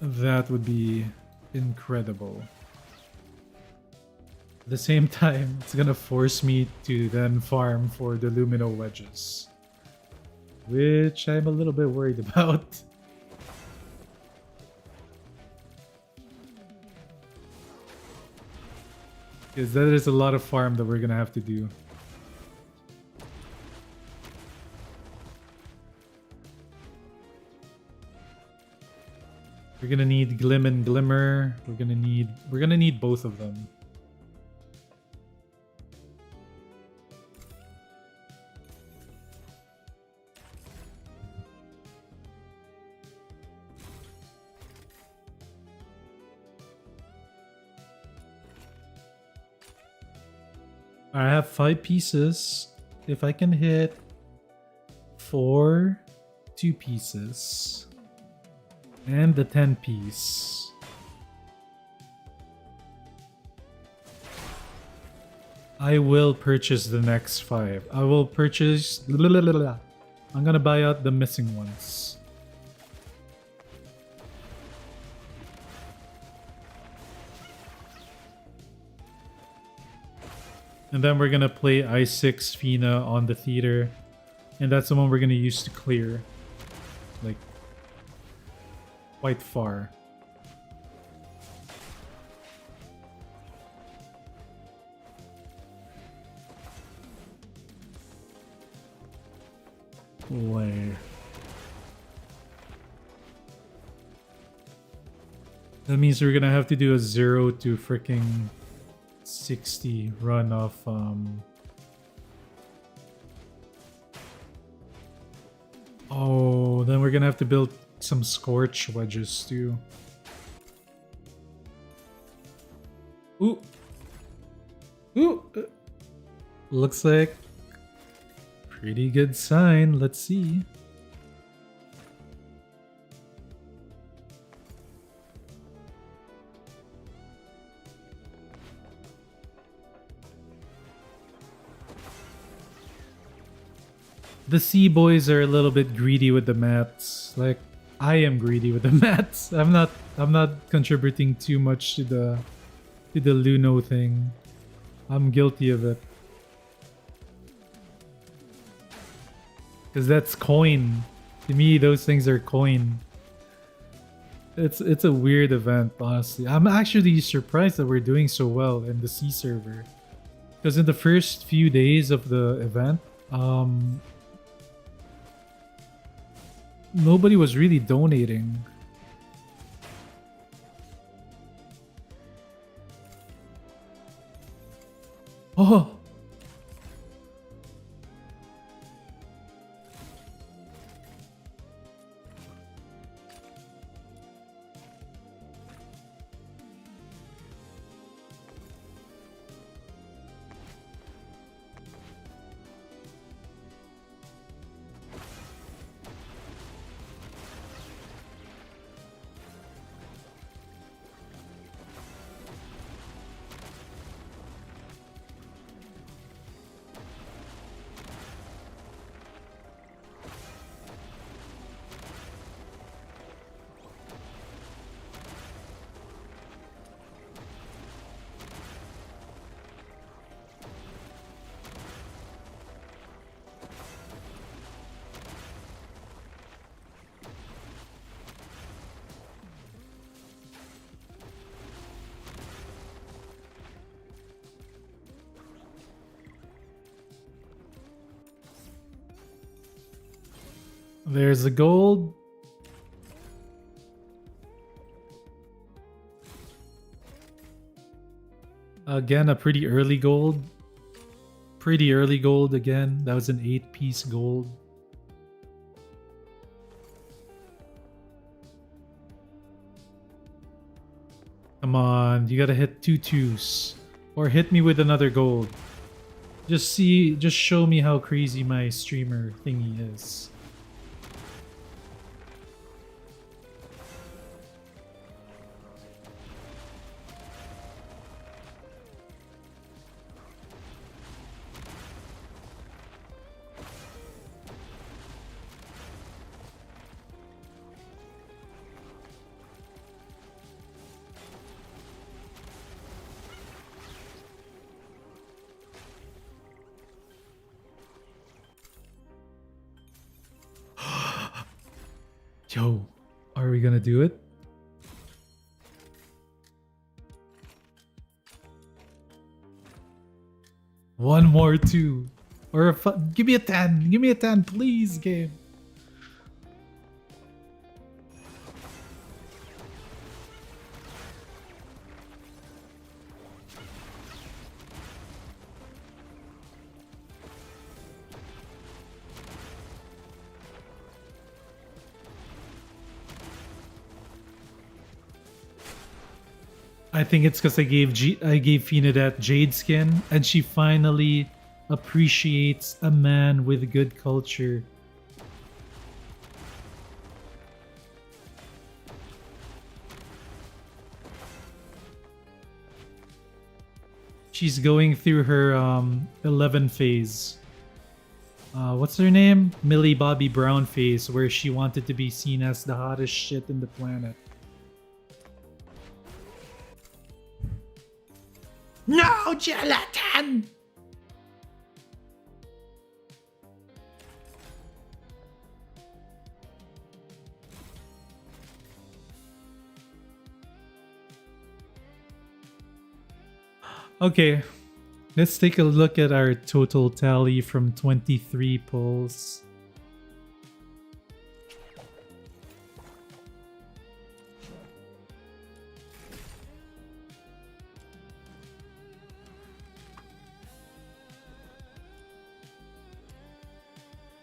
S5: That would be incredible. At the same time, it's gonna force me to then farm for the Lumino wedges, which I'm a little bit worried about. Because that is a lot of farm that we're gonna have to do. We're gonna need Glim and Glimmer. We're gonna need both of them. I have 5 pieces. If I can hit 4 2 pieces and the 10 piece. I will purchase the next 5. I will purchase. I'm gonna buy out the missing ones. And then we're gonna play I6 Fina on the theater. And that's the one we're gonna use to clear. Like, quite far. Where? That means we're gonna have to do a 0 to freaking 60 run of Oh, then we're gonna have to build some scorch wedges too. Ooh. Ooh. Looks like pretty good sign. Let's see. The sea boys are a little bit greedy with the mats. Like, I am greedy with the mats. I'm not contributing too much to the Luno thing. I'm guilty of it. Cause that's coin. To me, those things are coin. It's a weird event, honestly. I'm actually surprised that we're doing so well in the sea server. Because in the first few days of the event, nobody was really donating. Oh! There's the gold. Again, a pretty early gold. Pretty early gold again. That was an 8-piece gold. Come on, you gotta hit 2 2s. Or hit me with another gold. Just show me how crazy my streamer thingy is. Yo, are we gonna do it? One more 2. Or give me a 10. Give me a 10, please, game. I think it's because I gave Fina that jade skin, and she finally appreciates a man with good culture. She's going through her 11 phase. What's her name? Millie Bobby Brown phase, where she wanted to be seen as the hottest shit in the planet. No gelatin! Okay, let's take a look at our total tally from 23 polls.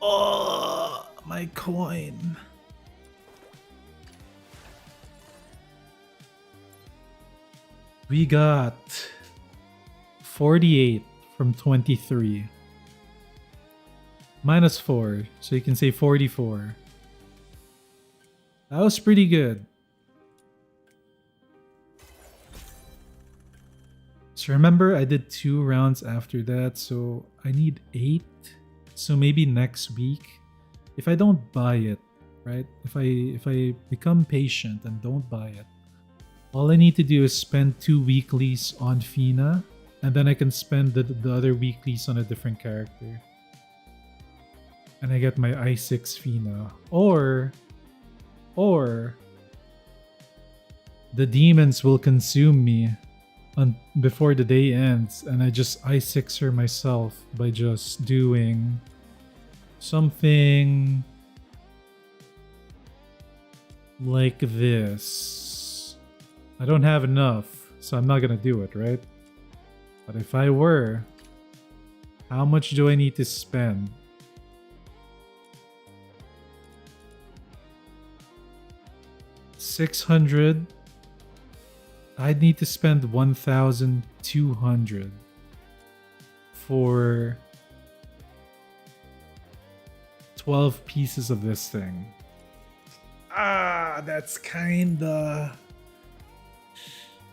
S5: Oh, my coin. We got 48 from 23. Minus 4, so you can say 44. That was pretty good. So remember, I did 2 rounds after that, so I need 8. So maybe next week, if I don't buy it, right? If I become patient and don't buy it, all I need to do is spend 2 weeklies on Fina, and then I can spend the other weeklies on a different character. And I get my I6 Fina. Or the demons will consume me before the day ends, and I just I6 her myself by just doing something like this. I don't have enough, so I'm not gonna do it, right? But if I were, how much do I need to spend? $600. I'd need to spend 1,200 for 12 pieces of this thing. That's kinda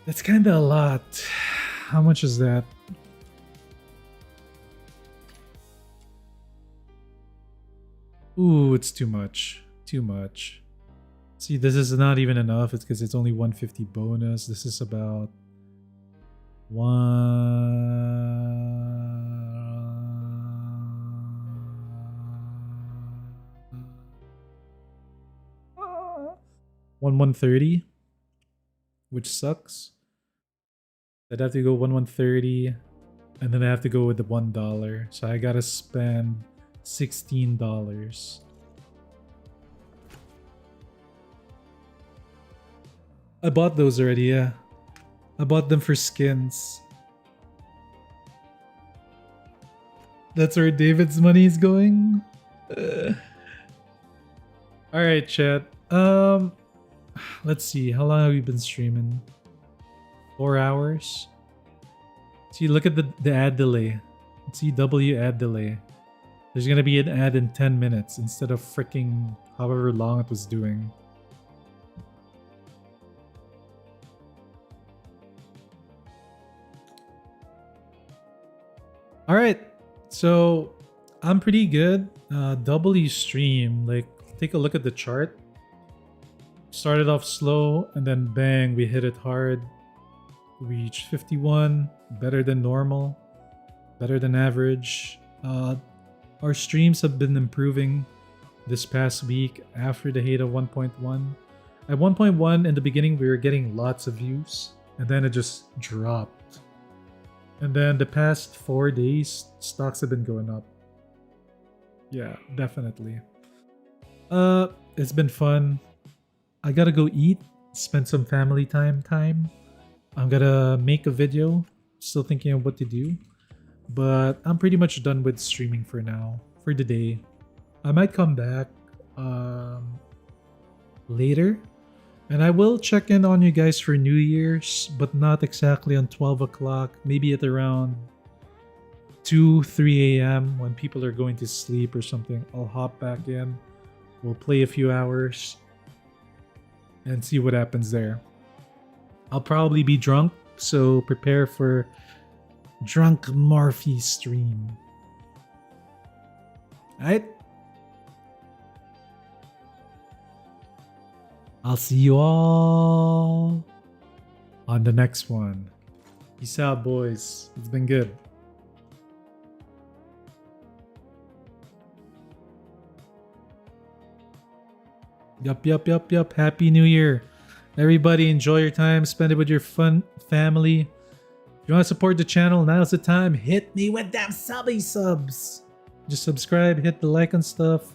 S5: a lot. How much is that? Ooh, it's too much. Too much. See, this is not even enough. It's because it's only 150 bonus. This is about 130, which sucks. I'd have to go 130, and then I have to go with the $1. So I gotta spend $16. I bought those already, yeah. I bought them for skins. That's where David's money is going? Alright, chat. Let's see. How long have we been streaming? 4 hours? See, look at the ad delay. CW ad delay. There's gonna be an ad in 10 minutes instead of freaking however long it was doing. Alright, so I'm pretty good. W stream, like, take a look at the chart. Started off slow, and then bang, we hit it hard. Reached 51, better than normal, better than average. Our streams have been improving this past week after the hate of 1.1. At 1.1 in the beginning, we were getting lots of views, and then it just dropped. And then the past 4 days, stocks have been going up. Yeah, definitely. It's been fun. I gotta go eat, spend some family time. I'm gonna make a video. Still thinking of what to do. But I'm pretty much done with streaming for now. For the day. I might come back later. And I will check in on you guys for New Year's, but not exactly on 12 o'clock. Maybe at around 2, 3 a.m. when people are going to sleep or something. I'll hop back in. We'll play a few hours and see what happens there. I'll probably be drunk, so prepare for drunk Morphy stream. Alright? I'll see you all on the next one. Peace out, boys. It's been good. Yup. Happy New Year. Everybody enjoy your time. Spend it with your fun family. If you want to support the channel, now's the time. Hit me with them subs. Just subscribe, hit the like and stuff.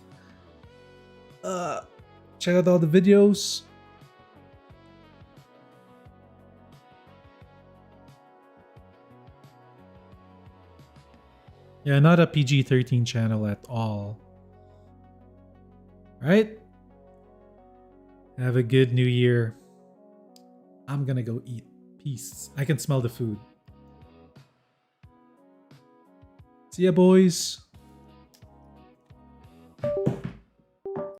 S5: Check out all the videos. Yeah, not a PG-13 channel at all. Alright? Have a good new year. I'm gonna go eat. Peace. I can smell the food. See ya, boys.